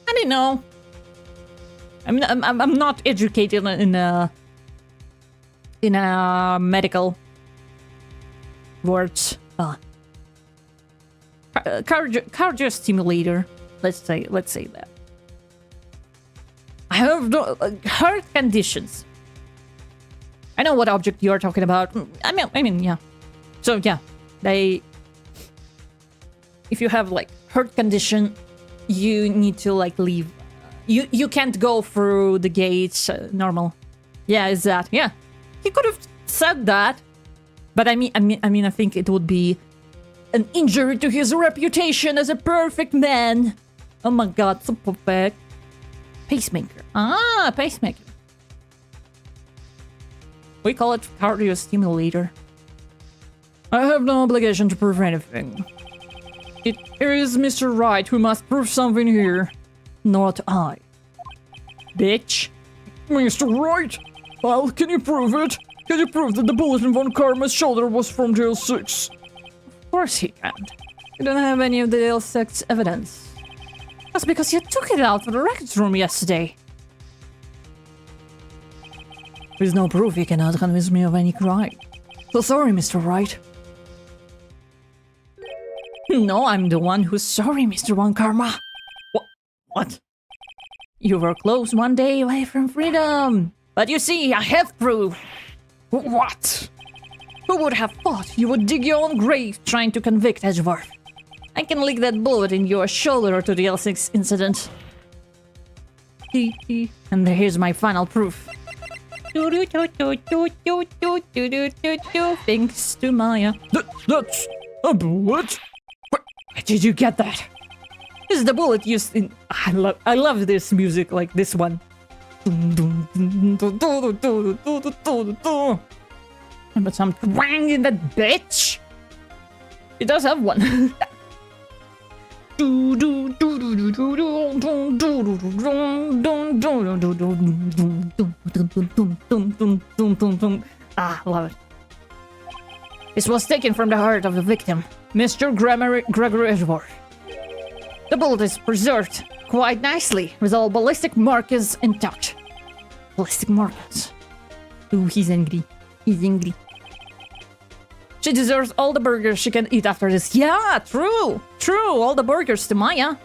I don't know. I'm not educated in medical words. Cardio stimulator. Let's say that. I have no heart conditions. I know what object you are talking about. I mean, yeah. So yeah, if you have like heart condition, you need to like leave. You can't go through the gates normal. Yeah, is that? Yeah, he could have said that, but I mean, I think it would be an injury to his reputation as a perfect man. Oh my god, so perfect. Pacemaker. Ah, pacemaker. We call it cardio stimulator. I have no obligation to prove anything. It is Mr. Wright who must prove something here. Not I. Bitch. Mr. Wright? Well, can you prove it? Can you prove that the bullet in Von Karma's shoulder was from the L6? Of course he can't. You don't have any of the L6 evidence. That's because you took it out from the records room yesterday. With no proof, you cannot convince me of any crime. So sorry, Mr. Wright. No, I'm the one who's sorry, Mr. Von Karma. What? You were close one day away from freedom. But you see, I have proof. What? Who would have thought you would dig your own grave trying to convict Edgeworth? I can link that bullet in your shoulder to the L6 incident. And here's my final proof. Thanks to Maya. That's a bullet? Where did you get that? This is the bullet used in... I love this music, like this one. But some twang in that bitch. It does have one. Ah, love it. This was taken from the heart of the victim, Mr. Gregory Edgeworth. The bullet is preserved quite nicely, with all ballistic markers intact. Ballistic markers. Ooh, he's angry. He's angry. She deserves all the burgers she can eat after this. Yeah, true. True, all the burgers to Maya.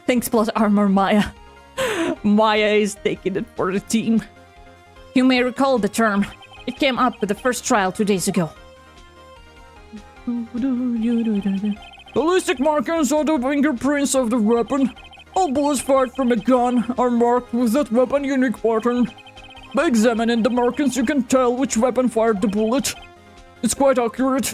Thanks, plot armor, Maya. Maya is taking it for the team. You may recall the term. It came up with the first trial 2 days ago. Ballistic markings are the fingerprints of the weapon. All bullets fired from a gun are marked with that weapon unique pattern. By examining the markings, you can tell which weapon fired the bullet. It's quite accurate.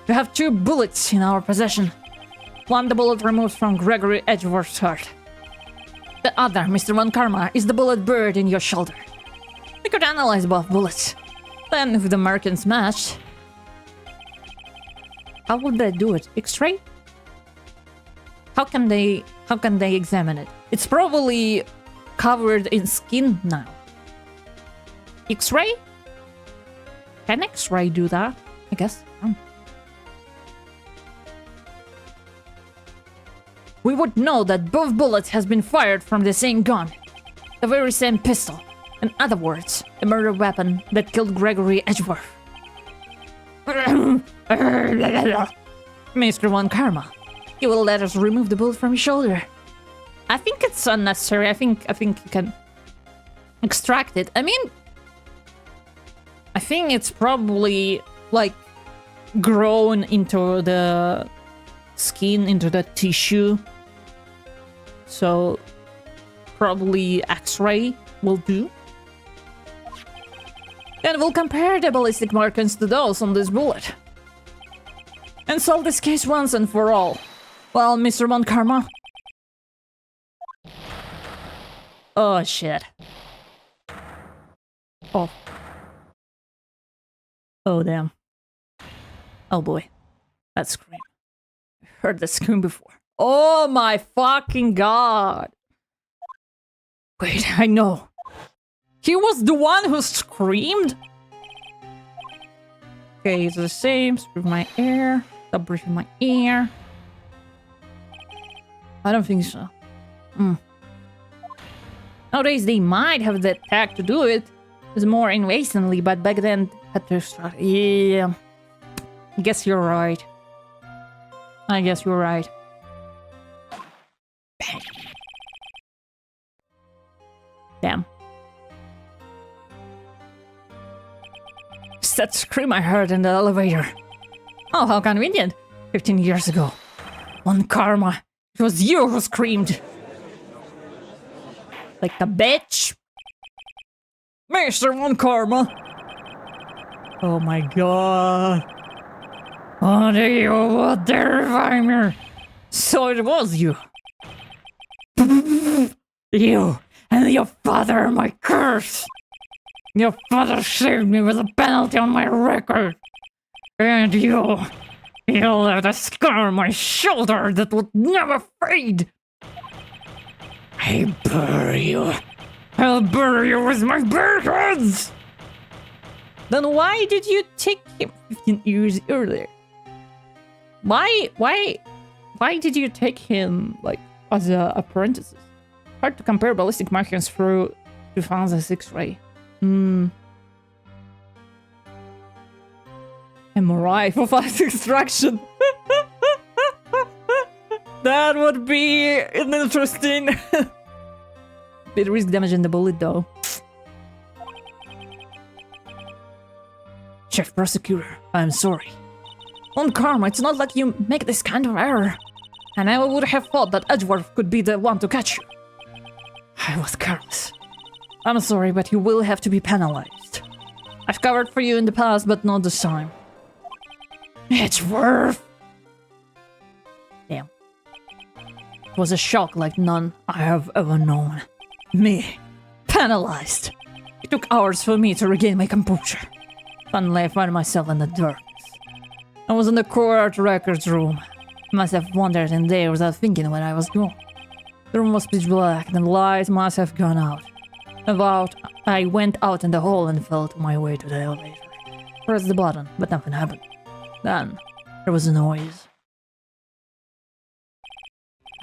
We have 2 bullets in our possession. One, the bullet removed from Gregory Edgeworth's heart. The other, Mr. Von Karma, is the bullet buried in your shoulder. We could analyze both bullets. Then, if the markings matched... How would they do it? X-ray? How can they examine it? It's probably covered in skin now. X-ray? Can X-ray do that? I guess. We would know that both bullets has been fired from the same gun. The very same pistol. In other words, the murder weapon that killed Gregory Edgeworth. Mr. Von Karma, you will let us remove the bullet from your shoulder. I think it's unnecessary. I think you can extract it. I mean, I think it's probably like grown into the skin, into the tissue. So probably X-ray will do. And we'll compare the ballistic markings to those on this bullet. And solve this case once and for all. Well, Mr. Von Karma. Oh, shit. Oh. Oh, damn. Oh, boy. That scream. I heard that scream before. Oh, my fucking god. Wait, I know. He was the one who screamed? Okay, it's the same. Breathe my ear. Stop breathing my ear. I don't think so. Nowadays, they might have the tech to do it. It's more invasively, but back then, had to start. Yeah. I guess you're right. I guess you're right. Damn. It's that scream I heard in the elevator. Oh, how convenient. 15 years ago. Von Karma. It was you who screamed. Like the bitch. Mr. Von Karma. Oh my god. Oh, you will terrify me. So it was you. You and your father are my curse. Your father saved me with a penalty on my record. And you left a scar on my shoulder that would never fade. I bury you. I'll bury you with my bare hands. Then why did you take him 15 years earlier? Why did you take him, like, as a apprentice? Hard to compare ballistic markings through 2006 X-ray. MRI for fast extraction. That would be interesting. Bit risk damaging the bullet though. Chief Prosecutor, I'm sorry. On Karma, it's not like you make this kind of error. And I would have thought that Edgeworth could be the one to catch you. I was careless. I'm sorry, but you will have to be penalized. I've covered for you in the past, but not this time. Edgeworth! Damn. It was a shock like none I have ever known. Me. Penalized. It took hours for me to regain my composure. Finally, I found myself in the darkness. I was in the court records room. Must have wandered in there without thinking where I was going. The room was pitch black, and the light must have gone out. I went out in the hall and felt my way to the elevator. Pressed the button, but nothing happened. Then, there was a noise.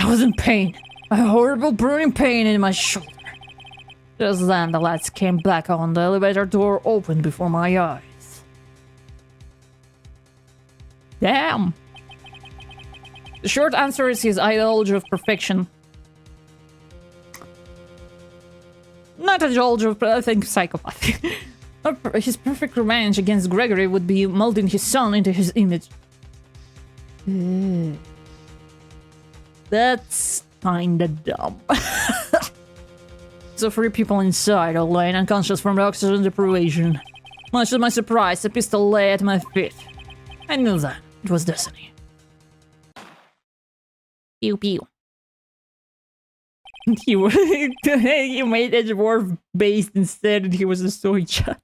I was in pain. A horrible burning pain in my shoulder. Just then, the lights came back on. The elevator door opened before my eyes. Damn! The short answer is his ideology of perfection. Not ideology of, I think, psychopath. His perfect revenge against Gregory would be molding his son into his image. That's kinda dumb. So 3 people inside are laying unconscious from oxygen deprivation. Much to my surprise, a pistol lay at my feet. I knew that. It was destiny. Pew pew. He made Edgeworth based instead, and he was a soy chuck.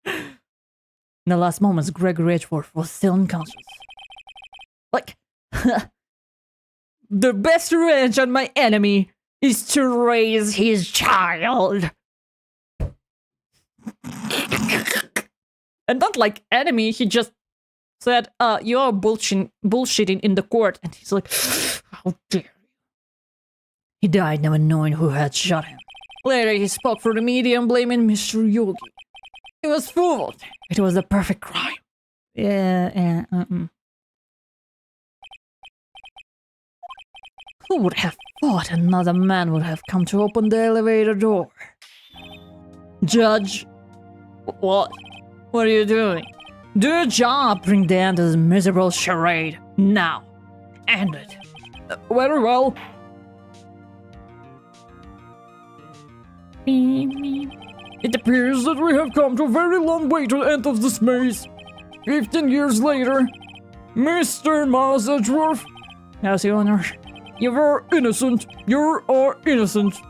In the last moments, Gregory Edgeworth was still unconscious. Like, the best revenge on my enemy is to raise his child. And not like enemy, he just said, you are bullshitting in the court. And he's like, how dare you? He died never knowing who had shot him. Later, he spoke for the media and blaming Mr. Yogi. He was fooled. It was a perfect crime. Who would have thought another man would have come to open the elevator door? Judge? What? What are you doing? Do your job, bring the end to this miserable charade. Now. End it. Very well. It appears that we have come to a very long way to the end of this maze. 15 years later, Mr. Miles Edgeworth. Yes, Your Honor. You were innocent. You are innocent.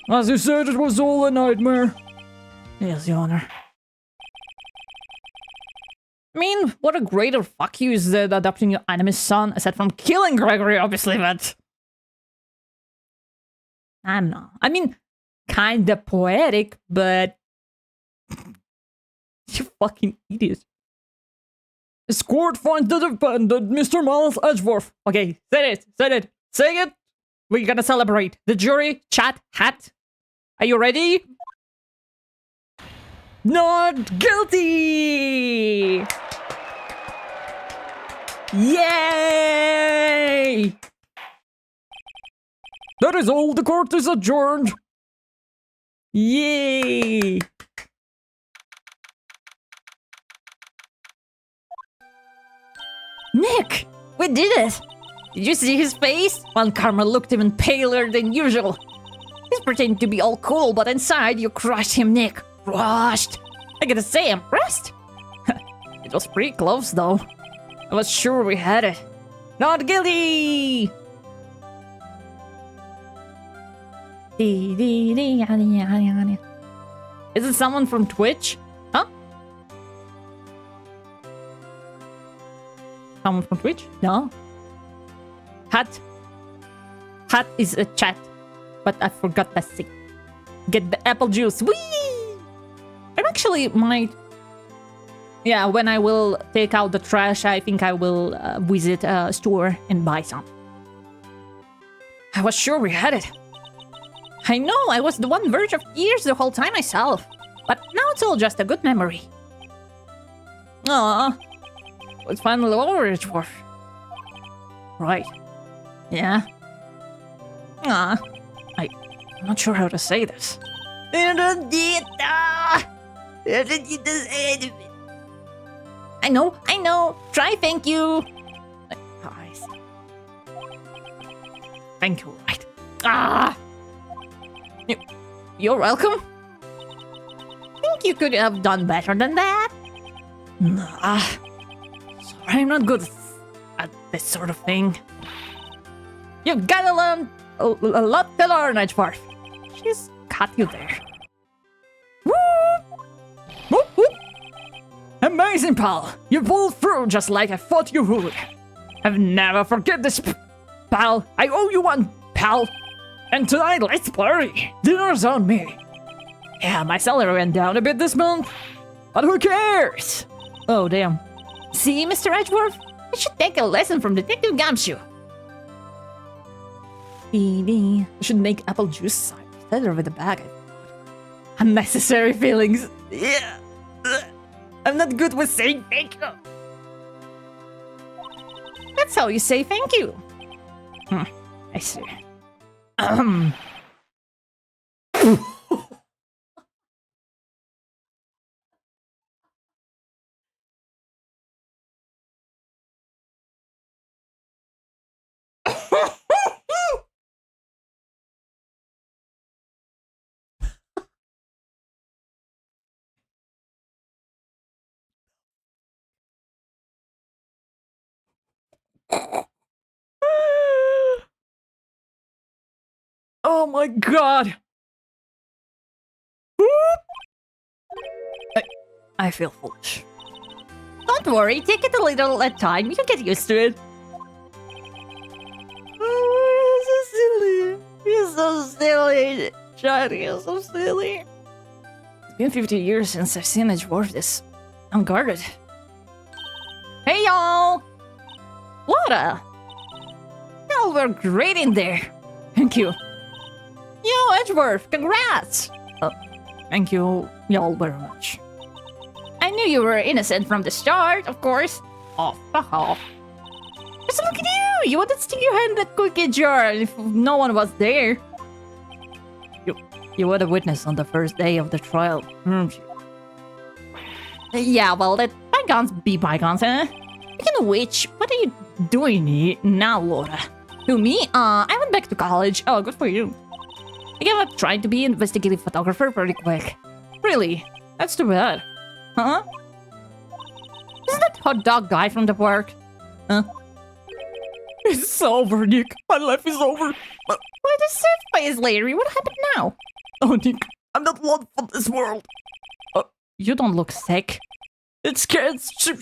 As you said, it was all a nightmare. Yes, Your Honor. I mean, what a greater fuck you is that adopting your enemy's son, aside from killing Gregory, obviously, but... I don't know. I mean, kinda poetic, but... You fucking idiot. This court finds the defendant, Mr. Miles Edgeworth. Okay, say it. Say it! We're gonna celebrate. The jury, chat, hat. Are you ready? Not guilty! Yay! That is all. The court is adjourned. Yay! Nick! We did it! Did you see his face? One Karma looked even paler than usual. He's pretending to be all cool, but inside you crushed him, Nick. Crushed! I gotta say, I'm impressed. It was pretty close, though. I was sure we had it. Not guilty! Is it someone from Twitch? Huh? Someone from Twitch? No. Hat is a chat, but I forgot to say. Get the apple juice. Whee! I actually might... Yeah, when I will take out the trash, I think I will visit a store and buy some. I was sure we had it. I know, I was the one verge of tears the whole time myself. But now it's all just a good memory. Aww. It's finally over, Edgeworth. Right. Yeah? I'm not sure how to say this. I know. Try thank you. Oh, I see. Thank you, right. You're welcome. Think you could have done better than that? Nah. Sorry, I'm not good at this sort of thing. You've gotta learn a lot to learn, Edgeworth. She's got you there. Woo! Whoop, whoop. Amazing, pal. You pulled through just like I thought you would. I've never forget this, pal. I owe you one, pal. And tonight, let's party. Dinner's on me. Yeah, my salary went down a bit this month, but who cares? Oh, damn. See, Mr. Edgeworth? I should take a lesson from Detective Gumshoe. I should make apple juice cider instead of with the bag. Unnecessary feelings. Yeah. I'm not good with saying thank you. That's how you say thank you. I see. Oh my god! I feel foolish. Don't worry, take it a little at a time. You'll get used to it. Oh, you're so silly. Johnny, you're so silly. It's been 50 years since I've seen Edgeworth this unguarded. Hey, y'all! Laura! Y'all were great in there. Thank you. Yo, Edgeworth, congrats! Thank you, y'all very much. I knew you were innocent from the start, of course. Oh, fuck off. Just look at you! You wouldn't stick your hand in that cookie jar if no one was there. You were the witness on the first day of the trial, weren't you? Yeah, well, let bygones be bygones, eh? Speaking of which, what are you doing now, Laura? Who, me? I went back to college. Oh, good for you. I gave up trying to be an investigative photographer pretty quick. Really? That's too bad. Huh? Isn't that hot dog guy from the park? Huh? It's over, Nick. My life is over. Why the safe face, Larry? What happened now? Oh, Nick, I'm not long for this world. You don't look sick. It's kids. She's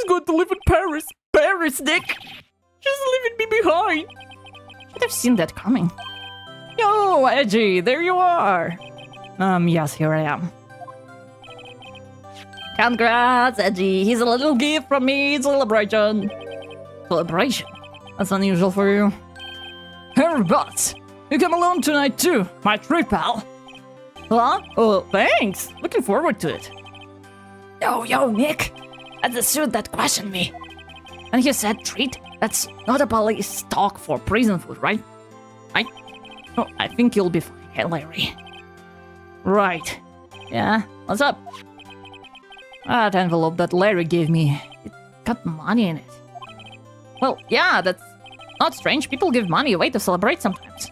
going to live in Paris. Paris, Nick. She's leaving me behind. Should have seen that coming. Yo, Edgy, there you are. Yes, here I am. Congrats, Edgy. Here's a little gift from me. Celebration. Celebration? That's unusual for you. Hey, but you come along tonight too, my treat pal. Huh? Oh, thanks. Looking forward to it. Yo, Nick. That's the suit that questioned me. And you said treat? That's not a police talk for prison food, right? Oh, I think you'll be fine, hey, Larry. Right. Yeah, what's up? That envelope that Larry gave me, it got money in it. Well, yeah, that's not strange. People give money away to celebrate sometimes.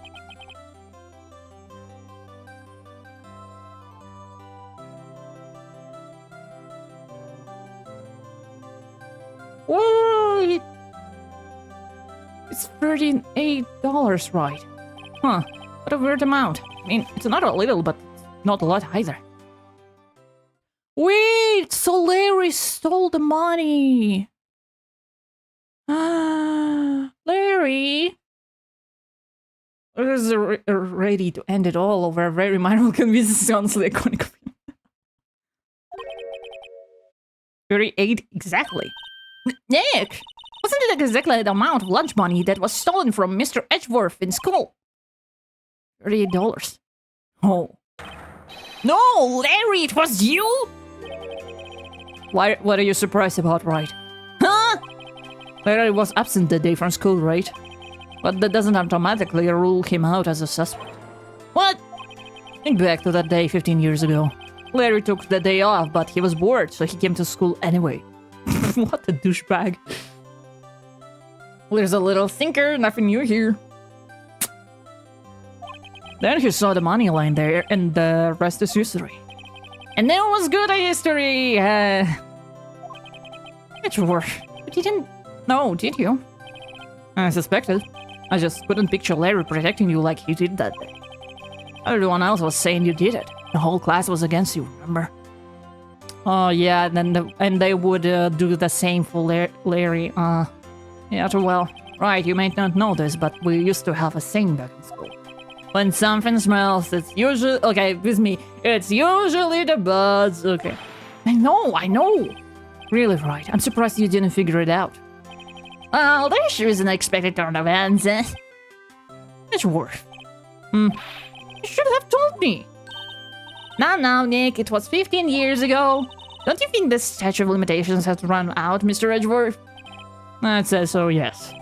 Whoa! It's $38, right? Huh, what a weird amount. I mean, it's not a little, but not a lot either. Wait, so Larry stole the money. Larry is ready to end it all over a very minor convenience. Sounds like iconic film. 38 exactly. Nick, wasn't it exactly the amount of lunch money that was stolen from Mr. Edgeworth in school? $38. Oh. No, Larry, it was you? What are you surprised about, right? Huh? Larry was absent that day from school, right? But that doesn't automatically rule him out as a suspect. What? Think back to that day 15 years ago. Larry took the day off, but he was bored, so he came to school anyway. What a douchebag. There's a little thinker, nothing new here. Then he saw the money lying there, and the rest is history. And then it was good at history. Sure. But you didn't know, did you? I suspected. I just couldn't picture Larry protecting you like he did that day. Everyone else was saying you did it. The whole class was against you, remember? Oh yeah, and they would do the same for Larry. Yeah, well, right, you may not know this, but we used to have a saying back in school. When something smells, it's usually... Okay, with me. It's usually the buds. Okay. I know. Really right. I'm surprised you didn't figure it out. Well, there sure is an expected turn of events. It's worth. You should have told me. Now, Nick, it was 15 years ago. Don't you think the statute of limitations has run out, Mr. Edgeworth? I'd say so, yes.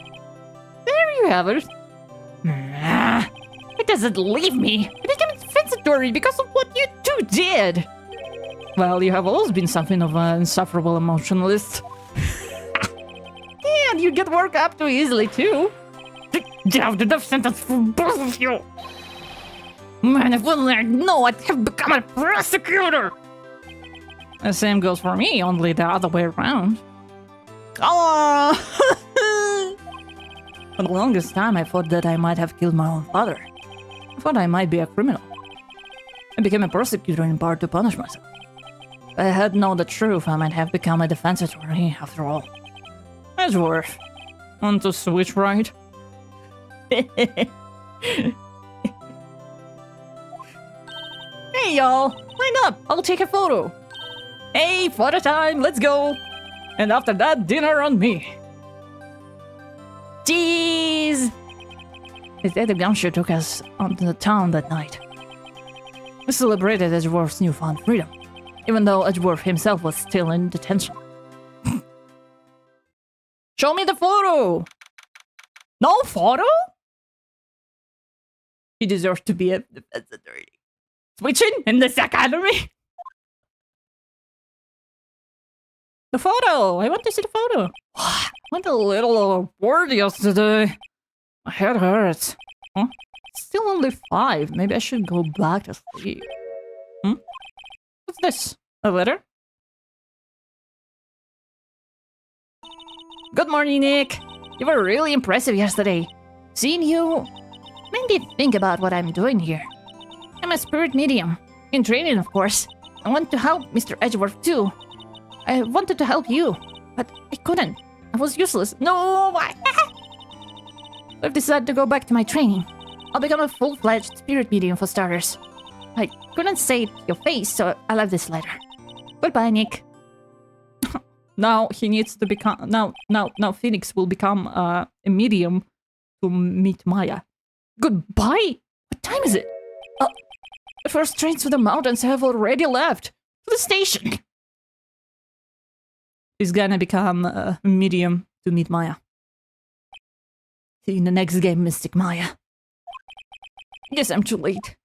There you have it. It doesn't leave me. It became defensatory because of what you two did. Well, you have always been something of an insufferable emotionalist. And you get worked up too easily, too. Down the death sentence for both of you. Man, if only I know I'd have become a prosecutor. The same goes for me, only the other way around. Oh! For the longest time, I thought that I might have killed my own father. I thought I might be a criminal. I became a prosecutor in part to punish myself. If I had known the truth, I might have become a defense attorney, after all. It's worth. Want to switch right? Hey, y'all! Line up! I'll take a photo! Hey, photo time! Let's go! And after that, dinner on me! Cheese! His daddy Gumshoe took us onto the town that night. We celebrated Edgeworth's newfound freedom, even though Edgeworth himself was still in detention. Show me the photo! No photo? He deserves to be a defense attorney. Switching in this academy? The photo! I want to see the photo! I went a little overboard yesterday. My head hurts. Huh? It's still only 5. Maybe I should go back to sleep. What's this? A letter? Good morning, Nick. You were really impressive yesterday. Seeing you made me think about what I'm doing here. I'm a spirit medium. In training, of course. I want to help Mr. Edgeworth too. I wanted to help you, but I couldn't. I was useless. No! I've decided to go back to my training. I'll become a full-fledged spirit medium for starters. I couldn't say it to your face, so I left this letter. Goodbye, Nick. Now he needs to become... Now Phoenix will become a medium to meet Maya. Goodbye? What time is it? The first trains to the mountains have already left. To the station. He's gonna become a medium to meet Maya. See you in the next game, Mystic Maya. Guess I'm too late.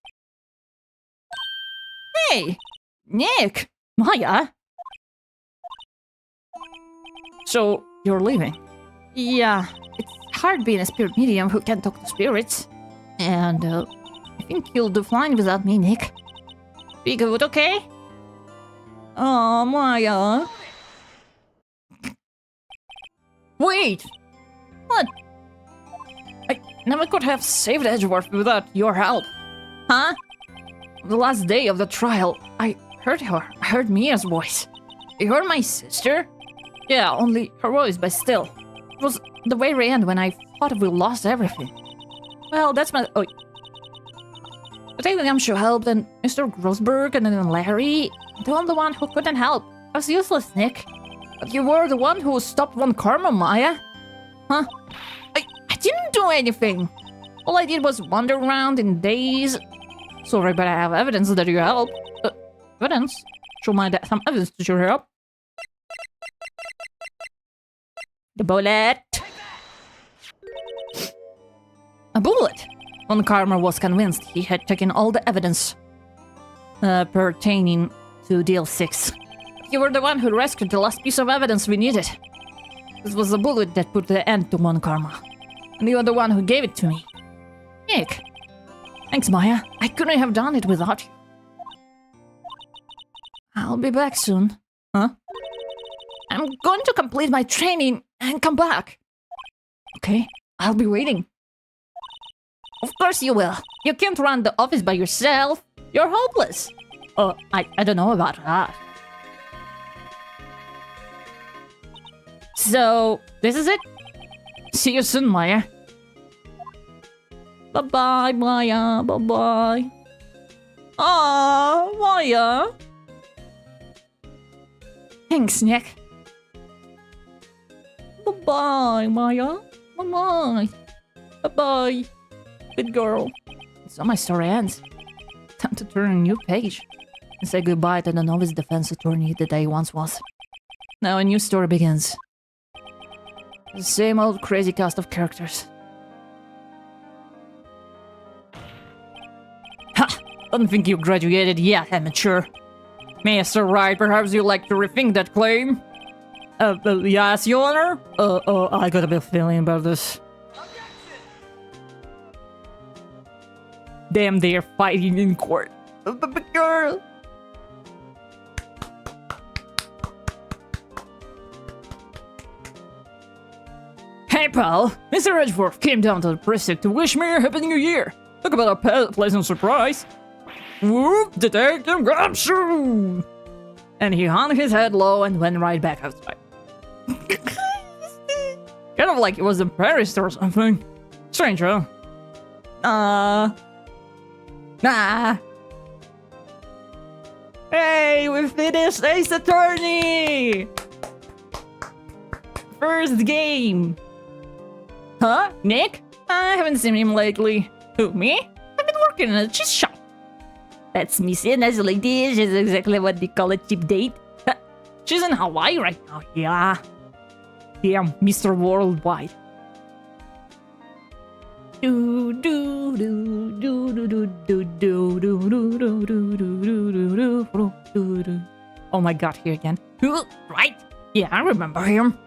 Hey! Nick! Maya? So, you're leaving? Yeah, it's hard being a spirit medium who can't talk to spirits. And, I think you'll do fine without me, Nick. Be good, okay? Oh, Maya. Wait! What? I never could have saved Edgeworth without your help. Huh? The last day of the trial, I heard her. I heard Mia's voice. You heard my sister? Yeah, only her voice, but still. It was the very end when I thought we lost everything. Well, that's my... Oh. But I think I'm sure helped, and Mr. Grossberg, and then Larry. The only one who couldn't help. I was useless, Nick. But you were the one who stopped one karma, Maya. Huh? I didn't do anything. All I did was wander around in daze. Sorry, but I have evidence that you helped. Evidence? Show my dad some evidence to your help. The bullet. A bullet. Von Karma was convinced he had taken all the evidence pertaining to Deal 6. You were the one who rescued the last piece of evidence we needed. This was the bullet that put the end to Von Karma. And you were the one who gave it to me. Nick. Thanks, Maya. I couldn't have done it without you. I'll be back soon. Huh? I'm going to complete my training and come back. Okay, I'll be waiting. Of course you will. You can't run the office by yourself. You're hopeless. I don't know about that. So, this is it? See you soon, Maya. Bye-bye, Maya. Bye-bye. Aww, Maya. Thanks, Nick. Bye-bye, Maya. Bye-bye. Bye-bye. Good girl. So my story ends. Time to turn a new page. And say goodbye to the novice defense attorney that I once was. Now a new story begins. The same old crazy cast of characters. Ha! Don't think you graduated yet, amateur. Mr. Wright, perhaps you'd like to rethink that claim? Yes, Your Honor? I got a bit of feeling about this. Damn, they're fighting in court. Girl! Hey, pal! Mr. Edgeworth came down to the precinct to wish me a happy new year. Talk about a pleasant surprise. Whoop! Detective Grabshoe! And he hung his head low and went right back outside. Kind of like it was in Paris or something. Strange, huh? Nah. Hey, we finished Ace Attorney! First game! Huh? Nick? I haven't seen him lately. Who, me? I've been working in a cheese shop. That's me saying as like this is exactly what they call a cheap date. She's in Hawaii right now, yeah. Damn, Mr. Worldwide. Oh my god, here again. Right? Yeah, I remember him.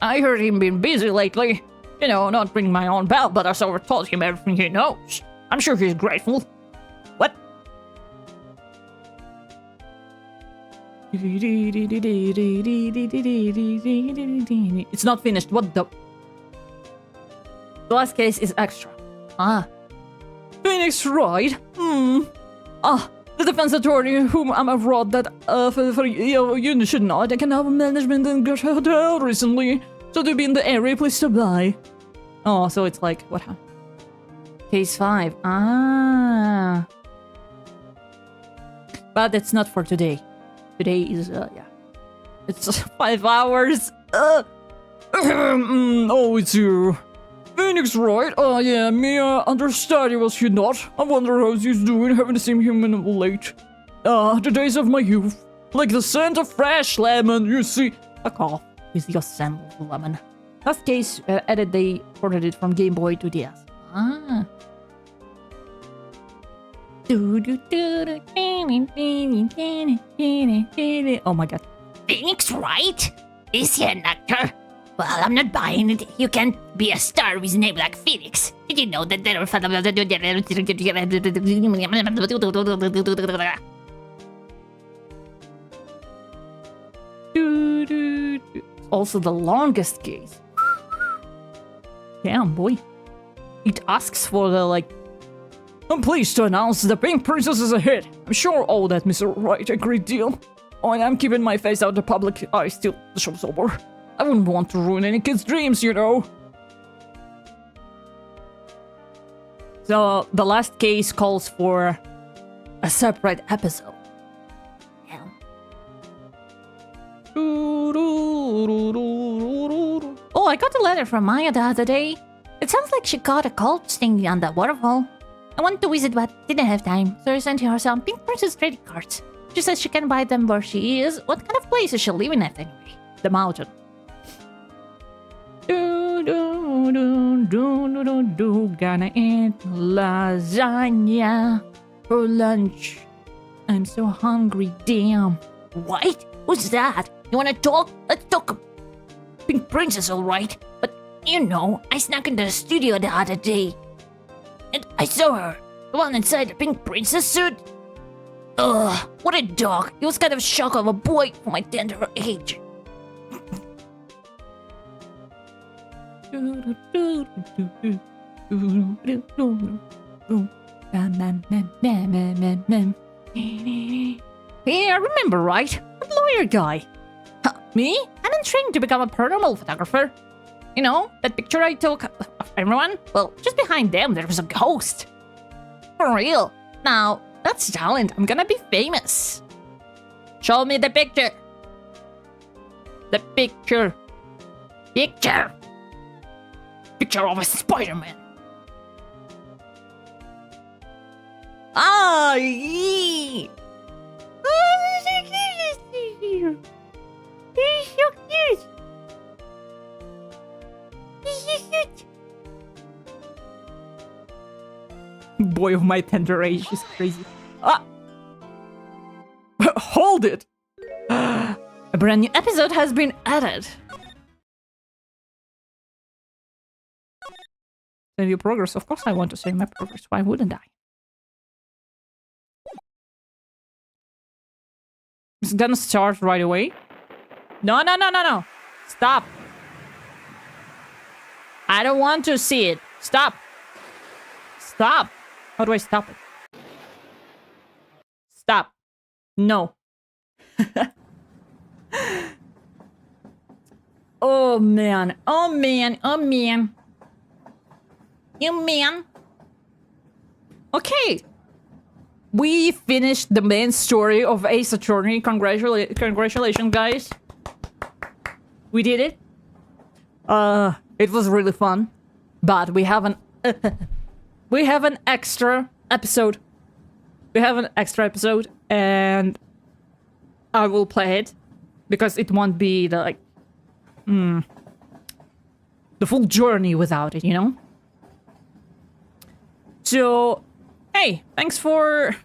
I heard him being busy lately. You know, not bringing my own belt, but I sort of told him everything he knows. I'm sure he's grateful. What? It's not finished. What the? The last case is extra. Ah. Phoenix Wright? The defense attorney whom I'm abroad that you should know. I can have management in Gush Hotel recently. So to be in the area, please stop by. Oh, so it's like, what happened? Case 5. Ah. But that's not for today. Today is, yeah. It's 5 hours. Oh, it's you. Phoenix, right? Oh, yeah, me understudy was he not? I wonder how he's doing, haven't seen him in late. The days of my youth. Like the scent of fresh lemon, you see. Fuck off. Is your scent of lemon. Last case, added they ported it from Game Boy to DS. Ah. Oh my god. Phoenix Wright? Is he an actor? Well, I'm not buying it. You can't be a star with a name like Phoenix. Did you know that there are... Also the longest case. Damn, boy. It asks for the, like... I'm pleased to announce the Pink Princess is a hit. I'm sure all that Mr. Wright a great deal. I am keeping my face out the public eye still. The show's over. I wouldn't want to ruin any kid's dreams, you know. So, the last case calls for a separate episode. Yeah. Oh, I got a letter from Maya the other day. It sounds like she caught a cold sting on the waterfall. I wanted to visit but didn't have time, so I sent her some Pink Princess credit cards. She says she can buy them where she is. What kind of place is she living at anyway? The mountain. Gonna eat lasagna for lunch. I'm so hungry, damn. What? Who's that? You wanna talk? Let's talk. Pink Princess, alright. But, you know, I snuck into the studio the other day. And I saw her. The one inside the Pink Princess suit. Ugh, what a dog. He was kind of shock of a boy for my tender age. Yeah, remember, right? That lawyer guy. Huh, me? I'm in training to become a paranormal photographer. You know, that picture I took of everyone? Well, just behind them there was a ghost. For real. Now, that's talent. I'm gonna be famous. Show me the picture. The picture. Picture. Picture of a Spider-Man. Ah, yee. Oh, he's so cute. He's so cute. He's so cute. Boy of my tender age is crazy. Ah! Hold it! A brand new episode has been added. Save your progress. Of course I want to save my progress. Why wouldn't I? It's gonna start right away. No. Stop. I don't want to see it. Stop. Stop. How do I stop it? Stop. No. Oh man. Oh man. You man. Okay. We finished the main story of Ace Attorney. Congratulations, guys. We did it. It was really fun. But we have an extra episode. And I will play it because it won't be the full journey without it, you know? So, hey, thanks for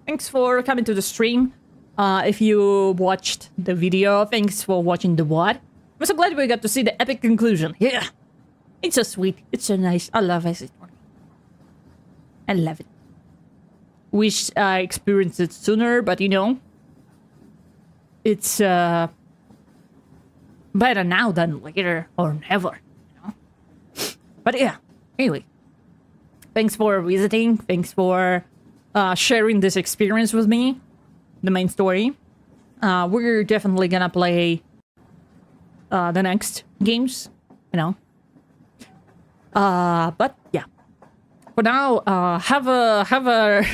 coming to the stream. If you watched the video, thanks for watching the VOD. I'm so glad we got to see the epic conclusion. Yeah, it's so sweet. It's so nice. I love it. I love it. Wish I experienced it sooner, but you know, it's better now than later or never. You know? But yeah, anyway. Thanks for visiting. Thanks for sharing this experience with me. The main story. We're definitely gonna play the next games, you know. But yeah. For now, have a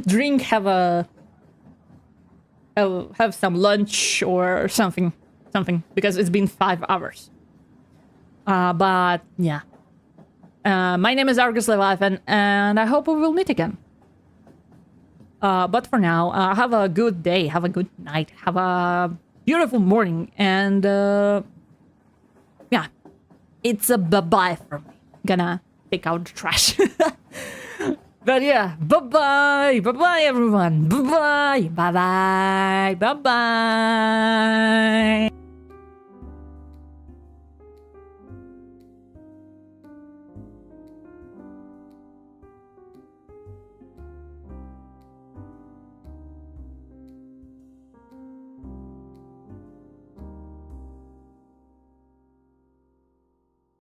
drink, have some lunch or something, because it's been 5 hours. But yeah. My name is Argus Leviathan, and I hope we will meet again. But for now, have a good day, have a good night, have a beautiful morning, and yeah, it's a bye-bye for me. Gonna take out the trash. But yeah, bye-bye, bye-bye everyone, bye-bye, bye-bye, bye-bye.